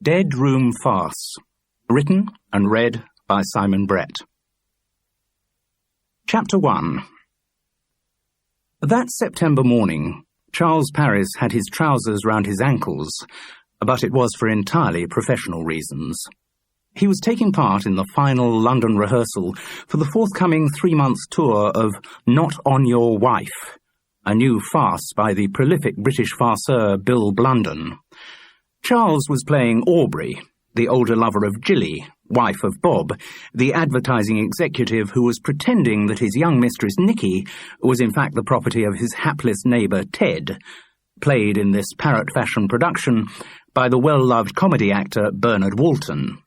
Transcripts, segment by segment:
Dead Room Farce. Written and read by Simon Brett. Chapter 1. That September morning, Charles Parris had his trousers round his ankles, but it was for entirely professional reasons. He was taking part in the final London rehearsal for the forthcoming 3-month tour of Not On Your Wife, a new farce by the prolific British farceur Bill Blunden. Charles was playing Aubrey, the older lover of Jilly, wife of Bob, the advertising executive who was pretending that his young mistress Nicky was in fact the property of his hapless neighbour Ted, played in this parrot-fashion production by the well-loved comedy actor Bernard Walton.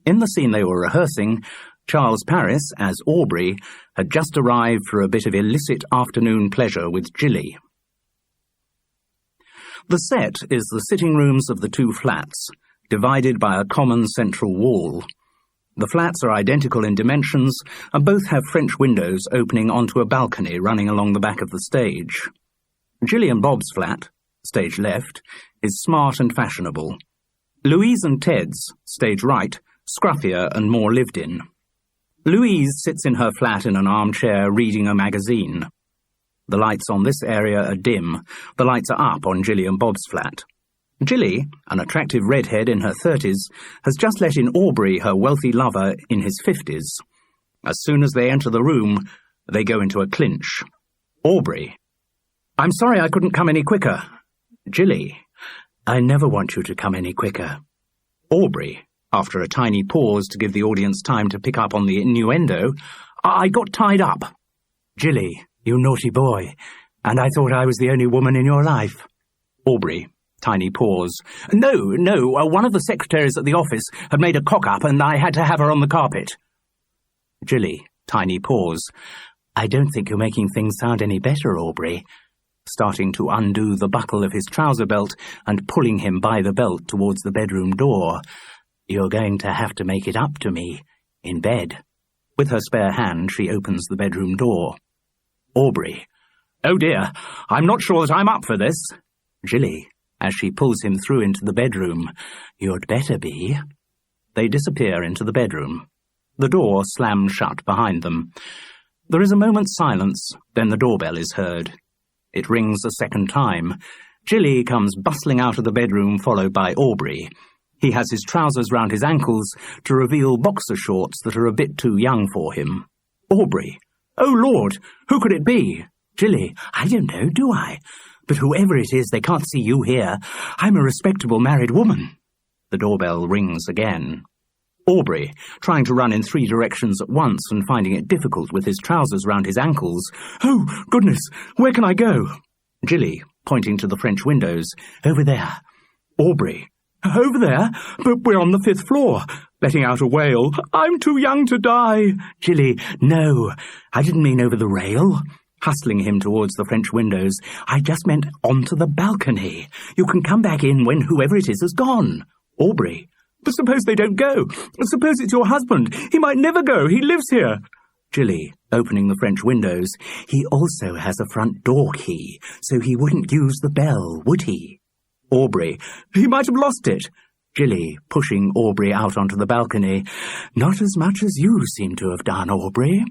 In the scene they were rehearsing, Charles Parris, as Aubrey, had just arrived for a bit of illicit afternoon pleasure with Jilly. The set is the sitting rooms of the two flats, divided by a common central wall. The flats are identical in dimensions, and both have French windows opening onto a balcony running along the back of the stage. Jilly and Bob's flat, stage left, is smart and fashionable. Louise and Ted's, stage right, scruffier and more lived in. Louise sits in her flat in an armchair reading a magazine. The lights on this area are dim. The lights are up on Jilly and Bob's flat. Jilly, an attractive redhead in her 30s, has just let in Aubrey, her wealthy lover, in his 50s. As soon as they enter the room, they go into a clinch. Aubrey: "I'm sorry I couldn't come any quicker." Jilly: "I never want you to come any quicker." Aubrey, after a tiny pause to give the audience time to pick up on the innuendo: "I got tied up." Jilly: "You naughty boy, and I thought I was the only woman in your life." Aubrey, tiny pause: No, one of the secretaries at the office had made a cock-up and I had to have her on the carpet." Jilly, tiny pause: "I don't think you're making things sound any better, Aubrey," starting to undo the buckle of his trouser belt and pulling him by the belt towards the bedroom door. "You're going to have to make it up to me, in bed." With her spare hand she opens the bedroom door. Aubrey: "Oh dear, I'm not sure that I'm up for this." Jilly, as she pulls him through into the bedroom: "You'd better be." They disappear into the bedroom. The door slams shut behind them. There is a moment's silence, then the doorbell is heard. It rings a second time. Jilly comes bustling out of the bedroom, followed by Aubrey. He has his trousers round his ankles to reveal boxer shorts that are a bit too young for him. Aubrey: "Oh, Lord, who could it be?" Jilly: "I don't know, do I? But whoever it is, they can't see you here. I'm a respectable married woman." The doorbell rings again. Aubrey, trying to run in 3 directions at once and finding it difficult with his trousers round his ankles: "Oh, goodness, where can I go?" Jilly, pointing to the French windows: "Over there." Aubrey: "Over there? But we're on the 5th floor." Letting out a wail: "I'm too young to die." Jilly: "No, I didn't mean over the rail." Hustling him towards the French windows: "I just meant onto the balcony. You can come back in when whoever it is has gone." Aubrey: "But suppose they don't go? Suppose it's your husband? He might never go. He lives here." Jilly, opening the French windows: "He also has a front door key, so he wouldn't use the bell, would he?" Aubrey: "He might have lost it." Jilly, pushing Aubrey out onto the balcony: "Not as much as you seem to have done, Aubrey."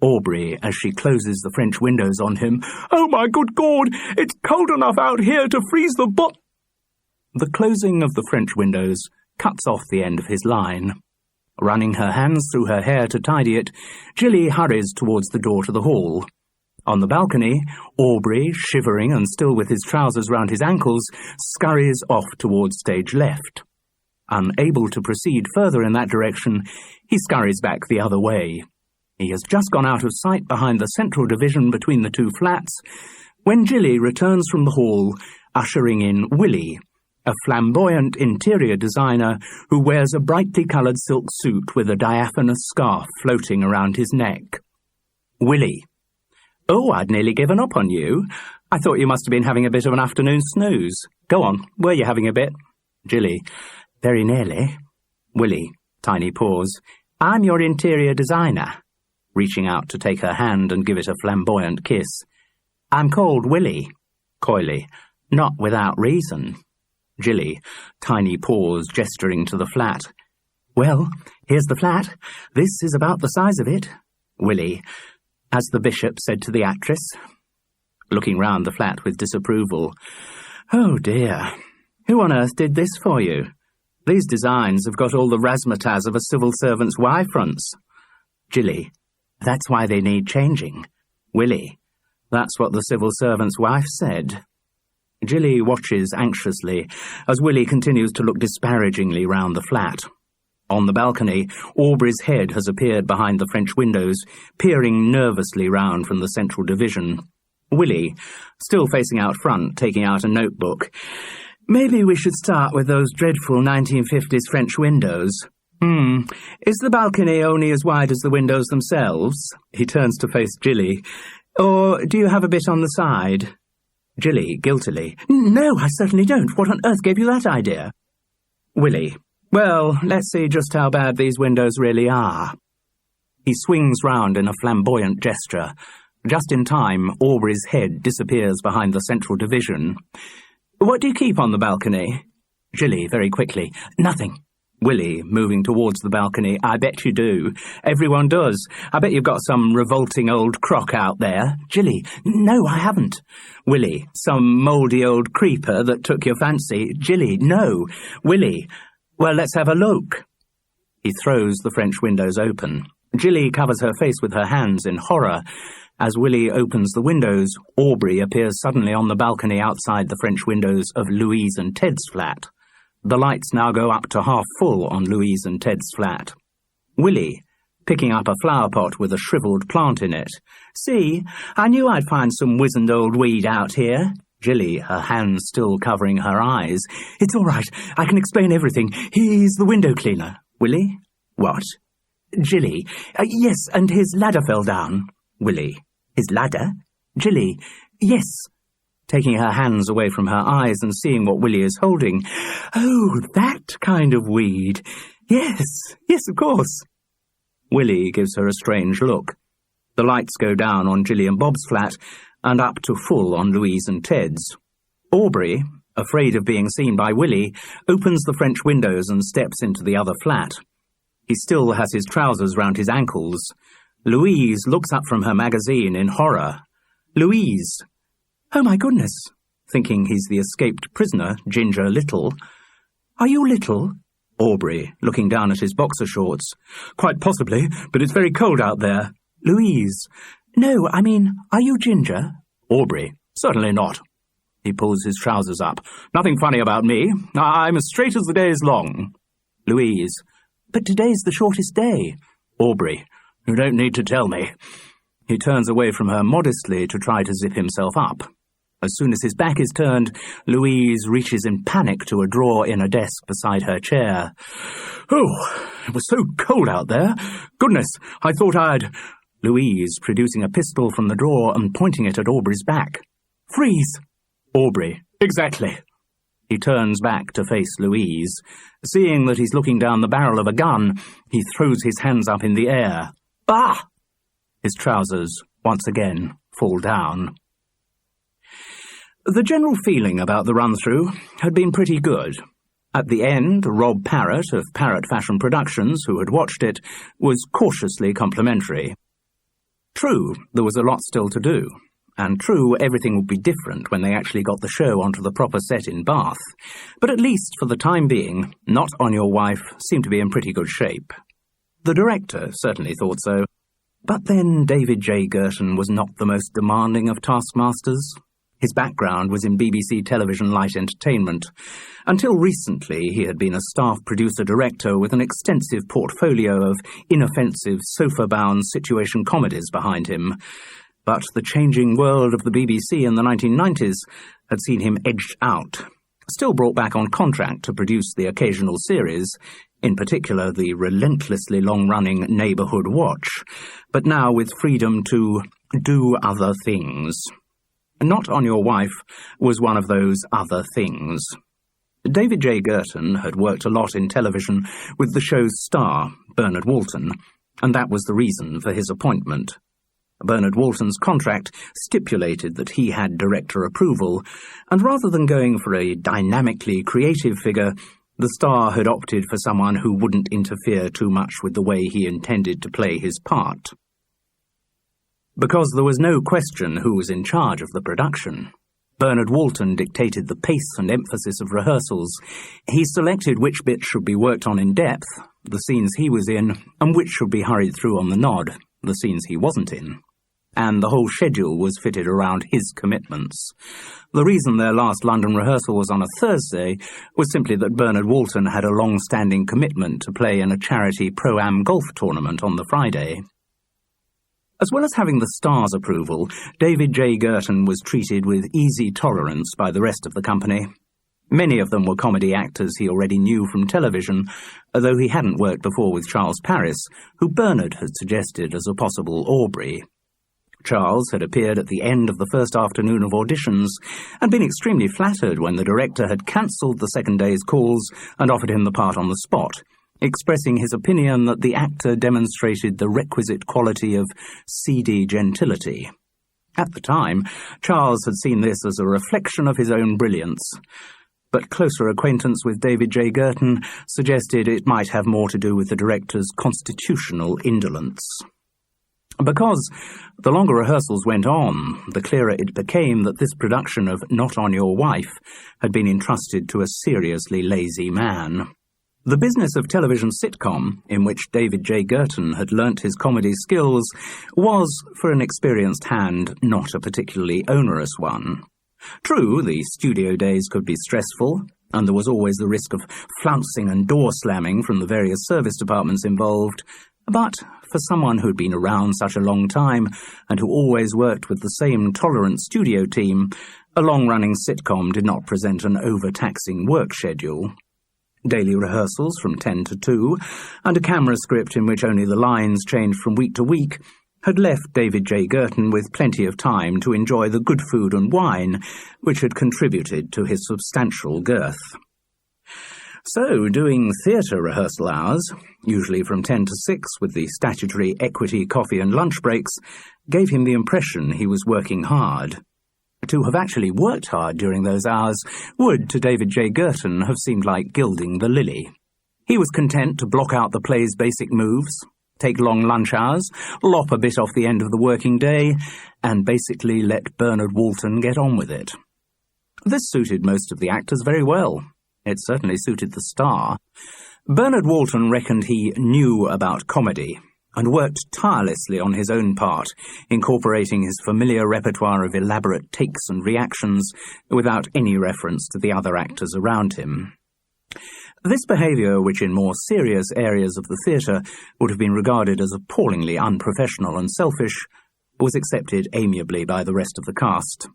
Aubrey, as she closes the French windows on him: "Oh, my good God, it's cold enough out here to freeze the The closing of the French windows cuts off the end of his line. Running her hands through her hair to tidy it, Jilly hurries towards the door to the hall. On the balcony, Aubrey, shivering and still with his trousers round his ankles, scurries off towards stage left. Unable to proceed further in that direction, he scurries back the other way. He has just gone out of sight behind the central division between the two flats when Jilly returns from the hall, ushering in Willie, a flamboyant interior designer who wears a brightly coloured silk suit with a diaphanous scarf floating around his neck. Willie: "Oh, I'd nearly given up on you. I thought you must have been having a bit of an afternoon snooze. Go on, were you having a bit?" Jilly: "Very nearly." Willie, tiny pause: "I'm your interior designer," reaching out to take her hand and give it a flamboyant kiss. "I'm called Willie." Coyly: "Not without reason." Jilly, tiny paws gesturing to the flat. Well, here's the flat. This is about the size of it. Willie, as the bishop said to the actress. Looking round the flat with disapproval. Oh dear, who on earth did this for you? These designs have got all the razzmatazz of a civil servant's Y-fronts. Jilly, that's why they need changing. Willie, that's what the civil servant's wife said. Jilly watches anxiously as Willie continues to look disparagingly round the flat. On the balcony, Aubrey's head has appeared behind the French windows, peering nervously round from the central division. Willie, still facing out front, taking out a notebook. Maybe we should start with those dreadful 1950s French windows. Is the balcony only as wide as the windows themselves? He turns to face Jilly. Or do you have a bit on the side? Jilly, guiltily. No, I certainly don't. What on earth gave you that idea? Willie. Well, let's see just how bad these windows really are. He swings round in a flamboyant gesture. Just in time, Aubrey's head disappears behind the central division. What do you keep on the balcony? Jilly, very quickly. Nothing. Willie, moving towards the balcony. I bet you do. Everyone does. I bet you've got some revolting old crock out there. Jilly. No, I haven't. Willie. Some mouldy old creeper that took your fancy. Jilly. No. Willie. Well, let's have a look. He throws the French windows open. Jilly covers her face with her hands in horror. As Willie opens the windows, Aubrey appears suddenly on the balcony outside the French windows of Louise and Ted's flat. The lights now go up to half full on Louise and Ted's flat. Willie, picking up a flower pot with a shriveled plant in it. See, I knew I'd find some wizened old weed out here. Jilly, her hands still covering her eyes. It's all right. I can explain everything. He's the window cleaner. Willie? What? Jilly. Yes, and his ladder fell down. Willie. His ladder? Jilly. Yes. Taking her hands away from her eyes and seeing what Willie is holding. Oh, that kind of weed. Yes, of course. Willie gives her a strange look. The lights go down on Jilly and Bob's flat and up to full on Louise and Ted's. Aubrey, afraid of being seen by Willie, opens the French windows and steps into the other flat. He still has his trousers round his ankles. Louise looks up from her magazine in horror. Louise. Oh, my goodness, thinking he's the escaped prisoner, Ginger Little. Are you Little? Aubrey, looking down at his boxer shorts. Quite possibly, but it's very cold out there. Louise. No, I mean, are you Ginger? Aubrey. Certainly not. He pulls his trousers up. Nothing funny about me. I'm as straight as the day is long. Louise. But today's the shortest day. Aubrey. You don't need to tell me. He turns away from her modestly to try to zip himself up. As soon as his back is turned, Louise reaches in panic to a drawer in a desk beside her chair. Oh, it was so cold out there. Goodness, I thought I'd... Louise, producing a pistol from the drawer and pointing it at Aubrey's back. Freeze! Aubrey. Exactly. He turns back to face Louise. Seeing that he's looking down the barrel of a gun, he throws his hands up in the air. Ah! His trousers, once again, fall down. The general feeling about the run-through had been pretty good. At the end, Rob Parrott of Parrott Fashion Productions, who had watched it, was cautiously complimentary. True, there was a lot still to do, and true, everything would be different when they actually got the show onto the proper set in Bath. But at least, for the time being, Not On Your Wife seemed to be in pretty good shape. The director certainly thought so. But then David J. Girton was not the most demanding of taskmasters. His background was in BBC television light entertainment. Until recently, he had been a staff producer-director with an extensive portfolio of inoffensive, sofa-bound situation comedies behind him. But the changing world of the BBC in the 1990s had seen him edged out, still brought back on contract to produce the occasional series, in particular the relentlessly long-running Neighbourhood Watch, but now with freedom to do other things. Not On Your Wife was one of those other things. David J. Girton had worked a lot in television with the show's star, Bernard Walton, and that was the reason for his appointment. Bernard Walton's contract stipulated that he had director approval, and rather than going for a dynamically creative figure, the star had opted for someone who wouldn't interfere too much with the way he intended to play his part. Because there was no question who was in charge of the production, Bernard Walton dictated the pace and emphasis of rehearsals. He selected which bits should be worked on in depth, the scenes he was in, and which should be hurried through on the nod, the scenes he wasn't in. And the whole schedule was fitted around his commitments. The reason their last London rehearsal was on a Thursday was simply that Bernard Walton had a long-standing commitment to play in a charity Pro-Am golf tournament on the Friday. As well as having the star's approval, David J. Girton was treated with easy tolerance by the rest of the company. Many of them were comedy actors he already knew from television, though he hadn't worked before with Charles Paris, who Bernard had suggested as a possible Aubrey. Charles had appeared at the end of the first afternoon of auditions and been extremely flattered when the director had cancelled the second day's calls and offered him the part on the spot, expressing his opinion that the actor demonstrated the requisite quality of seedy gentility. At the time, Charles had seen this as a reflection of his own brilliance, but closer acquaintance with David J. Girton suggested it might have more to do with the director's constitutional indolence. Because the longer rehearsals went on, the clearer it became that this production of Not On Your Wife had been entrusted to a seriously lazy man. The business of television sitcom, in which David J. Girton had learnt his comedy skills, was, for an experienced hand, not a particularly onerous one. True, the studio days could be stressful, and there was always the risk of flouncing and door-slamming from the various service departments involved, but for someone who'd been around such a long time and who always worked with the same tolerant studio team, a long-running sitcom did not present an overtaxing work schedule. Daily rehearsals from 10 to 2, and a camera script in which only the lines changed from week to week, had left David J. Girton with plenty of time to enjoy the good food and wine which had contributed to his substantial girth. So, doing theatre rehearsal hours, usually from 10 to 6 with the statutory equity coffee and lunch breaks, gave him the impression he was working hard. To have actually worked hard during those hours would, to David J. Girton, have seemed like gilding the lily. He was content to block out the play's basic moves, take long lunch hours, lop a bit off the end of the working day, and basically let Bernard Walton get on with it. This suited most of the actors very well. It certainly suited the star. Bernard Walton reckoned he knew about comedy, and worked tirelessly on his own part, incorporating his familiar repertoire of elaborate takes and reactions without any reference to the other actors around him. This behaviour, which in more serious areas of the theatre would have been regarded as appallingly unprofessional and selfish, was accepted amiably by the rest of the cast.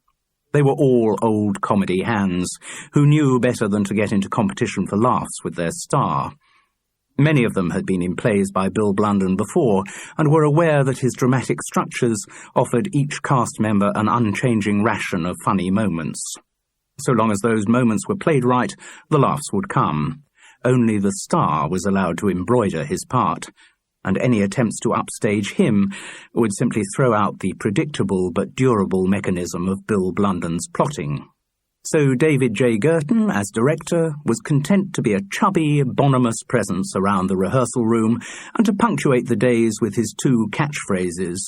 They were all old comedy hands, who knew better than to get into competition for laughs with their star. Many of them had been in plays by Bill Blunden before, and were aware that his dramatic structures offered each cast member an unchanging ration of funny moments. So long as those moments were played right, the laughs would come. Only the star was allowed to embroider his part, and any attempts to upstage him would simply throw out the predictable but durable mechanism of Bill Blunden's plotting. So David J. Girton, as director, was content to be a chubby, bonhomous presence around the rehearsal room and to punctuate the days with his two catchphrases,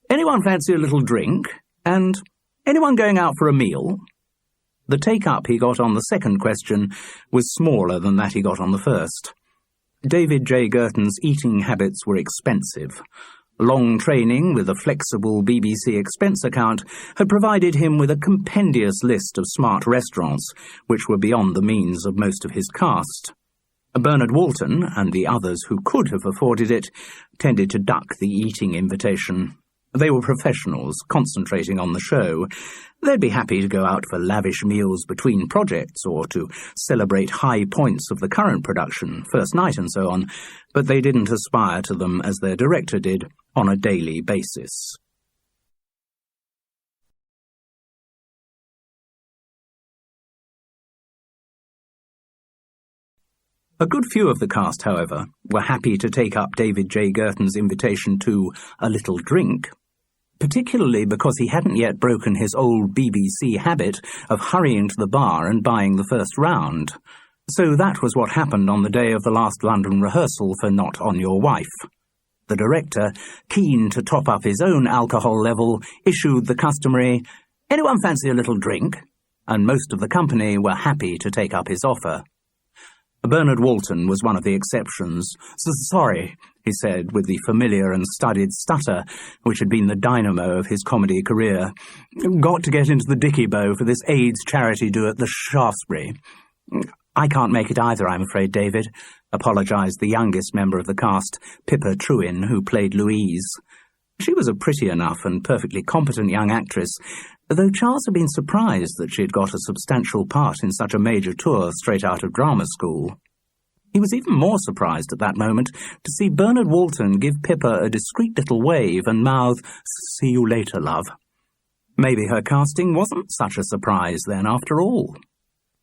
"Anyone fancy a little drink?" and "Anyone going out for a meal?" The take-up he got on the second question was smaller than that he got on the first. David J. Girton's eating habits were expensive. Long training with a flexible BBC expense account had provided him with a compendious list of smart restaurants, which were beyond the means of most of his cast. Bernard Walton, and the others who could have afforded it, tended to duck the eating invitation. They were professionals, concentrating on the show. They'd be happy to go out for lavish meals between projects, or to celebrate high points of the current production, first night and so on, but they didn't aspire to them as their director did, on a daily basis. A good few of the cast, however, were happy to take up David J. Girton's invitation to a little drink. particularly because he hadn't yet broken his old BBC habit of hurrying to the bar and buying the first round. So that was what happened on the day of the last London rehearsal for Not On Your Wife. The director, keen to top up his own alcohol level, issued the customary, "Anyone fancy a little drink?" and most of the company were happy to take up his offer. Bernard Walton was one of the exceptions. "Sorry," he said, with the familiar and studied stutter which had been the dynamo of his comedy career. "Got to get into the dicky bow for this AIDS charity do at the Shaftesbury." "I can't make it either, I'm afraid, David," apologised the youngest member of the cast, Pippa Trewin, who played Louise. She was a pretty enough and perfectly competent young actress, though Charles had been surprised that she had got a substantial part in such a major tour straight out of drama school. He was even more surprised at that moment to see Bernard Walton give Pippa a discreet little wave and mouth, "See you later, love." Maybe her casting wasn't such a surprise then, after all.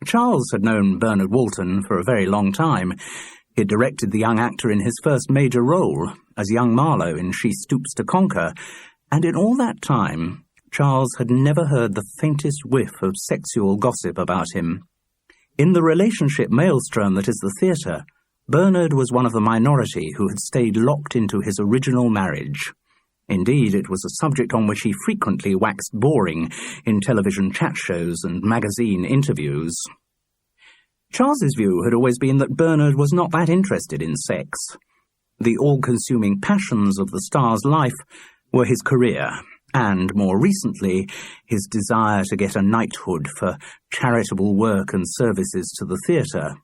Charles had known Bernard Walton for a very long time. He had directed the young actor in his first major role, as young Marlowe in She Stoops to Conquer, and in all that time, Charles had never heard the faintest whiff of sexual gossip about him. In the relationship maelstrom that is the theatre, Bernard was one of the minority who had stayed locked into his original marriage. Indeed, it was a subject on which he frequently waxed boring in television chat shows and magazine interviews. Charles's view had always been that Bernard was not that interested in sex. The all-consuming passions of the star's life were his career, and, more recently, his desire to get a knighthood for charitable work and services to the theatre.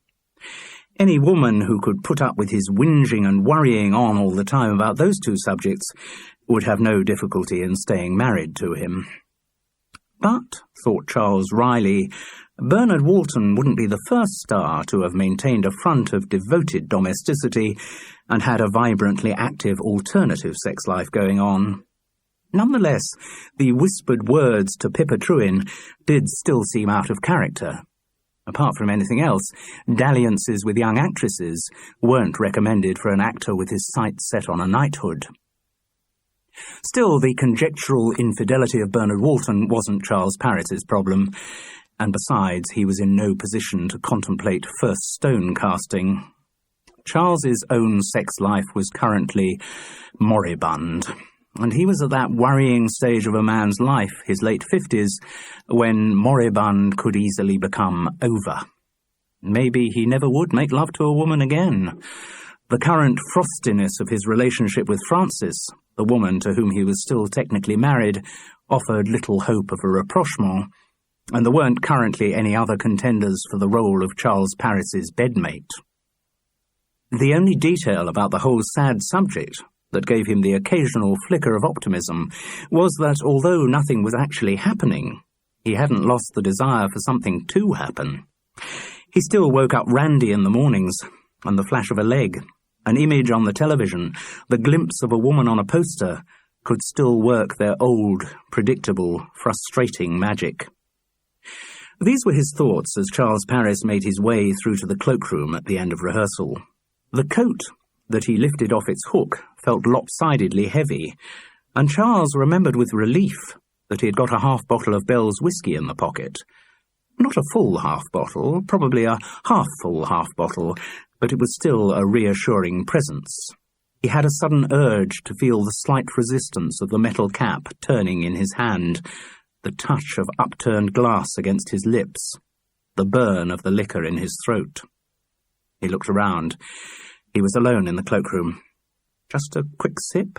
Any woman who could put up with his whinging and worrying on all the time about those two subjects would have no difficulty in staying married to him. But, thought Charles wryly, Bernard Walton wouldn't be the first star to have maintained a front of devoted domesticity and had a vibrantly active alternative sex life going on. Nonetheless, the whispered words to Pippa Trewin did still seem out of character. Apart from anything else, dalliances with young actresses weren't recommended for an actor with his sights set on a knighthood. Still, the conjectural infidelity of Bernard Walton wasn't Charles Parrott's problem, and besides, he was in no position to contemplate first stone casting. Charles's own sex life was currently moribund, and he was at that worrying stage of a man's life, his late 50s, when moribund could easily become over. Maybe he never would make love to a woman again. The current frostiness of his relationship with Frances, the woman to whom he was still technically married, offered little hope of a rapprochement, and there weren't currently any other contenders for the role of Charles Parrott's bedmate. The only detail about the whole sad subject that gave him the occasional flicker of optimism was that although nothing was actually happening, he hadn't lost the desire for something to happen. He still woke up randy in the mornings, and the flash of a leg, an image on the television, the glimpse of a woman on a poster, could still work their old, predictable, frustrating magic. These were his thoughts as Charles Parris made his way through to the cloakroom at the end of rehearsal. The coat that he lifted off its hook felt lopsidedly heavy, and Charles remembered with relief that he had got a half-bottle of Bell's whisky in the pocket. Not a full half-bottle, probably a half-full half-bottle, but it was still a reassuring presence. He had a sudden urge to feel the slight resistance of the metal cap turning in his hand, the touch of upturned glass against his lips, the burn of the liquor in his throat. He looked around. He was alone in the cloakroom. Just a quick sip?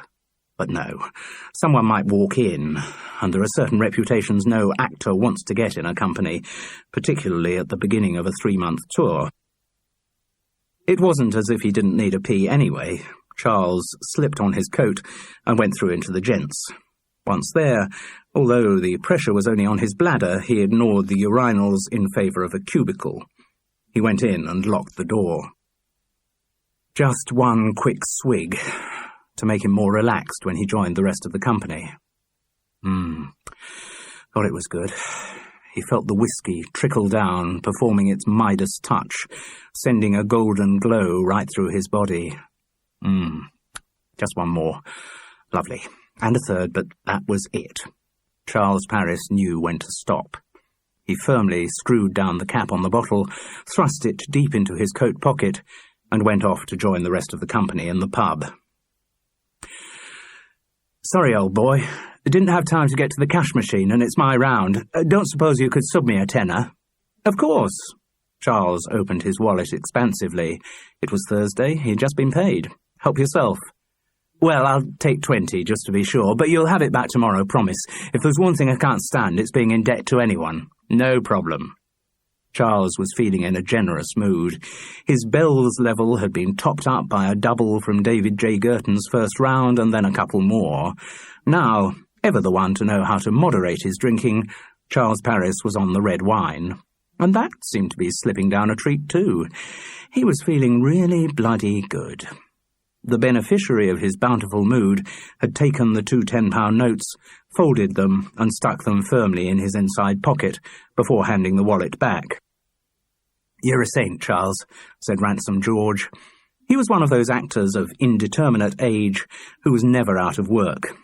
But no, someone might walk in, and there are certain reputations no actor wants to get in a company, particularly at the beginning of a 3-month tour. It wasn't as if he didn't need a pee anyway. Charles slipped on his coat and went through into the gents. Once there, although the pressure was only on his bladder, he ignored the urinals in favour of a cubicle. He went in and locked the door. Just one quick swig, to make him more relaxed when he joined the rest of the company. God, it was good. He felt the whisky trickle down, performing its Midas touch, sending a golden glow right through his body. Just one more. Lovely. And a third, but that was it. Charles Parris knew when to stop. He firmly screwed down the cap on the bottle, thrust it deep into his coat pocket, and went off to join the rest of the company in the pub. "Sorry, old boy. I didn't have time to get to the cash machine, and it's my round. Don't suppose you could sub me a tenner?" "Of course." Charles opened his wallet expansively. It was Thursday. He had just been paid. "Help yourself." "Well, I'll take 20, just to be sure, but you'll have it back tomorrow, promise. If there's one thing I can't stand, it's being in debt to anyone." "No problem." Charles was feeling in a generous mood. His bells level had been topped up by a double from David J. Girton's first round and then a couple more. Now, ever the one to know how to moderate his drinking, Charles Parris was on the red wine. And that seemed to be slipping down a treat too. He was feeling really bloody good. The beneficiary of his bountiful mood had taken the 2 £10 notes, folded them, and stuck them firmly in his inside pocket before handing the wallet back. "You're a saint, Charles," said Ransom George. He was one of those actors of indeterminate age who was never out of work.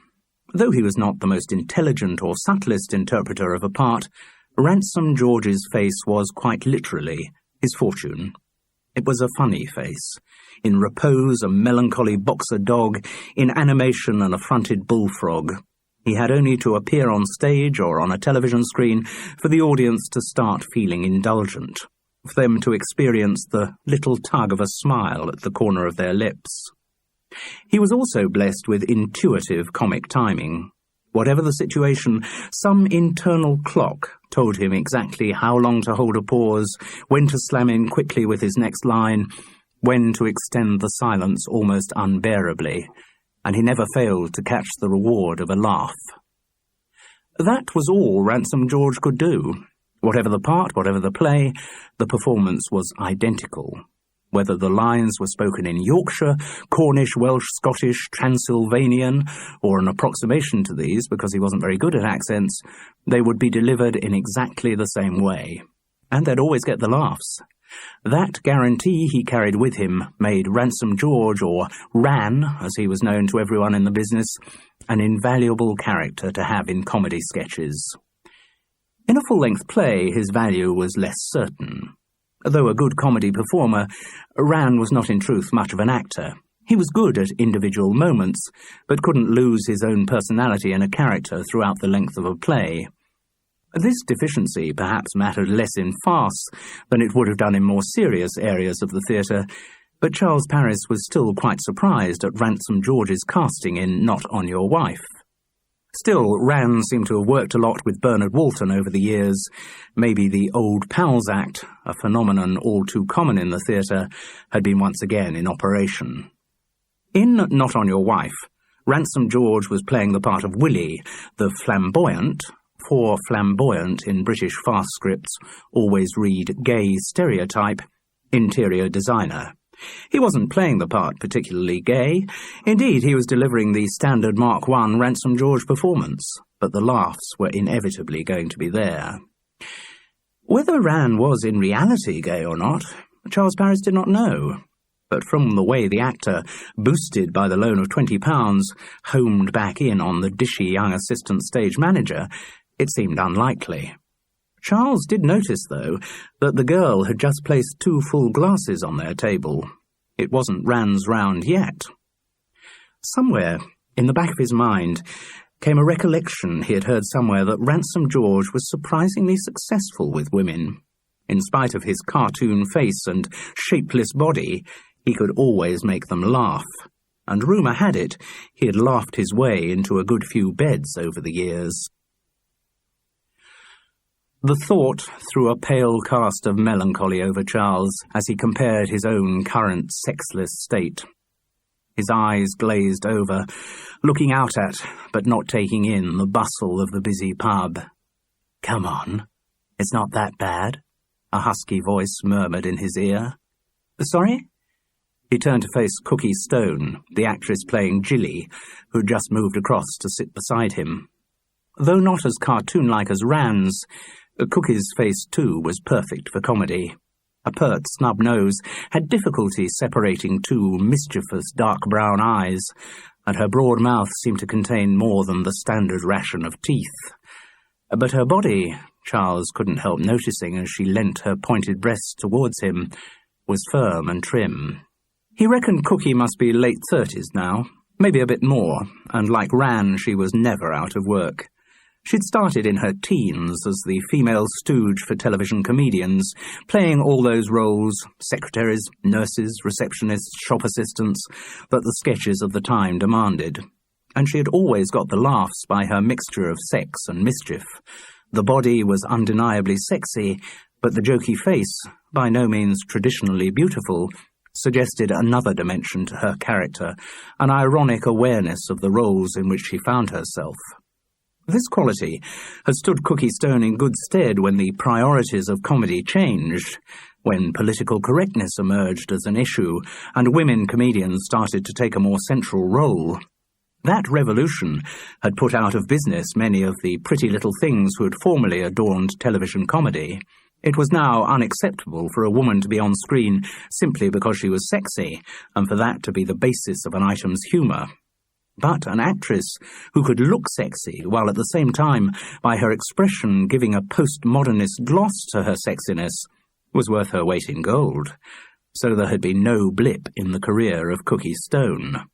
Though he was not the most intelligent or subtlest interpreter of a part, Ransom George's face was quite literally his fortune. It was a funny face. In repose, a melancholy boxer dog, in animation, an affronted bullfrog. He had only to appear on stage or on a television screen for the audience to start feeling indulgent, for them to experience the little tug of a smile at the corner of their lips. He was also blessed with intuitive comic timing. Whatever the situation, some internal clock told him exactly how long to hold a pause, when to slam in quickly with his next line, when to extend the silence almost unbearably, and he never failed to catch the reward of a laugh. That was all Ransom George could do. Whatever the part, whatever the play, the performance was identical. Whether the lines were spoken in Yorkshire, Cornish, Welsh, Scottish, Transylvanian, or an approximation to these because he wasn't very good at accents, they would be delivered in exactly the same way. And they'd always get the laughs. That guarantee he carried with him made Ransom George, or Ran, as he was known to everyone in the business, an invaluable character to have in comedy sketches. In a full-length play, his value was less certain. Though a good comedy performer, Ran was not in truth much of an actor. He was good at individual moments, but couldn't lose his own personality and a character throughout the length of a play. This deficiency perhaps mattered less in farce than it would have done in more serious areas of the theatre, but Charles Parris was still quite surprised at Ransom George's casting in Not On Your Wife. Still, Ran seemed to have worked a lot with Bernard Walton over the years. Maybe the Old Pals Act, a phenomenon all too common in the theatre, had been once again in operation. In Not On Your Wife, Ransom George was playing the part of Willie, the flamboyant, for flamboyant in British farce scripts always read gay stereotype, interior designer. He wasn't playing the part particularly gay. Indeed, he was delivering the standard Mark I Ransom George performance, but the laughs were inevitably going to be there. Whether Ran was in reality gay or not, Charles Parris did not know. But from the way the actor, boosted by the loan of £20, homed back in on the dishy young assistant stage manager, it seemed unlikely. Charles did notice, though, that the girl had just placed 2 full glasses on their table. It wasn't Ran's round yet. Somewhere, in the back of his mind, came a recollection he had heard somewhere that Ransom George was surprisingly successful with women. In spite of his cartoon face and shapeless body, he could always make them laugh. And rumour had it he had laughed his way into a good few beds over the years. The thought threw a pale cast of melancholy over Charles as he compared his own current sexless state. His eyes glazed over, looking out at, but not taking in, the bustle of the busy pub. "Come on, it's not that bad," a husky voice murmured in his ear. "Sorry?" He turned to face Cookie Stone, the actress playing Jilly, who had just moved across to sit beside him. Though not as cartoon-like as Ran's, Cookie's face, too, was perfect for comedy. A pert, snub nose had difficulty separating 2 mischievous dark brown eyes, and her broad mouth seemed to contain more than the standard ration of teeth. But her body, Charles couldn't help noticing as she leant her pointed breasts towards him, was firm and trim. He reckoned Cookie must be late 30s now, maybe a bit more, and like Ran, she was never out of work. She'd started in her teens as the female stooge for television comedians, playing all those roles, secretaries, nurses, receptionists, shop assistants, that the sketches of the time demanded. And she had always got the laughs by her mixture of sex and mischief. The body was undeniably sexy, but the jokey face, by no means traditionally beautiful, suggested another dimension to her character, an ironic awareness of the roles in which she found herself. This quality had stood Cookie Stone in good stead when the priorities of comedy changed, when political correctness emerged as an issue and women comedians started to take a more central role. That revolution had put out of business many of the pretty little things who had formerly adorned television comedy. It was now unacceptable for a woman to be on screen simply because she was sexy, and for that to be the basis of an item's humour. But an actress who could look sexy while at the same time, by her expression, giving a postmodernist gloss to her sexiness was worth her weight in gold. So there had been no blip in the career of Cookie Stone.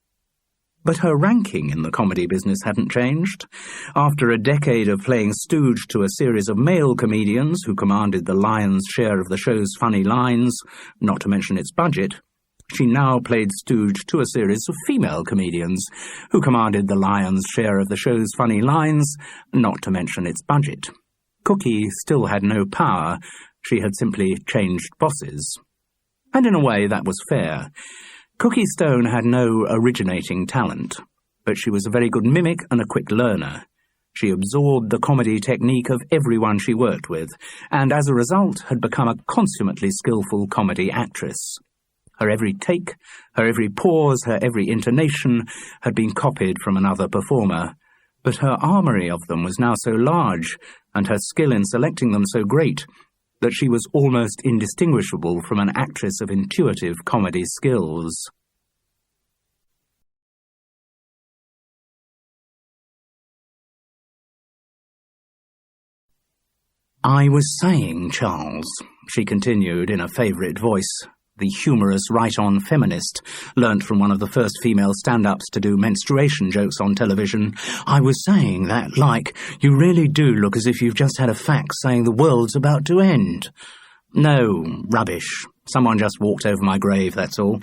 But her ranking in the comedy business hadn't changed. After a decade of playing stooge to a series of male comedians who commanded the lion's share of the show's funny lines, not to mention its budget, she now played stooge to a series of female comedians who commanded the lion's share of the show's funny lines, not to mention its budget. Cookie still had no power. She had simply changed bosses. And in a way that was fair. Cookie Stone had no originating talent, but she was a very good mimic and a quick learner. She absorbed the comedy technique of everyone she worked with, and as a result had become a consummately skillful comedy actress. Her every take, her every pause, her every intonation had been copied from another performer, but her armoury of them was now so large, and her skill in selecting them so great, that she was almost indistinguishable from an actress of intuitive comedy skills. "I was saying, Charles," she continued in a favourite voice, the humorous right-on feminist, learnt from one of the first female stand-ups to do menstruation jokes on television, "I was saying that, you really do look as if you've just had a fax saying the world's about to end." "No, rubbish. Someone just walked over my grave, that's all.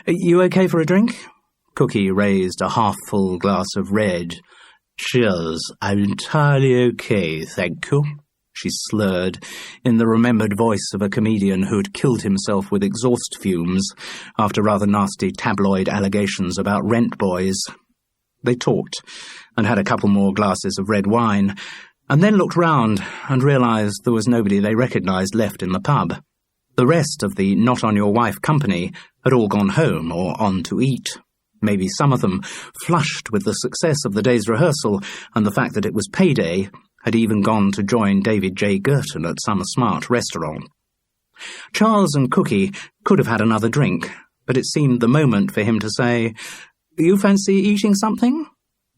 You okay for a drink?" Cookie raised a half-full glass of red. "Cheers, I'm entirely okay, thank you," she slurred, in the remembered voice of a comedian who had killed himself with exhaust fumes after rather nasty tabloid allegations about rent boys. They talked, and had a couple more glasses of red wine, and then looked round and realised there was nobody they recognised left in the pub. The rest of the not-on-your-wife company had all gone home or on to eat. Maybe some of them, flushed with the success of the day's rehearsal and the fact that it was payday, had even gone to join David J. Girton at some smart restaurant. Charles and Cookie could have had another drink, but it seemed the moment for him to say, "You fancy eating something?"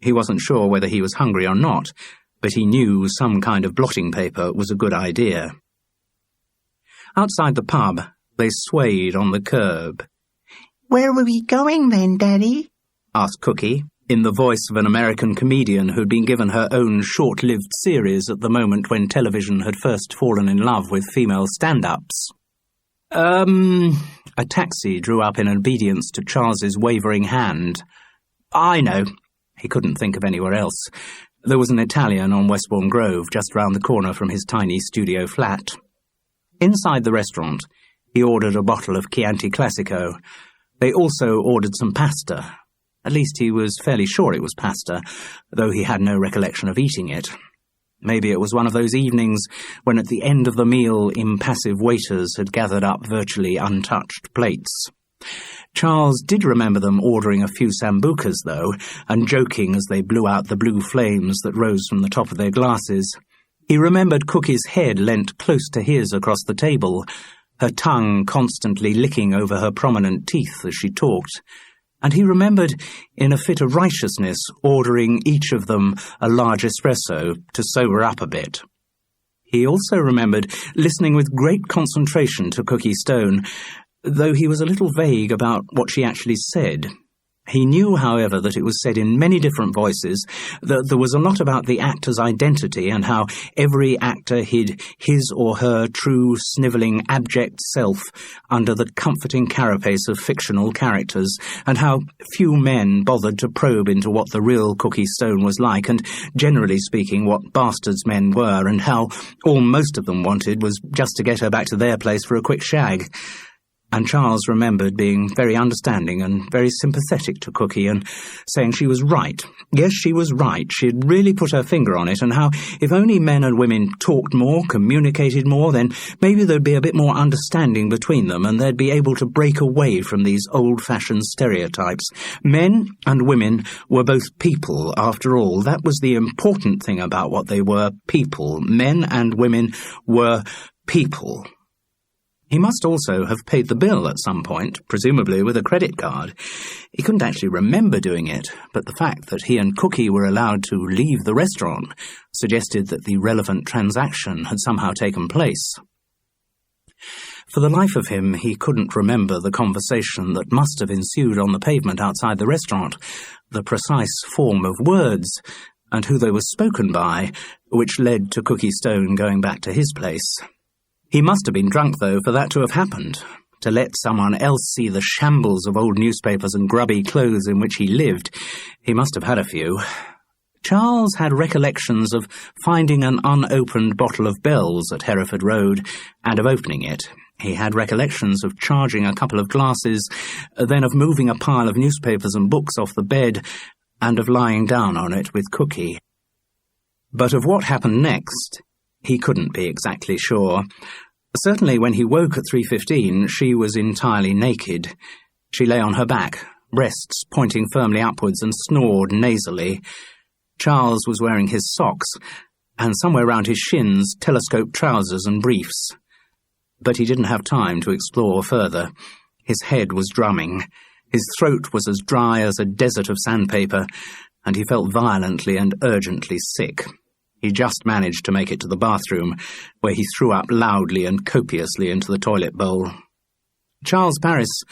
He wasn't sure whether he was hungry or not, but he knew some kind of blotting paper was a good idea. Outside the pub, they swayed on the curb. "Where were we going then, Daddy?" asked Cookie, in the voice of an American comedian who'd been given her own short-lived series at the moment when television had first fallen in love with female stand-ups. A taxi drew up in obedience to Charles's wavering hand. "I know." He couldn't think of anywhere else. There was an Italian on Westbourne Grove just round the corner from his tiny studio flat. Inside the restaurant, he ordered a bottle of Chianti Classico. They also ordered some pasta. At least he was fairly sure it was pasta, though he had no recollection of eating it. Maybe it was one of those evenings when at the end of the meal impassive waiters had gathered up virtually untouched plates. Charles did remember them ordering a few sambucas, though, and joking as they blew out the blue flames that rose from the top of their glasses. He remembered Cookie's head leant close to his across the table, her tongue constantly licking over her prominent teeth as she talked. and he remembered, in a fit of righteousness, ordering each of them a large espresso to sober up a bit. He also remembered listening with great concentration to Cookie Stone, though he was a little vague about what she actually said. He knew, however, that it was said in many different voices, that there was a lot about the actor's identity and how every actor hid his or her true, snivelling, abject self under the comforting carapace of fictional characters, and how few men bothered to probe into what the real Cookie Stone was like, and, generally speaking, what bastards men were, and how all most of them wanted was just to get her back to their place for a quick shag. And Charles remembered being very understanding and very sympathetic to Cookie and saying she was right. Yes, she was right. She had really put her finger on it, and how if only men and women talked more, communicated more, then maybe there'd be a bit more understanding between them and they'd be able to break away from these old-fashioned stereotypes. Men and women were both people, after all. That was the important thing about what they were, people. Men and women were people. He must also have paid the bill at some point, presumably with a credit card. He couldn't actually remember doing it, but the fact that he and Cookie were allowed to leave the restaurant suggested that the relevant transaction had somehow taken place. For the life of him, he couldn't remember the conversation that must have ensued on the pavement outside the restaurant, the precise form of words, and who they were spoken by, which led to Cookie Stone going back to his place. He must have been drunk, though, for that to have happened. To let someone else see the shambles of old newspapers and grubby clothes in which he lived, he must have had a few. Charles had recollections of finding an unopened bottle of Bell's at Hereford Road and of opening it. He had recollections of charging a couple of glasses, then of moving a pile of newspapers and books off the bed, and of lying down on it with Cookie. But of what happened next, he couldn't be exactly sure. Certainly when he woke at 3:15, she was entirely naked. She lay on her back, breasts pointing firmly upwards, and snored nasally. Charles was wearing his socks, and somewhere round his shins, telescope trousers and briefs. But he didn't have time to explore further. His head was drumming. His throat was as dry as a desert of sandpaper, and he felt violently and urgently sick. He just managed to make it to the bathroom, where he threw up loudly and copiously into the toilet bowl. Charles Parris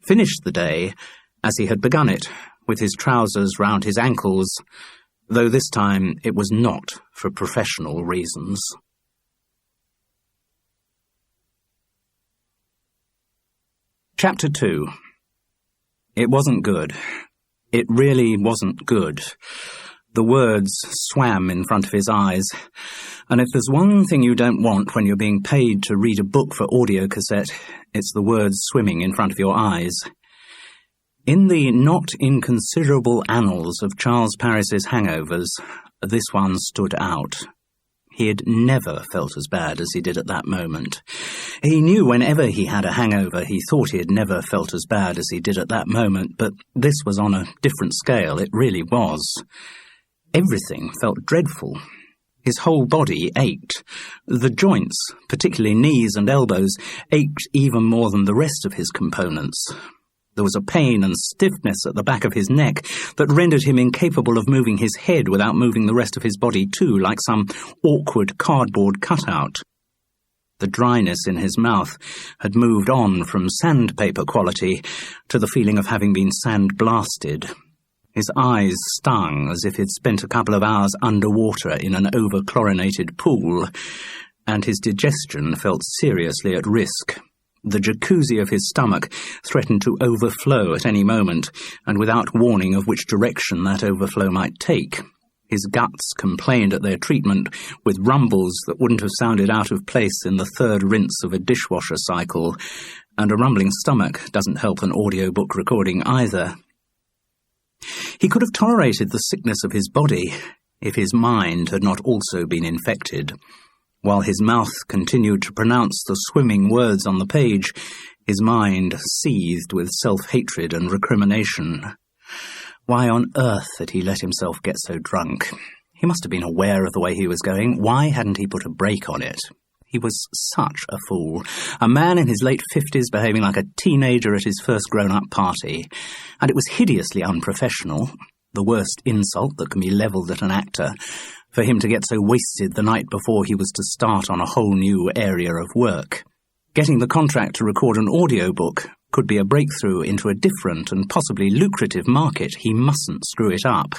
finished the day as he had begun it, with his trousers round his ankles, though this time it was not for professional reasons. Chapter 2. It wasn't good. It really wasn't good. The words swam in front of his eyes, and if there's one thing you don't want when you're being paid to read a book for audiocassette, it's the words swimming in front of your eyes. In the not inconsiderable annals of Charles Parris's hangovers, this one stood out. He had never felt as bad as he did at that moment. He knew whenever he had a hangover, he thought he had never felt as bad as he did at that moment, but this was on a different scale. It really was. Everything felt dreadful. His whole body ached. The joints, particularly knees and elbows, ached even more than the rest of his components. There was a pain and stiffness at the back of his neck that rendered him incapable of moving his head without moving the rest of his body too, like some awkward cardboard cutout. The dryness in his mouth had moved on from sandpaper quality to the feeling of having been sandblasted. His eyes stung as if he'd spent a couple of hours underwater in an over-chlorinated pool, and his digestion felt seriously at risk. The jacuzzi of his stomach threatened to overflow at any moment, and without warning of which direction that overflow might take. His guts complained at their treatment with rumbles that wouldn't have sounded out of place in the third rinse of a dishwasher cycle, and a rumbling stomach doesn't help an audiobook recording either. He could have tolerated the sickness of his body if his mind had not also been infected. While his mouth continued to pronounce the swimming words on the page, his mind seethed with self-hatred and recrimination. Why on earth had he let himself get so drunk? He must have been aware of the way he was going. Why hadn't he put a brake on it? He was such a fool, a man in his late 50s behaving like a teenager at his first grown-up party, and it was hideously unprofessional, the worst insult that can be levelled at an actor, for him to get so wasted the night before he was to start on a whole new area of work. Getting the contract to record an audiobook could be a breakthrough into a different and possibly lucrative market. He mustn't screw it up.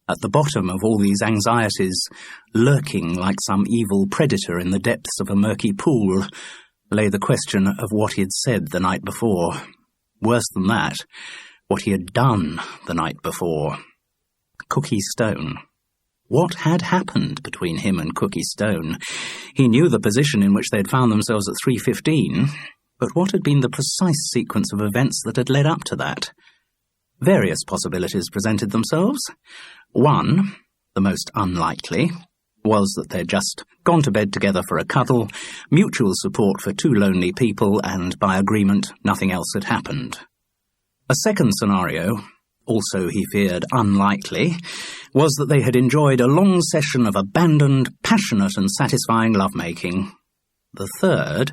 At the bottom of all these anxieties, lurking like some evil predator in the depths of a murky pool, lay the question of what he had said the night before. Worse than that, what he had done the night before. Cookie Stone. What had happened between him and Cookie Stone? He knew the position in which they had found themselves at 3:15, but what had been the precise sequence of events that had led up to that? Various possibilities presented themselves. One, the most unlikely, was that they'd just gone to bed together for a cuddle, mutual support for two lonely people, and by agreement nothing else had happened. A second scenario, also he feared unlikely, was that they had enjoyed a long session of abandoned, passionate and satisfying lovemaking. The third,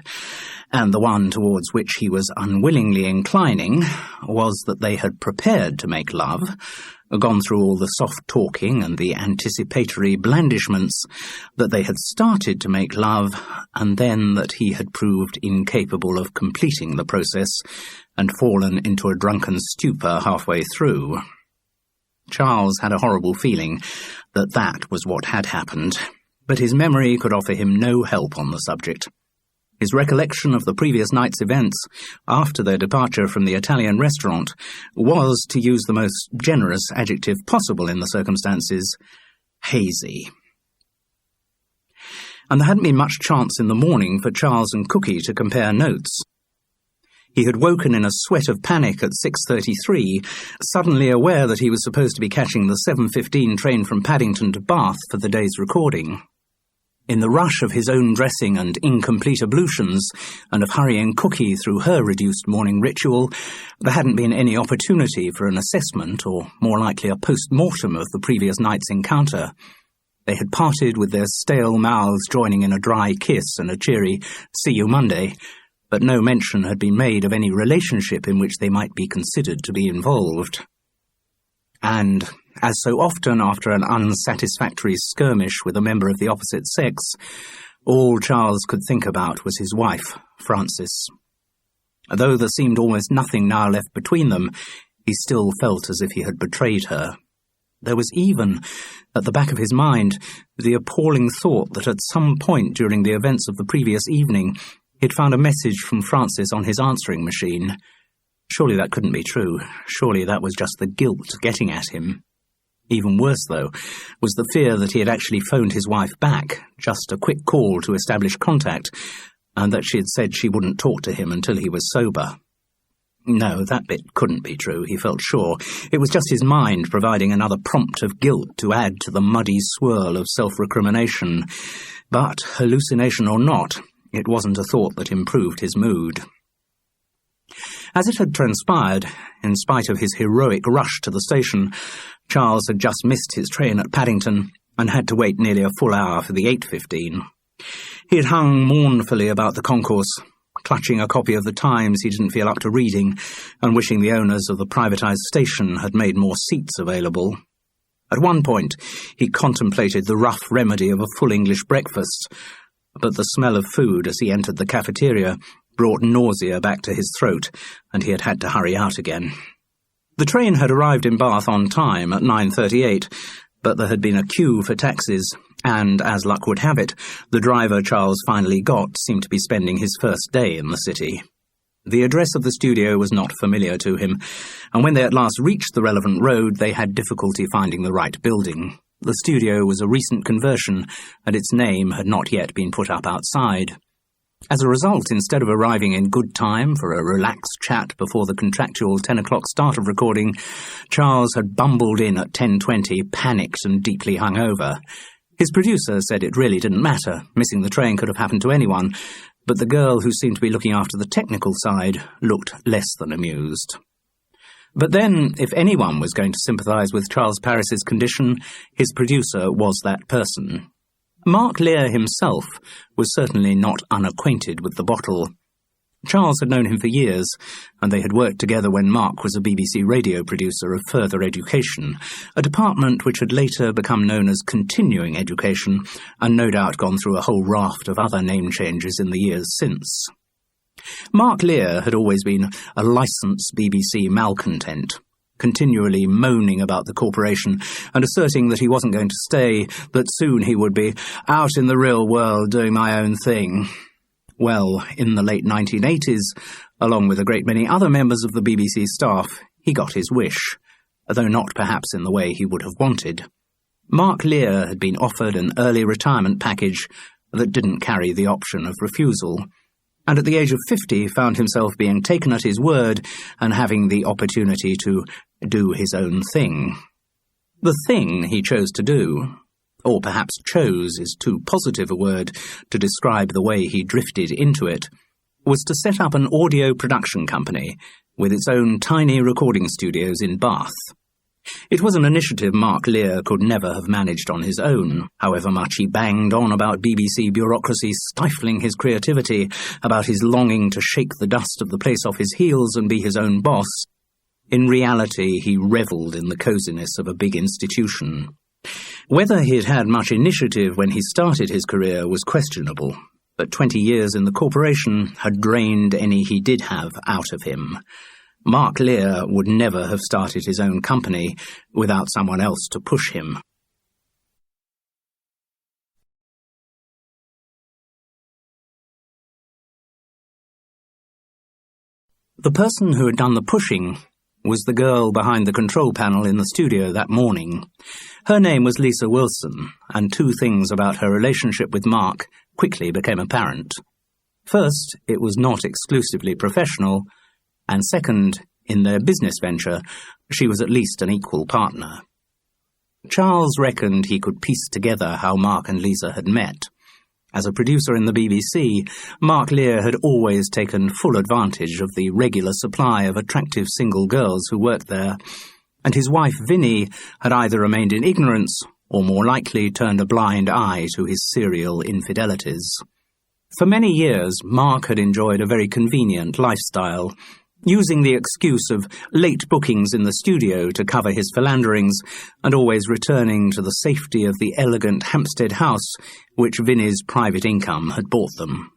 and the one towards which he was unwillingly inclining, was that they had prepared to make love, gone through all the soft talking and the anticipatory blandishments, that they had started to make love, and then that he had proved incapable of completing the process and fallen into a drunken stupor halfway through. Charles had a horrible feeling that that was what had happened, but his memory could offer him no help on the subject. His recollection of the previous night's events, after their departure from the Italian restaurant, was, to use the most generous adjective possible in the circumstances, hazy. And there hadn't been much chance in the morning for Charles and Cookie to compare notes. He had woken in a sweat of panic at 6:33, suddenly aware that he was supposed to be catching the 7:15 train from Paddington to Bath for the day's recording. In the rush of his own dressing and incomplete ablutions, and of hurrying Cookie through her reduced morning ritual, there hadn't been any opportunity for an assessment, or more likely a post-mortem of the previous night's encounter. They had parted with their stale mouths joining in a dry kiss and a cheery "see you Monday," but no mention had been made of any relationship in which they might be considered to be involved. And, as so often after an unsatisfactory skirmish with a member of the opposite sex, all Charles could think about was his wife, Frances. Though there seemed almost nothing now left between them, he still felt as if he had betrayed her. There was even, at the back of his mind, the appalling thought that at some point during the events of the previous evening he'd found a message from Frances on his answering machine. Surely that couldn't be true. Surely that was just the guilt getting at him. Even worse, though, was the fear that he had actually phoned his wife back, just a quick call to establish contact, and that she had said she wouldn't talk to him until he was sober. No, that bit couldn't be true, he felt sure. It was just his mind providing another prompt of guilt to add to the muddy swirl of self-recrimination. But, hallucination or not, it wasn't a thought that improved his mood. As it had transpired, in spite of his heroic rush to the station, Charles had just missed his train at Paddington and had to wait nearly a full hour for the 8:15. He had hung mournfully about the concourse, clutching a copy of the Times he didn't feel up to reading, and wishing the owners of the privatised station had made more seats available. At one point, he contemplated the rough remedy of a full English breakfast, but the smell of food as he entered the cafeteria brought nausea back to his throat, and he had to hurry out again. The train had arrived in Bath on time at 9:38, but there had been a queue for taxis, and, as luck would have it, the driver Charles finally got seemed to be spending his first day in the city. The address of the studio was not familiar to him, and when they at last reached the relevant road, they had difficulty finding the right building. The studio was a recent conversion, and its name had not yet been put up outside. As a result, instead of arriving in good time for a relaxed chat before the contractual 10 o'clock start of recording, Charles had bumbled in at 10:20, panicked and deeply hungover. His producer said it really didn't matter. Missing the train could have happened to anyone, but the girl who seemed to be looking after the technical side looked less than amused. But then, if anyone was going to sympathise with Charles Parris's condition, his producer was that person. Mark Lear himself was certainly not unacquainted with the bottle. Charles had known him for years, and they had worked together when Mark was a BBC radio producer of further education, a department which had later become known as continuing education, and no doubt gone through a whole raft of other name changes in the years since. Mark Lear had always been a licensed BBC malcontent, continually moaning about the corporation and asserting that he wasn't going to stay, that soon he would be out in the real world doing my own thing. Well, in the late 1980s, along with a great many other members of the BBC staff, he got his wish, though not perhaps in the way he would have wanted. Mark Lear had been offered an early retirement package that didn't carry the option of refusal, and at the age of 50 found himself being taken at his word and having the opportunity to do his own thing. The thing he chose to do, or perhaps chose is too positive a word to describe the way he drifted into it, was to set up an audio production company with its own tiny recording studios in Bath. It was an initiative Mark Lear could never have managed on his own, however much he banged on about BBC bureaucracy stifling his creativity, about his longing to shake the dust of the place off his heels and be his own boss. In reality, he revelled in the coziness of a big institution. Whether he had had much initiative when he started his career was questionable, but 20 years in the corporation had drained any he did have out of him. Mark Lear would never have started his own company without someone else to push him. The person who had done the pushing was the girl behind the control panel in the studio that morning. Her name was Lisa Wilson, and two things about her relationship with Mark quickly became apparent. First, it was not exclusively professional, and second, in their business venture, she was at least an equal partner. Charles reckoned he could piece together how Mark and Lisa had met. As a producer in the BBC, Mark Lear had always taken full advantage of the regular supply of attractive single girls who worked there, and his wife Vinnie had either remained in ignorance or more likely turned a blind eye to his serial infidelities. For many years, Mark had enjoyed a very convenient lifestyle, using the excuse of late bookings in the studio to cover his philanderings, and always returning to the safety of the elegant Hampstead house which Vinnie's private income had bought them.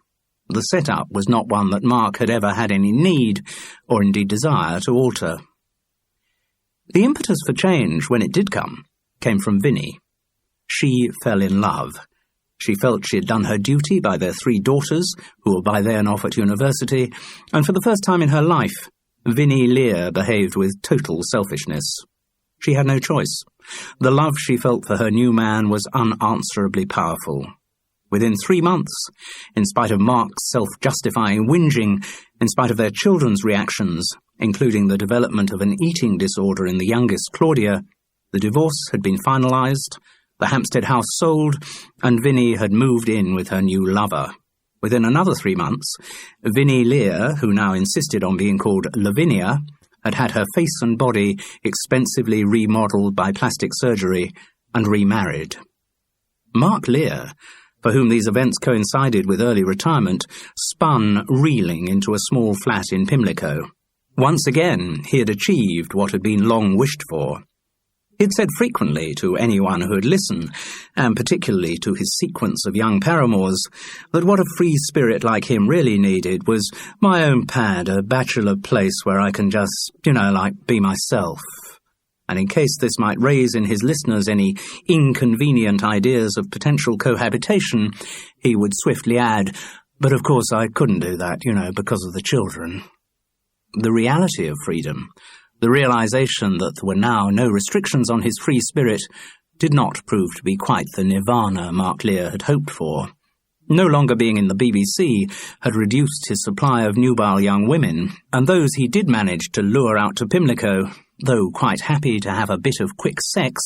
The setup was not one that Mark had ever had any need, or indeed desire, to alter. The impetus for change, when it did come, came from Vinnie. She fell in love. She felt she had done her duty by their 3 daughters, who were by then off at university, and for the first time in her life, Vinnie Lear behaved with total selfishness. She had no choice. The love she felt for her new man was unanswerably powerful. Within 3 months, in spite of Mark's self-justifying whinging, in spite of their children's reactions, including the development of an eating disorder in the youngest, Claudia, the divorce had been finalised, the Hampstead house sold, and Vinnie had moved in with her new lover. Within another 3 months, Vinnie Lear, who now insisted on being called Lavinia, had had her face and body expensively remodelled by plastic surgery and remarried. Mark Lear, for whom these events coincided with early retirement, spun reeling into a small flat in Pimlico. Once again, he had achieved what had been long wished for. He'd said frequently to anyone who had listened, and particularly to his sequence of young paramours, that what a free spirit like him really needed was my own pad, a bachelor place where I can just, be myself. And in case this might raise in his listeners any inconvenient ideas of potential cohabitation, he would swiftly add, but of course I couldn't do that, because of the children. The reality of freedom, the realization that there were now no restrictions on his free spirit, did not prove to be quite the nirvana Mark Lear had hoped for. No longer being in the BBC had reduced his supply of nubile young women, and those he did manage to lure out to Pimlico, though quite happy to have a bit of quick sex,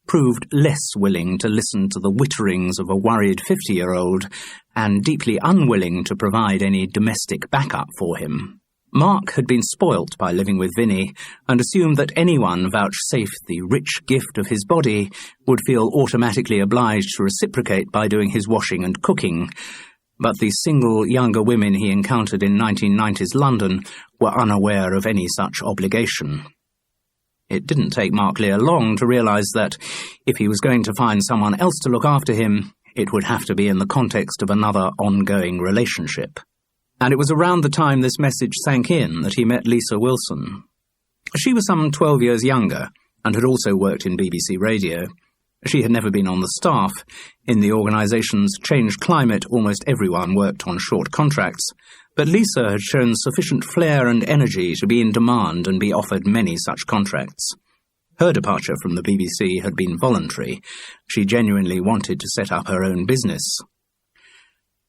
proved less willing to listen to the witterings of a worried 50-year-old, and deeply unwilling to provide any domestic backup for him. Mark had been spoilt by living with Vinnie and assumed that anyone vouchsafed the rich gift of his body would feel automatically obliged to reciprocate by doing his washing and cooking. But the single younger women he encountered in 1990s London were unaware of any such obligation. It didn't take Mark Lear long to realise that if he was going to find someone else to look after him, it would have to be in the context of another ongoing relationship. And it was around the time this message sank in that he met Lisa Wilson. She was some 12 years younger and had also worked in BBC Radio. She had never been on the staff. In the organisation's changed climate, almost everyone worked on short contracts, but Lisa had shown sufficient flair and energy to be in demand and be offered many such contracts. Her departure from the BBC had been voluntary. She genuinely wanted to set up her own business.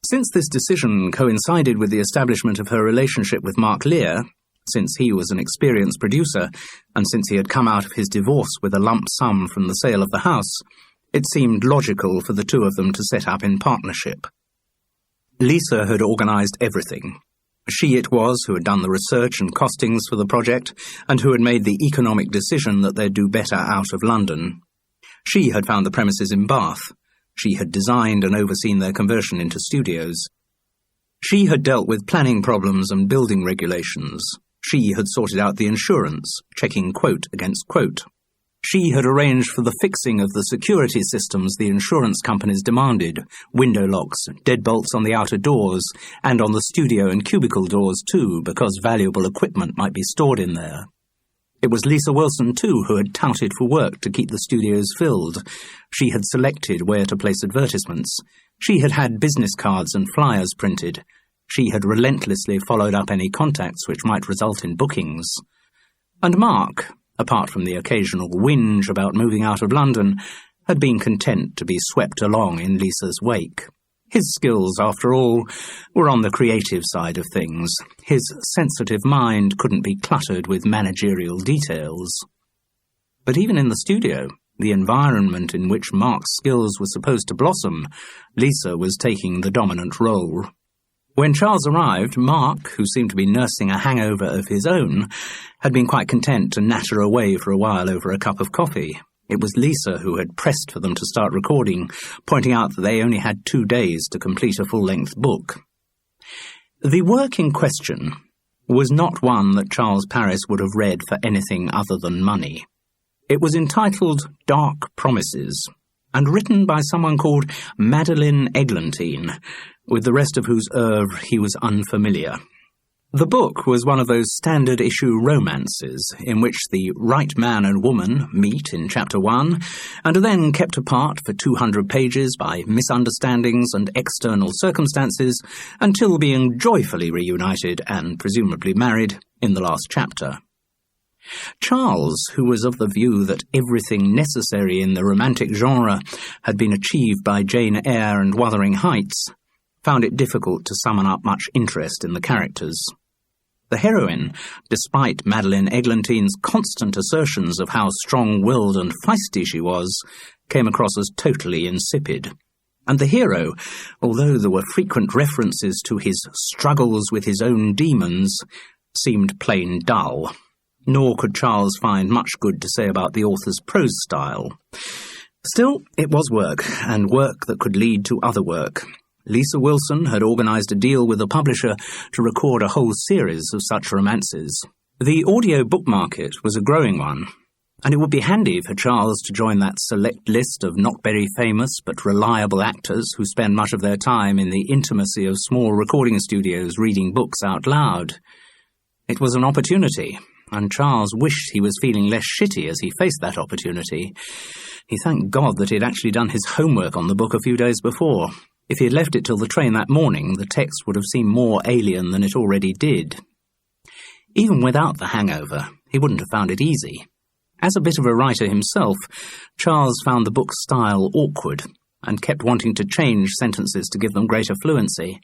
Since this decision coincided with the establishment of her relationship with Mark Lear, since he was an experienced producer, and since he had come out of his divorce with a lump sum from the sale of the house, it seemed logical for the two of them to set up in partnership. Lisa had organised everything. She it was who had done the research and costings for the project, and who had made the economic decision that they'd do better out of London. She had found the premises in Bath. She had designed and overseen their conversion into studios. She had dealt with planning problems and building regulations. She had sorted out the insurance, checking quote against quote. She had arranged for the fixing of the security systems the insurance companies demanded, window locks, deadbolts on the outer doors, and on the studio and cubicle doors too, because valuable equipment might be stored in there. It was Lisa Wilson, too, who had touted for work to keep the studios filled. She had selected where to place advertisements. She had had business cards and flyers printed. She had relentlessly followed up any contacts which might result in bookings. And Mark, apart from the occasional whinge about moving out of London, had been content to be swept along in Lisa's wake. His skills, after all, were on the creative side of things. His sensitive mind couldn't be cluttered with managerial details. But even in the studio, the environment in which Mark's skills were supposed to blossom, Lisa was taking the dominant role. When Charles arrived, Mark, who seemed to be nursing a hangover of his own, had been quite content to natter away for a while over a cup of coffee. It was Lisa who had pressed for them to start recording, pointing out that they only had 2 days to complete a full-length book. The work in question was not one that Charles Paris would have read for anything other than money. It was entitled Dark Promises, and written by someone called Madeleine Eglantine, with the rest of whose oeuvre he was unfamiliar. The book was one of those standard-issue romances in which the right man and woman meet in Chapter 1 and are then kept apart for 200 pages by misunderstandings and external circumstances until being joyfully reunited and presumably married in the last chapter. Charles, who was of the view that everything necessary in the romantic genre had been achieved by Jane Eyre and Wuthering Heights, found it difficult to summon up much interest in the characters. The heroine, despite Madeleine Eglantine's constant assertions of how strong-willed and feisty she was, came across as totally insipid. And the hero, although there were frequent references to his struggles with his own demons, seemed plain dull. Nor could Charles find much good to say about the author's prose style. Still, it was work, and work that could lead to other work. Lisa Wilson had organised a deal with a publisher to record a whole series of such romances. The audio book market was a growing one, and it would be handy for Charles to join that select list of not very famous but reliable actors who spend much of their time in the intimacy of small recording studios reading books out loud. It was an opportunity, and Charles wished he was feeling less shitty as he faced that opportunity. He thanked God that he had actually done his homework on the book a few days before. If he had left it till the train that morning, the text would have seemed more alien than it already did. Even without the hangover, he wouldn't have found it easy. As a bit of a writer himself, Charles found the book's style awkward and kept wanting to change sentences to give them greater fluency.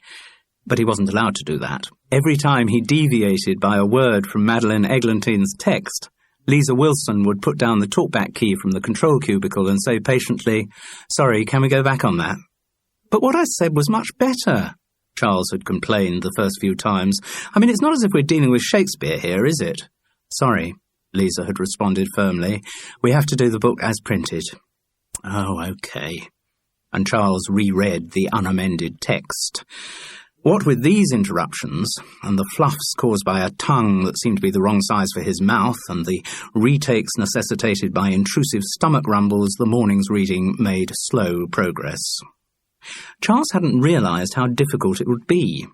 But he wasn't allowed to do that. Every time he deviated by a word from Madeleine Eglantine's text, Lisa Wilson would put down the talkback key from the control cubicle and say patiently, "Sorry, can we go back on that?" "But what I said was much better," Charles had complained the first few times. I mean, it's not as if we're dealing with Shakespeare here, is it? Sorry, Lisa had responded firmly. We have to do the book as printed. Oh, okay. And Charles reread the unamended text. What with these interruptions, and the fluffs caused by a tongue that seemed to be the wrong size for his mouth, and the retakes necessitated by intrusive stomach rumbles, the morning's reading made slow progress. Charles hadn't realised how difficult it would be.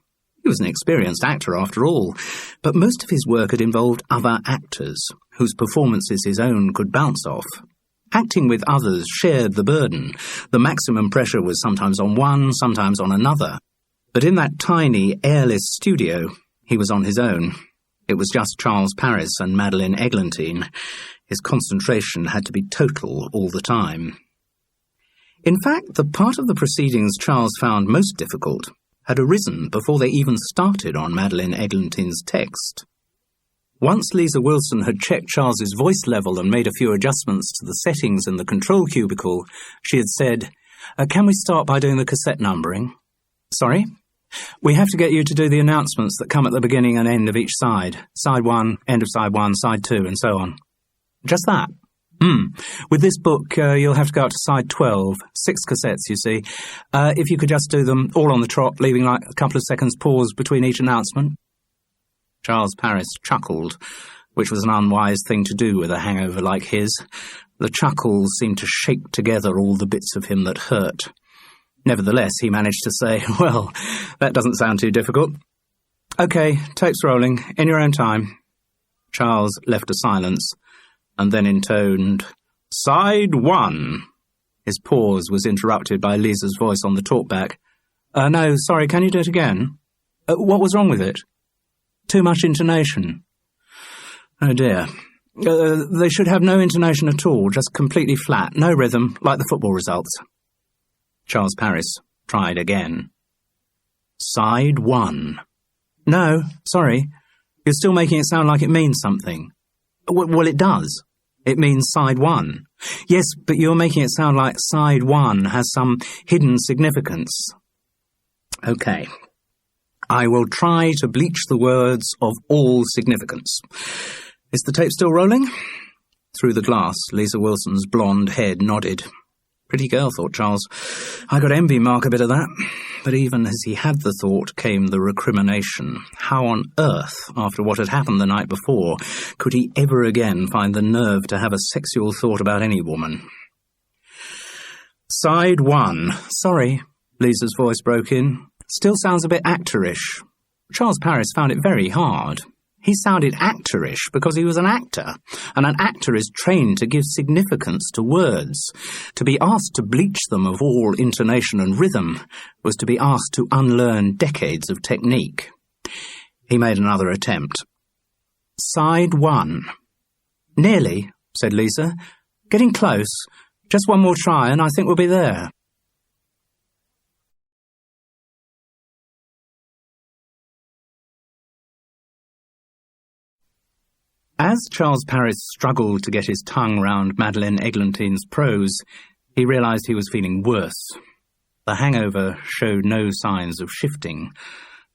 He was an experienced actor after all, but most of his work had involved other actors, whose performances his own could bounce off. Acting with others shared the burden. The maximum pressure was sometimes on one, sometimes on another. But in that tiny, airless studio, he was on his own. It was just Charles Parris and Madeleine Eglantine. His concentration had to be total all the time. In fact, the part of the proceedings Charles found most difficult had arisen before they even started on Madeleine Eglantine's text. Once Lisa Wilson had checked Charles's voice level and made a few adjustments to the settings in the control cubicle, she had said, "Can we start by doing the cassette numbering?" "Sorry?" "We have to get you to do the announcements that come at the beginning and end of each side. Side 1, end of side 1, side 2, and so on." "Just that?" With this book, you'll have to go up to side 12. 6 cassettes, you see. If you could just do them all on the trot, leaving like a couple of seconds pause between each announcement." Charles Parris chuckled, which was an unwise thing to do with a hangover like his. The chuckles seemed to shake together all the bits of him that hurt. Nevertheless, he managed to say, "Well, that doesn't sound too difficult." "OK, tape's rolling, in your own time." Charles left a silence, and then intoned, "Side 1. His pause was interrupted by Lisa's voice on the talkback. "No, sorry, can you do it again?" "What was wrong with it?" "Too much intonation." "Oh dear. They should have no intonation at all, just completely flat, no rhythm, like the football results." Charles Parris tried again. "Side 1. "No, sorry. You're still making it sound like it means something." Well, it does. It means side 1. "Yes, but you're making it sound like side 1 has some hidden significance." "OK. I will try to bleach the words of all significance. Is the tape still rolling?" Through the glass, Lisa Wilson's blonde head nodded. Pretty girl, thought Charles. I could envy Mark a bit of that. But even as he had the thought came the recrimination. How on earth, after what had happened the night before, could he ever again find the nerve to have a sexual thought about any woman? "Side 1. "Sorry," Lisa's voice broke in. "Still sounds a bit actorish." Charles Parris found it very hard. He sounded actorish because he was an actor, and an actor is trained to give significance to words. To be asked to bleach them of all intonation and rhythm was to be asked to unlearn decades of technique. He made another attempt. "Side 1. "Nearly," said Lisa. "Getting close. Just one more try and I think we'll be there." As Charles Parris struggled to get his tongue round Madeleine Eglantine's prose, he realised he was feeling worse. The hangover showed no signs of shifting.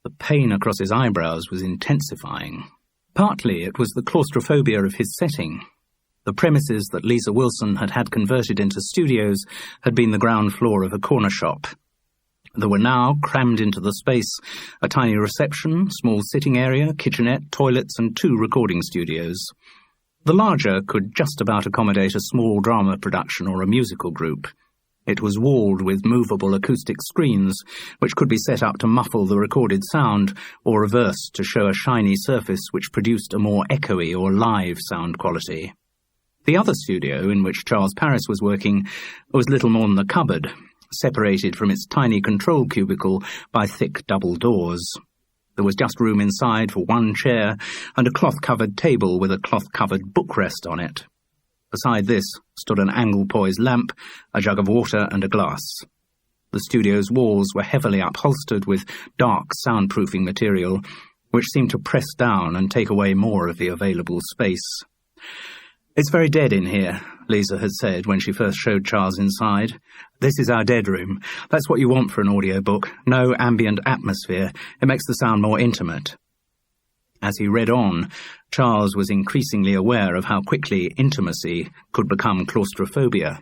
The pain across his eyebrows was intensifying. Partly it was the claustrophobia of his setting. The premises that Lisa Wilson had had converted into studios had been the ground floor of a corner shop. There were now, crammed into the space, a tiny reception, small sitting area, kitchenette, toilets, and 2 recording studios. The larger could just about accommodate a small drama production or a musical group. It was walled with movable acoustic screens, which could be set up to muffle the recorded sound, or reversed to show a shiny surface which produced a more echoey or live sound quality. The other studio, in which Charles Parris was working, was little more than a cupboard, separated from its tiny control cubicle by thick double doors. There was just room inside for 1 chair and a cloth-covered table with a cloth-covered bookrest on it. Beside this stood an angle-poised lamp, a jug of water and a glass. The studio's walls were heavily upholstered with dark soundproofing material, which seemed to press down and take away more of the available space. "It's very dead in here," Lisa had said when she first showed Charles inside. "This is our dead room. That's what you want for an audiobook. No ambient atmosphere. It makes the sound more intimate." As he read on, Charles was increasingly aware of how quickly intimacy could become claustrophobia.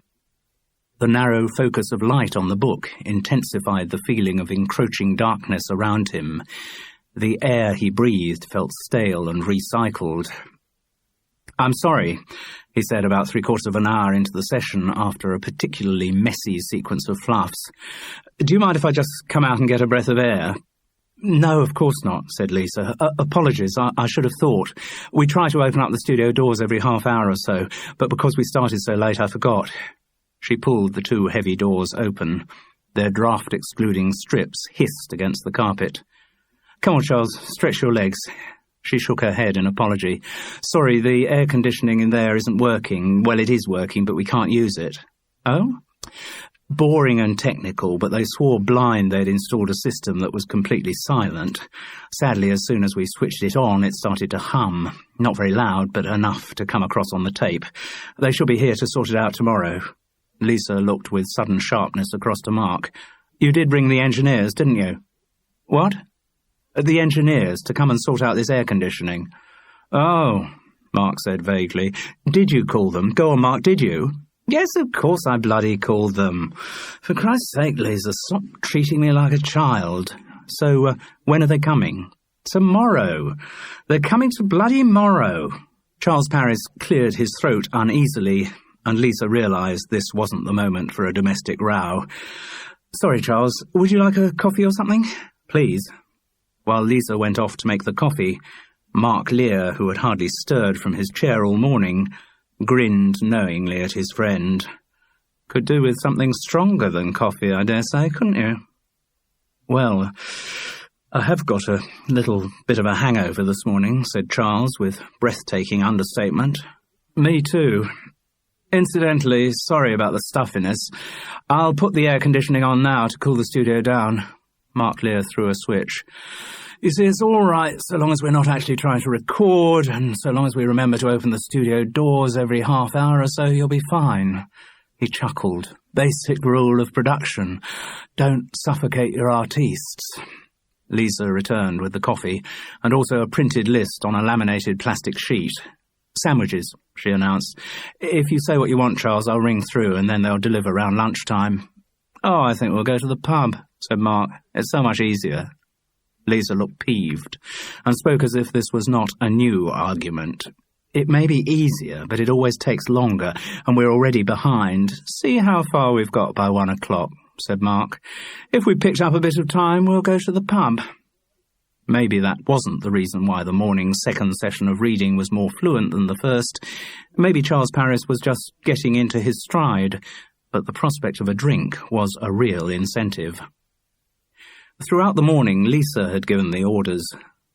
The narrow focus of light on the book intensified the feeling of encroaching darkness around him. The air he breathed felt stale and recycled. "I'm sorry," he said about 3/4 of an hour into the session after a particularly messy sequence of fluffs. "Do you mind if I just come out and get a breath of air?" "No, of course not," said Lisa. Apologies, I should have thought. We try to open up the studio doors every half hour or so, but because we started so late I forgot." She pulled the 2 heavy doors open. Their draft-excluding strips hissed against the carpet. "Come on, Charles, stretch your legs." She shook her head in apology. "Sorry, the air conditioning in there isn't working. Well, it is working, but we can't use it." "Oh?" Boring and technical, but they swore blind they'd installed a system that was completely silent. Sadly, as soon as we switched it on, it started to hum. Not very loud, but enough to come across on the tape. "They should be here to sort it out tomorrow." Lisa looked with sudden sharpness across to Mark. "You did bring the engineers, didn't you?" "What?" "The engineers to come and sort out this air conditioning." "Oh," Mark said vaguely. "Did you call them? Go on, Mark, did you?" "Yes, of course I bloody called them." "For Christ's sake, Lisa, stop treating me like a child." "So, when are they coming?" "Tomorrow. They're coming to bloody morrow." Charles Parris cleared his throat uneasily, and Lisa realised this wasn't the moment for a domestic row. "Sorry, Charles, would you like a coffee or something?" "Please." While Lisa went off to make the coffee, Mark Lear, who had hardly stirred from his chair all morning, grinned knowingly at his friend. "Could do with something stronger than coffee, I dare say, couldn't you?" "Well, I have got a little bit of a hangover this morning," said Charles with breathtaking understatement. "Me too. Incidentally, sorry about the stuffiness. I'll put the air conditioning on now to cool the studio down." Mark Lear threw a switch. "You see, it's all right so long as we're not actually trying to record, and so long as we remember to open the studio doors every half hour or so, you'll be fine." He chuckled. "Basic rule of production. Don't suffocate your artistes." Lisa returned with the coffee, and also a printed list on a laminated plastic sheet. "Sandwiches," she announced. "If you say what you want, Charles, I'll ring through, and then they'll deliver round lunchtime." "Oh, I think we'll go to the pub," said Mark. "It's so much easier." Lisa looked peeved, and spoke as if this was not a new argument. "It may be easier, but it always takes longer, and we're already behind. See how far we've got by 1 o'clock, said Mark. "If we picked up a bit of time, we'll go to the pub." Maybe that wasn't the reason why the morning's second session of reading was more fluent than the first. Maybe Charles Parris was just getting into his stride, but the prospect of a drink was a real incentive. Throughout the morning, Lisa had given the orders,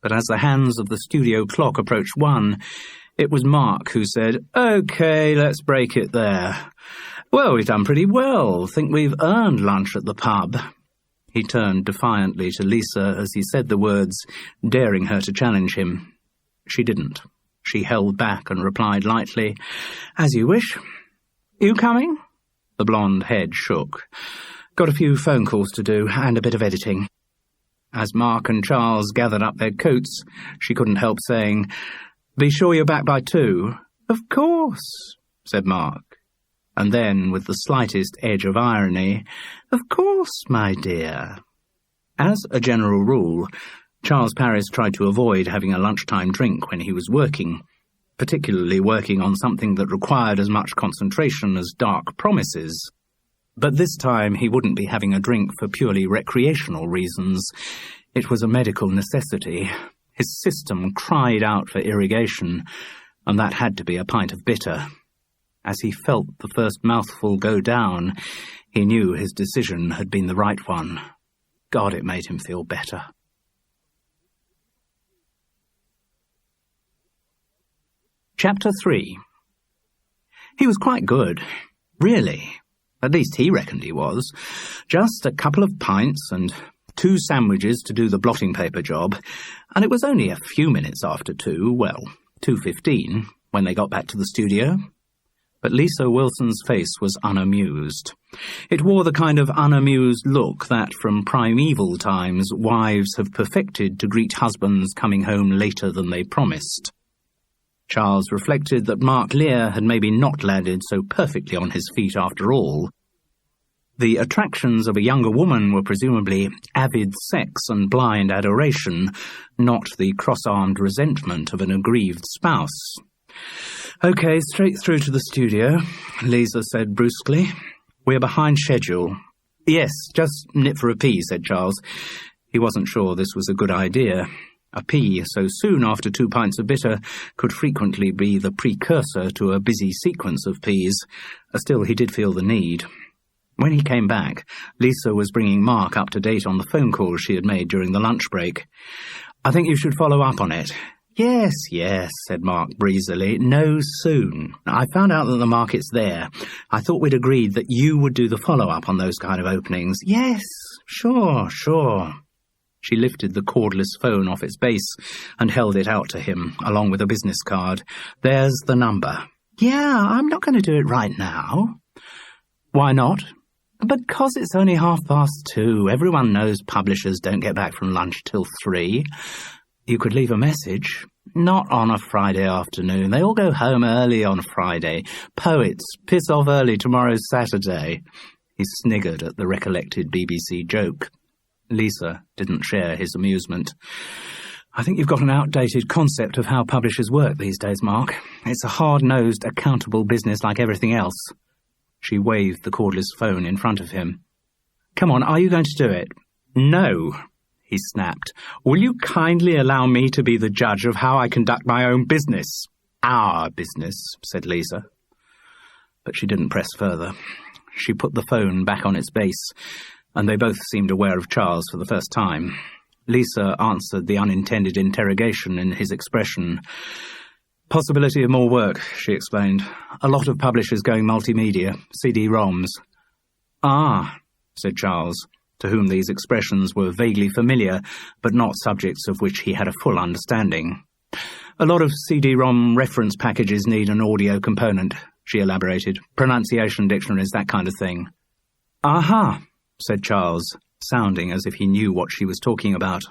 but as the hands of the studio clock approached 1, it was Mark who said, "OK, let's break it there. Well, we've done pretty well. Think we've earned lunch at the pub." He turned defiantly to Lisa as he said the words, daring her to challenge him. She didn't. She held back and replied lightly, "As you wish. You coming?" The blonde head shook. "Got a few phone calls to do, and a bit of editing." As Mark and Charles gathered up their coats, she couldn't help saying, "Be sure you're back by 2. "Of course," said Mark. And then, with the slightest edge of irony, "Of course, my dear." As a general rule, Charles Parris tried to avoid having a lunchtime drink when he was working, particularly working on something that required as much concentration as Dark Promises. But this time he wouldn't be having a drink for purely recreational reasons. It was a medical necessity. His system cried out for irrigation, and that had to be a pint of bitter. As he felt the first mouthful go down, he knew his decision had been the right one. God, it made him feel better. Chapter 3. He was quite good, really. At least he reckoned he was. Just a couple of pints and 2 sandwiches to do the blotting paper job, and it was only a few minutes after 2, well, 2:15, when they got back to the studio. But Lisa Wilson's face was unamused. It wore the kind of unamused look that, from primeval times, wives have perfected to greet husbands coming home later than they promised. Charles reflected that Mark Lear had maybe not landed so perfectly on his feet after all. The attractions of a younger woman were presumably avid sex and blind adoration, not the cross-armed resentment of an aggrieved spouse. "Okay, straight through to the studio," Lisa said brusquely. "We're behind schedule." "Yes, just nip for a pee," said Charles. He wasn't sure this was a good idea. A pee so soon after 2 pints of bitter could frequently be the precursor to a busy sequence of pees. Still, he did feel the need. When he came back, Lisa was bringing Mark up to date on the phone calls she had made during the lunch break. "I think you should follow up on it." Yes, said Mark breezily. "No, soon. I found out that the market's there. I thought we'd agreed that you would do the follow-up on those kind of openings." "Yes, sure." She lifted the cordless phone off its base and held it out to him, along with a business card. "There's the number." "Yeah, I'm not going to do it right now." "Why not?" "Because it's only 2:30. Everyone knows publishers don't get back from lunch till 3. "You could leave a message." "Not on a Friday afternoon. They all go home early on Friday. Poets piss off early tomorrow's Saturday." He sniggered at the recollected BBC joke. Lisa didn't share his amusement. "I think you've got an outdated concept of how publishers work these days, Mark. It's a hard-nosed, accountable business like everything else." She waved the cordless phone in front of him. "Come on, are you going to do it?" "No," he snapped. "Will you kindly allow me to be the judge of how I conduct my own business?" "Our business," said Lisa. But she didn't press further. She put the phone back on its base, and they both seemed aware of Charles for the first time. Lisa answered the unintended interrogation in his expression. "Possibility of more work," she explained. "A lot of publishers going multimedia, CD-ROMs." "Ah," said Charles, to whom these expressions were vaguely familiar, but not subjects of which he had a full understanding. "A lot of CD-ROM reference packages need an audio component," she elaborated. "Pronunciation dictionaries, that kind of thing." "Aha," said Charles, sounding as if he knew what she was talking about.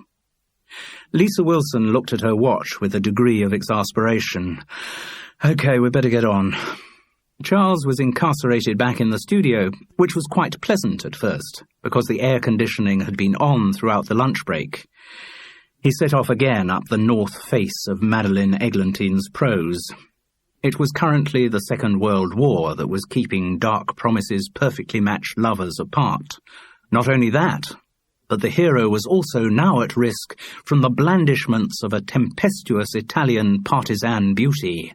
Lisa Wilson looked at her watch with a degree of exasperation. "Okay, we'd better get on." Charles was incarcerated back in the studio, which was quite pleasant at first, because the air conditioning had been on throughout the lunch break. He set off again up the north face of Madeleine Eglantine's prose. It was currently the Second World War that was keeping dark promises perfectly matched lovers apart. Not only that, but the hero was also now at risk from the blandishments of a tempestuous Italian partisan beauty.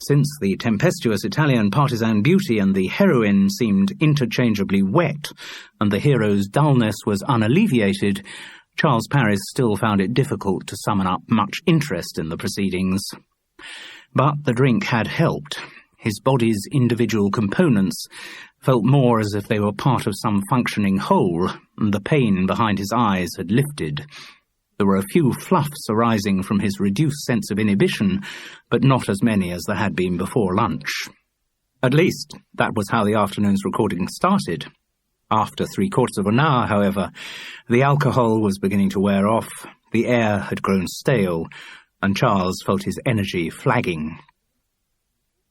Since the tempestuous Italian partisan beauty and the heroine seemed interchangeably wet, and the hero's dullness was unalleviated, Charles Paris still found it difficult to summon up much interest in the proceedings. But the drink had helped. His body's individual components felt more as if they were part of some functioning whole, and the pain behind his eyes had lifted. There were a few fluffs arising from his reduced sense of inhibition, but not as many as there had been before lunch. At least, that was how the afternoon's recording started. After 3/4 of an hour, however, the alcohol was beginning to wear off, the air had grown stale, and Charles felt his energy flagging.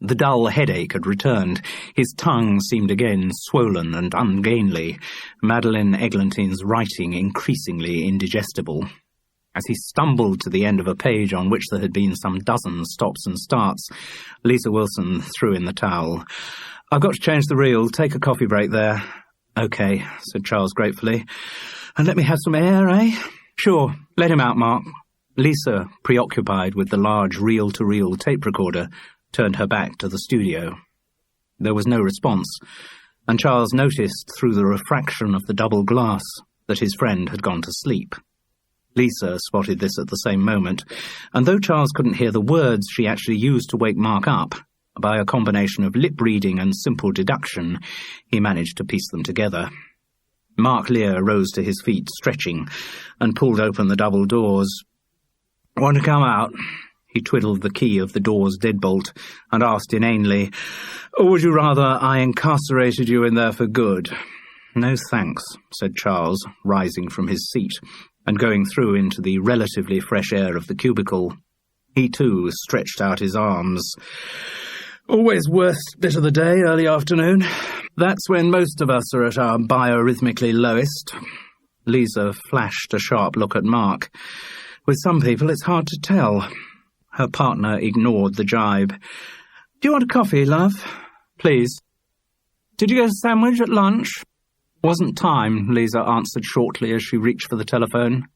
The dull headache had returned. His tongue seemed again swollen and ungainly, Madeleine Eglantine's writing increasingly indigestible. As he stumbled to the end of a page on which there had been some dozen stops and starts, Lisa Wilson threw in the towel. "I've got to change the reel. Take a coffee break there." "Okay," said Charles gratefully. "And let me have some air, eh?" "Sure. Let him out, Mark." Lisa, preoccupied with the large reel-to-reel tape recorder, turned her back to the studio. There was no response, and Charles noticed through the refraction of the double glass that his friend had gone to sleep. Lisa spotted this at the same moment, and though Charles couldn't hear the words she actually used to wake Mark up, by a combination of lip-reading and simple deduction, he managed to piece them together. Mark Lear rose to his feet, stretching, and pulled open the double doors. "Want to come out?" He twiddled the key of the door's deadbolt and asked inanely, "Or would you rather I incarcerated you in there for good?" "No thanks," said Charles, rising from his seat and going through into the relatively fresh air of the cubicle. He, too, stretched out his arms. "Always worst bit of the day, early afternoon. That's when most of us are at our biorhythmically lowest." Lisa flashed a sharp look at Mark. "With some people, it's hard to tell." Her partner ignored the jibe. "Do you want a coffee, love?" "Please." "Did you get a sandwich at lunch?" "Wasn't time," Lisa answered shortly as she reached for the telephone.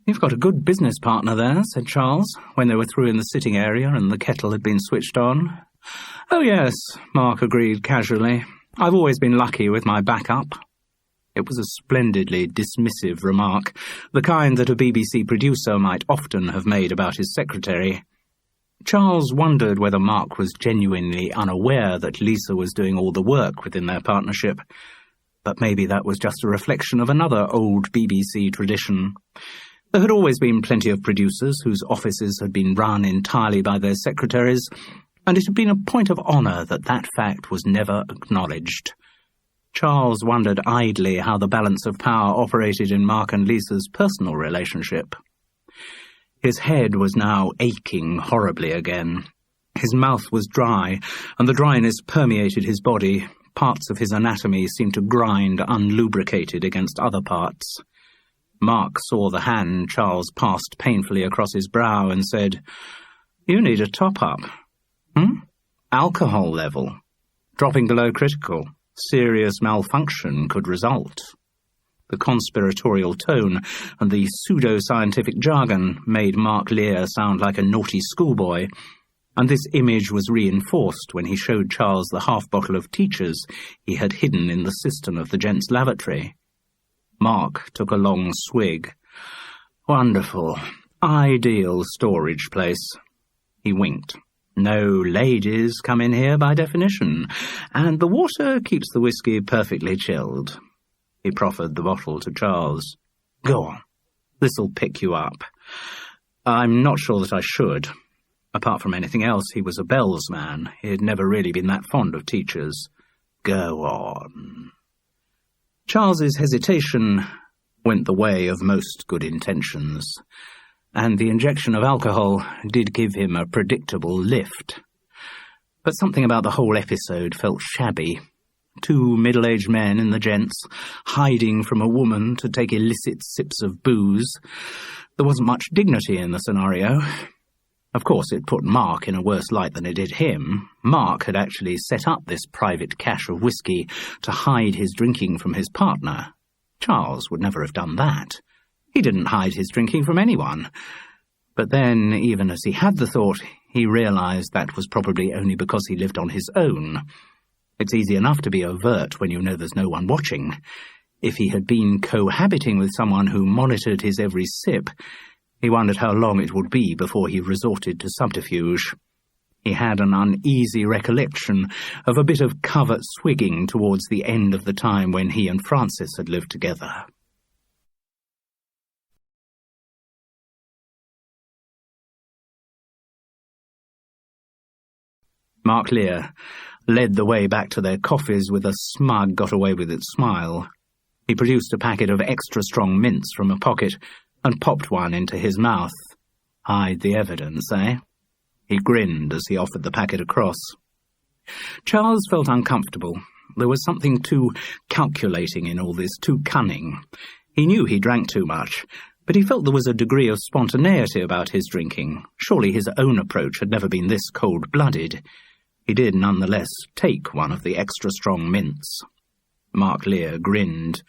"You've got a good business partner there," said Charles, when they were through in the sitting area and the kettle had been switched on. "Oh, yes," Mark agreed casually. "I've always been lucky with my backup." It was a splendidly dismissive remark, the kind that a BBC producer might often have made about his secretary. Charles wondered whether Mark was genuinely unaware that Lisa was doing all the work within their partnership. But maybe that was just a reflection of another old BBC tradition. There had always been plenty of producers whose offices had been run entirely by their secretaries, and it had been a point of honour that that fact was never acknowledged. Charles wondered idly how the balance of power operated in Mark and Lisa's personal relationship. His head was now aching horribly again. His mouth was dry, and the dryness permeated his body. Parts of his anatomy seemed to grind unlubricated against other parts. Mark saw the hand Charles passed painfully across his brow and said, "You need a top-up." "Alcohol level. Dropping below critical. Serious malfunction could result." The conspiratorial tone and the pseudo-scientific jargon made Mark Lear sound like a naughty schoolboy, and this image was reinforced when he showed Charles the half-bottle of Teachers he had hidden in the cistern of the gents' lavatory. Mark took a long swig. "Wonderful. Ideal storage place." He winked. "No ladies come in here by definition, and the water keeps the whiskey perfectly chilled." He proffered the bottle to Charles. "Go on. This'll pick you up." "I'm not sure that I should." Apart from anything else, he was a Bells man. He had never really been that fond of Teachers. "Go on." Charles's hesitation went the way of most good intentions, and the injection of alcohol did give him a predictable lift. But something about the whole episode felt shabby. Two middle-aged men in the gents, hiding from a woman to take illicit sips of booze. There wasn't much dignity in the scenario. Of course, it put Mark in a worse light than it did him. Mark had actually set up this private cache of whiskey to hide his drinking from his partner. Charles would never have done that. He didn't hide his drinking from anyone. But then, even as he had the thought, he realized that was probably only because he lived on his own. It's easy enough to be overt when you know there's no one watching. If he had been cohabiting with someone who monitored his every sip, he wondered how long it would be before he resorted to subterfuge. He had an uneasy recollection of a bit of covert swigging towards the end of the time when he and Frances had lived together. Mark Lear led the way back to their coffees with a smug got-away-with-it smile. He produced a packet of extra-strong mints from a pocket and popped one into his mouth. "Hide the evidence, eh?" He grinned as he offered the packet across. Charles felt uncomfortable. There was something too calculating in all this, too cunning. He knew he drank too much, but he felt there was a degree of spontaneity about his drinking. Surely his own approach had never been this cold-blooded. He did nonetheless take one of the extra-strong mints. Mark Lear grinned.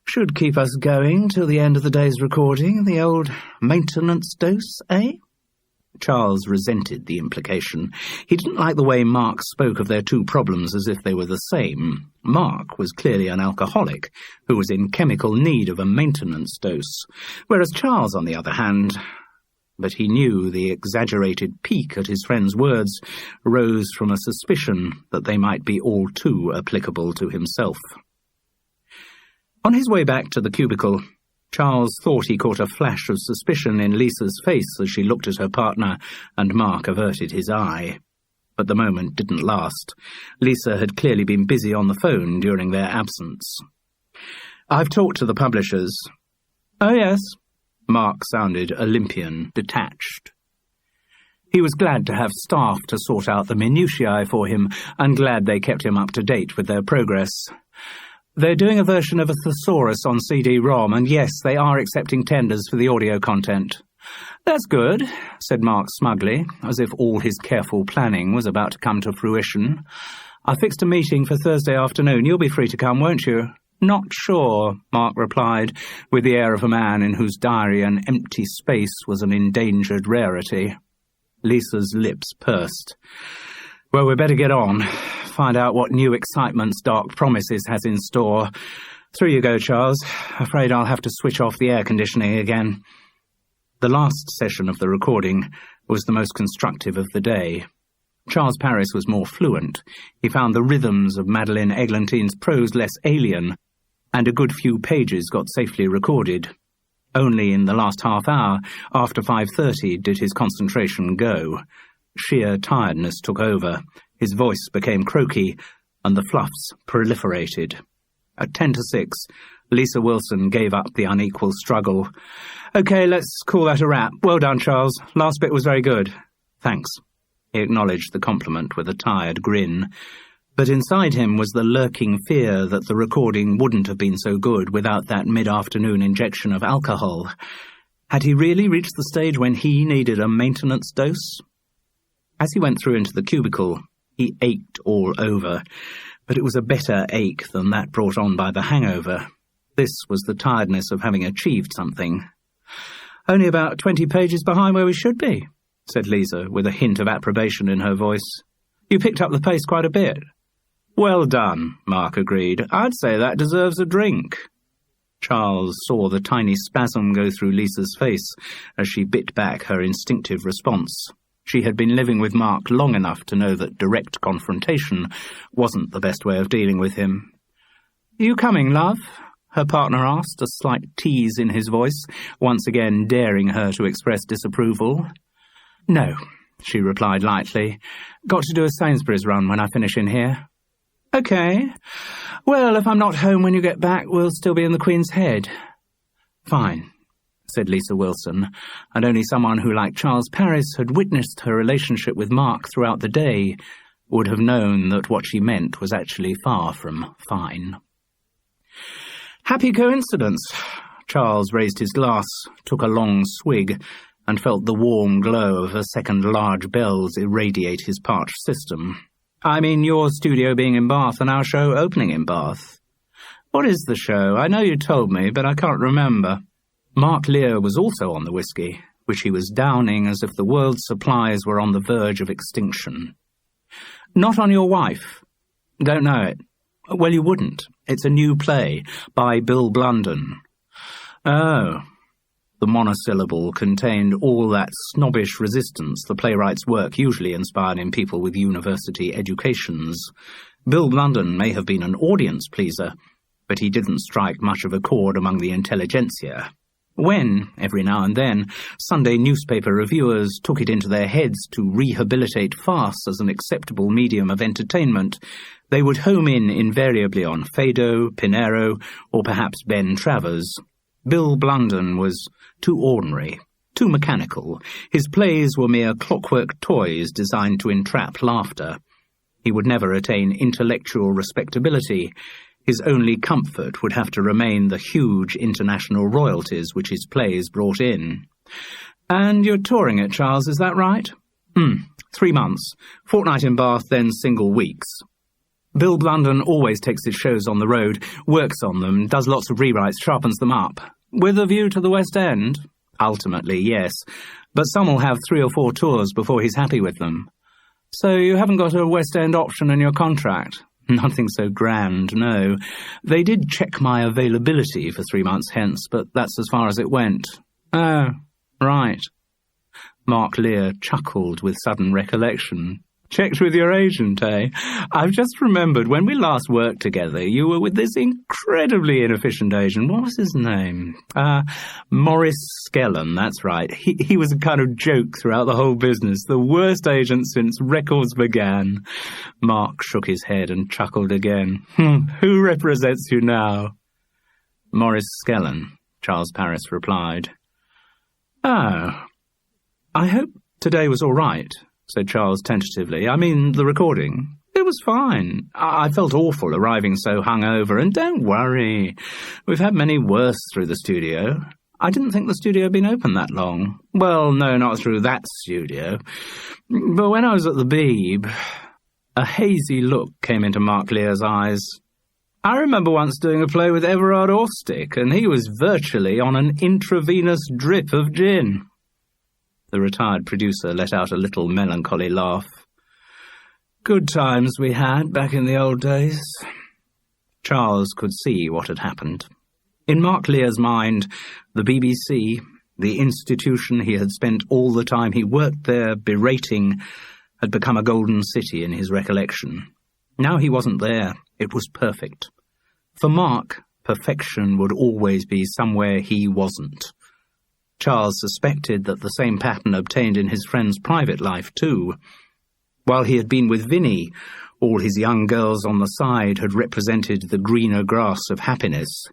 "Should keep us going till the end of the day's recording, the old maintenance dose, eh?" Charles resented the implication. He didn't like the way Mark spoke of their two problems as if they were the same. Mark was clearly an alcoholic who was in chemical need of a maintenance dose, whereas Charles, on the other hand... But he knew the exaggerated pique at his friend's words rose from a suspicion that they might be all too applicable to himself. On his way back to the cubicle, Charles thought he caught a flash of suspicion in Lisa's face as she looked at her partner, and Mark averted his eye. But the moment didn't last. Lisa had clearly been busy on the phone during their absence. "I've talked to the publishers." "Oh, yes." Mark sounded Olympian, detached. He was glad to have staff to sort out the minutiae for him, and glad they kept him up to date with their progress. "They're doing a version of a thesaurus on CD-ROM, and yes, they are accepting tenders for the audio content." "That's good," said Mark smugly, as if all his careful planning was about to come to fruition. "I fixed a meeting for Thursday afternoon. You'll be free to come, won't you?" "Not sure," Mark replied, with the air of a man in whose diary an empty space was an endangered rarity. Lisa's lips pursed. "Well, we'd better get on. Find out what new excitements Dark Promises has in store. Through you go, Charles. Afraid I'll have to switch off the air conditioning again." The last session of the recording was the most constructive of the day. Charles Parris was more fluent. He found the rhythms of Madeleine Eglantine's prose less alien, and a good few pages got safely recorded. Only in the last half hour, after 5:30, did his concentration go. Sheer tiredness took over. His voice became croaky, and the fluffs proliferated. At 5:50, Lisa Wilson gave up the unequal struggle. "Okay, let's call that a wrap. Well done, Charles. Last bit was very good." "Thanks." He acknowledged the compliment with a tired grin. But inside him was the lurking fear that the recording wouldn't have been so good without that mid-afternoon injection of alcohol. Had he really reached the stage when he needed a maintenance dose? As he went through into the cubicle, he ached all over, but it was a better ache than that brought on by the hangover. This was the tiredness of having achieved something. "Only about 20 pages behind where we should be," said Lisa, with a hint of approbation in her voice. "You picked up the pace quite a bit." "Well done," Mark agreed. "I'd say that deserves a drink." Charles saw the tiny spasm go through Lisa's face as she bit back her instinctive response. She had been living with Mark long enough to know that direct confrontation wasn't the best way of dealing with him. "You coming, love?" her partner asked, a slight tease in his voice, once again daring her to express disapproval. "No," she replied lightly. "Got to do a Sainsbury's run when I finish in here." "Okay. Well, if I'm not home when you get back, we'll still be in the Queen's Head." "Fine," said Lisa Wilson, and only someone who, like Charles Parris, had witnessed her relationship with Mark throughout the day would have known that what she meant was actually far from fine. "Happy coincidence." Charles raised his glass, took a long swig, and felt the warm glow of a second large bells irradiate his parched system. "I mean, your studio being in Bath and our show opening in Bath." "What is the show? I know you told me, but I can't remember." Mark Lear was also on the whiskey, which he was downing as if the world's supplies were on the verge of extinction. "Not on your wife?" "Don't know it." "Well, you wouldn't. It's a new play by Bill Blunden." "Oh." The monosyllable contained all that snobbish resistance the playwright's work usually inspired in people with university educations. Bill Blunden may have been an audience pleaser, but he didn't strike much of a chord among the intelligentsia. When, every now and then, Sunday newspaper reviewers took it into their heads to rehabilitate farce as an acceptable medium of entertainment, they would home in invariably on Fado, Pinero, or perhaps Ben Travers. Bill Blunden was too ordinary, too mechanical. His plays were mere clockwork toys designed to entrap laughter. He would never attain intellectual respectability. His only comfort would have to remain the huge international royalties which his plays brought in. "And you're touring it, Charles, is that right?" 3 months. Fortnight in Bath, then single weeks." Bill Blunden always takes his shows on the road, works on them, does lots of rewrites, sharpens them up. "With a view to the West End?" "Ultimately, yes. But some will have 3 or 4 tours before he's happy with them." "So you haven't got a West End option in your contract?" "Nothing so grand, no. They did check my availability for 3 months hence, but that's as far as it went." "Oh, right." Mark Lear chuckled with sudden recollection. Checked with your agent, eh? I've just remembered when we last worked together, you were with this incredibly inefficient agent. What was his name? Maurice Skellen, that's right. He was a kind of joke throughout the whole business, the worst agent since records began. Mark shook his head and chuckled again. Who represents you now? Maurice Skellen, Charles Parris replied. Oh, I hope today was all right, said Charles tentatively. I mean, the recording. It was fine. I felt awful arriving so hungover, and don't worry. We've had many worse through the studio. I didn't think the studio had been open that long. Well, no, not through that studio. But when I was at the Beeb, a hazy look came into Mark Lear's eyes. I remember once doing a play with Everard Orstick, and he was virtually on an intravenous drip of gin. The retired producer let out a little melancholy laugh. Good times we had back in the old days. Charles could see what had happened. In Mark Lear's mind, the BBC, the institution he had spent all the time he worked there berating, had become a golden city in his recollection. Now he wasn't there. It was perfect. For Mark, perfection would always be somewhere he wasn't. Charles suspected that the same pattern obtained in his friend's private life, too. While he had been with Vinnie, all his young girls on the side had represented the greener grass of happiness.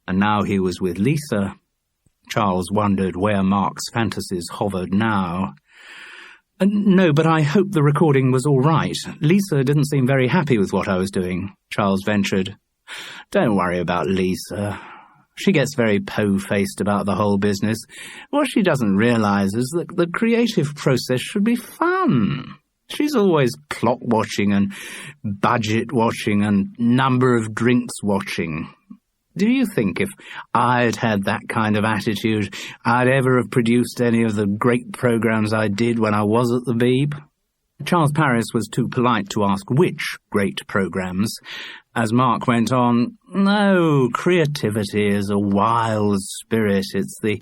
And now he was with Lisa. Charles wondered where Mark's fantasies hovered now. No, but I hope the recording was all right. Lisa didn't seem very happy with what I was doing, Charles ventured. Don't worry about Lisa. She gets very po-faced about the whole business. What she doesn't realise is that the creative process should be fun. She's always clock-watching and budget-watching and number of drinks watching. Do you think if I'd had that kind of attitude, I'd ever have produced any of the great programmes I did when I was at the Beeb? Charles Parris was too polite to ask which great programmes. As Mark went on, no, creativity is a wild spirit. It's the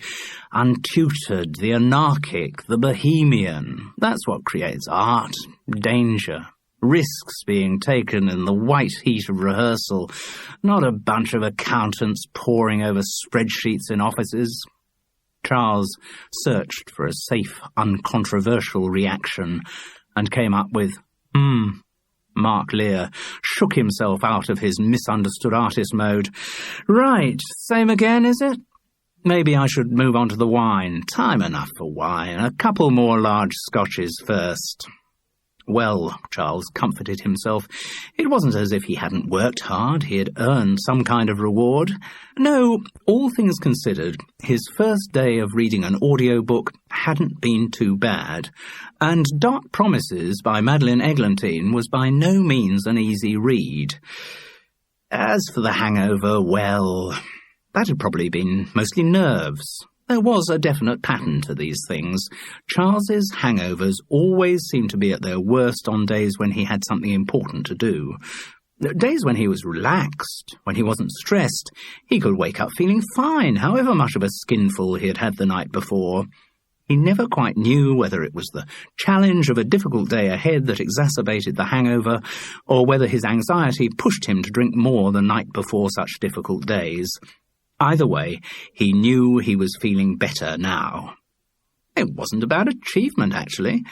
untutored, the anarchic, the bohemian. That's what creates art, danger, risks being taken in the white heat of rehearsal, not a bunch of accountants poring over spreadsheets in offices. Charles searched for a safe, uncontroversial reaction and came up with, Mark Lear shook himself out of his misunderstood artist mode. Right, same again, is it? Maybe I should move on to the wine. Time enough for wine. A couple more large scotches first. Well, Charles comforted himself. It wasn't as if he hadn't worked hard. He had earned some kind of reward. No, all things considered, his first day of reading an audiobook hadn't been too bad, and Dark Promises by Madeleine Eglantine was by no means an easy read. As for the hangover, well, that had probably been mostly nerves. There was a definite pattern to these things. Charles's hangovers always seemed to be at their worst on days when he had something important to do. Days when he was relaxed, when he wasn't stressed, he could wake up feeling fine, however much of a skinful he had had the night before. He never quite knew whether it was the challenge of a difficult day ahead that exacerbated the hangover, or whether his anxiety pushed him to drink more the night before such difficult days. Either way, he knew he was feeling better now. It wasn't a bad achievement, actually,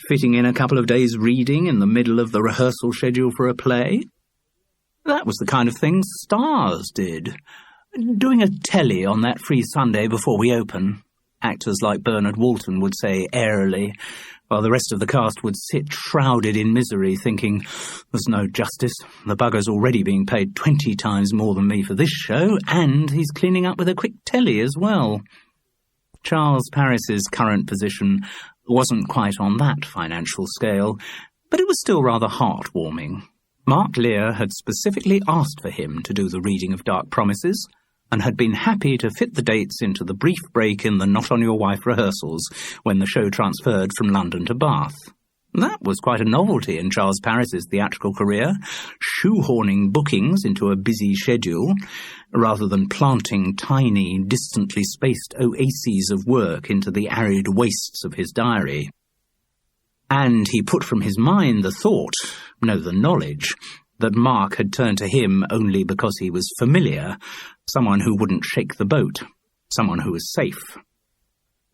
fitting in a couple of days' reading in the middle of the rehearsal schedule for a play. That was the kind of thing stars did. Doing a telly on that free Sunday before we open, actors like Bernard Walton would say airily, while the rest of the cast would sit shrouded in misery, thinking, there's no justice, the bugger's already being paid 20 times more than me for this show, and he's cleaning up with a quick telly as well. Charles Parris's current position wasn't quite on that financial scale, but it was still rather heartwarming. Mark Lear had specifically asked for him to do the reading of Dark Promises, and had been happy to fit the dates into the brief break in the Not On Your Wife rehearsals when the show transferred from London to Bath. That was quite a novelty in Charles Parris's theatrical career, shoehorning bookings into a busy schedule, rather than planting tiny, distantly spaced oases of work into the arid wastes of his diary. And he put from his mind the thought, no, the knowledge, that Mark had turned to him only because he was familiar, someone who wouldn't shake the boat, someone who was safe.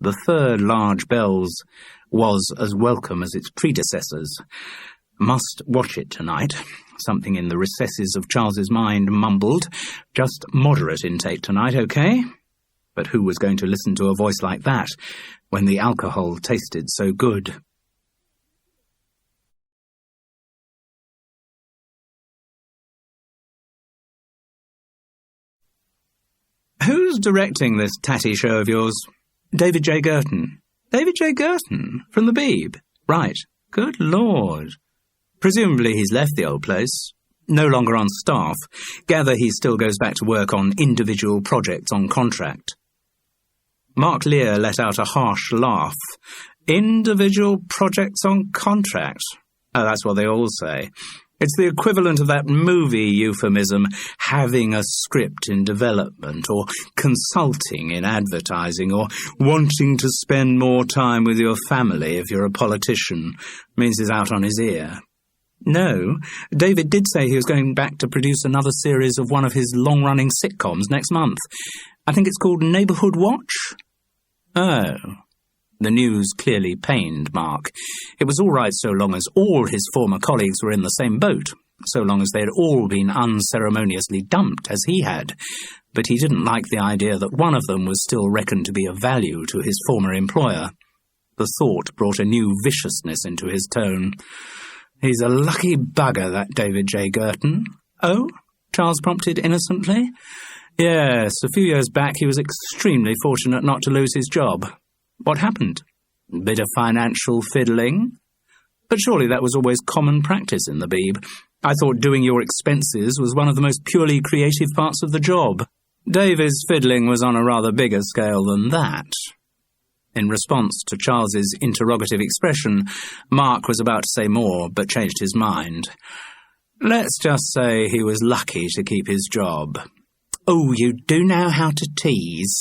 The third large bells was as welcome as its predecessors. Must watch it tonight. Something in the recesses of Charles's mind mumbled. Just moderate intake tonight, okay? But who was going to listen to a voice like that when the alcohol tasted so good? Who's directing this tatty show of yours? David J. Girton. David J. Girton? From the Beeb? Right. Good Lord. Presumably he's left the old place. No longer on staff. Gather he still goes back to work on individual projects on contract. Mark Lear let out a harsh laugh. Individual projects on contract? Oh, that's what they all say. It's the equivalent of that movie euphemism, having a script in development, or consulting in advertising, or wanting to spend more time with your family if you're a politician. Means he's out on his ear. No, David did say he was going back to produce another series of one of his long-running sitcoms next month. I think it's called Neighbourhood Watch? Oh. The news clearly pained Mark. It was all right so long as all his former colleagues were in the same boat, so long as they had all been unceremoniously dumped, as he had. But he didn't like the idea that one of them was still reckoned to be of value to his former employer. The thought brought a new viciousness into his tone. He's a lucky bugger, that David J. Girton. Oh? Charles prompted innocently. Yes, a few years back he was extremely fortunate not to lose his job. What happened? A bit of financial fiddling? But surely that was always common practice in the Beeb. I thought doing your expenses was one of the most purely creative parts of the job. David's fiddling was on a rather bigger scale than that. In response to Charles's interrogative expression, Mark was about to say more, but changed his mind. Let's just say he was lucky to keep his job. Oh, you do know how to tease,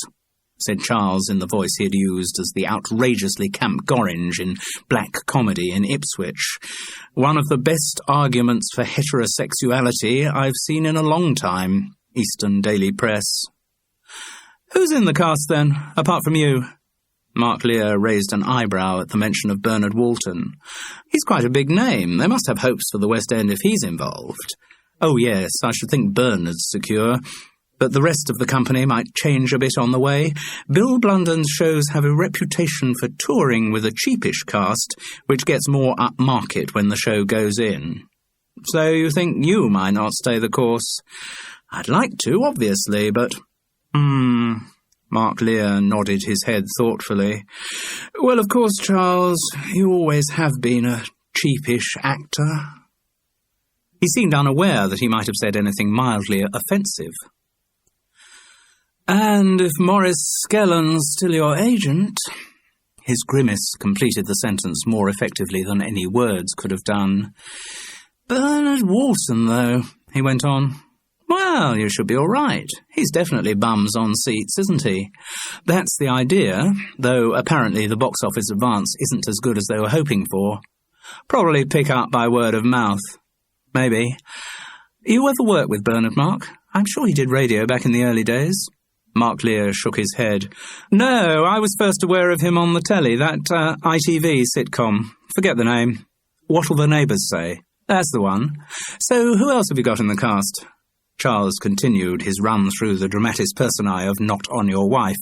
said Charles in the voice he had used as the outrageously camp Gorringe in Black Comedy in Ipswich. One of the best arguments for heterosexuality I've seen in a long time. Eastern Daily Press. Who's in the cast, then, apart from you? Mark Lear raised an eyebrow at the mention of Bernard Walton. He's quite a big name. They must have hopes for the West End if he's involved. Oh, yes, I should think Bernard's secure. But the rest of the company might change a bit on the way. Bill Blunden's shows have a reputation for touring with a cheapish cast, which gets more upmarket when the show goes in. So you think you might not stay the course? I'd like to, obviously, but... Mark Lear nodded his head thoughtfully. Well, of course, Charles, you always have been a cheapish actor. He seemed unaware that he might have said anything mildly offensive. And if Maurice Skellen's still your agent... His grimace completed the sentence more effectively than any words could have done. Bernard Walton, though, he went on. Well, you should be all right. He's definitely bums on seats, isn't he? That's the idea, though apparently the box office advance isn't as good as they were hoping for. Probably pick up by word of mouth. Maybe. You ever worked with Bernard, Mark? I'm sure he did radio back in the early days. Mark Lear shook his head. No, I was first aware of him on the telly, that ITV sitcom. Forget the name. What'll the neighbours say? That's the one. So who else have you got in the cast? Charles continued his run through the dramatis personae of Not On Your Wife.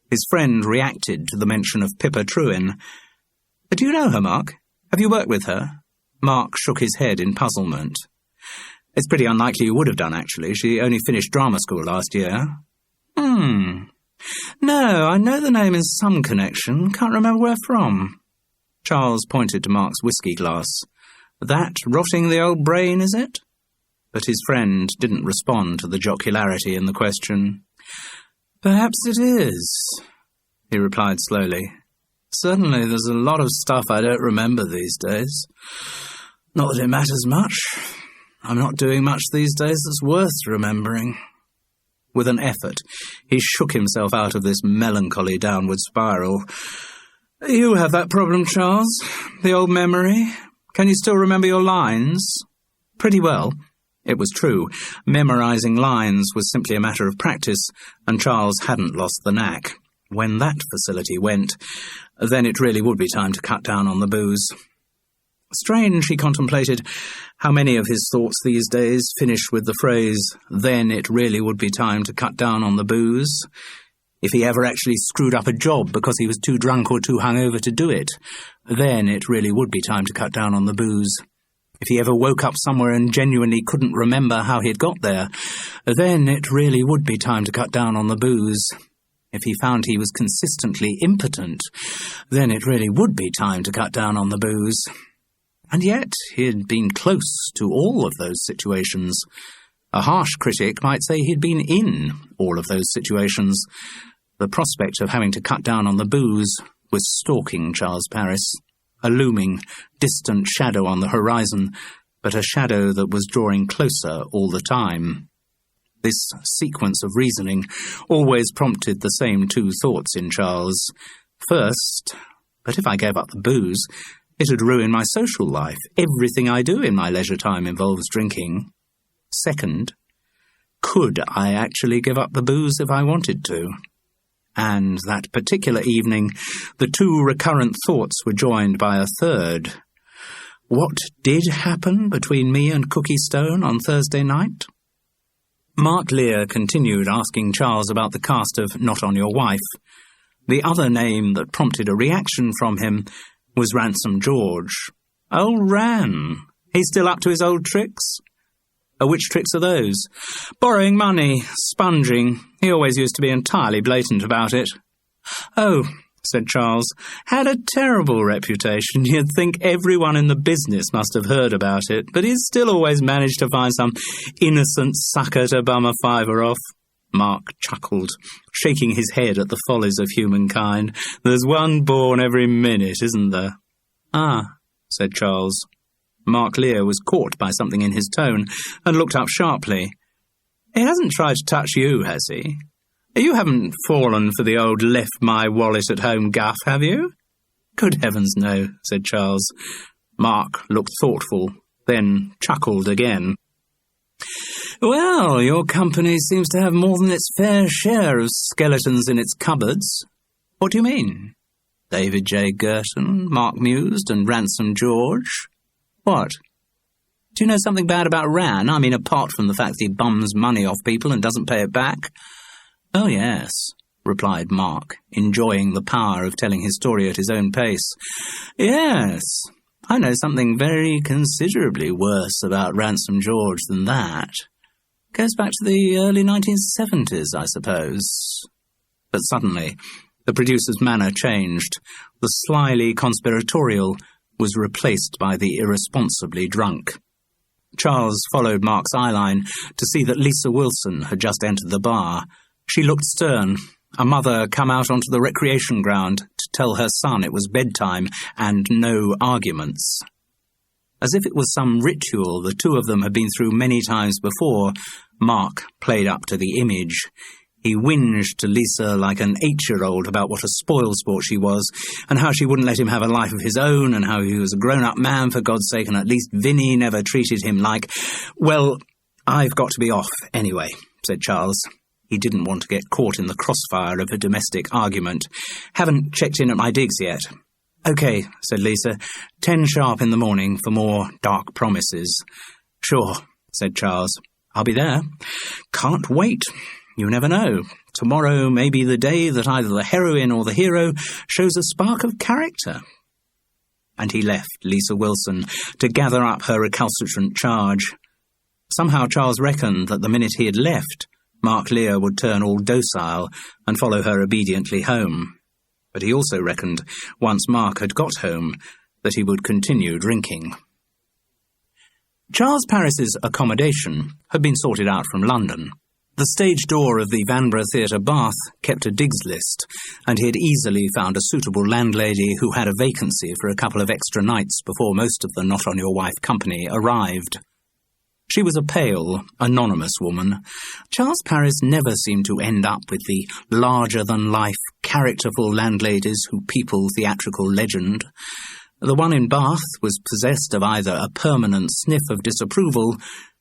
His friend reacted to the mention of Pippa Trewin. Do you know her, Mark? Have you worked with her? Mark shook his head in puzzlement. It's pretty unlikely you would have done, actually. She only finished drama school last year. No, I know the name in some connection. Can't remember where from. Charles pointed to Mark's whiskey glass. That rotting the old brain, is it? But his friend didn't respond to the jocularity in the question. Perhaps it is, he replied slowly. Certainly there's a lot of stuff I don't remember these days. Not that it matters much. I'm not doing much these days that's worth remembering. With an effort, he shook himself out of this melancholy downward spiral. You have that problem, Charles. The old memory. Can you still remember your lines? Pretty well. It was true. Memorizing lines was simply a matter of practice, and Charles hadn't lost the knack. When that facility went, then it really would be time to cut down on the booze. Strange, he contemplated, how many of his thoughts these days finish with the phrase, "Then it really would be time to cut down on the booze." If he ever actually screwed up a job because he was too drunk or too hungover to do it, then it really would be time to cut down on the booze. If he ever woke up somewhere and genuinely couldn't remember how he'd got there, then it really would be time to cut down on the booze. If he found he was consistently impotent, then it really would be time to cut down on the booze. And yet he had been close to all of those situations. A harsh critic might say he'd been in all of those situations. The prospect of having to cut down on the booze was stalking Charles Parris, a looming, distant shadow on the horizon, but a shadow that was drawing closer all the time. This sequence of reasoning always prompted the same two thoughts in Charles. First, but if I gave up the booze, it'd ruin my social life. Everything I do in my leisure time involves drinking. Second, could I actually give up the booze if I wanted to? And that particular evening, the two recurrent thoughts were joined by a third. What did happen between me and Cookie Stone on Thursday night? Mark Lear continued asking Charles about the cast of Not On Your Wife. The other name that prompted a reaction from him was Ransom George. Oh, Ran. He's still up to his old tricks? Which tricks are those? Borrowing money, sponging. He always used to be entirely blatant about it. Oh, said Charles, had a terrible reputation. You'd think everyone in the business must have heard about it, but he's still always managed to find some innocent sucker to bum a fiver off. Mark chuckled, shaking his head at the follies of humankind. There's one born every minute, isn't there? Ah, said Charles. Mark Lear was caught by something in his tone and looked up sharply. He hasn't tried to touch you, has he? You haven't fallen for the old left my wallet at home guff, have you? Good heavens, no, said Charles. Mark looked thoughtful, then chuckled again. Well, your company seems to have more than its fair share of skeletons in its cupboards. What do you mean? David J. Girton, Mark mused, and Ransom George. What? Do you know something bad about Ran? I mean, apart from the fact that he bums money off people and doesn't pay it back? Oh, yes, replied Mark, enjoying the power of telling his story at his own pace. Yes, I know something very considerably worse about Ransom George than that. Goes back to the early 1970s, I suppose. But suddenly, the producer's manner changed. The slyly conspiratorial was replaced by the irresponsibly drunk. Charles followed Mark's eyeline to see that Lisa Wilson had just entered the bar. She looked stern, a mother come out onto the recreation ground to tell her son it was bedtime and no arguments. As if it was some ritual the two of them had been through many times before, Mark played up to the image. He whinged to Lisa like an 8-year-old about what a spoilsport she was, and how she wouldn't let him have a life of his own, and how he was a grown-up man, for God's sake, and at least Vinny never treated him like... Well, I've got to be off anyway, said Charles. He didn't want to get caught in the crossfire of a domestic argument. Haven't checked in at my digs yet. OK, said Lisa. 10 sharp in the morning for more dark promises. Sure, said Charles. I'll be there. Can't wait. You never know. Tomorrow may be the day that either the heroine or the hero shows a spark of character. And he left Lisa Wilson to gather up her recalcitrant charge. Somehow Charles reckoned that the minute he had left, Mark Lear would turn all docile and follow her obediently home. But he also reckoned, once Mark had got home, that he would continue drinking. Charles Parris's accommodation had been sorted out from London. The stage door of the Vanbrugh Theatre, Bath, kept a digs list, and he had easily found a suitable landlady who had a vacancy for a couple of extra nights before most of the Not On Your Wife company arrived. She was a pale, anonymous woman. Charles Parris never seemed to end up with the larger-than-life characterful landladies who people theatrical legend. The one in Bath was possessed of either a permanent sniff of disapproval,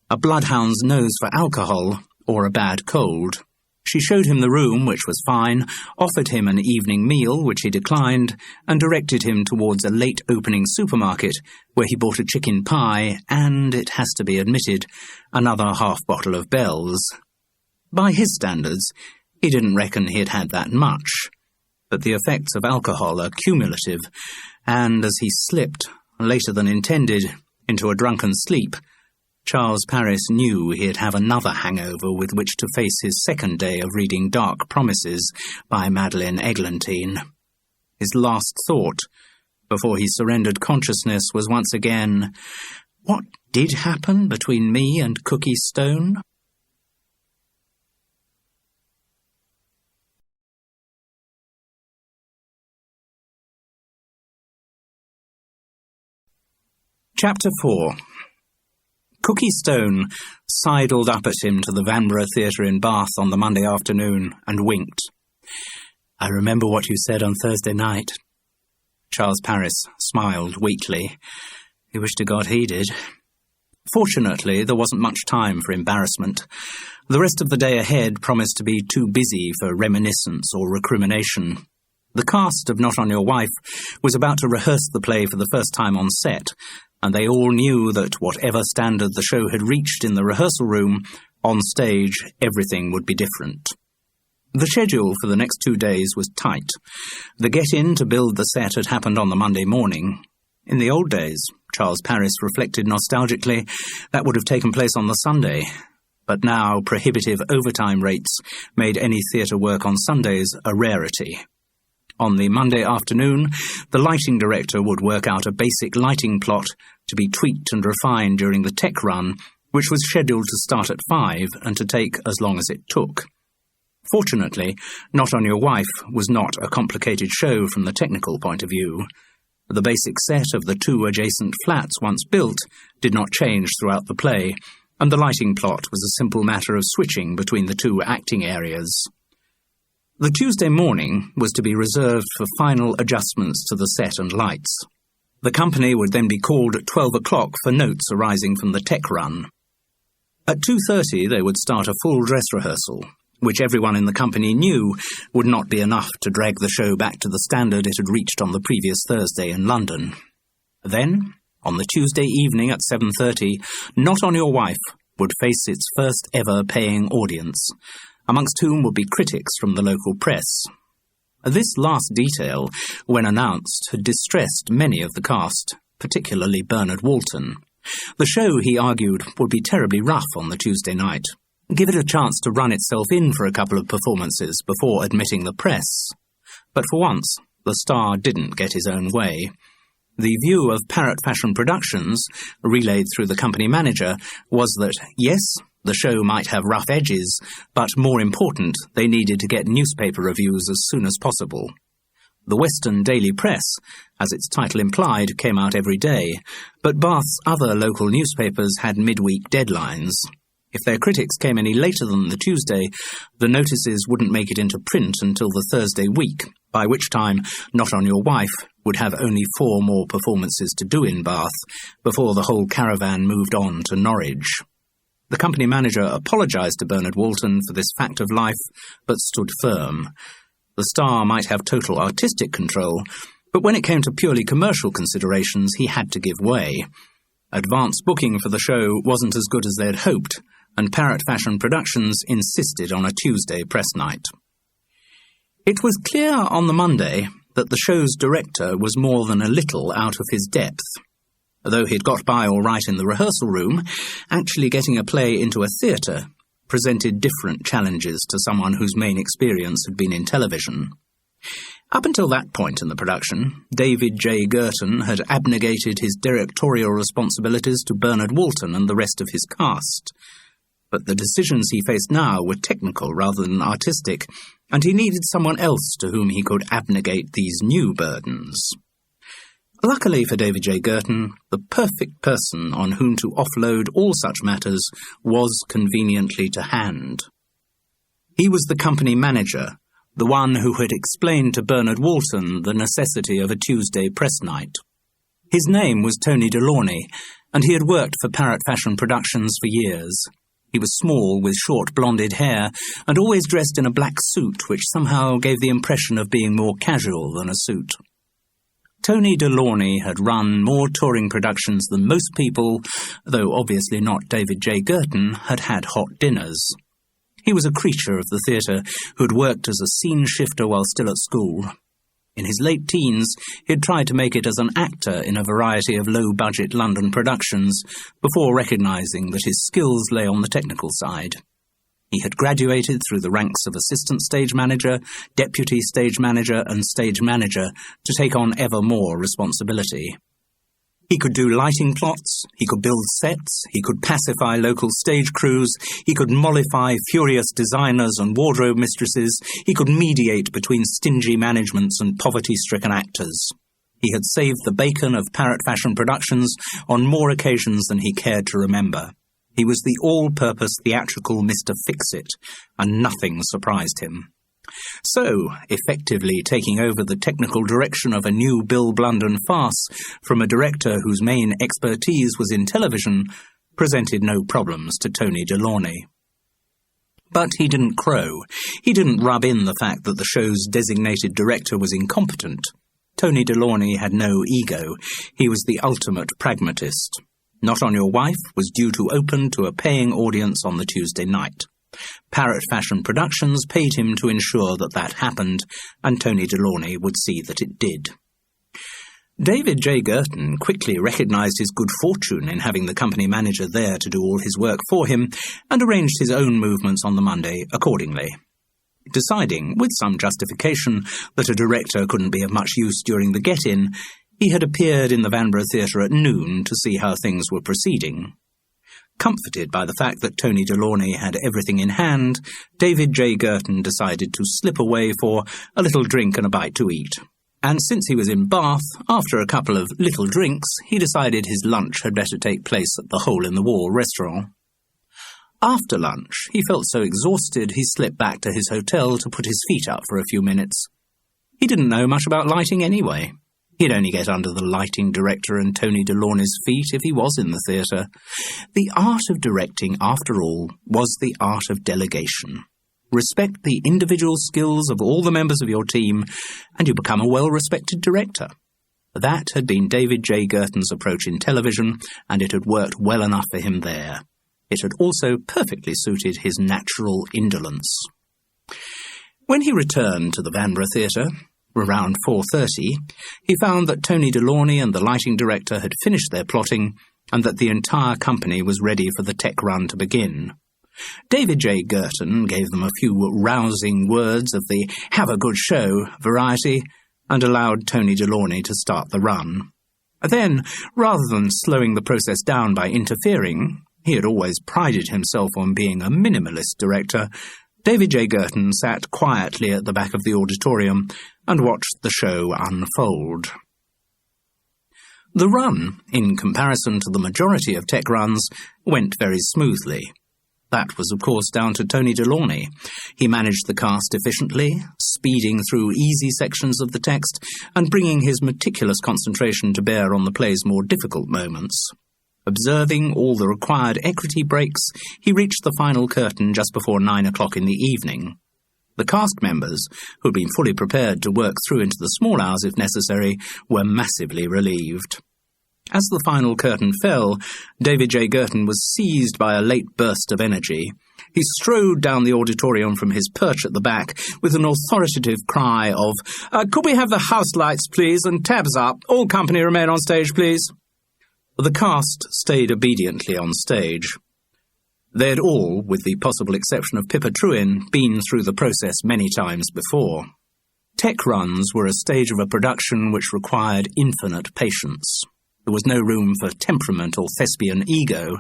a bloodhound's nose for alcohol, or a bad cold. She showed him the room, which was fine, offered him an evening meal, which he declined, and directed him towards a late-opening supermarket, where he bought a chicken pie and, it has to be admitted, another half-bottle of Bell's. By his standards, he didn't reckon he had had that much, but the effects of alcohol are cumulative, and as he slipped, later than intended, into a drunken sleep, Charles Parris knew he'd have another hangover with which to face his second day of reading Dark Promises by Madeleine Eglantine. His last thought, before he surrendered consciousness, was once again, what did happen between me and Cookie Stone? Chapter 4. Cookie Stone sidled up at him to the Vanbrugh Theatre in Bath on the Monday afternoon and winked. "I remember what you said on Thursday night." Charles Parris smiled weakly. He wished to God he did. Fortunately, there wasn't much time for embarrassment. The rest of the day ahead promised to be too busy for reminiscence or recrimination. The cast of Not On Your Wife was about to rehearse the play for the first time on set, and they all knew that whatever standard the show had reached in the rehearsal room, on stage everything would be different. The schedule for the next 2 days was tight. The get-in to build the set had happened on the Monday morning. In the old days, Charles Parris reflected nostalgically, that would have taken place on the Sunday. But now prohibitive overtime rates made any theatre work on Sundays a rarity. On the Monday afternoon, the lighting director would work out a basic lighting plot to be tweaked and refined during the tech run, which was scheduled to start at 5 and to take as long as it took. Fortunately, Not On Your Wife was not a complicated show from the technical point of view. The basic set of the 2 adjacent flats once built did not change throughout the play, and the lighting plot was a simple matter of switching between the 2 acting areas. The Tuesday morning was to be reserved for final adjustments to the set and lights. The company would then be called at 12 o'clock for notes arising from the tech run. At 2:30 they would start a full dress rehearsal, which everyone in the company knew would not be enough to drag the show back to the standard it had reached on the previous Thursday in London. Then, on the Tuesday evening at 7:30, Not On Your Wife would face its first ever paying audience, amongst whom would be critics from the local press. This last detail, when announced, had distressed many of the cast, particularly Bernard Walton. The show, he argued, would be terribly rough on the Tuesday night. Give it a chance to run itself in for a couple of performances before admitting the press. But for once, the star didn't get his own way. The view of Parrot Fashion Productions, relayed through the company manager, was that, yes, the show might have rough edges, but more important, they needed to get newspaper reviews as soon as possible. The Western Daily Press, as its title implied, came out every day, but Bath's other local newspapers had midweek deadlines. If their critics came any later than the Tuesday, the notices wouldn't make it into print until the Thursday week, by which time Not On Your Wife would have only 4 more performances to do in Bath, before the whole caravan moved on to Norwich. The company manager apologised to Bernard Walton for this fact of life, but stood firm. The star might have total artistic control, but when it came to purely commercial considerations, he had to give way. Advance booking for the show wasn't as good as they'd hoped, and Parrot Fashion Productions insisted on a Tuesday press night. It was clear on the Monday that the show's director was more than a little out of his depth. Though he'd got by all right in the rehearsal room, actually getting a play into a theatre presented different challenges to someone whose main experience had been in television. Up until that point in the production, David J. Girton had abnegated his directorial responsibilities to Bernard Walton and the rest of his cast. But the decisions he faced now were technical rather than artistic, and he needed someone else to whom he could abnegate these new burdens. Luckily for David J. Girton, the perfect person on whom to offload all such matters was conveniently to hand. He was the company manager, the one who had explained to Bernard Walton the necessity of a Tuesday press night. His name was Tony Delaunay, and he had worked for Parrot Fashion Productions for years. He was small, with short blonded hair, and always dressed in a black suit, which somehow gave the impression of being more casual than a suit. Tony Delaunay had run more touring productions than most people, though obviously not David J. Girton, had had hot dinners. He was a creature of the theatre who had worked as a scene shifter while still at school. In his late teens, he had tried to make it as an actor in a variety of low-budget London productions, before recognising that his skills lay on the technical side. He had graduated through the ranks of assistant stage manager, deputy stage manager and stage manager to take on ever more responsibility. He could do lighting plots, he could build sets, he could pacify local stage crews, he could mollify furious designers and wardrobe mistresses, he could mediate between stingy managements and poverty-stricken actors. He had saved the bacon of Parrot Fashion Productions on more occasions than he cared to remember. He was the all-purpose theatrical Mr. Fix-It, and nothing surprised him. So, effectively taking over the technical direction of a new Bill Blunden farce from a director whose main expertise was in television presented no problems to Tony Delaunay. But he didn't crow. He didn't rub in the fact that the show's designated director was incompetent. Tony Delaunay had no ego. He was the ultimate pragmatist. Not On Your Wife was due to open to a paying audience on the Tuesday night. Parrot Fashion Productions paid him to ensure that that happened, and Tony Delaunay would see that it did. David J. Girton quickly recognised his good fortune in having the company manager there to do all his work for him, and arranged his own movements on the Monday accordingly. Deciding, with some justification, that a director couldn't be of much use during the get-in, he had appeared in the Vanbrugh Theatre at noon to see how things were proceeding. Comforted by the fact that Tony Delaunay had everything in hand, David J. Girton decided to slip away for a little drink and a bite to eat. And since he was in Bath, after a couple of little drinks, he decided his lunch had better take place at the Hole-in-the-Wall restaurant. After lunch, he felt so exhausted he slipped back to his hotel to put his feet up for a few minutes. He didn't know much about lighting anyway. He'd only get under the lighting director and Tony Delaunay's feet if he was in the theatre. The art of directing, after all, was the art of delegation. Respect the individual skills of all the members of your team, and you become a well-respected director. That had been David J. Girton's approach in television, and it had worked well enough for him there. It had also perfectly suited his natural indolence. When he returned to the Vanbrugh Theatre, around 4:30, he found that Tony Delaunay and the lighting director had finished their plotting, and that the entire company was ready for the tech run to begin. David J. Girton gave them a few rousing words of the "have a good show" variety, and allowed Tony Delaunay to start the run. Then, rather than slowing the process down by interfering, he had always prided himself on being a minimalist director, David J. Girton sat quietly at the back of the auditorium and watched the show unfold. The run, in comparison to the majority of tech runs, went very smoothly. That was, of course, down to Tony Delaunay. He managed the cast efficiently, speeding through easy sections of the text and bringing his meticulous concentration to bear on the play's more difficult moments. Observing all the required equity breaks, he reached the final curtain just before 9 o'clock in the evening. The cast members, who had been fully prepared to work through into the small hours if necessary, were massively relieved. As the final curtain fell, David J. Girton was seized by a late burst of energy. He strode down the auditorium from his perch at the back with an authoritative cry of, "Could we have the house lights, please, and tabs up? All company remain on stage, please." The cast stayed obediently on stage. They had all, with the possible exception of Pippa Trewin, been through the process many times before. Tech runs were a stage of a production which required infinite patience. There was no room for temperament or thespian ego.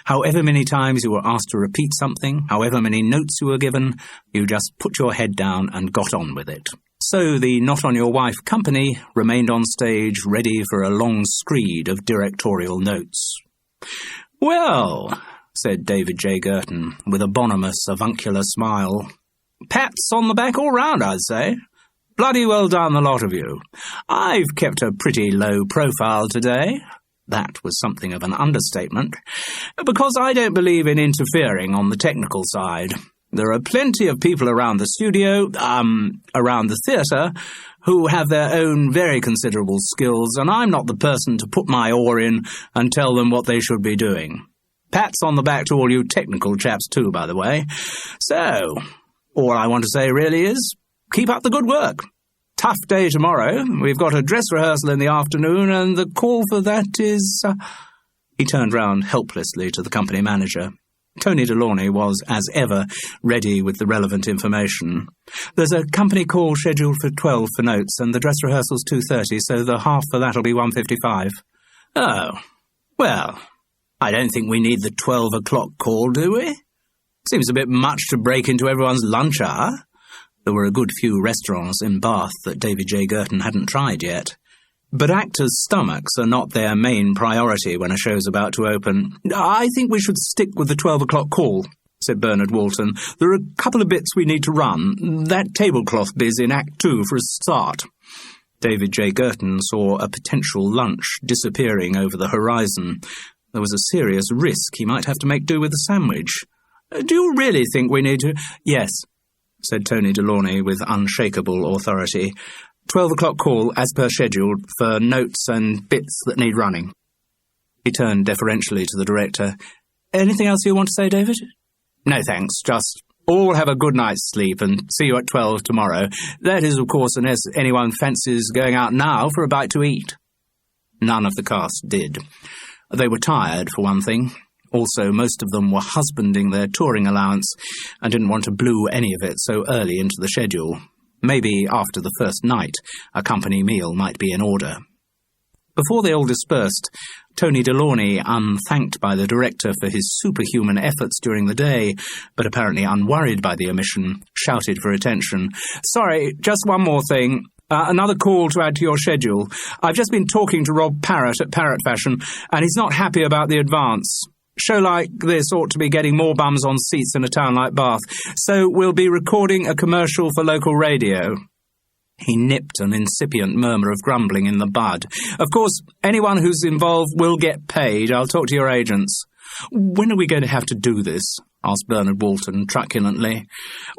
However many times you were asked to repeat something, however many notes you were given, you just put your head down and got on with it. So the Not On Your Wife company remained on stage ready for a long screed of directorial notes. "Well," said David J. Girton, with a Bonhomous avuncular smile, Pats on the back all round, I'd say. Bloody well done, the lot of you. I've kept a pretty low profile today. That was something of an understatement, because I don't believe in interfering on the technical side. There are plenty of people around the studio, around the theatre, who have their own very considerable skills, and I'm not the person to put my oar in and tell them what they should be doing. Pats on the back to all you technical chaps too, by the way. So, all I want to say really is, keep up the good work. Tough day tomorrow. We've got a dress rehearsal in the afternoon, and the call for that is... He turned round helplessly to the company manager. Tony Delaunay was, as ever, ready with the relevant information. There's a company call scheduled for 12 for notes, and the dress rehearsal's 2:30, so the half for that'll be 1:55. Oh, well, I don't think we need the 12 o'clock call, do we? Seems a bit much to break into everyone's lunch hour. There were a good few restaurants in Bath that David J. Girton hadn't tried yet. But actors' stomachs are not their main priority when a show's about to open. I think we should stick with the 12 o'clock call, said Bernard Walton. There are a couple of bits we need to run. That tablecloth biz in Act 2 for a start. David J. Girton saw a potential lunch disappearing over the horizon. There was a serious risk he might have to make do with a sandwich. Do you really think we need to— Yes, said Tony Delaunay with unshakable authority. 12 o'clock call, as per schedule, for notes and bits that need running. He turned deferentially to the director. Anything else you want to say, David? No, thanks. Just all have a good night's sleep and see you at 12 tomorrow. That is, of course, unless anyone fancies going out now for a bite to eat. None of the cast did. They were tired, for one thing. Also, most of them were husbanding their touring allowance and didn't want to blue any of it so early into the schedule. Maybe after the first night, a company meal might be in order. Before they all dispersed, Tony Delaunay, unthanked by the director for his superhuman efforts during the day, but apparently unworried by the omission, shouted for attention. Sorry, just one more thing. Another call to add to your schedule. I've just been talking to Rob Parrott at Parrott Fashion, and he's not happy about the advance. Show like this ought to be getting more bums on seats in a town like Bath, so we'll be recording a commercial for local radio. He nipped an incipient murmur of grumbling in the bud. Of course, anyone who's involved will get paid. I'll talk to your agents. When are we going to have to do this? Asked Bernard Walton truculently.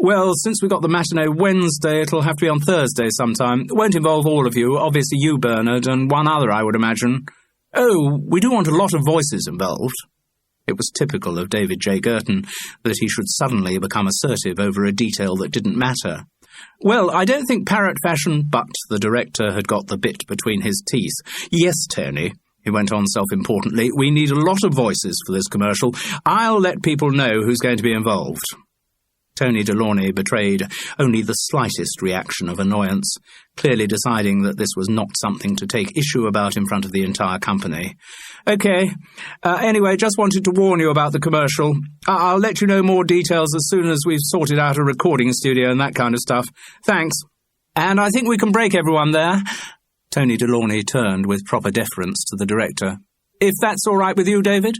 Well, since we got the matinee Wednesday, it'll have to be on Thursday sometime. It won't involve all of you, obviously you, Bernard, and one other, I would imagine. Oh, we do want a lot of voices involved. It was typical of David J. Girton that he should suddenly become assertive over a detail that didn't matter. Well, I don't think Parrott Fashion, but the director had got the bit between his teeth. Yes, Tony, he went on self-importantly, we need a lot of voices for this commercial. I'll let people know who's going to be involved. Tony Delaunay betrayed only the slightest reaction of annoyance, clearly deciding that this was not something to take issue about in front of the entire company. OK. Anyway, just wanted to warn you about the commercial. I'll let you know more details as soon as we've sorted out a recording studio and that kind of stuff. Thanks. And I think we can break everyone there. Tony Delaunay turned with proper deference to the director. If that's all right with you, David?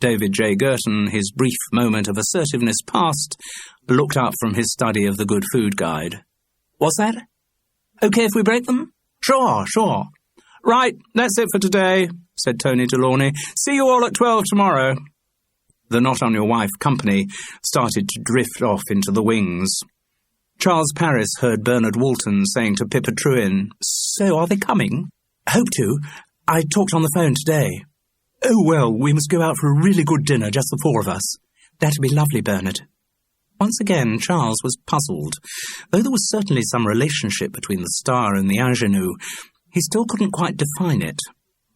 David J. Girton, his brief moment of assertiveness past, looked up from his study of the Good Food Guide. What's that? OK if we break them? Sure. Right, that's it for today, said Tony Delaunay. See you all at 12 tomorrow. The Not On Your Wife company started to drift off into the wings. Charles Paris heard Bernard Walton saying to Pippa Trewin, So, are they coming? Hope to. I talked on the phone today. Oh, well, we must go out for a really good dinner, just the four of us. That'd be lovely, Bernard. Once again, Charles was puzzled. Though there was certainly some relationship between the star and the ingénue, he still couldn't quite define it.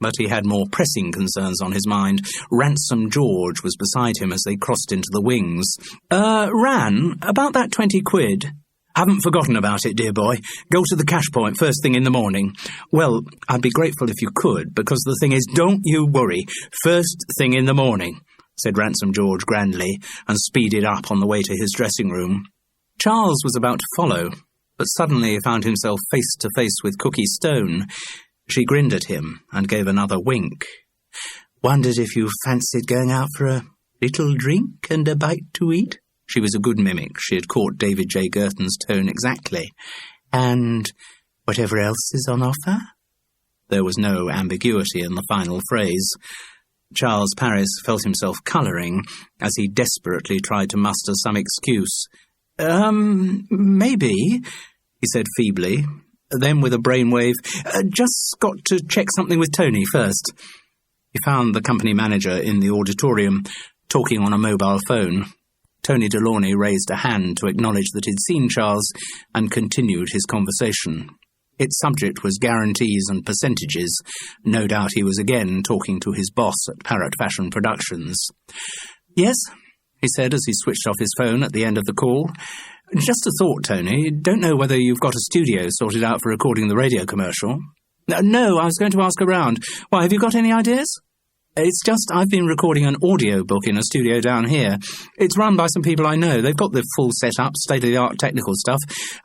But he had more pressing concerns on his mind. Ransom George was beside him as they crossed into the wings. Ran, about that 20 quid. Haven't forgotten about it, dear boy. Go to the cash point first thing in the morning. Well, I'd be grateful if you could, because the thing is, don't you worry. First thing in the morning, said Ransom George grandly, and speeded up on the way to his dressing room. Charles was about to follow, but suddenly found himself face to face with Cookie Stone. She grinned at him and gave another wink. Wondered if you fancied going out for a little drink and a bite to eat? She was a good mimic. She had caught David J. Girton's tone exactly. "And whatever else is on offer?" There was no ambiguity in the final phrase. Charles Parris felt himself colouring as he desperately tried to muster some excuse. Maybe," he said feebly. Then, with a brainwave, "Just got to check something with Tony first." He found the company manager in the auditorium, talking on a mobile phone. Tony Delaunay raised a hand to acknowledge that he'd seen Charles and continued his conversation. Its subject was guarantees and percentages. No doubt he was again talking to his boss at Parrot Fashion Productions. "Yes," he said as he switched off his phone at the end of the call. "Just a thought, Tony. Don't know whether you've got a studio sorted out for recording the radio commercial." "No, I was going to ask around. Why, have you got any ideas?" "It's just I've been recording an audio book in a studio down here. It's run by some people I know. They've got the full setup, state-of-the-art technical stuff.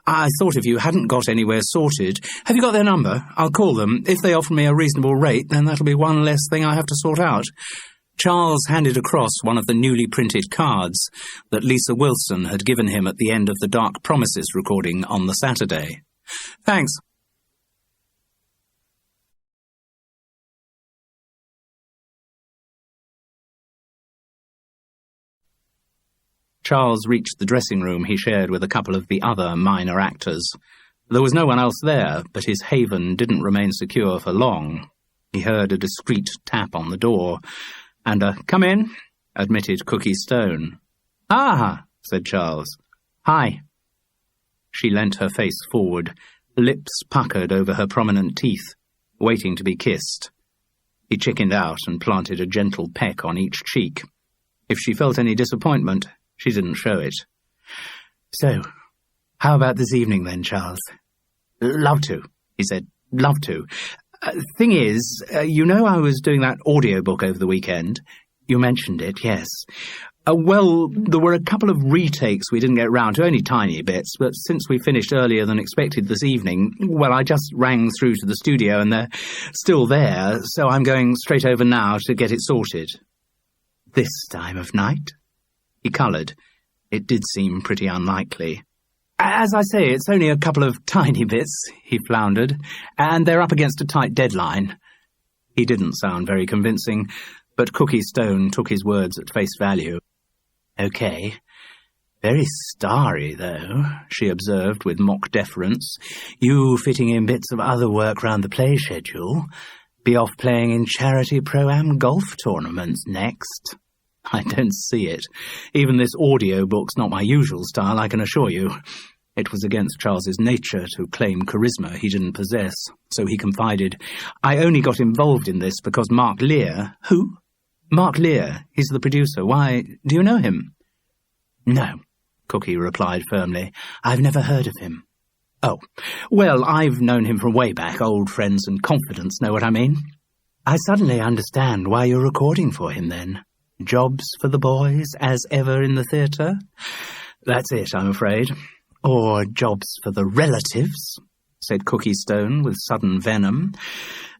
I thought if you hadn't got anywhere sorted... Have you got their number? I'll call them. If they offer me a reasonable rate, then that'll be one less thing I have to sort out." Charles handed across one of the newly printed cards that Lisa Wilson had given him at the end of the Dark Promises recording on the Saturday. "Thanks." Charles reached the dressing room he shared with a couple of the other minor actors. There was no one else there, but his haven didn't remain secure for long. He heard a discreet tap on the door, and a "Come in," admitted Cookie Stone. "Ah," said Charles. "Hi." She leant her face forward, lips puckered over her prominent teeth, waiting to be kissed. He chickened out and planted a gentle peck on each cheek. If she felt any disappointment, she didn't show it. "So, how about this evening then, Charles?" "Love to," he said. "Love to. Thing is, you know I was doing that audiobook over the weekend?" "You mentioned it, yes." Well, there were a couple of retakes we didn't get round to, only tiny bits, but since we finished earlier than expected this evening, well, I just rang through to the studio and they're still there, so I'm going straight over now to get it sorted." "This time of night?" He coloured. It did seem pretty unlikely. "As I say, it's only a couple of tiny bits," he floundered, "and they're up against a tight deadline." He didn't sound very convincing, but Cookie Stone took his words at face value. "Okay. Very starry, though," she observed with mock deference. "You fitting in bits of other work round the play schedule. Be off playing in charity pro-am golf tournaments next." "I don't see it. Even this audio book's not my usual style, I can assure you." It was against Charles's nature to claim charisma he didn't possess, so he confided, "I only got involved in this because Mark Lear—" "Who?" "Mark Lear. He's the producer. Why, do you know him?" "No," Cookie replied firmly. "I've never heard of him." "Oh, well, I've known him from way back. Old friends and confidants, know what I mean?" "I suddenly understand why you're recording for him, then. Jobs for the boys, as ever in the theatre?" "That's it, I'm afraid." "Or jobs for the relatives," said Cookie Stone with sudden venom.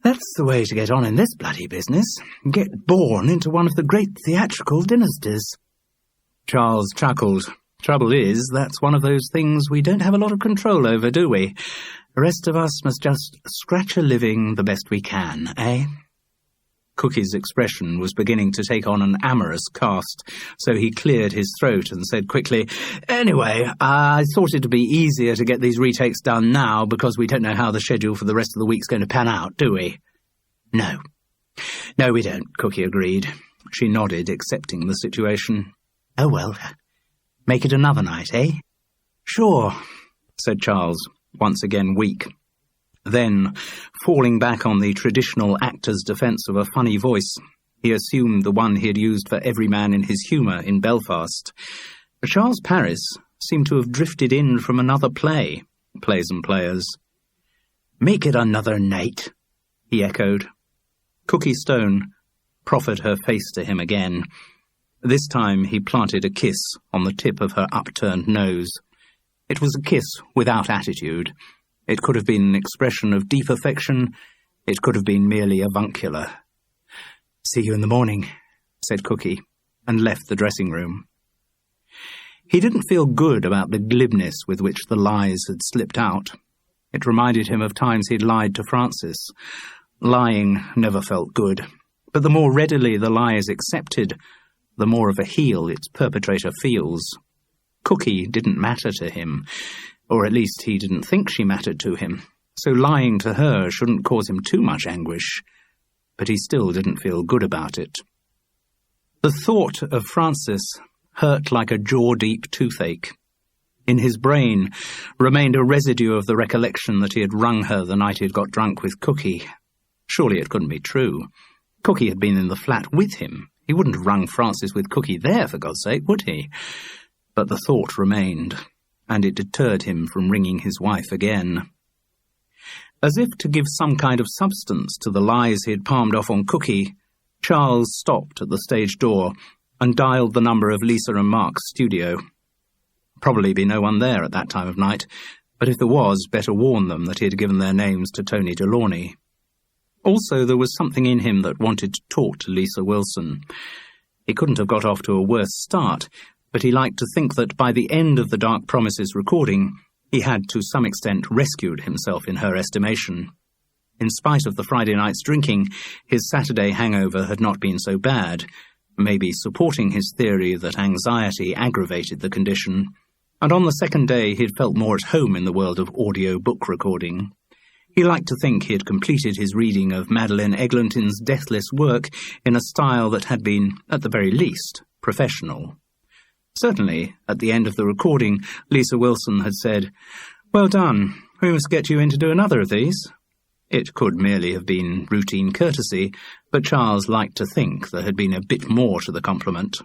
"That's the way to get on in this bloody business. Get born into one of the great theatrical dynasties." Charles chuckled. "Trouble is, that's one of those things we don't have a lot of control over, do we? The rest of us must just scratch a living the best we can, eh?" Cookie's expression was beginning to take on an amorous cast, so he cleared his throat and said quickly, "Anyway, I thought it'd be easier to get these retakes done now because we don't know how the schedule for the rest of the week's going to pan out, do we?" "No. No, we don't," Cookie agreed. She nodded, accepting the situation. "Oh, well, make it another night, eh?" "Sure," said Charles, once again weak. Then, falling back on the traditional actor's defence of a funny voice, he assumed the one he had used for every man in his humour in Belfast. Charles Parris seemed to have drifted in from another play, Plays and Players. "Make it another night," he echoed. Cookie Stone proffered her face to him again. This time he planted a kiss on the tip of her upturned nose. It was a kiss without attitude. It could have been an expression of deep affection. It could have been merely avuncular. "See you in the morning," said Cookie, and left the dressing room. He didn't feel good about the glibness with which the lies had slipped out. It reminded him of times he'd lied to Francis. Lying never felt good, but the more readily the lie is accepted, the more of a heel its perpetrator feels. Cookie didn't matter to him, or at least he didn't think she mattered to him, so lying to her shouldn't cause him too much anguish, but he still didn't feel good about it. The thought of Francis hurt like a jaw-deep toothache. In his brain remained a residue of the recollection that he had wrung her the night he had got drunk with Cookie. Surely it couldn't be true. Cookie had been in the flat with him. He wouldn't have wrung Francis with Cookie there, for God's sake, would he? But the thought remained, and it deterred him from ringing his wife again. As if to give some kind of substance to the lies he had palmed off on Cookie, Charles stopped at the stage door and dialed the number of Lisa and Mark's studio. Probably be no one there at that time of night, but if there was, better warn them that he had given their names to Tony Delaunay. Also, there was something in him that wanted to talk to Lisa Wilson. He couldn't have got off to a worse start, but he liked to think that by the end of the Dark Promises recording, he had to some extent rescued himself in her estimation. In spite of the Friday night's drinking, his Saturday hangover had not been so bad, maybe supporting his theory that anxiety aggravated the condition, and on the second day he had felt more at home in the world of audio book recording. He liked to think he had completed his reading of Madeleine Eglinton's deathless work in a style that had been, at the very least, professional. Certainly, at the end of the recording, Lisa Wilson had said, "Well done, we must get you in to do another of these." It could merely have been routine courtesy, but Charles liked to think there had been a bit more to the compliment.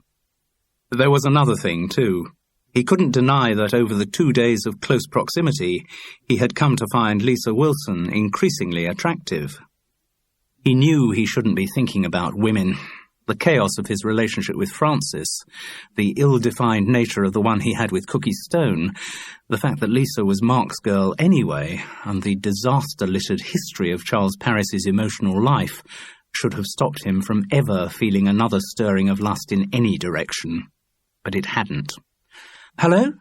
There was another thing, too. He couldn't deny that over the 2 days of close proximity, he had come to find Lisa Wilson increasingly attractive. He knew he shouldn't be thinking about women. The chaos of his relationship with Francis, the ill-defined nature of the one he had with Cookie Stone, the fact that Lisa was Mark's girl anyway, and the disaster-littered history of Charles Parris's emotional life should have stopped him from ever feeling another stirring of lust in any direction. But it hadn't. "Hello?"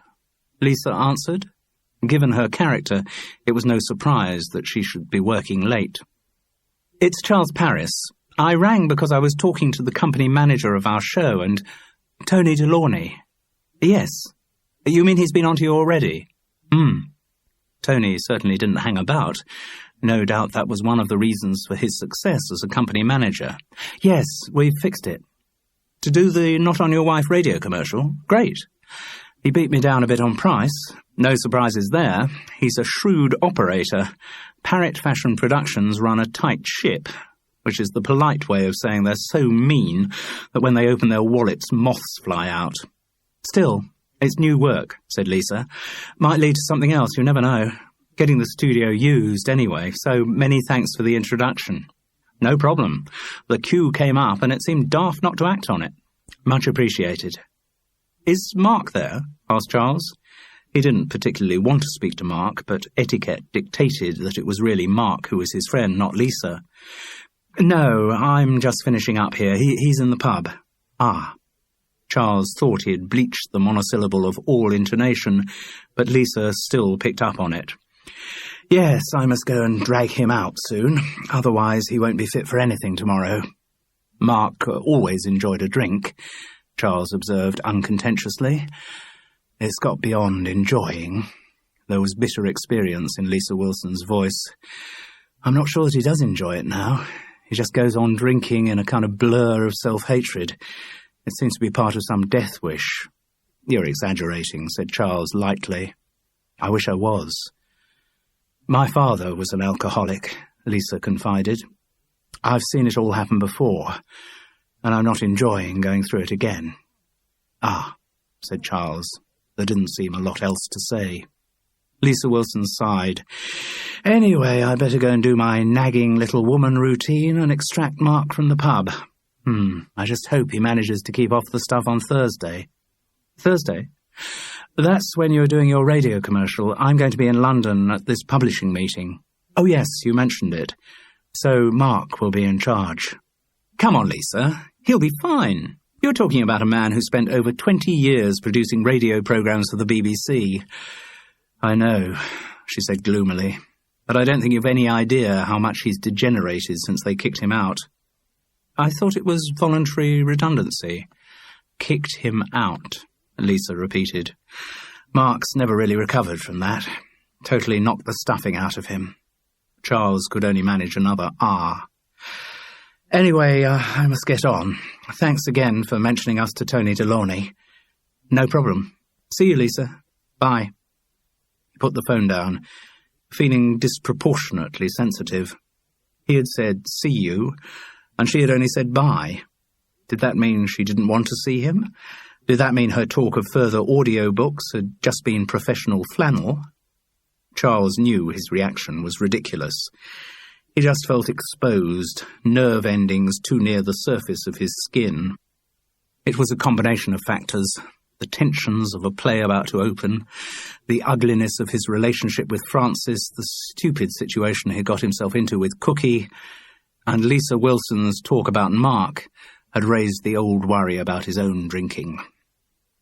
Lisa answered. Given her character, it was no surprise that she should be working late. "It's Charles Parris. I rang because I was talking to the company manager of our show and—" "Tony Delaunay." "Yes. You mean he's been on to you already?" Tony certainly didn't hang about. No doubt that was one of the reasons for his success as a company manager. "Yes, we've fixed it." "To do the Not On Your Wife radio commercial? Great." He beat me down a bit on price. No surprises there. He's a shrewd operator. Parrot Fashion Productions run a tight ship, which is the polite way of saying they're so mean that when they open their wallets, moths fly out. "Still, it's new work," said Lisa. "Might lead to something else, you never know. Getting the studio used anyway, so many thanks for the introduction." "No problem. The cue came up and it seemed daft not to act on it." "Much appreciated." "Is Mark there?" asked Charles. He didn't particularly want to speak to Mark, but etiquette dictated that it was really Mark who was his friend, not Lisa. "No, I'm just finishing up here. He's in the pub." "Ah." Charles thought he had bleached the monosyllable of all intonation, but Lisa still picked up on it. "Yes, I must go and drag him out soon. Otherwise he won't be fit for anything tomorrow." Mark always enjoyed a drink, Charles observed uncontentiously. It's got beyond enjoying. There was bitter experience in Lisa Wilson's voice. "I'm not sure that he does enjoy it now. He just goes on drinking in a kind of blur of self-hatred. It seems to be part of some death wish." "You're exaggerating," said Charles lightly. "I wish I was." "My father was an alcoholic," Lisa confided. "I've seen it all happen before, and I'm not enjoying going through it again." "Ah," said Charles. There didn't seem a lot else to say. Lisa Wilson sighed. "Anyway, I'd better go and do my nagging little woman routine and extract Mark from the pub. I just hope he manages to keep off the stuff on Thursday." "Thursday?" "That's when you're doing your radio commercial. I'm going to be in London at this publishing meeting." "Oh yes, you mentioned it. So Mark will be in charge." "Come on, Lisa. He'll be fine. You're talking about a man who spent over 20 years producing radio programmes for the BBC. I know, she said gloomily, but I don't think you've any idea how much he's degenerated since they kicked him out. I thought it was voluntary redundancy. Kicked him out, Lisa repeated. Mark's never really recovered from that. Totally knocked the stuffing out of him. Charles could only manage another R. Anyway, I must get on. Thanks again for mentioning us to Tony Delaunay. No problem. See you, Lisa. Bye. He put the phone down, feeling disproportionately sensitive. He had said, see you, and she had only said bye. Did that mean she didn't want to see him? Did that mean her talk of further audiobooks had just been professional flannel? Charles knew his reaction was ridiculous. He just felt exposed, nerve endings too near the surface of his skin. It was a combination of factors. The tensions of a play about to open, the ugliness of his relationship with Francis, the stupid situation he got himself into with Cookie, and Lisa Wilson's talk about Mark had raised the old worry about his own drinking.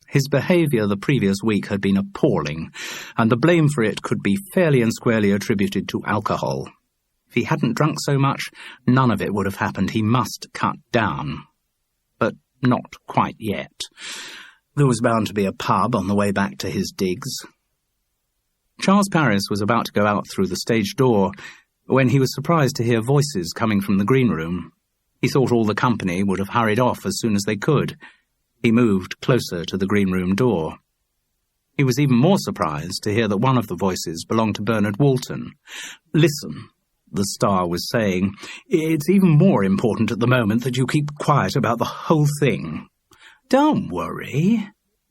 His behaviour the previous week had been appalling, and the blame for it could be fairly and squarely attributed to alcohol. If he hadn't drunk so much, none of it would have happened. He must cut down. But not quite yet. There was bound to be a pub on the way back to his digs. Charles Paris was about to go out through the stage door when he was surprised to hear voices coming from the green room. He thought all the company would have hurried off as soon as they could. He moved closer to the green room door. He was even more surprised to hear that one of the voices belonged to Bernard Walton. Listen, the star was saying, it's even more important at the moment that you keep quiet about the whole thing. Don't worry,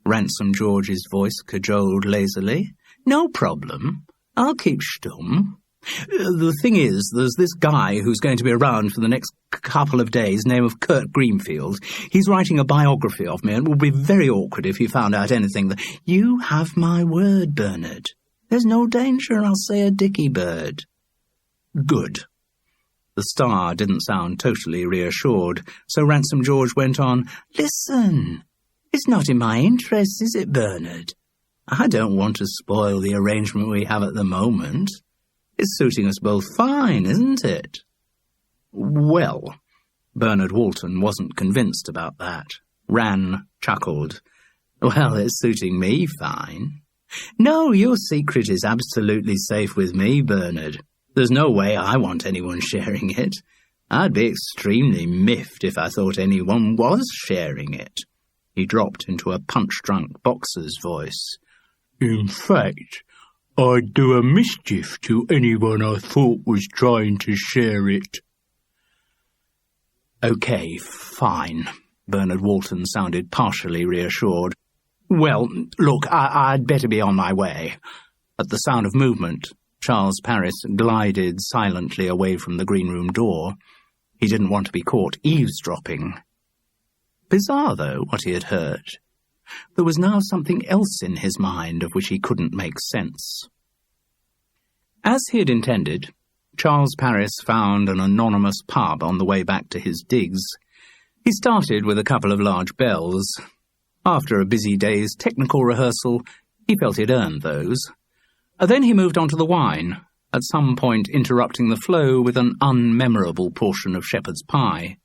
Ransom George's voice cajoled lazily. No problem. I'll keep stum. The thing is, there's this guy who's going to be around for the next couple of days, name of Kurt Greenfield. He's writing a biography of me, and it would be very awkward if he found out anything that... You have my word, Bernard. There's no danger, I'll say a dicky bird. Good. The star didn't sound totally reassured, so Ransom George went on, Listen, it's not in my interest, is it, Bernard? I don't want to spoil the arrangement we have at the moment. It's suiting us both fine, isn't it? Well, Bernard Walton wasn't convinced about that. Ran chuckled. Well, it's suiting me fine. No, your secret is absolutely safe with me, Bernard. There's no way I want anyone sharing it. I'd be extremely miffed if I thought anyone was sharing it. He dropped into a punch-drunk boxer's voice. In fact, I'd do a mischief to anyone I thought was trying to share it. Okay, fine. Bernard Walton sounded partially reassured. Well, look, I'd better be on my way. At the sound of movement, Charles Paris glided silently away from the green room door. He didn't want to be caught eavesdropping. Bizarre, though, what he had heard. There was now something else in his mind of which he couldn't make sense. As he had intended, Charles Paris found an anonymous pub on the way back to his digs. He started with a couple of large bells. After a busy day's technical rehearsal, he felt he'd earned those. Then he moved on to the wine, at some point interrupting the flow with an unmemorable portion of shepherd's pie.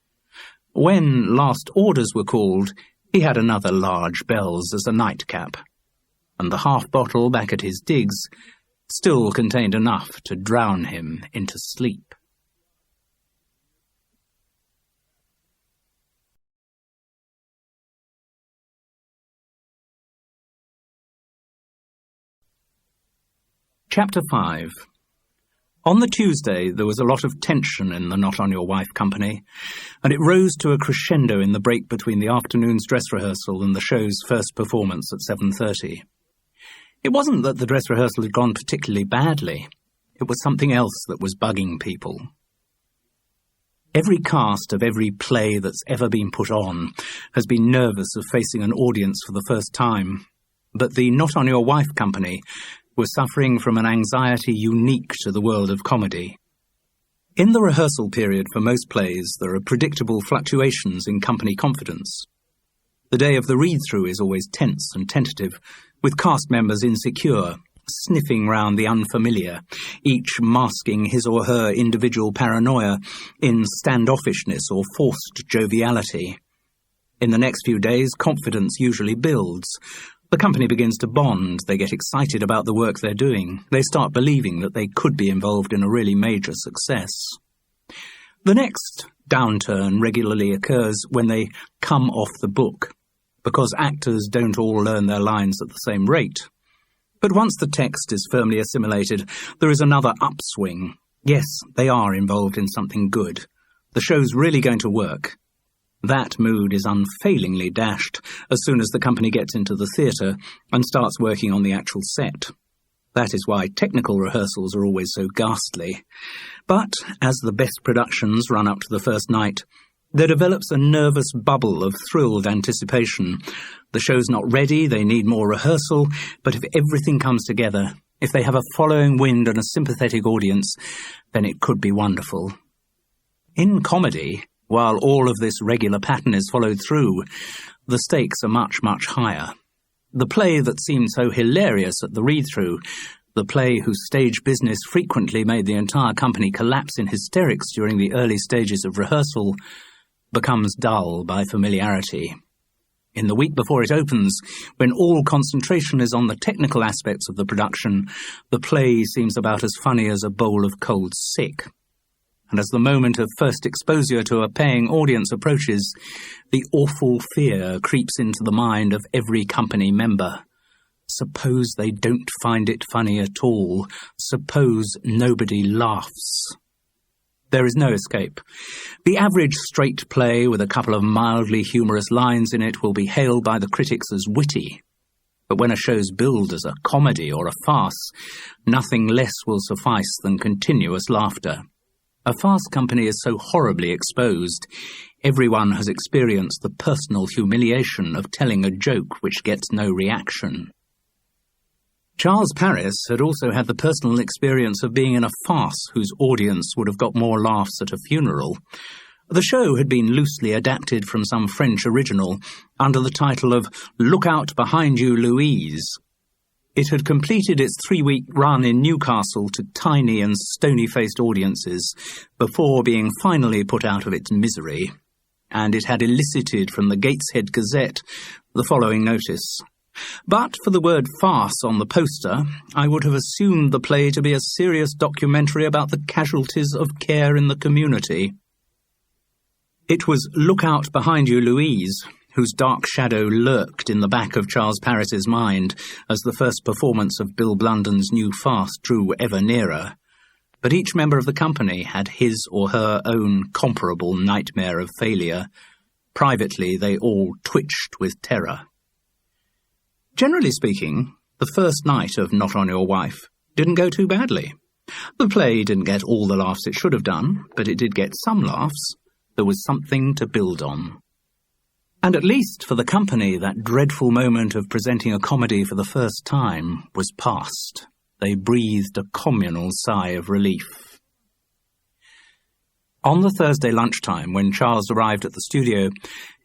When last orders were called, he had another large bells as a nightcap, and the half-bottle back at his digs still contained enough to drown him into sleep. Chapter 5. On the Tuesday, there was a lot of tension in the Not On Your Wife company, and it rose to a crescendo in the break between the afternoon's dress rehearsal and the show's first performance at 7:30. It wasn't that the dress rehearsal had gone particularly badly. It was something else that was bugging people. Every cast of every play that's ever been put on has been nervous of facing an audience for the first time, but the Not On Your Wife company was suffering from an anxiety unique to the world of comedy. In the rehearsal period for most plays, there are predictable fluctuations in company confidence. The day of the read-through is always tense and tentative, with cast members insecure, sniffing round the unfamiliar, each masking his or her individual paranoia in standoffishness or forced joviality. In the next few days, confidence usually builds. The company begins to bond, they get excited about the work they're doing, they start believing that they could be involved in a really major success. The next downturn regularly occurs when they come off the book, because actors don't all learn their lines at the same rate. But once the text is firmly assimilated, there is another upswing. Yes, they are involved in something good. The show's really going to work. That mood is unfailingly dashed as soon as the company gets into the theatre and starts working on the actual set. That is why technical rehearsals are always so ghastly. But as the best productions run up to the first night, there develops a nervous bubble of thrilled anticipation. The show's not ready, they need more rehearsal, but if everything comes together, if they have a following wind and a sympathetic audience, then it could be wonderful. In comedy, while all of this regular pattern is followed through, the stakes are much, much higher. The play that seemed so hilarious at the read-through, the play whose stage business frequently made the entire company collapse in hysterics during the early stages of rehearsal, becomes dull by familiarity. In the week before it opens, when all concentration is on the technical aspects of the production, the play seems about as funny as a bowl of cold sick. And as the moment of first exposure to a paying audience approaches, the awful fear creeps into the mind of every company member. Suppose they don't find it funny at all. Suppose nobody laughs. There is no escape. The average straight play with a couple of mildly humorous lines in it will be hailed by the critics as witty. But when a show's billed as a comedy or a farce, nothing less will suffice than continuous laughter. A farce company is so horribly exposed. Everyone has experienced the personal humiliation of telling a joke which gets no reaction. Charles Paris had also had the personal experience of being in a farce whose audience would have got more laughs at a funeral. The show had been loosely adapted from some French original under the title of Look Out Behind You, Louise. It had completed its 3-week run in Newcastle to tiny and stony-faced audiences before being finally put out of its misery, and it had elicited from the Gateshead Gazette the following notice. But for the word farce on the poster, I would have assumed the play to be a serious documentary about the casualties of care in the community. It was Look Out Behind You, Louise, whose dark shadow lurked in the back of Charles Paris's mind as the first performance of Bill Blunden's new farce drew ever nearer. But each member of the company had his or her own comparable nightmare of failure. Privately, they all twitched with terror. Generally speaking, the first night of Not On Your Wife didn't go too badly. The play didn't get all the laughs it should have done, but it did get some laughs. There was something to build on. And at least for the company, that dreadful moment of presenting a comedy for the first time was past. They breathed a communal sigh of relief. On the Thursday lunchtime, when Charles arrived at the studio,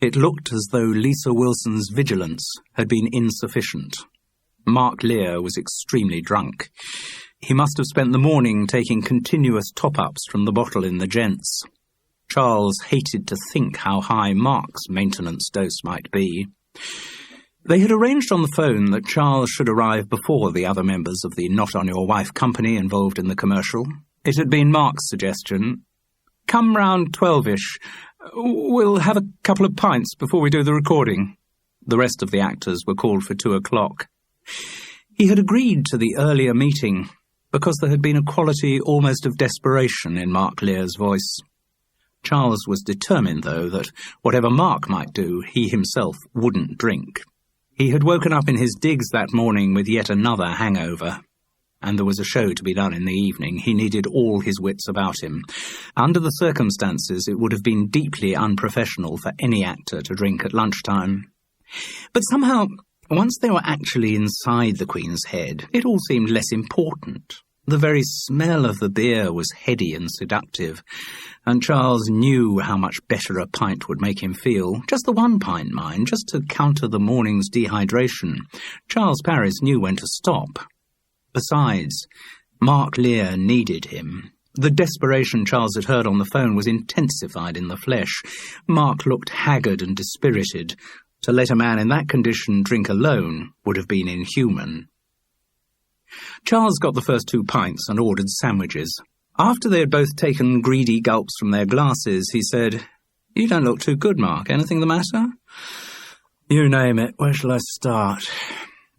it looked as though Lisa Wilson's vigilance had been insufficient. Mark Lear was extremely drunk. He must have spent the morning taking continuous top-ups from the bottle in the gents. Charles hated to think how high Mark's maintenance dose might be. They had arranged on the phone that Charles should arrive before the other members of the Not On Your Wife company involved in the commercial. It had been Mark's suggestion. Come round 12-ish. We'll have a couple of pints before we do the recording. The rest of the actors were called for 2 o'clock. He had agreed to the earlier meeting because there had been a quality almost of desperation in Mark Lear's voice. Charles was determined, though, that whatever Mark might do, he himself wouldn't drink. He had woken up in his digs that morning with yet another hangover, and there was a show to be done in the evening. He needed all his wits about him. Under the circumstances, it would have been deeply unprofessional for any actor to drink at lunchtime. But somehow, once they were actually inside the Queen's Head, it all seemed less important. The very smell of the beer was heady and seductive, and Charles knew how much better a pint would make him feel. Just the one pint, mind, just to counter the morning's dehydration. Charles Parris knew when to stop. Besides, Mark Lear needed him. The desperation Charles had heard on the phone was intensified in the flesh. Mark looked haggard and dispirited. To let a man in that condition drink alone would have been inhuman. Charles got the first 2 pints and ordered sandwiches. After they had both taken greedy gulps from their glasses, he said, "You don't look too good, Mark. Anything the matter?" "You name it. Where shall I start?"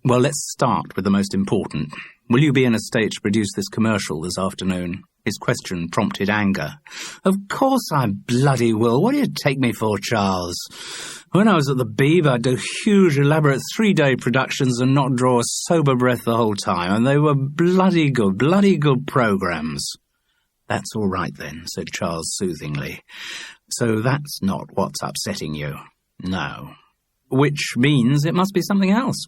"Well, let's start with the most important. Will you be in a state to produce this commercial this afternoon?" His question prompted anger. "Of course I bloody will. What do you take me for, Charles? When I was at the Beeb, I'd do huge, elaborate 3-day productions and not draw a sober breath the whole time, and they were bloody good programmes." "That's all right then," said Charles soothingly. "So that's not what's upsetting you?" "No." "Which means it must be something else."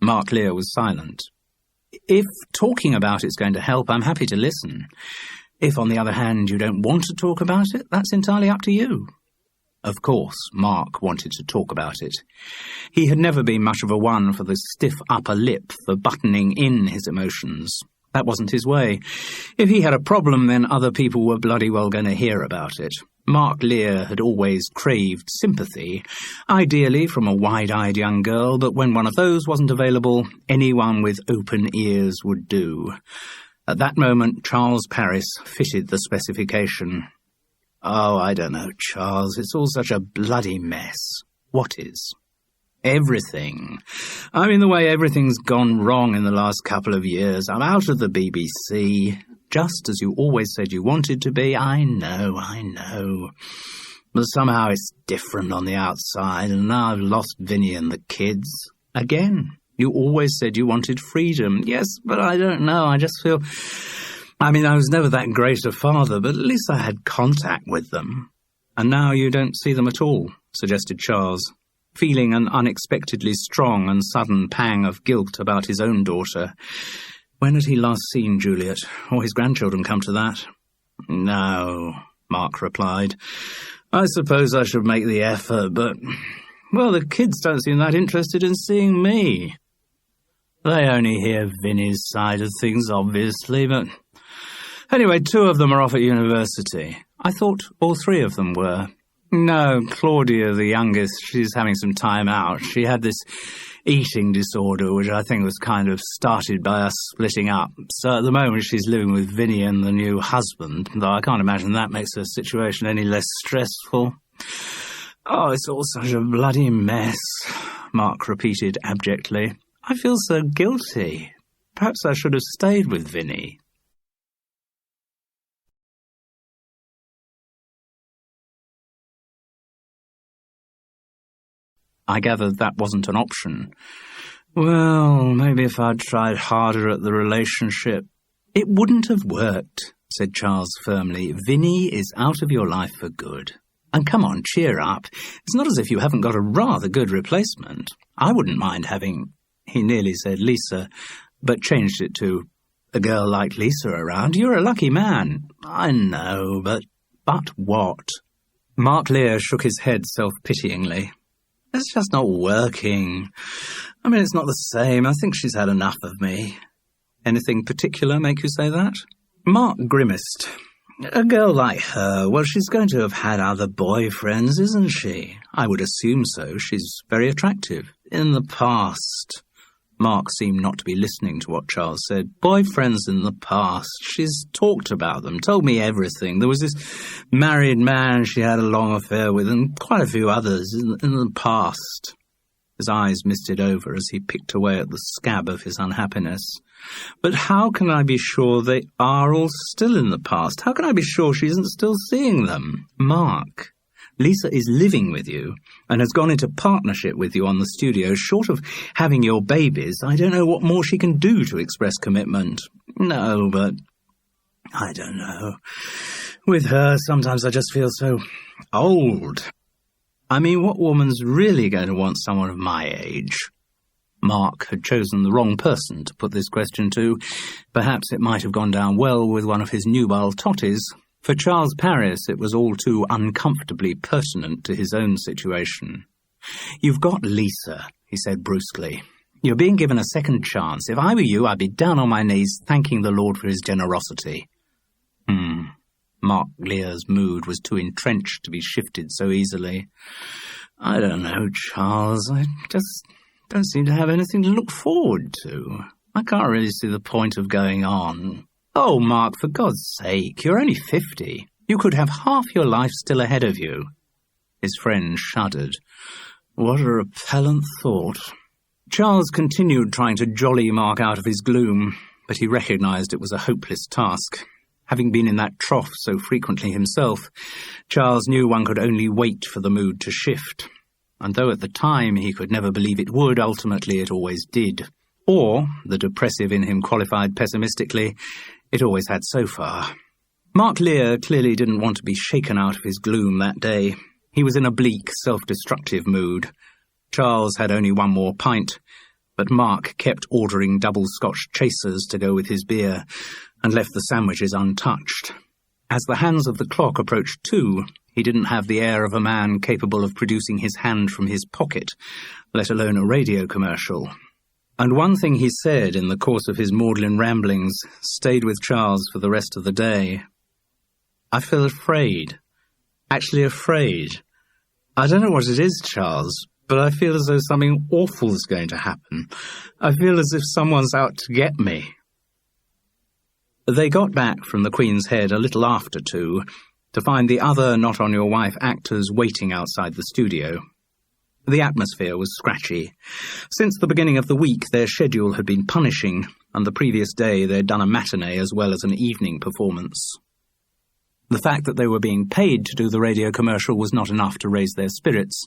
Mark Lear was silent. "If talking about it's going to help, I'm happy to listen. If, on the other hand, you don't want to talk about it, that's entirely up to you." Of course, Mark wanted to talk about it. He had never been much of a one for the stiff upper lip, for buttoning in his emotions. That wasn't his way. If he had a problem, then other people were bloody well going to hear about it. Mark Lear had always craved sympathy, ideally from a wide-eyed young girl, but when one of those wasn't available, anyone with open ears would do. At that moment, Charles Parris fitted the specification. "Oh, I don't know, Charles. It's all such a bloody mess." "What is?" "Everything. I mean, the way everything's gone wrong in the last couple of years. I'm out of the BBC. Just as you always said you wanted to be. I know. But somehow it's different on the outside, and now I've lost Vinny and the kids. Again, you always said you wanted freedom. Yes, but I don't know. I just feel... I mean, I was never that great a father, but at least I had contact with them." "And now you don't see them at all," suggested Charles, feeling an unexpectedly strong and sudden pang of guilt about his own daughter. When had he last seen Juliet, or his grandchildren, come to that? "No," Mark replied. "I suppose I should make the effort, but, well, the kids don't seem that interested in seeing me. They only hear Vinny's side of things, obviously, but... Anyway, 2 of them are off at university." "I thought all 3 of them were." "No, Claudia, the youngest, she's having some time out. She had this eating disorder, which I think was kind of started by us splitting up. So at the moment she's living with Vinny and the new husband, though I can't imagine that makes her situation any less stressful." "Oh, it's all such a bloody mess," Mark repeated abjectly. "I feel so guilty. Perhaps I should have stayed with Vinny." "I gathered that wasn't an option." "Well, maybe if I'd tried harder at the relationship..." "It wouldn't have worked," said Charles firmly. "Vinny is out of your life for good. And come on, cheer up. It's not as if you haven't got a rather good replacement. I wouldn't mind having..." He nearly said Lisa, but changed it to a girl like Lisa around. "You're a lucky man." "I know, but..." "But what?" Mark Lear shook his head self-pityingly. "It's just not working. I mean, it's not the same. I think she's had enough of me." "Anything particular make you say that?" Mark grimaced. "A girl like her, well, she's going to have had other boyfriends, isn't she? I would assume so. She's very attractive. In the past..." Mark seemed not to be listening to what Charles said. "Boyfriends in the past. She's talked about them, told me everything. There was this married man she had a long affair with, and quite a few others in the past." His eyes misted over as he picked away at the scab of his unhappiness. "But how can I be sure they are all still in the past? How can I be sure she isn't still seeing them? Mark, Lisa is living with you and has gone into partnership with you on the studio. Short of having your babies, I don't know what more she can do to express commitment." "No, but I don't know. With her, sometimes I just feel so old. I mean, what woman's really going to want someone of my age?" Mark had chosen the wrong person to put this question to. Perhaps it might have gone down well with one of his nubile totties. For Charles Paris, it was all too uncomfortably pertinent to his own situation. "You've got Lisa," he said brusquely. "You're being given a second chance. If I were you, I'd be down on my knees thanking the Lord for his generosity." Mark Lear's mood was too entrenched to be shifted so easily. "I don't know, Charles. I just don't seem to have anything to look forward to. I can't really see the point of going on." "Oh, Mark, for God's sake, you're only 50. You could have half your life still ahead of you." His friend shuddered. What a repellent thought. Charles continued trying to jolly Mark out of his gloom, but he recognised it was a hopeless task. Having been in that trough so frequently himself, Charles knew one could only wait for the mood to shift. And though at the time he could never believe it would, ultimately it always did. Or, the depressive in him qualified pessimistically, it always had so far. Mark Lear clearly didn't want to be shaken out of his gloom that day. He was in a bleak, self-destructive mood. Charles had only one more pint, but Mark kept ordering double Scotch chasers to go with his beer, and left the sandwiches untouched. As the hands of the clock approached 2, he didn't have the air of a man capable of producing his hand from his pocket, let alone a radio commercial. And one thing he said in the course of his maudlin ramblings stayed with Charles for the rest of the day. "I feel afraid. Actually afraid. I don't know what it is, Charles, but I feel as though something awful is going to happen. I feel as if someone's out to get me." They got back from the Queen's Head a little after 2 to find the other Not On Your Wife actors waiting outside the studio. The atmosphere was scratchy. Since the beginning of the week, their schedule had been punishing, and the previous day they'd done a matinee as well as an evening performance. The fact that they were being paid to do the radio commercial was not enough to raise their spirits,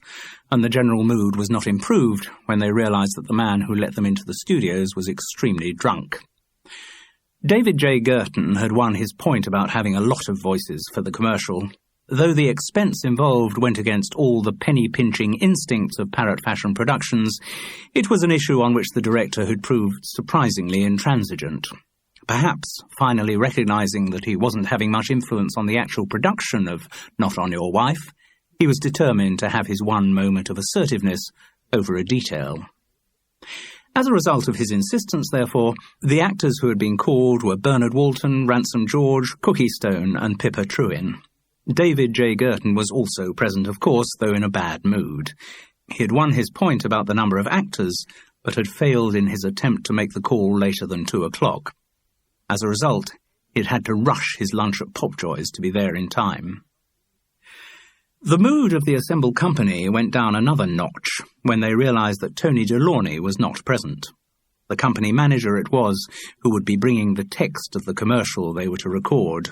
and the general mood was not improved when they realised that the man who let them into the studios was extremely drunk. David J. Girton had won his point about having a lot of voices for the commercial. Though the expense involved went against all the penny-pinching instincts of Parrot Fashion Productions, it was an issue on which the director had proved surprisingly intransigent. Perhaps, finally recognising that he wasn't having much influence on the actual production of Not On Your Wife, he was determined to have his one moment of assertiveness over a detail. As a result of his insistence, therefore, the actors who had been called were Bernard Walton, Ransom George, Cookie Stone and Pippa Trewin. David J. Girton was also present, of course, though in a bad mood. He had won his point about the number of actors, but had failed in his attempt to make the call later than 2 o'clock. As a result, he'd had to rush his lunch at Popjoy's to be there in time. The mood of the assembled company went down another notch when they realised that Tony Delaunay was not present. The company manager it was who would be bringing the text of the commercial they were to record.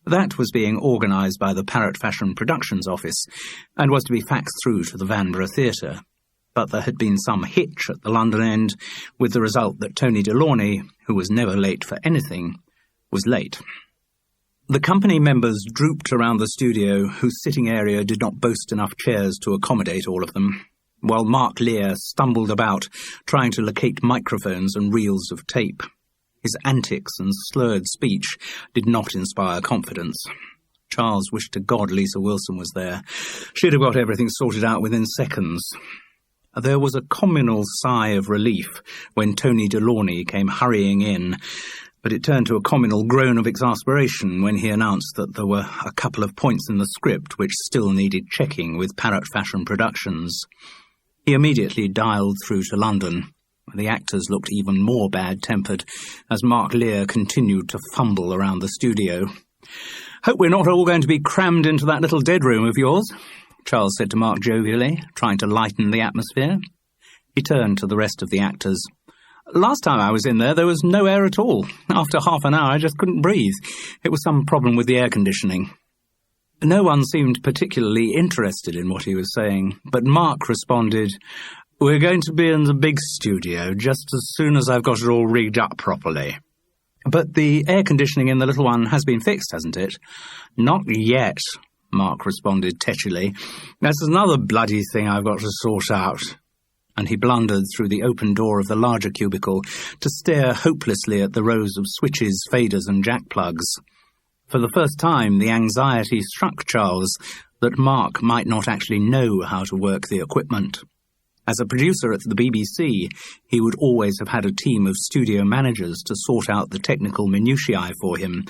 That was being organised by the Parrot Fashion Productions office and was to be faxed through to the Vanbrugh Theatre. But there had been some hitch at the London end, with the result that Tony Delaunay, who was never late for anything, was late. The company members drooped around the studio, whose sitting area did not boast enough chairs to accommodate all of them, while Mark Lear stumbled about, trying to locate microphones and reels of tape. His antics and slurred speech did not inspire confidence. Charles wished to God Lisa Wilson was there. She'd have got everything sorted out within seconds. There was a communal sigh of relief when Tony Delaunay came hurrying in, but it turned to a communal groan of exasperation when he announced that there were a couple of points in the script which still needed checking with Parrot Fashion Productions. He immediately dialed through to London. The actors looked even more bad-tempered as Mark Lear continued to fumble around the studio. "Hope we're not all going to be crammed into that little dead room of yours," Charles said to Mark jovially, trying to lighten the atmosphere. He turned to the rest of the actors. "Last time I was in there was no air at all. After half an hour, I just couldn't breathe. It was some problem with the air conditioning." No one seemed particularly interested in what he was saying, but Mark responded, "We're going to be in the big studio just as soon as I've got it all rigged up properly." "But the air conditioning in the little one has been fixed, hasn't it?" "Not yet," Mark responded tetchily. "That's another bloody thing I've got to sort out." and he blundered through the open door of the larger cubicle to stare hopelessly at the rows of switches, faders, and jack plugs. For the first time, the anxiety struck Charles that Mark might not actually know how to work the equipment. As a producer at the BBC, he would always have had a team of studio managers to sort out the technical minutiae for him,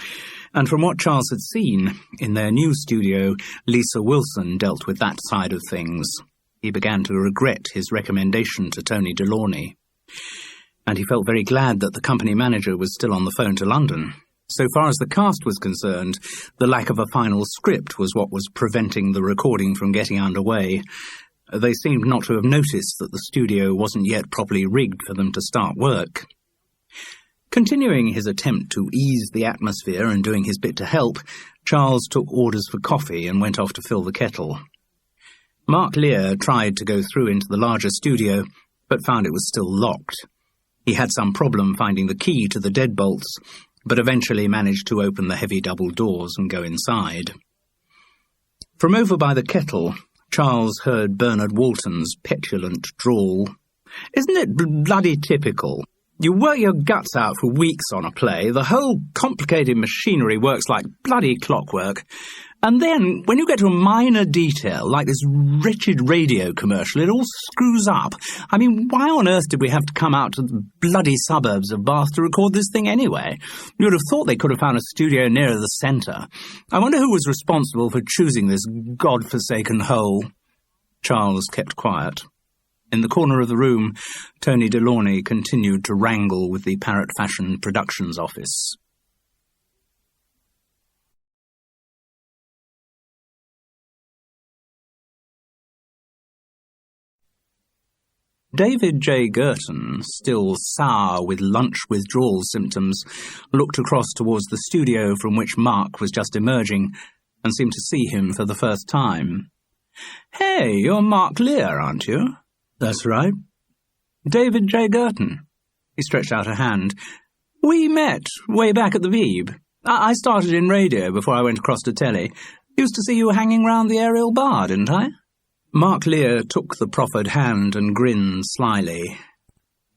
and from what Charles had seen, in their new studio, Lisa Wilson dealt with that side of things. He began to regret his recommendation to Tony Delaunay. And he felt very glad that the company manager was still on the phone to London. So far as the cast was concerned, the lack of a final script was what was preventing the recording from getting underway. They seemed not to have noticed that the studio wasn't yet properly rigged for them to start work. Continuing his attempt to ease the atmosphere and doing his bit to help, Charles took orders for coffee and went off to fill the kettle. Mark Lear tried to go through into the larger studio, but found it was still locked. He had some problem finding the key to the deadbolts, but eventually managed to open the heavy double doors and go inside. From over by the kettle, Charles heard Bernard Walton's petulant drawl. "Isn't it bloody typical? You work your guts out for weeks on a play, the whole complicated machinery works like bloody clockwork, and then, when you get to a minor detail, like this wretched radio commercial, it all screws up. I mean, why on earth did we have to come out to the bloody suburbs of Bath to record this thing anyway? You'd have thought they could have found a studio nearer the centre. I wonder who was responsible for choosing this god-forsaken hole." Charles kept quiet. In the corner of the room, Tony Delaunay continued to wrangle with the Parrot Fashion Productions office. David J. Girton, still sour with lunch withdrawal symptoms, looked across towards the studio from which Mark was just emerging, and seemed to see him for the first time. "Hey, you're Mark Lear, aren't you?" "That's right." "David J. Girton." He stretched out a hand. "We met way back at the Veeb. I started in radio before I went across to telly. Used to see you hanging round the Ariel Bar, didn't I?" Mark Lear took the proffered hand and grinned slyly.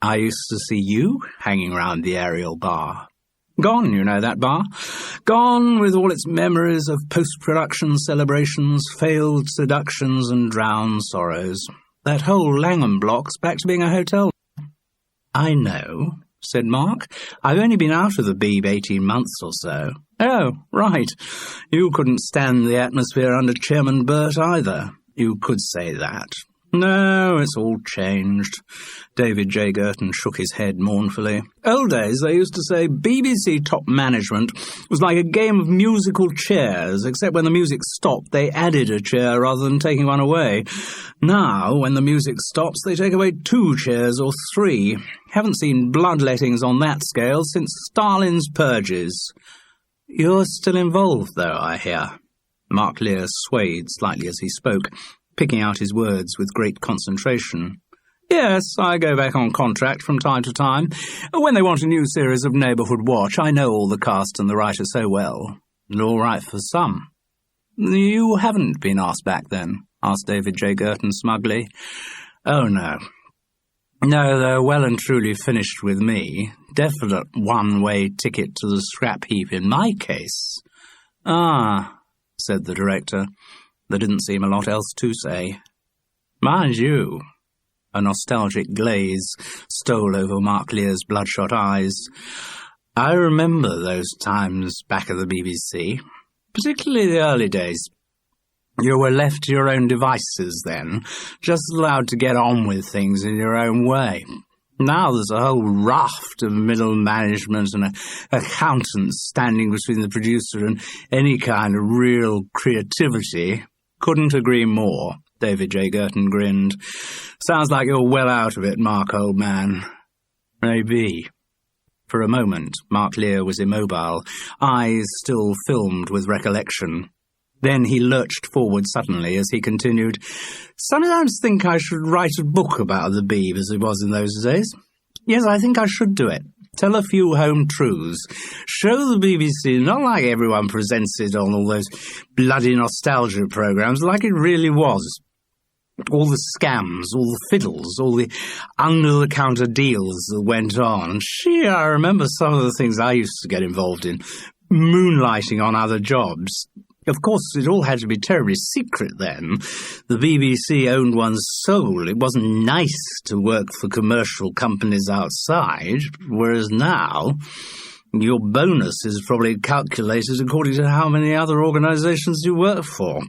"I used to see you hanging round the Ariel Bar. Gone, you know, that bar. Gone with all its memories of post-production celebrations, failed seductions and drowned sorrows. That whole Langham block's back to being a hotel." "I know," said Mark. "I've only been out of the Beeb 18 months or so." "Oh, right. You couldn't stand the atmosphere under Chairman Burt either." "You could say that." "No, it's all changed." David J. Girton shook his head mournfully. "Old days, they used to say BBC top management was like a game of musical chairs, except when the music stopped, they added a chair rather than taking one away. Now, when the music stops, they take away 2 chairs or 3. Haven't seen bloodlettings on that scale since Stalin's purges." "You're still involved, though, I hear." Mark Lear swayed slightly as he spoke, picking out his words with great concentration. "Yes, I go back on contract from time to time. When they want a new series of Neighbourhood Watch, I know all the cast and the writer so well. And all right for some." "You haven't been asked back, then?" asked David J. Girton smugly. "Oh, no. No, they're well and truly finished with me. Definite one-way ticket to the scrap heap in my case." "Ah," said the director. There didn't seem a lot else to say. "Mind you," a nostalgic glaze stole over Mark Lear's bloodshot eyes, "I remember those times back at the BBC, particularly the early days. You were left to your own devices then, just allowed to get on with things in your own way. Now there's a whole raft of middle management and accountants standing between the producer and any kind of real creativity." "Couldn't agree more," David J. Girton grinned. "Sounds like you're well out of it, Mark, old man." "Maybe." For a moment, Mark Lear was immobile, eyes still filmed with recollection. Then he lurched forward suddenly as he continued, "Sometimes think I should write a book about the Beeb as it was in those days. Yes, I think I should do it. Tell a few home truths. Show the BBC not like everyone presents it on all those bloody nostalgia programmes, like it really was. All the scams, all the fiddles, all the under-the-counter deals that went on. I remember some of the things I used to get involved in. Moonlighting on other jobs. Of course, it all had to be terribly secret then. The BBC owned one's soul. It wasn't nice to work for commercial companies outside, whereas now your bonus is probably calculated according to how many other organisations you work for.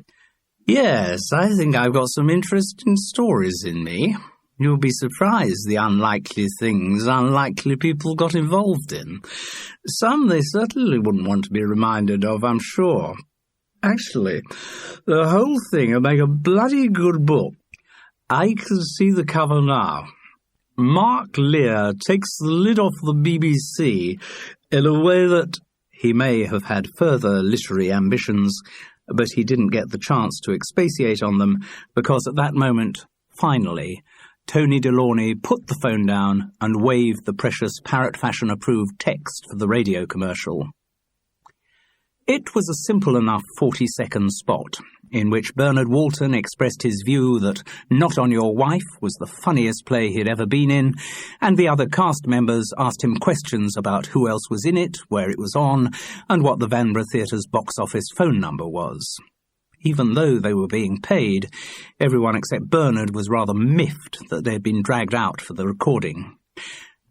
Yes, I think I've got some interesting stories in me. You'll be surprised the unlikely things unlikely people got involved in. Some they certainly wouldn't want to be reminded of, I'm sure. Actually, the whole thing would make a bloody good book. I can see the cover now. Mark Lear takes the lid off the BBC in a way that he may have had further literary ambitions, but he didn't get the chance to expatiate on them because at that moment, finally, Tony Delorney put the phone down and waved the precious Parrot Fashion-approved text for the radio commercial. It was a simple enough 40-second spot, in which Bernard Walton expressed his view that Not On Your Wife was the funniest play he'd ever been in, and the other cast members asked him questions about who else was in it, where it was on, and what the Vanbrugh Theatre's box office phone number was. Even though they were being paid, everyone except Bernard was rather miffed that they'd been dragged out for the recording.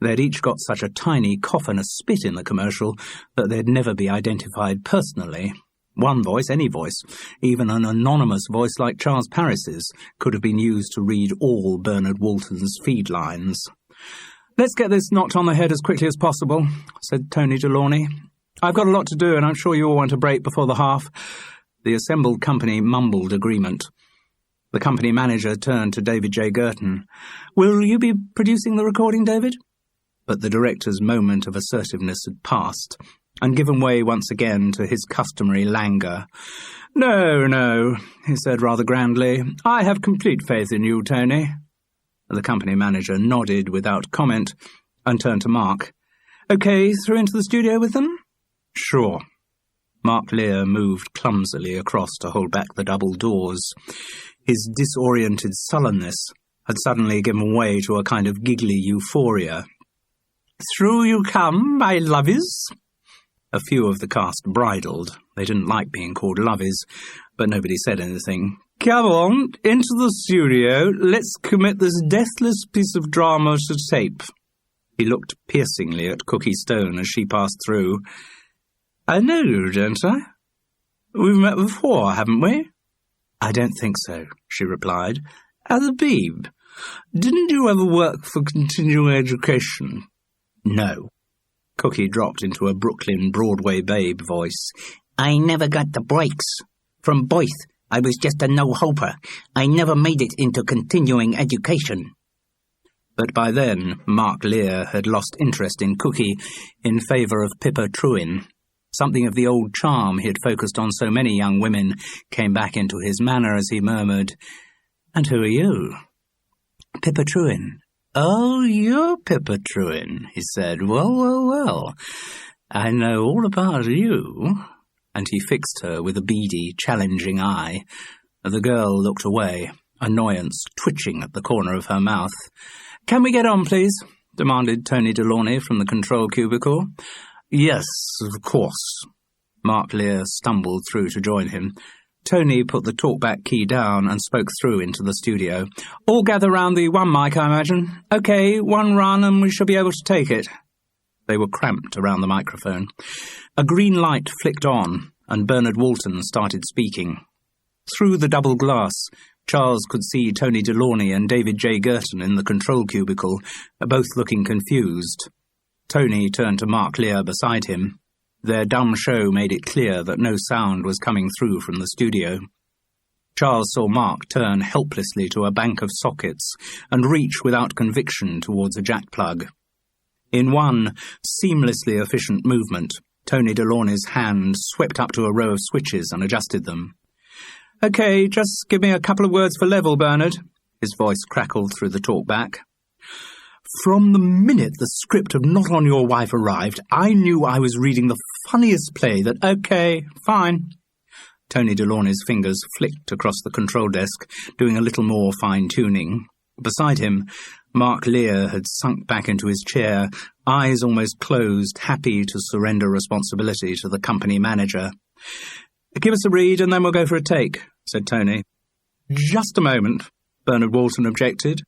They'd each got such a tiny cough and a spit in the commercial that they'd never be identified personally. One voice, any voice, even an anonymous voice like Charles Parris's, could have been used to read all Bernard Walton's feed lines. "Let's get this knocked on the head as quickly as possible," said Tony Delorney. "I've got a lot to do, and I'm sure you all want a break before the half." The assembled company mumbled agreement. The company manager turned to David J. Girton. "Will you be producing the recording, David?" But the director's moment of assertiveness had passed, and given way once again to his customary languor. No, he said rather grandly. "I have complete faith in you, Tony." The company manager nodded without comment and turned to Mark. "Okay, through into the studio with them?" "Sure." Mark Lear moved clumsily across to hold back the double doors. His disoriented sullenness had suddenly given way to a kind of giggly euphoria. "Through you come, my lovies." A few of the cast bridled. They didn't like being called lovies, but nobody said anything. "Come on, into the studio. Let's commit this deathless piece of drama to tape." He looked piercingly at Cookie Stone as she passed through. "I know you, don't I? We've met before, haven't we?" "I don't think so," she replied. "At the Beeb. Didn't you ever work for continuing education?" "No." Cookie dropped into a Brooklyn Broadway babe voice. "I never got the breaks. From birth, I was just a no-hoper. I never made it into continuing education." But by then, Mark Lear had lost interest in Cookie in favour of Pippa Trewin. Something of the old charm he had focused on so many young women came back into his manner as he murmured, "And who are you?" "Pippa Trewin." "Oh, you're Pippa Trewin," he said. Well. I know all about you." And he fixed her with a beady, challenging eye. The girl looked away, annoyance twitching at the corner of her mouth. "Can we get on, please?" demanded Tony Delorney from the control cubicle. "Yes, of course." Mark Lear stumbled through to join him. Tony put the talkback key down and spoke through into the studio. "All gather round the one mic, I imagine. OK, one run and we shall be able to take it." They were cramped around the microphone. A green light flicked on, and Bernard Walton started speaking. Through the double glass, Charles could see Tony Delorney and David J. Girton in the control cubicle, both looking confused. Tony turned to Mark Lear beside him. Their dumb show made it clear that no sound was coming through from the studio. Charles saw Mark turn helplessly to a bank of sockets and reach without conviction towards a jack plug. In one seamlessly efficient movement, Tony Delorney's hand swept up to a row of switches and adjusted them. "OK, just give me a couple of words for level, Bernard," his voice crackled through the talkback. "From the minute the script of Not On Your Wife arrived, I knew I was reading the funniest play that—" "OK, fine." Tony Delorney's fingers flicked across the control desk, doing a little more fine-tuning. Beside him, Mark Lear had sunk back into his chair, eyes almost closed, happy to surrender responsibility to the company manager. "Give us a read and then we'll go for a take," said Tony. "Just a moment," Bernard Walton objected.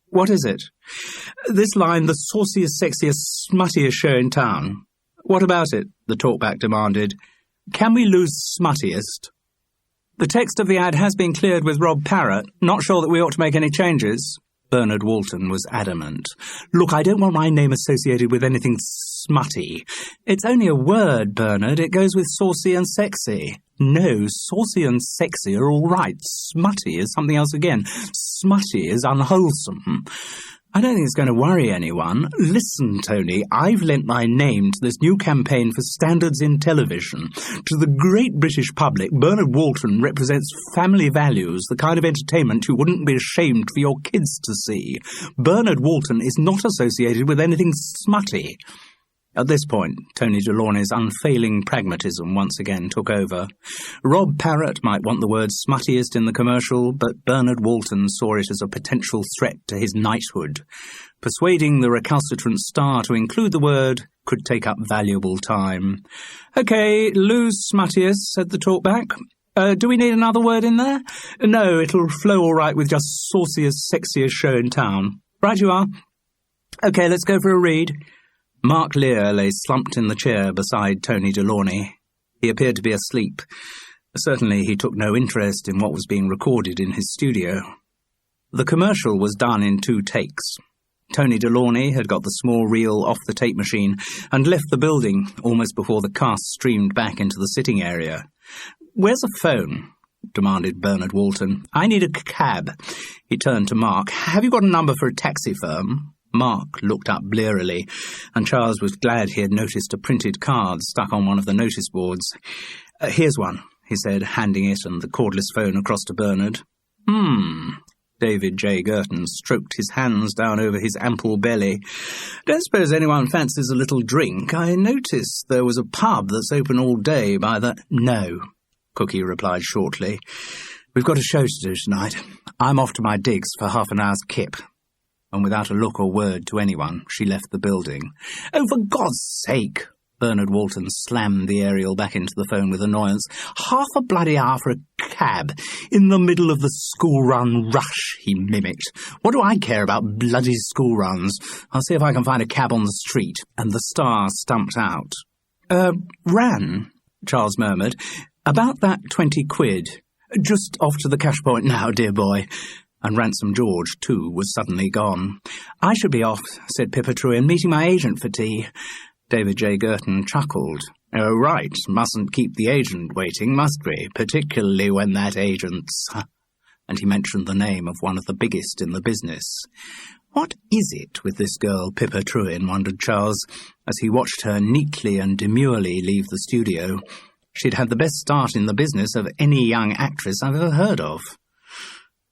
"What is it?" "This line, the sauciest, sexiest, smuttiest show in town." "What about it?" the talkback demanded. "Can we lose smuttiest?" "The text of the ad has been cleared with Rob Parrott. Not sure that we ought to make any changes." Bernard Walton was adamant. "Look, I don't want my name associated with anything smutty. It's only a word, Bernard. It goes with saucy and sexy." "No, saucy and sexy are all right. Smutty is something else again. Smutty is unwholesome. I don't think it's going to worry anyone. Listen, Tony, I've lent my name to this new campaign for standards in television. To the great British public, Bernard Walton represents family values, the kind of entertainment you wouldn't be ashamed for your kids to see. Bernard Walton is not associated with anything smutty." At this point, Tony Delorney's unfailing pragmatism once again took over. Rob Parrott might want the word smuttiest in the commercial, but Bernard Walton saw it as a potential threat to his knighthood. Persuading the recalcitrant star to include the word could take up valuable time. "OK, lose smuttiest," said the talkback. Do we need another word in there?" "No, it'll flow all right with just sauciest, sexiest show in town." "Right you are. OK, let's go for a read." Mark Lear lay slumped in the chair beside Tony Delorney. He appeared to be asleep. Certainly he took no interest in what was being recorded in his studio. The commercial was done in 2 takes. Tony Delorney had got the small reel off the tape machine and left the building almost before the cast streamed back into the sitting area. "Where's a phone?" demanded Bernard Walton. "I need a cab." He turned to Mark. "Have you got a number for a taxi firm?" Mark looked up blearily, and Charles was glad he had noticed a printed card stuck on one of the notice boards. "Here's one," he said, handing it and the cordless phone across to Bernard. David J. Girton stroked his hands down over his ample belly. "Don't suppose anyone fancies a little drink? I noticed there was a pub that's open all day by the—" "No," Cookie replied shortly. "We've got a show to do tonight. I'm off to my digs for half an hour's kip." And without a look or word to anyone, she left the building. "Oh, for God's sake!" Bernard Walton slammed the aerial back into the phone with annoyance. "Half a bloody hour for a cab, in the middle of the school-run rush," he mimicked. "What do I care about bloody school runs? I'll see if I can find a cab on the street." And the star stumped out. Ran," Charles murmured. "About that 20 quid. Just off to the cash point now, dear boy." And Ransom George, too, was suddenly gone. "I should be off," said Pippa Trewin, "meeting my agent for tea." David J. Girton chuckled. "Oh, right, mustn't keep the agent waiting, must we? Particularly when that agent's—" And he mentioned the name of one of the biggest in the business. What is it with this girl, Pippa Trewin, wondered Charles, as he watched her neatly and demurely leave the studio. She'd had the best start in the business of any young actress I've ever heard of.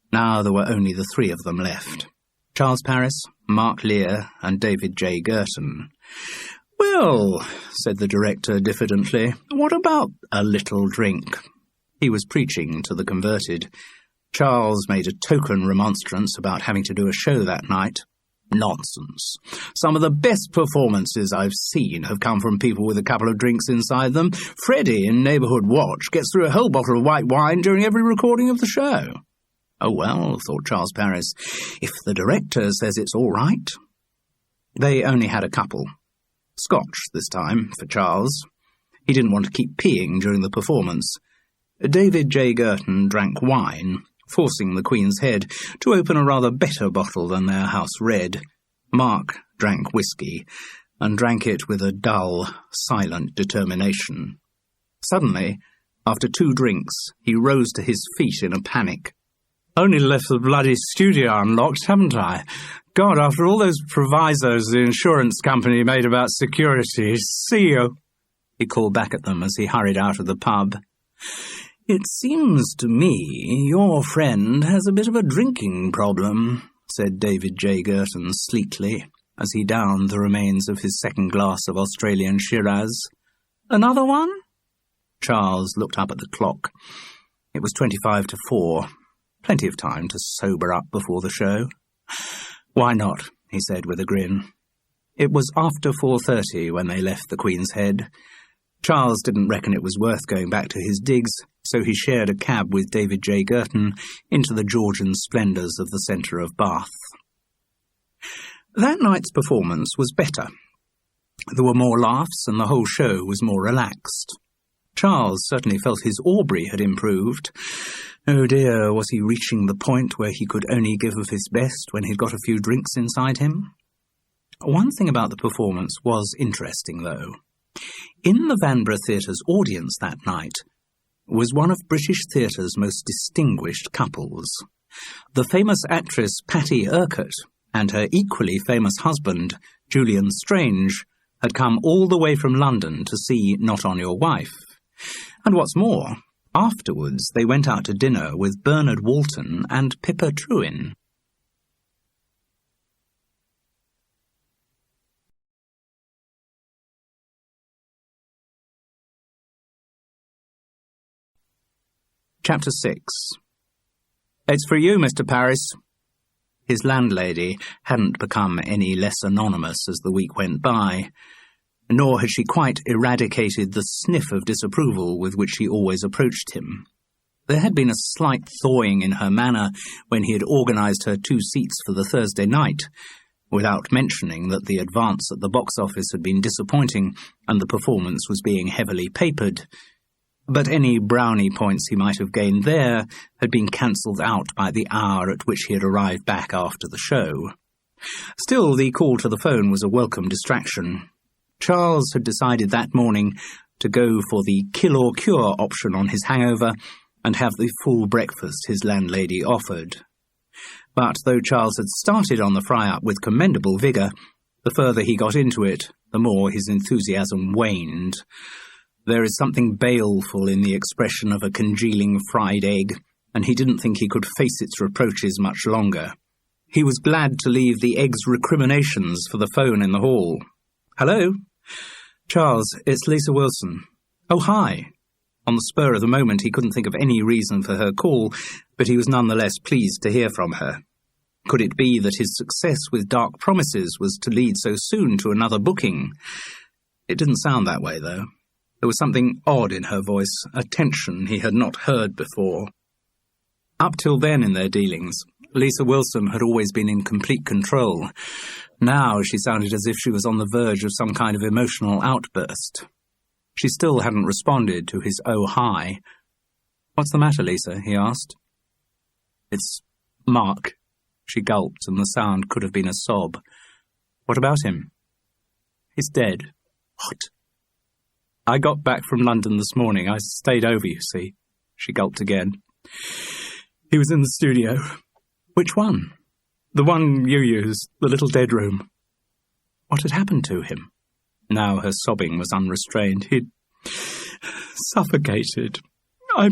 Now there were only the 3 of them left. Charles Paris, Mark Lear, and David J. Girton. "Well," said the director diffidently, "what about a little drink?" He was preaching to the converted. Charles made a token remonstrance about having to do a show that night. "Nonsense. Some of the best performances I've seen have come from people with a couple of drinks inside them. Freddie in Neighbourhood Watch gets through a whole bottle of white wine during every recording of the show." Oh well, thought Charles Paris, if the director says it's all right. They only had a couple. Scotch this time, for Charles. He didn't want to keep peeing during the performance. David J. Girton drank wine, forcing the Queen's Head to open a rather better bottle than their house red. Mark drank whiskey, and drank it with a dull, silent determination. Suddenly, after 2 drinks, he rose to his feet in a panic. "Only left the bloody studio unlocked, haven't I? God, after all those provisos the insurance company made about security, see you," he called back at them as he hurried out of the pub. "It seems to me your friend has a bit of a drinking problem," said David J. Girton sleekly, as he downed the remains of his second glass of Australian Shiraz. "Another one?" Charles looked up at the clock. It was 25 to 4. Plenty of time to sober up before the show. "Why not?" he said with a grin. It was after 4:30 when they left the Queen's Head. Charles didn't reckon it was worth going back to his digs, so he shared a cab with David J. Girton into the Georgian splendours of the centre of Bath. That night's performance was better. There were more laughs and the whole show was more relaxed. Charles certainly felt his Aubrey had improved. Oh dear, was he reaching the point where he could only give of his best when he'd got a few drinks inside him? One thing about the performance was interesting, though. In the Vanbrugh Theatre's audience that night was one of British theatre's most distinguished couples. The famous actress Patty Urquhart and her equally famous husband, Julian Strange, had come all the way from London to see Not On Your Wife. And what's more, afterwards they went out to dinner with Bernard Walton and Pippa Trewin. Chapter 6. "It's for you, Mr. Paris." His landlady hadn't become any less anonymous as the week went by, nor had she quite eradicated the sniff of disapproval with which he always approached him. There had been a slight thawing in her manner when he had organised her 2 seats for the Thursday night, without mentioning that the advance at the box office had been disappointing and the performance was being heavily papered. But any brownie points he might have gained there had been cancelled out by the hour at which he had arrived back after the show. Still, the call to the phone was a welcome distraction. Charles had decided that morning to go for the kill or cure option on his hangover and have the full breakfast his landlady offered. But though Charles had started on the fry-up with commendable vigour, the further he got into it, the more his enthusiasm waned. There is something baleful in the expression of a congealing fried egg, and he didn't think he could face its reproaches much longer. He was glad to leave the egg's recriminations for the phone in the hall. "Hello?" "Charles, it's Lisa Wilson." "Oh, hi." On the spur of the moment he couldn't think of any reason for her call, but he was nonetheless pleased to hear from her. Could it be that his success with Dark Promises was to lead so soon to another booking? It didn't sound that way, though. There was something odd in her voice, a tension he had not heard before. Up till then in their dealings, Lisa Wilson had always been in complete control. Now she sounded as if she was on the verge of some kind of emotional outburst. She still hadn't responded to his "oh, hi." "What's the matter, Lisa?" he asked. "It's Mark." She gulped, and the sound could have been a sob. "What about him?" "He's dead." "What?" "I got back from London this morning. I stayed over, you see." She gulped again. "He was in the studio." "Which one?" "The one you used, the little dead room." "What had happened to him?" Now her sobbing was unrestrained. "He'd suffocated. I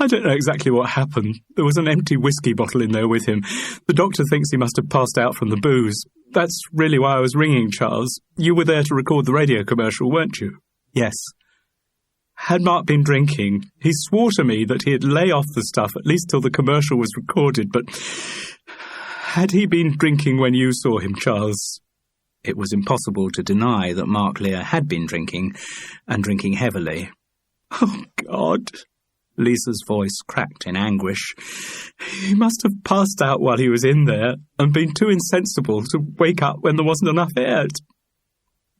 don't know exactly what happened. There was an empty whiskey bottle in there with him. The doctor thinks he must have passed out from the booze. That's really why I was ringing, Charles. You were there to record the radio commercial, weren't you?" "Yes." "Had Mark been drinking? He swore to me that he'd lay off the stuff at least till the commercial was recorded, but had he been drinking when you saw him, Charles?" It was impossible to deny that Mark Lear had been drinking, and drinking heavily. "Oh, God!" Lisa's voice cracked in anguish. "He must have passed out while he was in there, and been too insensible to wake up when there wasn't enough air.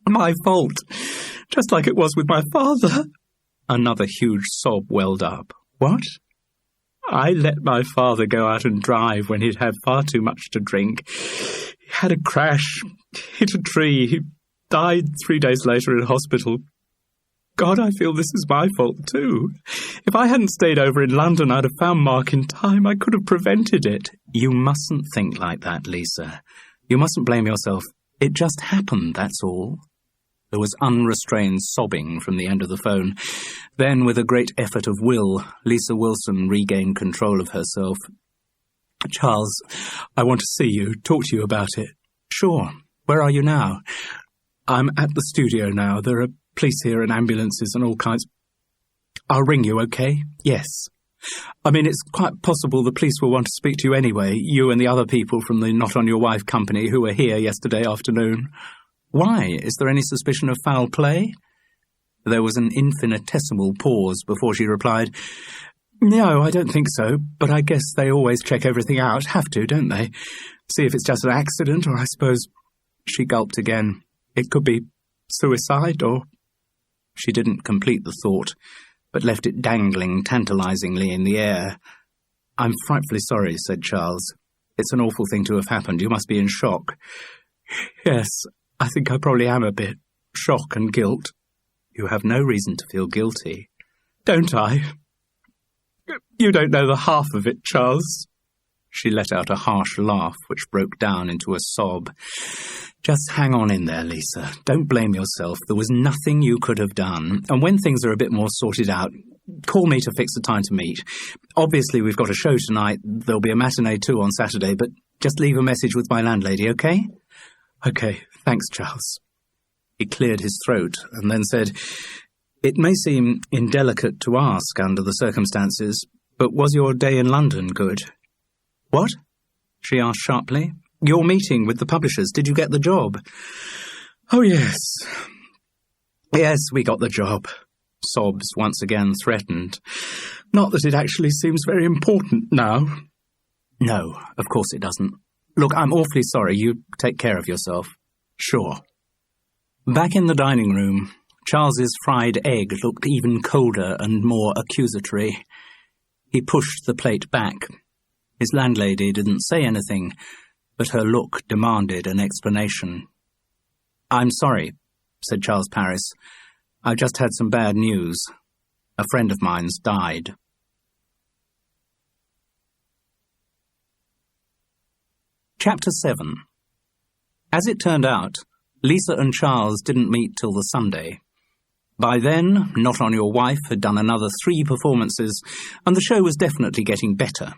My fault, just like it was with my father." Another huge sob welled up. "What?" "I let my father go out and drive when he'd had far too much to drink. He had a crash, hit a tree. He died 3 days later in hospital. God, I feel this is my fault too. If I hadn't stayed over in London, I'd have found Mark in time. I could have prevented it." "You mustn't think like that, Lisa. You mustn't blame yourself. It just happened, that's all." There was unrestrained sobbing from the end of the phone. Then, with a great effort of will, Lisa Wilson regained control of herself. "Charles, I want to see you, talk to you about it." "Sure. Where are you now?" "I'm at the studio now. There are police here and ambulances and all kinds." I'll ring you, okay? Yes. I mean, it's quite possible the police will want to speak to you anyway, you and the other people from the Not On Your Wife company who were here yesterday afternoon. Why? Is there any suspicion of foul play? There was an infinitesimal pause before she replied, No, I don't think so, but I guess they always check everything out. Have to, don't they? See if it's just an accident, or I suppose... She gulped again. It could be suicide, or... She didn't complete the thought, but left it dangling tantalizingly in the air. I'm frightfully sorry, said Charles. It's an awful thing to have happened. You must be in shock. Yes, I think I probably am a bit. Shock and guilt. You have no reason to feel guilty. Don't I? You don't know the half of it, Charles. She let out a harsh laugh, which broke down into a sob. Just hang on in there, Lisa. Don't blame yourself. There was nothing you could have done. And when things are a bit more sorted out, call me to fix a time to meet. Obviously, we've got a show tonight. There'll be a matinee too on Saturday, but just leave a message with my landlady, okay? Okay, thanks, Charles. He cleared his throat and then said, It may seem indelicate to ask under the circumstances, but was your day in London good? What? She asked sharply. Your meeting with the publishers, did you get the job? Oh, yes. Yes, we got the job. Sobs once again threatened. Not that it actually seems very important now. No, of course it doesn't. Look, I'm awfully sorry. You take care of yourself. Sure. Back in the dining room, Charles's fried egg looked even colder and more accusatory. He pushed the plate back. His landlady didn't say anything, but her look demanded an explanation. I'm sorry, said Charles Paris. I just had some bad news. A friend of mine's died. Chapter 7. As it turned out, Lisa and Charles didn't meet till the Sunday. By then, Not On Your Wife had done another 3 performances, and the show was definitely getting better.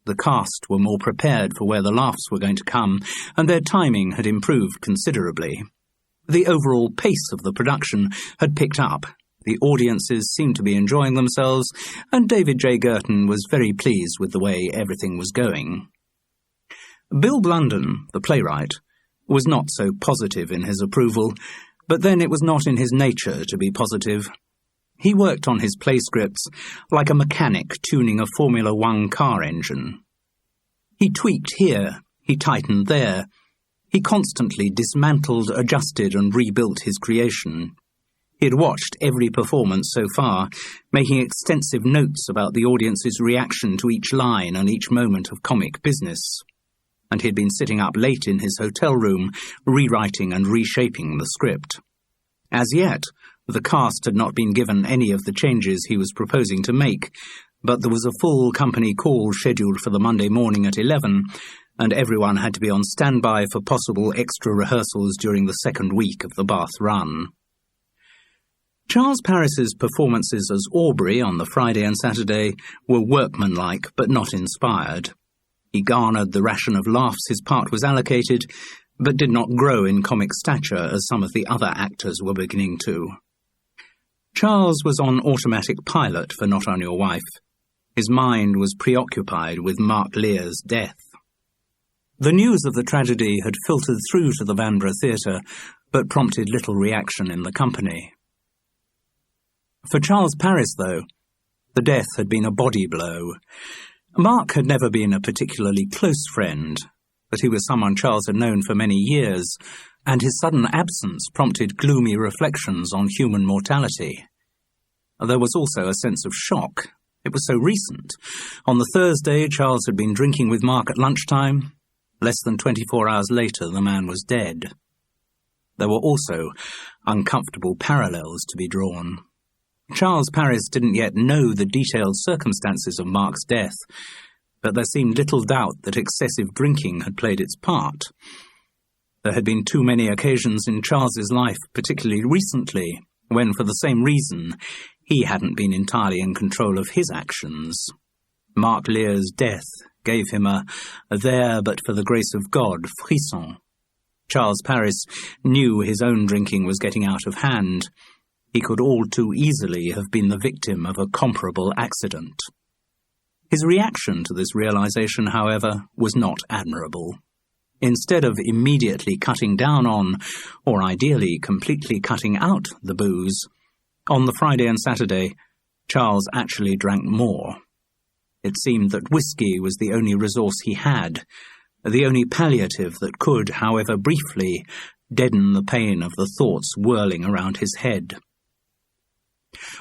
The cast were more prepared for where the laughs were going to come, and their timing had improved considerably. The overall pace of the production had picked up. The audiences seemed to be enjoying themselves, and David J. Girton was very pleased with the way everything was going. Bill Blunden, the playwright, was not so positive in his approval, but then it was not in his nature to be positive. He worked on his play scripts like a mechanic tuning a Formula One car engine. He tweaked here, he tightened there. He constantly dismantled, adjusted, and rebuilt his creation. He had watched every performance so far, making extensive notes about the audience's reaction to each line and each moment of comic business. And he had been sitting up late in his hotel room, rewriting and reshaping the script. As yet, the cast had not been given any of the changes he was proposing to make, but there was a full company call scheduled for the Monday morning at 11, and everyone had to be on standby for possible extra rehearsals during the second week of the Bath run. Charles Paris's performances as Aubrey on the Friday and Saturday were workmanlike but not inspired. He garnered the ration of laughs his part was allocated, but did not grow in comic stature as some of the other actors were beginning to. Charles was on automatic pilot for Not On Your Wife. His mind was preoccupied with Mark Lear's death. The news of the tragedy had filtered through to the Vanbrugh Theatre, but prompted little reaction in the company. For Charles Paris, though, the death had been a body blow. Mark had never been a particularly close friend, but he was someone Charles had known for many years, and his sudden absence prompted gloomy reflections on human mortality. There was also a sense of shock. It was so recent. On the Thursday, Charles had been drinking with Mark at lunchtime. Less than 24 hours later, the man was dead. There were also uncomfortable parallels to be drawn. Charles Paris didn't yet know the detailed circumstances of Mark's death, but there seemed little doubt that excessive drinking had played its part. There had been too many occasions in Charles's life, particularly recently, when, for the same reason, he hadn't been entirely in control of his actions. Mark Lear's death gave him a there but for the grace of God frisson. Charles Paris knew his own drinking was getting out of hand. He could all too easily have been the victim of a comparable accident. His reaction to this realization, however, was not admirable. Instead of immediately cutting down on, or ideally completely cutting out, the booze, on the Friday and Saturday, Charles actually drank more. It seemed that whiskey was the only resource he had, the only palliative that could, however briefly, deaden the pain of the thoughts whirling around his head.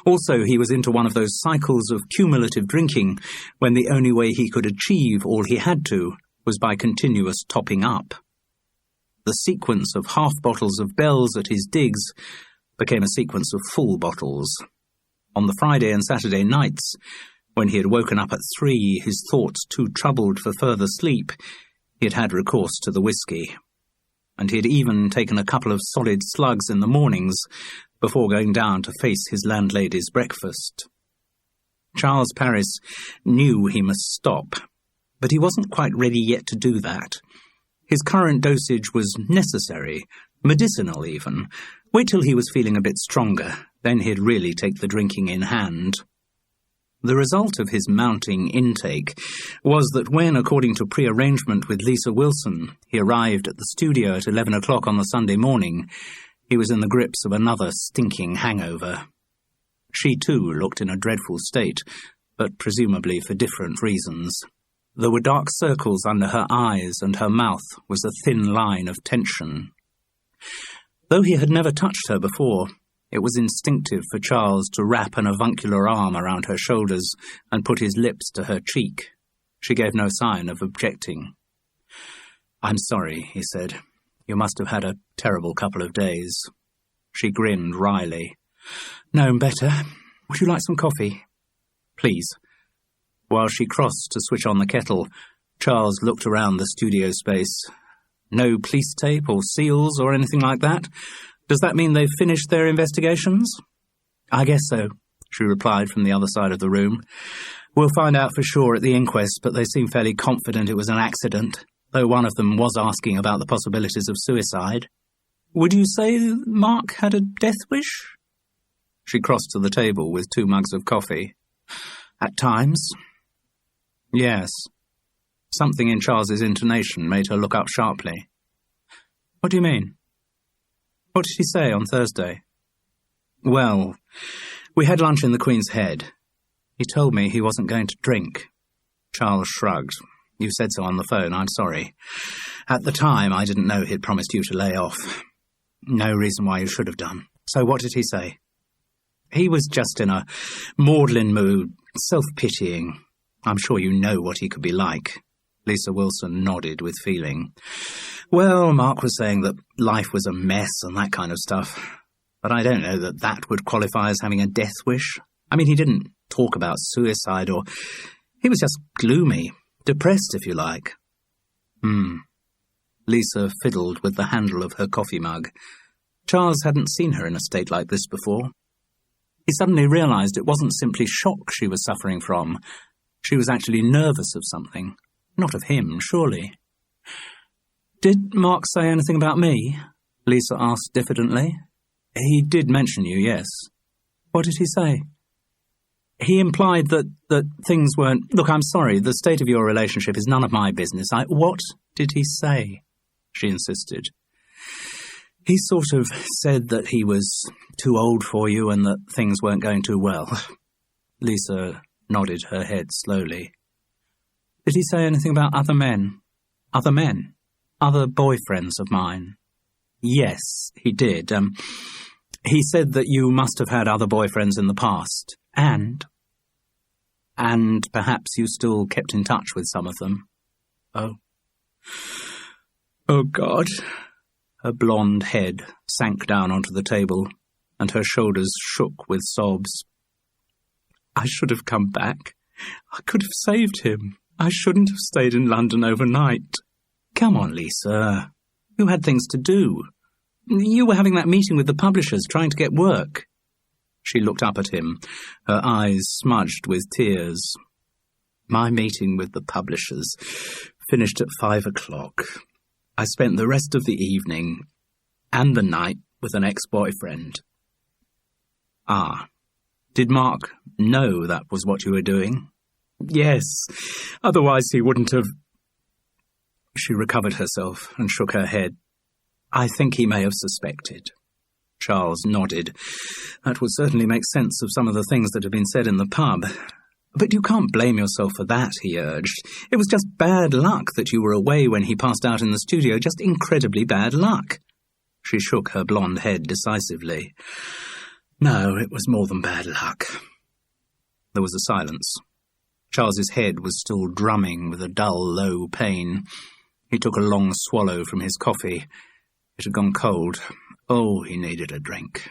Also, he was into one of those cycles of cumulative drinking when the only way he could achieve all he had to was by continuous topping up. The sequence of half bottles of Bell's at his digs became a sequence of full bottles. On the Friday and Saturday nights, when he had woken up at 3, his thoughts too troubled for further sleep, he had had recourse to the whiskey. And he had even taken a couple of solid slugs in the mornings before going down to face his landlady's breakfast. Charles Parris knew he must stop, but he wasn't quite ready yet to do that. His current dosage was necessary, medicinal even. Wait till he was feeling a bit stronger, then he'd really take the drinking in hand. The result of his mounting intake was that when, according to pre-arrangement with Lisa Wilson, he arrived at the studio at 11 o'clock on the Sunday morning, he was in the grips of another stinking hangover. She too looked in a dreadful state, but presumably for different reasons. There were dark circles under her eyes, and her mouth was a thin line of tension. Though he had never touched her before, it was instinctive for Charles to wrap an avuncular arm around her shoulders and put his lips to her cheek. She gave no sign of objecting. "I'm sorry," he said. "You must have had a terrible couple of days." She grinned wryly. "Known better. Would you like some coffee?" "Please." While she crossed to switch on the kettle, Charles looked around the studio space. "No police tape or seals or anything like that? Does that mean they've finished their investigations?" "I guess so," she replied from the other side of the room. "We'll find out for sure at the inquest, but they seem fairly confident it was an accident, though one of them was asking about the possibilities of suicide." "Would you say Mark had a death wish?" She crossed to the table with 2 mugs of coffee. "At times." "Yes." Something in Charles's intonation made her look up sharply. "What do you mean?" "What did he say on Thursday?" "Well, we had lunch in the Queen's Head. He told me he wasn't going to drink." Charles shrugged. "You said so on the phone, I'm sorry. At the time, I didn't know he'd promised you to lay off. No reason why you should have done. So what did he say?" "He was just in a maudlin mood, self-pitying. I'm sure you know what he could be like." Lisa Wilson nodded with feeling. "Well, Mark was saying that life was a mess and that kind of stuff. But I don't know that that would qualify as having a death wish. I mean, he didn't talk about suicide or... He was just gloomy, depressed, if you like." Lisa fiddled with the handle of her coffee mug. Charles hadn't seen her in a state like this before. He suddenly realized it wasn't simply shock she was suffering from. She was actually nervous of something. Not of him, surely. "Did Mark say anything about me?" Lisa asked diffidently. "He did mention you, yes." "What did he say?" "He implied that things weren't... Look, I'm sorry, the state of your relationship is none of my business. What did he say?" she insisted. "He sort of said that he was too old for you and that things weren't going too well." Lisa nodded her head slowly. "Did he say anything about other men?" "Other men? Other boyfriends of mine?" "Yes, he did. He said that you must have had other boyfriends in the past. And perhaps you still kept in touch with some of them." "Oh. Oh, God." Her blonde head sank down onto the table, and her shoulders shook with sobs. "I should have come back. I could have saved him. I shouldn't have stayed in London overnight." "Come on, Lisa. You had things to do. You were having that meeting with the publishers, trying to get work." She looked up at him, her eyes smudged with tears. "My meeting with the publishers finished at 5 o'clock. I spent the rest of the evening and the night with an ex-boyfriend." Ah. Did Mark know that was what you were doing? Yes. Otherwise he wouldn't have... She recovered herself and shook her head. I think he may have suspected. Charles nodded. That would certainly make sense of some of the things that had been said in the pub. But you can't blame yourself for that, he urged. It was just bad luck that you were away when he passed out in the studio, just incredibly bad luck. She shook her blonde head decisively. No, it was more than bad luck. There was a silence. Charles's head was still drumming with a dull, low pain. He took a long swallow from his coffee. It had gone cold. Oh, he needed a drink.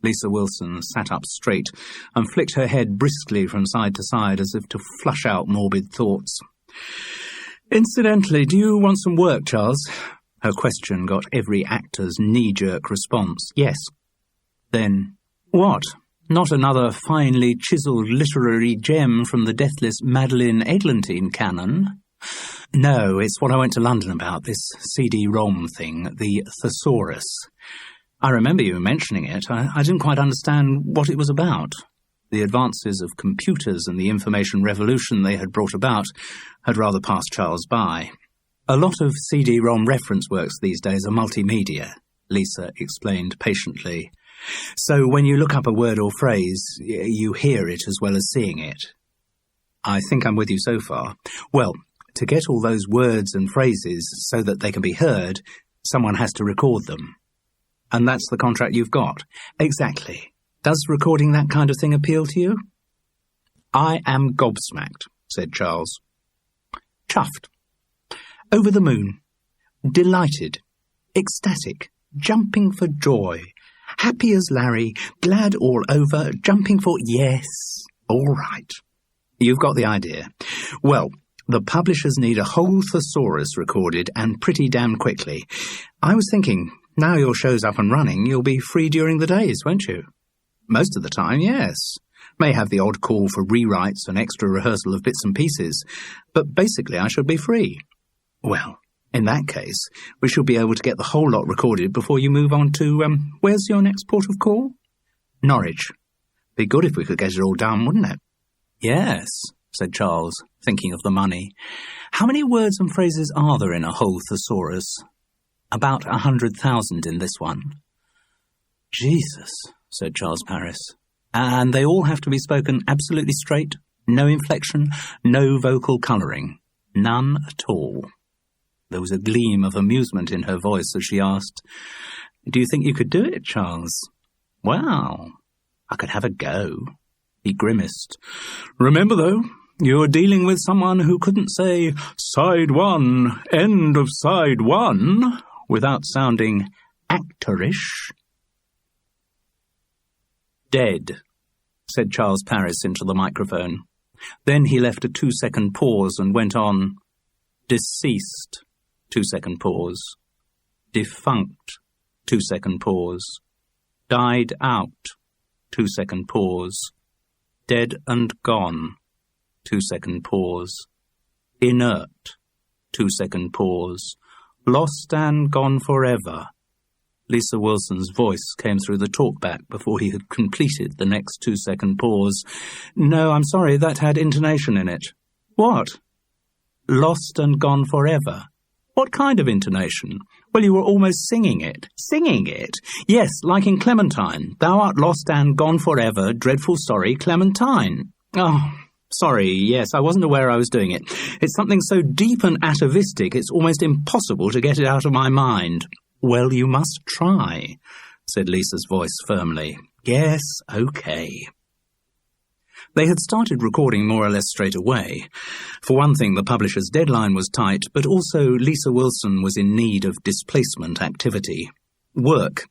Lisa Wilson sat up straight and flicked her head briskly from side to side as if to flush out morbid thoughts. Incidentally, do you want some work, Charles? Her question got every actor's knee-jerk response. Yes. Then, what? Not another finely chiselled literary gem from the deathless Madeleine Eglantine canon? No, it's what I went to London about, this CD-ROM thing, the Thesaurus. I remember you mentioning it. I didn't quite understand what it was about. The advances of computers and the information revolution they had brought about had rather passed Charles by. A lot of CD-ROM reference works these days are multimedia, Lisa explained patiently. So when you look up a word or phrase, you hear it as well as seeing it. I think I'm with you so far. Well, to get all those words and phrases so that they can be heard, someone has to record them. And that's the contract you've got? Exactly. Does recording that kind of thing appeal to you? I am gobsmacked, said Charles. Chuffed. Over the moon. Delighted. Ecstatic. Jumping for joy. Happy as Larry. Glad all over. Jumping for... Yes. All right. You've got the idea. Well, the publishers need a whole thesaurus recorded, and pretty damn quickly. I was thinking... Now your show's up and running, you'll be free during the days, won't you? Most of the time, yes. May have the odd call for rewrites and extra rehearsal of bits and pieces, but basically I should be free. Well, in that case, we should be able to get the whole lot recorded before you move on to, where's your next port of call? Norwich. Be good if we could get it all done, wouldn't it? Yes, said Charles, thinking of the money. How many words and phrases are there in a whole thesaurus? About 100,000 in this one. Jesus, said Charles Paris. And they all have to be spoken absolutely straight, no inflection, no vocal colouring. None at all. There was a gleam of amusement in her voice as she asked, Do you think you could do it, Charles? Well, I could have a go. He grimaced. Remember, though, you're dealing with someone who couldn't say, side one, end of side one, without sounding actorish. Dead, said Charles Paris into the microphone. Then he left a 2-second pause and went on. Deceased, 2-second pause. Defunct, 2-second pause. Died out, 2-second pause. Dead and gone, 2-second pause. Inert, 2-second pause. Lost and gone forever. Lisa Wilson's voice came through the talkback before he had completed the next 2-second pause. No, I'm sorry, that had intonation in it. What? Lost and gone forever. What kind of intonation? Well, you were almost singing it. Singing it? Yes, like in Clementine. Thou art lost and gone forever, dreadful sorry, Clementine. Oh... Sorry, yes, I wasn't aware I was doing it. It's something so deep and atavistic, it's almost impossible to get it out of my mind. Well, you must try, said Lisa's voice firmly. Yes, okay. They had started recording more or less straight away. For one thing, the publisher's deadline was tight, but also Lisa Wilson was in need of displacement activity. Work.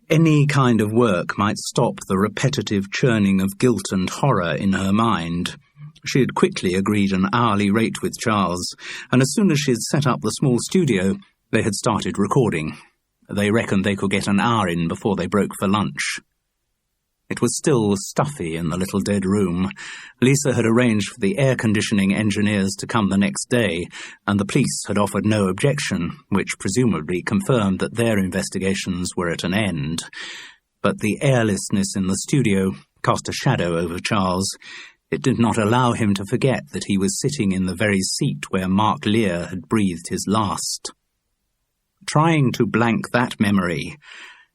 Any kind of work might stop the repetitive churning of guilt and horror in her mind. She had quickly agreed an hourly rate with Charles, and as soon as she had set up the small studio, they had started recording. They reckoned they could get an hour in before they broke for lunch. It was still stuffy in the little dead room. Lisa had arranged for the air-conditioning engineers to come the next day, and the police had offered no objection, which presumably confirmed that their investigations were at an end. But the airlessness in the studio cast a shadow over Charles. It did not allow him to forget that he was sitting in the very seat where Mark Lear had breathed his last. Trying to blank that memory,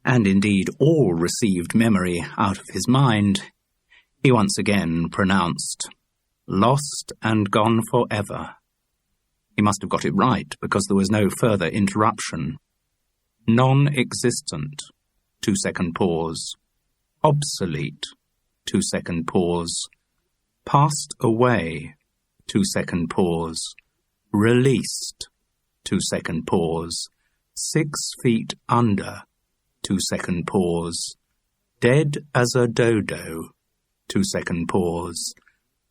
and indeed all received memory, out of his mind, he once again pronounced, "Lost and gone forever." He must have got it right, because there was no further interruption. Non-existent, 2-second pause. Obsolete, 2-second pause. Passed away, 2-second pause. Released, 2-second pause. 6 feet under, 2-second pause. Dead as a dodo, 2-second pause.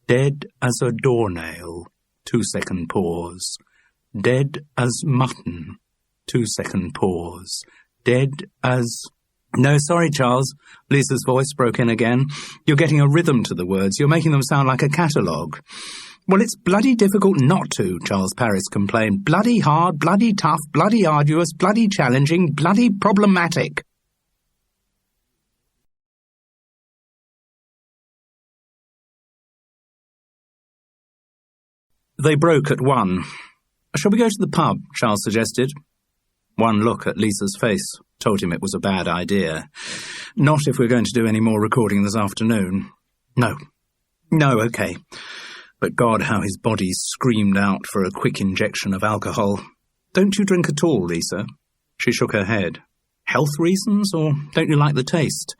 Dead as a doornail, 2-second pause. Dead as mutton, 2-second pause. Dead as... "No, sorry, Charles," Lisa's voice broke in again. "You're getting a rhythm to the words. You're making them sound like a catalogue." "Well, it's bloody difficult not to," Charles Paris complained. "Bloody hard, bloody tough, bloody arduous, bloody challenging, bloody problematic." They broke at 1. "Shall we go to the pub?" Charles suggested. One look at Lisa's face told him it was a bad idea. "Not if we're going to do any more recording this afternoon." No, okay. But God, how his body screamed out for a quick injection of alcohol. "Don't you drink at all, Lisa?" She shook her head. "Health reasons, or don't you like the taste?"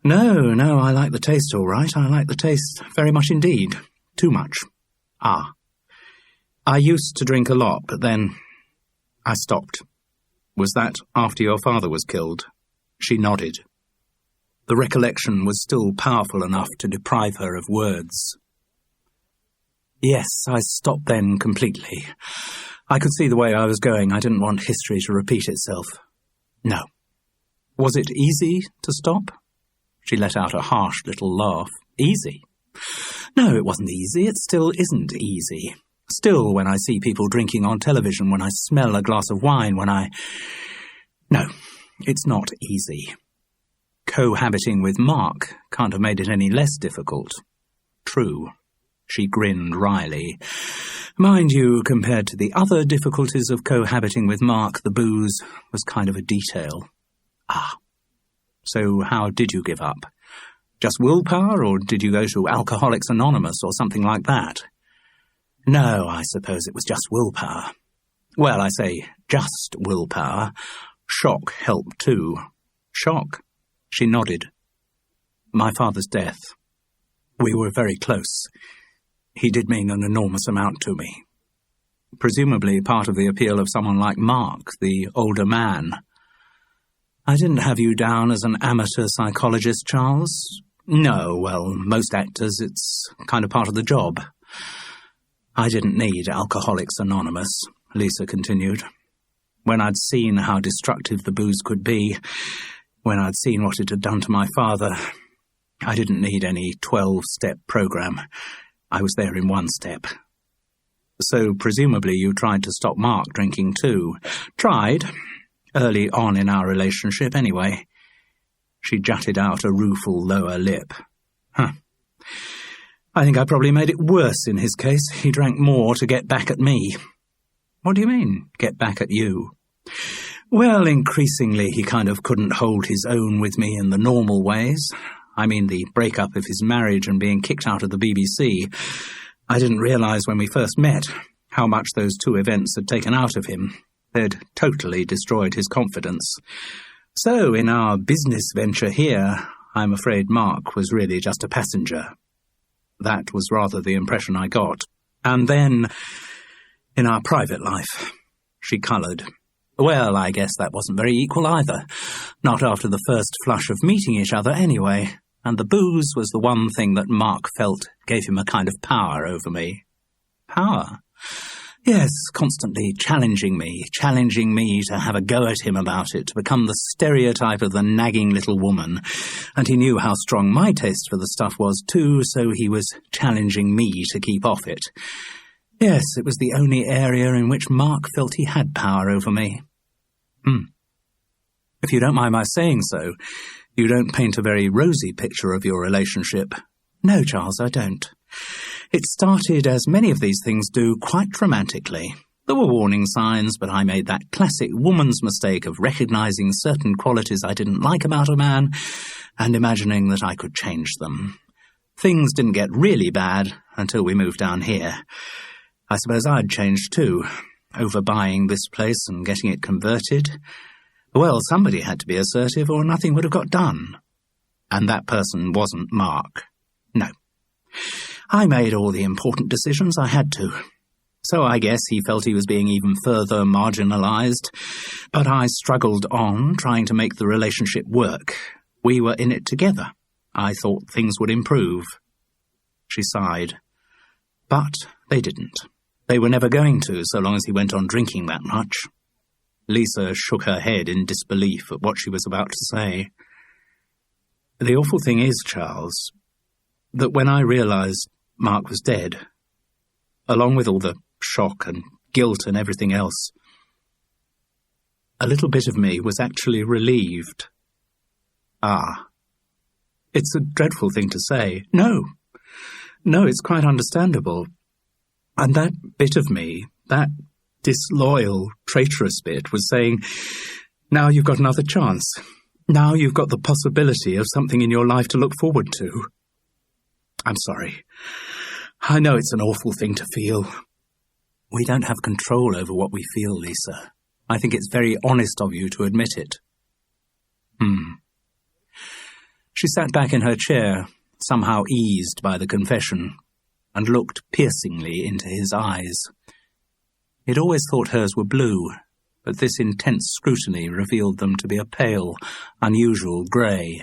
No, I like the taste all right. I like the taste very much indeed. Too much. Ah. I used to drink a lot, but then I stopped." "Was that after your father was killed?" She nodded. The recollection was still powerful enough to deprive her of words. "Yes, I stopped then completely. I could see the way I was going. I didn't want history to repeat itself." "No." "Was it easy to stop?" She let out a harsh little laugh. "Easy? No, it wasn't easy. It still isn't easy. Still, when I see people drinking on television, when I smell a glass of wine, No, it's not easy. Cohabiting with Mark can't have made it any less difficult." "True." She grinned wryly. "Mind you, compared to the other difficulties of cohabiting with Mark, the booze was kind of a detail." "Ah. So how did you give up? Just willpower, or did you go to Alcoholics Anonymous or something like that?" "No, I suppose it was just willpower. Well, I say just willpower. Shock helped too." "Shock?" She nodded. "My father's death. We were very close. He did mean an enormous amount to me. Presumably part of the appeal of someone like Mark, the older man." "I didn't have you down as an amateur psychologist, Charles." "No, well, most actors, it's kind of part of the job." "I didn't need Alcoholics Anonymous," Lisa continued. "When I'd seen how destructive the booze could be, when I'd seen what it had done to my father, I didn't need any 12-step program. I was there in 1 step." "So presumably you tried to stop Mark drinking too." "Tried. Early on in our relationship, anyway." She jutted out a rueful lower lip. "Huh. I think I probably made it worse in his case. He drank more to get back at me." "What do you mean, get back at you?" "Well, increasingly he kind of couldn't hold his own with me in the normal ways. I mean the breakup of his marriage and being kicked out of the BBC. I didn't realise when we first met how much those 2 events had taken out of him. They'd totally destroyed his confidence. So in our business venture here, I'm afraid Mark was really just a passenger. That was rather the impression I got. And then, in our private life," she coloured. "Well, I guess that wasn't very equal either. Not after the first flush of meeting each other, anyway. And the booze was the one thing that Mark felt gave him a kind of power over me." "Power?" Yes, constantly challenging me to have a go at him about it, to become the stereotype of the nagging little woman. And he knew how strong my taste for the stuff was too, so he was challenging me to keep off it. Yes, it was the only area in which Mark felt he had power over me. If you don't mind my saying so, you don't paint a very rosy picture of your relationship. No, Charles, I don't. It started, as many of these things do, quite dramatically. There were warning signs, but I made that classic woman's mistake of recognizing certain qualities I didn't like about a man and imagining that I could change them. Things didn't get really bad until we moved down here. I suppose I'd changed too, overbuying this place and getting it converted. Well, somebody had to be assertive or nothing would have got done. And that person wasn't Mark. No. I made all the important decisions I had to. So I guess he felt he was being even further marginalized. But I struggled on, trying to make the relationship work. We were in it together. I thought things would improve. She sighed. But they didn't. They were never going to, so long as he went on drinking that much. Lisa shook her head in disbelief at what she was about to say. The awful thing is, Charles, that when I realized Mark was dead, along with all the shock and guilt and everything else, a little bit of me was actually relieved. Ah. It's a dreadful thing to say. No, it's quite understandable. And that bit of me, that disloyal, traitorous bit, was saying, now you've got another chance. Now you've got the possibility of something in your life to look forward to. I'm sorry. I know it's an awful thing to feel. We don't have control over what we feel, Lisa. I think it's very honest of you to admit it. She sat back in her chair, somehow eased by the confession, and looked piercingly into his eyes. He'd always thought hers were blue, but this intense scrutiny revealed them to be a pale, unusual grey.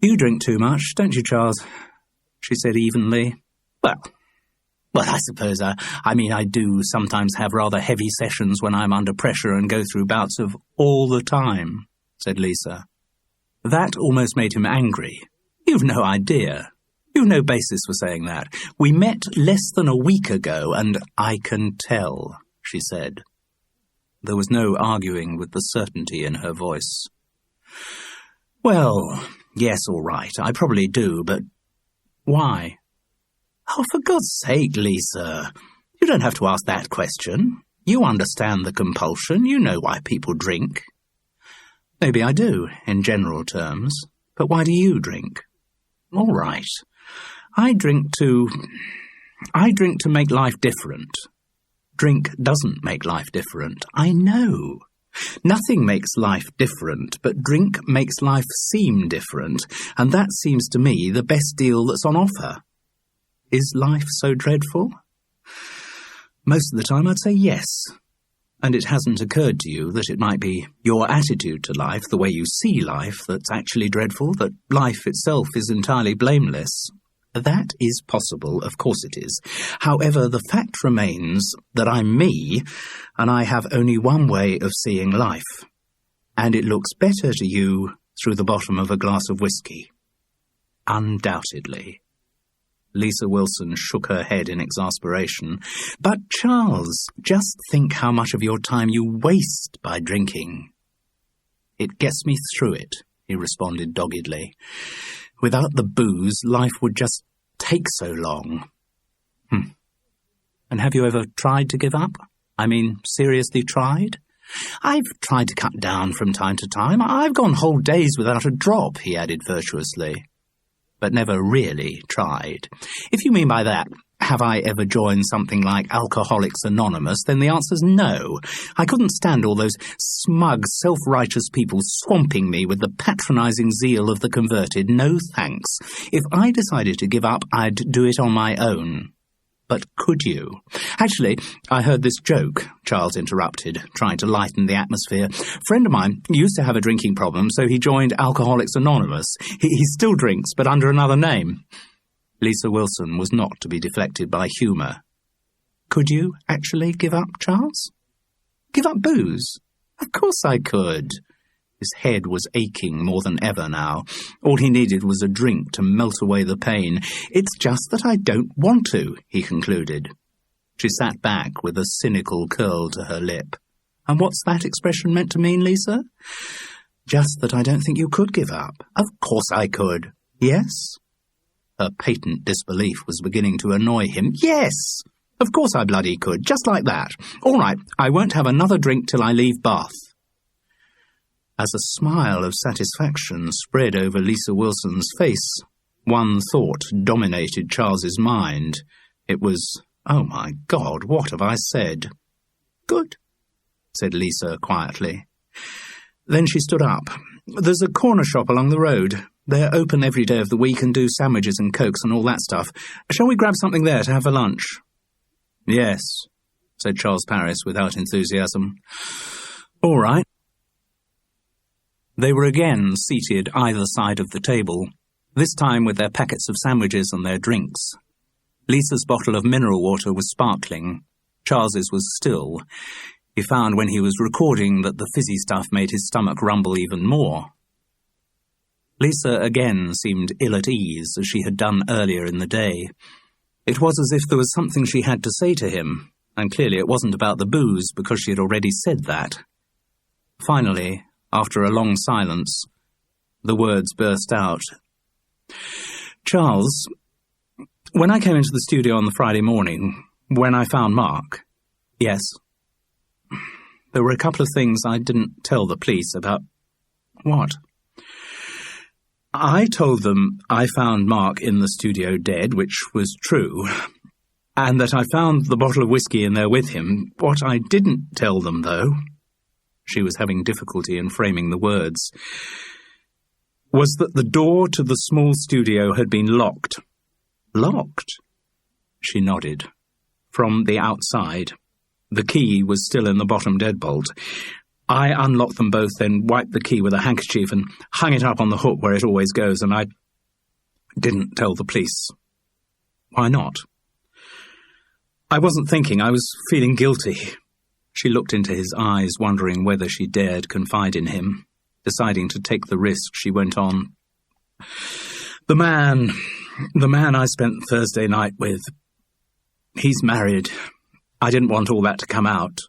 You drink too much, don't you, Charles? She said evenly. Well, I suppose I do sometimes have rather heavy sessions when I'm under pressure and go through bouts of all the time, said Lisa. That almost made him angry. You've no idea. You've no basis for saying that. We met less than a week ago, and I can tell, she said. There was no arguing with the certainty in her voice. Well, yes, all right, I probably do, but why? Oh, for God's sake, Lisa, you don't have to ask that question. You understand the compulsion. You know why people drink. Maybe I do, in general terms. But why do you drink? All right. I drink to make life different. Drink doesn't make life different. I know. Nothing makes life different, but drink makes life seem different, and that seems to me the best deal that's on offer. Is life so dreadful? Most of the time I'd say yes. And it hasn't occurred to you that it might be your attitude to life, the way you see life, that's actually dreadful, that life itself is entirely blameless. That is possible, of course it is. However, the fact remains that I'm me, and I have only one way of seeing life. And it looks better to you through the bottom of a glass of whiskey. Undoubtedly. Lisa Wilson shook her head in exasperation. But, Charles, just think how much of your time you waste by drinking. It gets me through it, he responded doggedly. Without the booze, life would just take so long. And have you ever tried to give up? I mean, seriously tried? I've tried to cut down from time to time. I've gone whole days without a drop, he added virtuously. But never really tried. If you mean by that, have I ever joined something like Alcoholics Anonymous, then the answer's no. I couldn't stand all those smug, self-righteous people swamping me with the patronizing zeal of the converted. No thanks. If I decided to give up, I'd do it on my own. But could you? Actually, I heard this joke, Charles interrupted, trying to lighten the atmosphere. A friend of mine used to have a drinking problem, so he joined Alcoholics Anonymous. He still drinks, but under another name. Lisa Wilson was not to be deflected by humour. Could you actually give up, Charles? Give up booze? Of course I could. His head was aching more than ever now. All he needed was a drink to melt away the pain. It's just that I don't want to, he concluded. She sat back with a cynical curl to her lip. And what's that expression meant to mean, Lisa? Just that I don't think you could give up. Of course I could. Yes? Her patent disbelief was beginning to annoy him. Yes! Of course I bloody could, just like that. All right, I won't have another drink till I leave Bath. As a smile of satisfaction spread over Lisa Wilson's face, one thought dominated Charles's mind. It was, "Oh, my God, what have I said?" "Good," said Lisa quietly. Then she stood up. "There's a corner shop along the road. They're open every day of the week and do sandwiches and cokes and all that stuff. Shall we grab something there to have for lunch?" "Yes," said Charles Parris without enthusiasm. "All right." They were again seated either side of the table, this time with their packets of sandwiches and their drinks. Lisa's bottle of mineral water was sparkling. Charles's was still. He found when he was recording that the fizzy stuff made his stomach rumble even more. Lisa again seemed ill at ease, as she had done earlier in the day. It was as if there was something she had to say to him, and clearly it wasn't about the booze, because she had already said that. Finally, after a long silence, the words burst out. "Charles, when I came into the studio on the Friday morning, when I found Mark—" "Yes?" "There were a couple of things I didn't tell the police about." "What?" "I told them I found Mark in the studio dead, which was true, and that I found the bottle of whiskey in there with him. What I didn't tell them, though," she was having difficulty in framing the words, "was that the door to the small studio had been locked." "Locked?" She nodded. "From the outside. The key was still in the bottom deadbolt. I unlocked them both, then wiped the key with a handkerchief and hung it up on the hook where it always goes, and I didn't tell the police." "Why not?" "I wasn't thinking. I was feeling guilty." She looked into his eyes, wondering whether she dared confide in him. Deciding to take the risk, she went on. The man I spent Thursday night with, he's married. I didn't want all that to come out."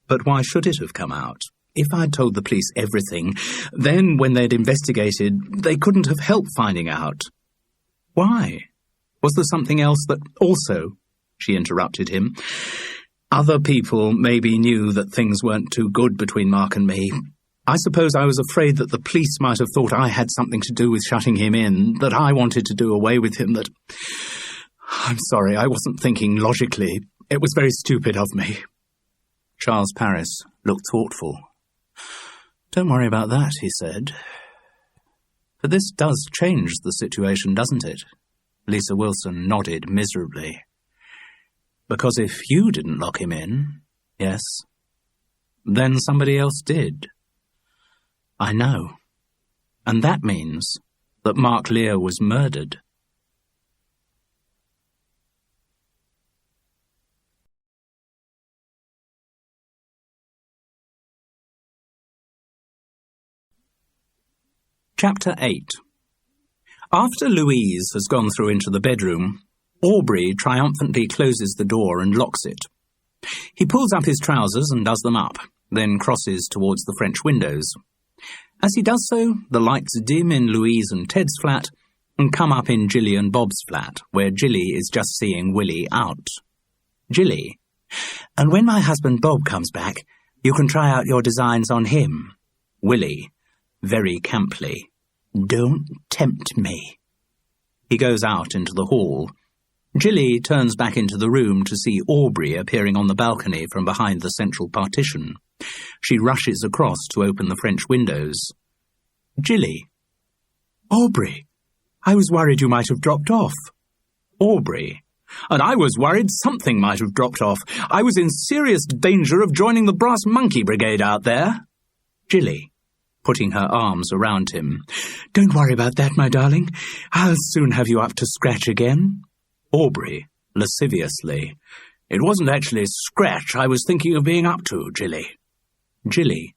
"But why should it have come out? If I'd told the police everything, then when they'd investigated, they couldn't have helped finding out." "Why? Was there something else that also—" She interrupted him. "Other people maybe knew that things weren't too good between Mark and me. I suppose I was afraid that the police might have thought I had something to do with shutting him in, that I wanted to do away with him, that— I'm sorry, I wasn't thinking logically. It was very stupid of me." Charles Parris looked thoughtful. "Don't worry about that," he said. "But this does change the situation, doesn't it?" Lisa Wilson nodded miserably. "Because if you didn't lock him in, yes, then somebody else did." "I know. And that means that Mark Lear was murdered." Chapter 8. After Louise has gone through into the bedroom, Aubrey triumphantly closes the door and locks it. He pulls up his trousers and does them up, then crosses towards the French windows. As he does so, the lights dim in Louise and Ted's flat and come up in Jilly and Bob's flat, where Jilly is just seeing Willie out. Jilly: "And when my husband Bob comes back, you can try out your designs on him." Willie, very camply: "Don't tempt me." He goes out into the hall. Jilly turns back into the room to see Aubrey appearing on the balcony from behind the central partition. She rushes across to open the French windows. Jilly: "Aubrey, I was worried you might have dropped off." Aubrey: "And I was worried something might have dropped off. I was in serious danger of joining the Brass Monkey Brigade out there." Jilly, putting her arms around him: "Don't worry about that, my darling. I'll soon have you up to scratch again." Aubrey, lasciviously: It wasn't actually scratch I was thinking of being up to, Jilly. Jilly,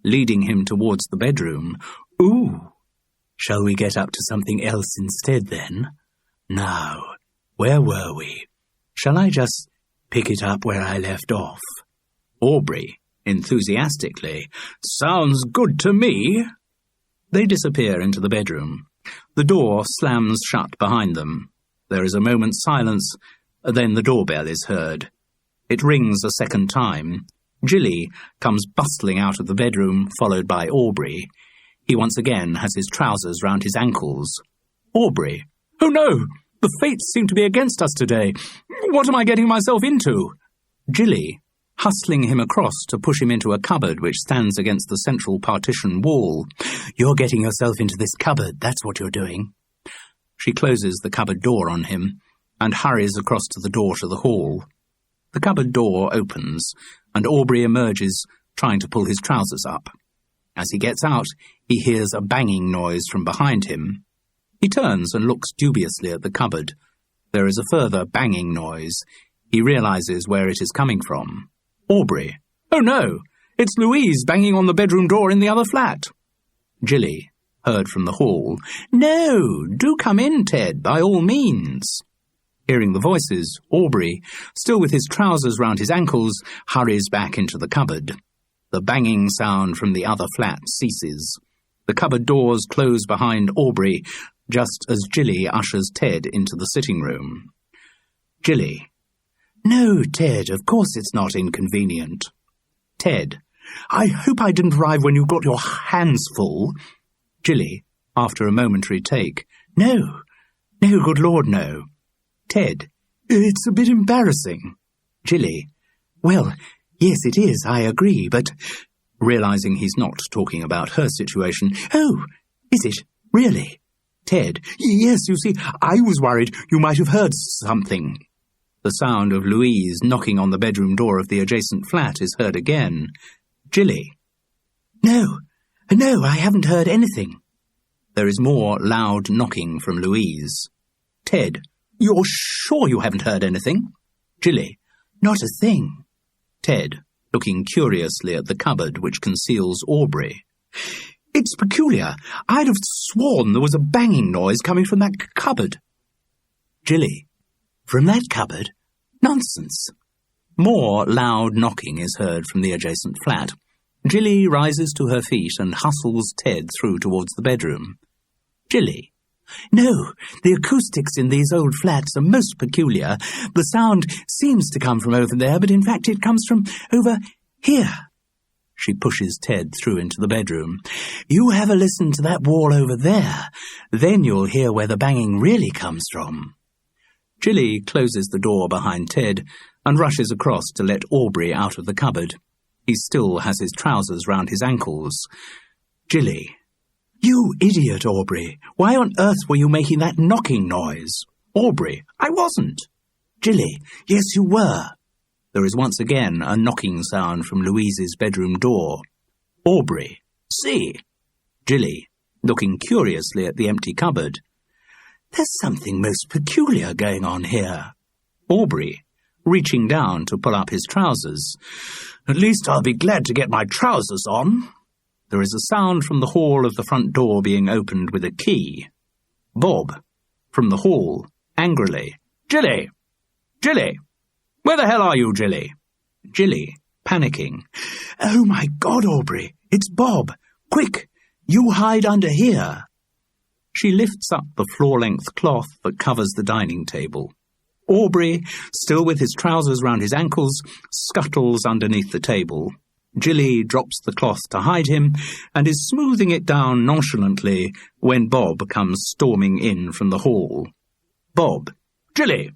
leading him towards the bedroom. Ooh, shall we get up to something else instead, then? Now, where were we? Shall I just pick it up where I left off? Aubrey, enthusiastically, sounds good to me. They disappear into the bedroom. The door slams shut behind them. There is a moment's silence, then the doorbell is heard. It rings a second time. Jilly comes bustling out of the bedroom, followed by Aubrey. He once again has his trousers round his ankles. Aubrey. Oh no! The fates seem to be against us today. What am I getting myself into? Jilly, hustling him across to push him into a cupboard which stands against the central partition wall. You're getting yourself into this cupboard, that's what you're doing. She closes the cupboard door on him and hurries across to the door to the hall. The cupboard door opens, and Aubrey emerges, trying to pull his trousers up. As he gets out, he hears a banging noise from behind him. He turns and looks dubiously at the cupboard. There is a further banging noise. He realizes where it is coming from. Aubrey. Oh no! It's Louise banging on the bedroom door in the other flat. Jilly, heard from the hall. No, do come in, Ted, by all means. Hearing the voices, Aubrey, still with his trousers round his ankles, hurries back into the cupboard. The banging sound from the other flat ceases. The cupboard doors close behind Aubrey, just as Jilly ushers Ted into the sitting room. Jilly. No, Ted, of course it's not inconvenient. Ted. I hope I didn't arrive when you got your hands full. Jilly, after a momentary take. No, good Lord, no. Ted. It's a bit embarrassing. Jilly. Well, yes, it is, I agree, but... Realizing he's not talking about her situation. Oh, is it? Really? Ted. Yes, you see, I was worried you might have heard something. The sound of Louise knocking on the bedroom door of the adjacent flat is heard again. Jilly. No, I haven't heard anything. There is more loud knocking from Louise. Ted. You're sure you haven't heard anything? Jilly. Not a thing. Ted, looking curiously at the cupboard which conceals Aubrey. It's peculiar. I'd have sworn there was a banging noise coming from that cupboard. Jilly. From that cupboard? Nonsense. More loud knocking is heard from the adjacent flat. Jilly rises to her feet and hustles Ted through towards the bedroom. Jilly. No, the acoustics in these old flats are most peculiar. The sound seems to come from over there, but in fact it comes from over here. She pushes Ted through into the bedroom. You have a listen to that wall over there. Then you'll hear where the banging really comes from. Jilly closes the door behind Ted and rushes across to let Aubrey out of the cupboard. He still has his trousers round his ankles. Jilly. You idiot, Aubrey. Why on earth were you making that knocking noise? Aubrey. I wasn't. Jilly. Yes, you were. There is once again a knocking sound from Louise's bedroom door. Aubrey. See. Jilly, looking curiously at the empty cupboard. There's something most peculiar going on here. Aubrey, reaching down to pull up his trousers. At least I'll be glad to get my trousers on. There is a sound from the hall of the front door being opened with a key. Bob, from the hall, angrily. Jilly! Jilly! Where the hell are you, Jilly? Jilly, panicking. Oh, my God, Aubrey, it's Bob. Quick, you hide under here. She lifts up the floor-length cloth that covers the dining table. Aubrey, still with his trousers round his ankles, scuttles underneath the table. Jilly drops the cloth to hide him and is smoothing it down nonchalantly when Bob comes storming in from the hall. Bob. Jilly,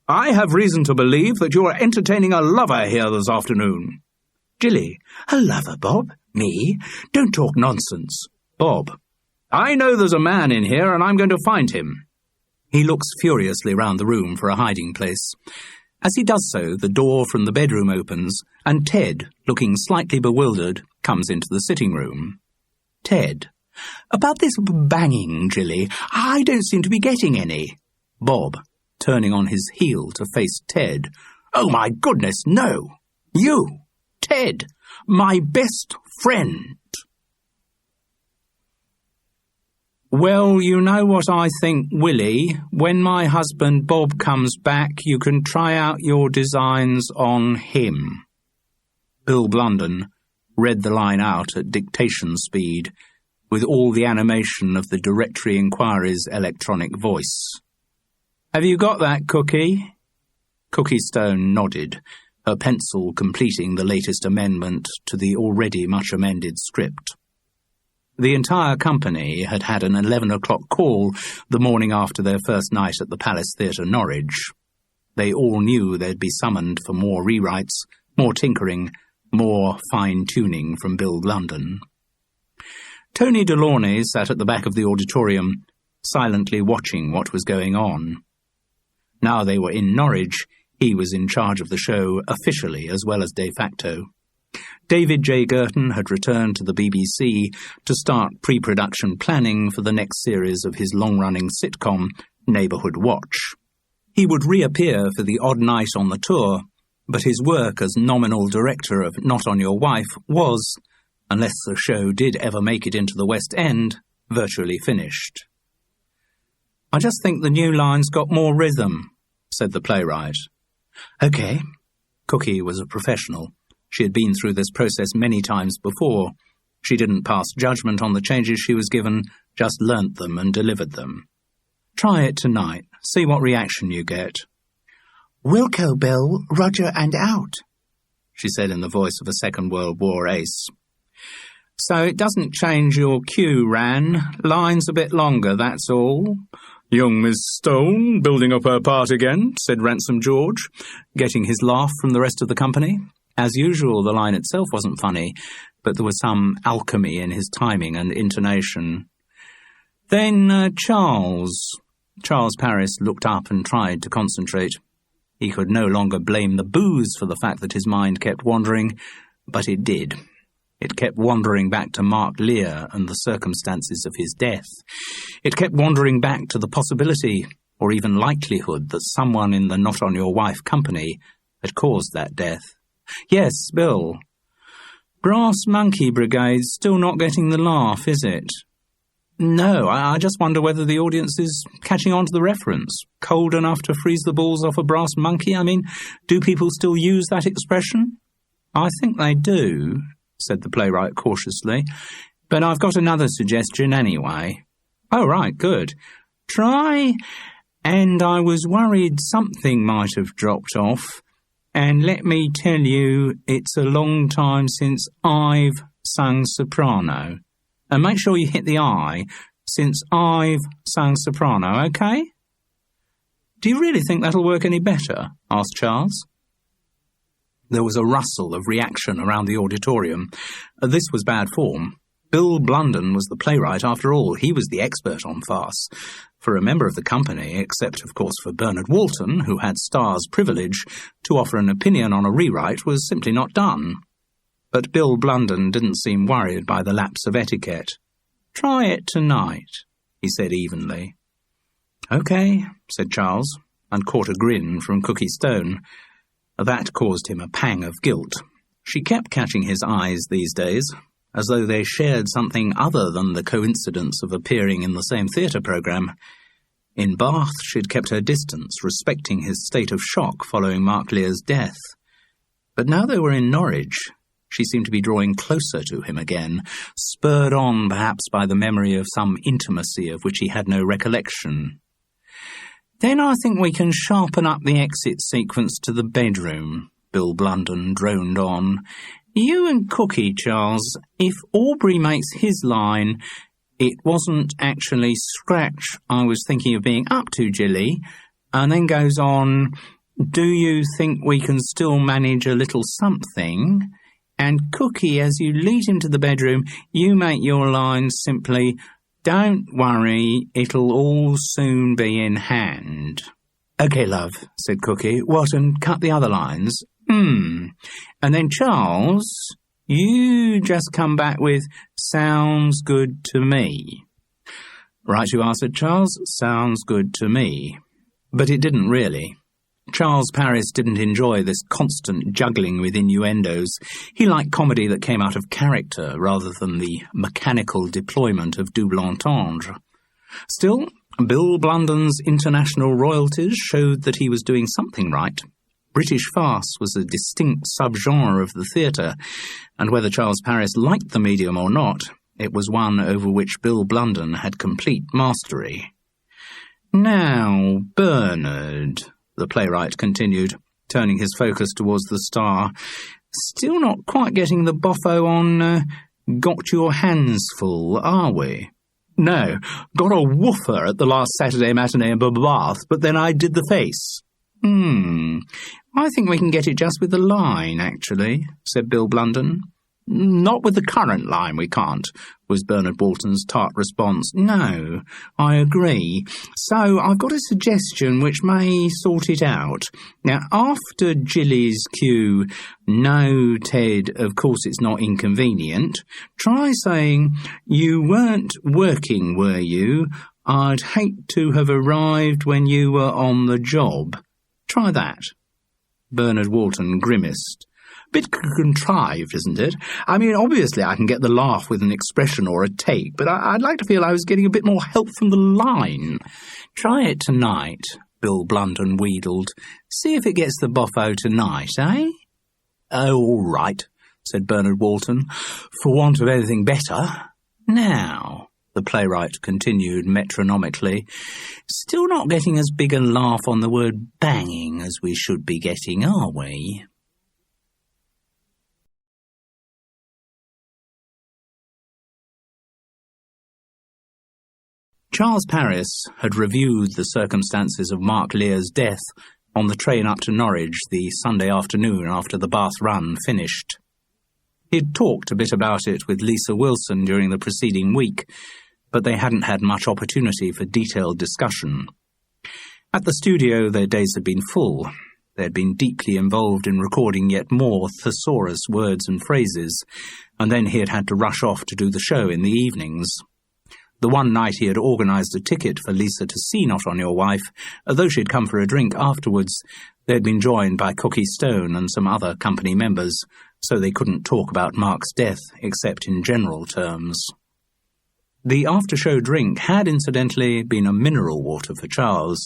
I have reason to believe that you are entertaining a lover here this afternoon. Jilly. A lover, Bob? Me? Don't talk nonsense. Bob. I know there's a man in here and I'm going to find him. He looks furiously round the room for a hiding place. As he does so, the door from the bedroom opens, and Ted, looking slightly bewildered, comes into the sitting room. Ted. About this banging, Jilly, I don't seem to be getting any. Bob, turning on his heel to face Ted. Oh, my goodness, no! You, Ted, my best friend. Well, you know what I think, Willie. When my husband Bob comes back, you can try out your designs on him. Bill Blunden read the line out at dictation speed, with all the animation of the Directory Inquiry's electronic voice. Have you got that, Cookie? Cookie Stone nodded, her pencil completing the latest amendment to the already much amended script. The entire company had had an 11 o'clock call the morning after their first night at the Palace Theatre, Norwich. They all knew they'd be summoned for more rewrites, more tinkering, more fine-tuning from Bill Blunden. Tony Delaunay sat at the back of the auditorium, silently watching what was going on. Now they were in Norwich, he was in charge of the show officially as well as de facto. David J. Girton had returned to the BBC to start pre-production planning for the next series of his long-running sitcom, Neighbourhood Watch. He would reappear for the odd night on the tour, but his work as nominal director of Not On Your Wife was, unless the show did ever make it into the West End, virtually finished. I just think the new line's got more rhythm, said the playwright. OK. Cookie was a professional. She had been through this process many times before. She didn't pass judgment on the changes she was given, just learnt them and delivered them. Try it tonight. See what reaction you get. Wilco, Bill, Roger and out, she said in the voice of a Second World War ace. So it doesn't change your cue, Ran. Line's a bit longer, that's all. Young Miss Stone, building up her part again, said Ransom George, getting his laugh from the rest of the company. As usual, the line itself wasn't funny, but there was some alchemy in his timing and intonation. Then Charles Paris looked up and tried to concentrate. He could no longer blame the booze for the fact that his mind kept wandering, but it did. It kept wandering back to Mark Lear and the circumstances of his death. It kept wandering back to the possibility, or even likelihood, that someone in the Not On Your Wife company had caused that death. Yes, Bill. Brass Monkey Brigade's still not getting the laugh, is it? No, I just wonder whether the audience is catching on to the reference. Cold enough to freeze the balls off a brass monkey? I mean, do people still use that expression? I think they do, said the playwright cautiously, but I've got another suggestion anyway. Oh, right, good. Try, and I was worried something might have dropped off, and let me tell you, it's a long time since I've sung soprano. And make sure you hit the I, since I've sung soprano, OK? Do you really think that'll work any better? Asked Charles. There was a rustle of reaction around the auditorium. This was bad form. Bill Blunden was the playwright after all. He was the expert on farce. For a member of the company, except of course for Bernard Walton, who had star's privilege, to offer an opinion on a rewrite was simply not done. But Bill Blunden didn't seem worried by the lapse of etiquette. Try it tonight, he said evenly. OK, said Charles, and caught a grin from Cookie Stone. That caused him a pang of guilt. She kept catching his eyes these days, as though they shared something other than the coincidence of appearing in the same theatre programme. In Bath, she'd kept her distance, respecting his state of shock following Mark Lear's death. But now they were in Norwich, she seemed to be drawing closer to him again, spurred on perhaps by the memory of some intimacy of which he had no recollection. Then I think we can sharpen up the exit sequence to the bedroom, Bill Blunden droned on. You and Cookie, Charles, if Aubrey makes his line, it wasn't actually Scratch I was thinking of being up to, Jilly, and then goes on, do you think we can still manage a little something? And Cookie, as you lead him to the bedroom, you make your line simply, don't worry, it'll all soon be in hand. OK, love, said Cookie. What, and cut the other lines? And then Charles, you just come back with, sounds good to me. Right you are, said Charles, sounds good to me. But it didn't really. Charles Paris didn't enjoy this constant juggling with innuendos. He liked comedy that came out of character rather than the mechanical deployment of double entendre. Still, Bill Blunden's international royalties showed that he was doing something right. British farce was a distinct subgenre of the theatre, and whether Charles Paris liked the medium or not, it was one over which Bill Blunden had complete mastery. "Now, Bernard," the playwright continued, turning his focus towards the star, "still not quite getting the boffo on Got Your Hands Full, are we?" "No, got a woofer at the last Saturday matinee in Bath, but then I did the face." I think we can get it just with the line, actually," said Bill Blunden. "Not with the current line, we can't," was Bernard Walton's tart response. "No, I agree. So I've got a suggestion which may sort it out. Now, after Jilly's cue, 'No, Ted, of course it's not inconvenient,' try saying, 'You weren't working, were you? I'd hate to have arrived when you were on the job.' Try that." Bernard Walton grimaced. "Bit contrived, isn't it? I mean, obviously I can get the laugh with an expression or a take, but I'd like to feel I was getting a bit more help from the line." "Try it tonight," Bill Blunden wheedled. "See if it gets the boffo tonight, eh?" "Oh, all right," said Bernard Walton, "for want of anything better. Now," the playwright continued metronomically, "still not getting as big a laugh on the word banging as we should be getting, are we?" Charles Paris had reviewed the circumstances of Mark Lear's death on the train up to Norwich the Sunday afternoon after the Bath run finished. He'd talked a bit about it with Lisa Wilson during the preceding week, but they hadn't had much opportunity for detailed discussion. At the studio, their days had been full. They had been deeply involved in recording yet more thesaurus words and phrases, and then he had had to rush off to do the show in the evenings. The one night he had organised a ticket for Lisa to see Not On Your Wife, though she had come for a drink afterwards, they had been joined by Cookie Stone and some other company members, so they couldn't talk about Mark's death except in general terms. The after-show drink had incidentally been a mineral water for Charles.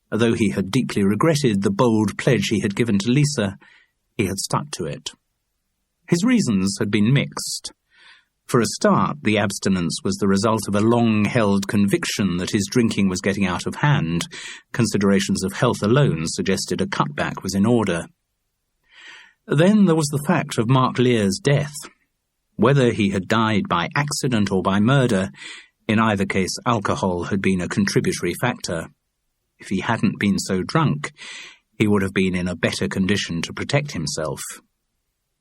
Though he had deeply regretted the bold pledge he had given to Lisa, he had stuck to it. His reasons had been mixed. For a start, the abstinence was the result of a long-held conviction that his drinking was getting out of hand. Considerations of health alone suggested a cutback was in order. Then there was the fact of Mark Lear's death. Whether he had died by accident or by murder, in either case alcohol had been a contributory factor. If he hadn't been so drunk, he would have been in a better condition to protect himself.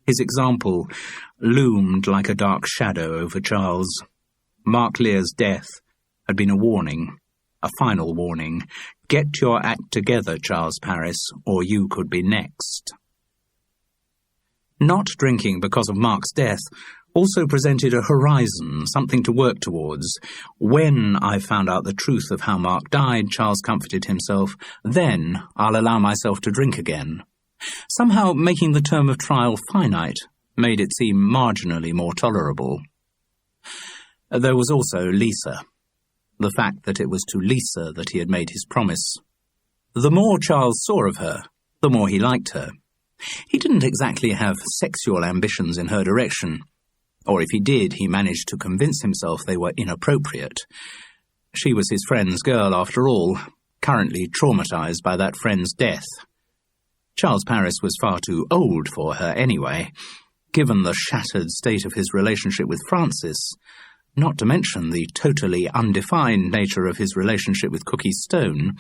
His example loomed like a dark shadow over Charles. Mark Lear's death had been a warning, a final warning. Get your act together, Charles Paris, or you could be next. Not drinking because of Mark's death also presented a horizon, something to work towards. When I found out the truth of how Mark died, Charles comforted himself, then I'll allow myself to drink again. Somehow making the term of trial finite made it seem marginally more tolerable. There was also Lisa. The fact that it was to Lisa that he had made his promise. The more Charles saw of her, the more he liked her. He didn't exactly have sexual ambitions in her direction, or if he did, he managed to convince himself they were inappropriate. She was his friend's girl, after all, currently traumatized by that friend's death. Charles Paris was far too old for her anyway, given the shattered state of his relationship with Frances, not to mention the totally undefined nature of his relationship with Cookie Stone.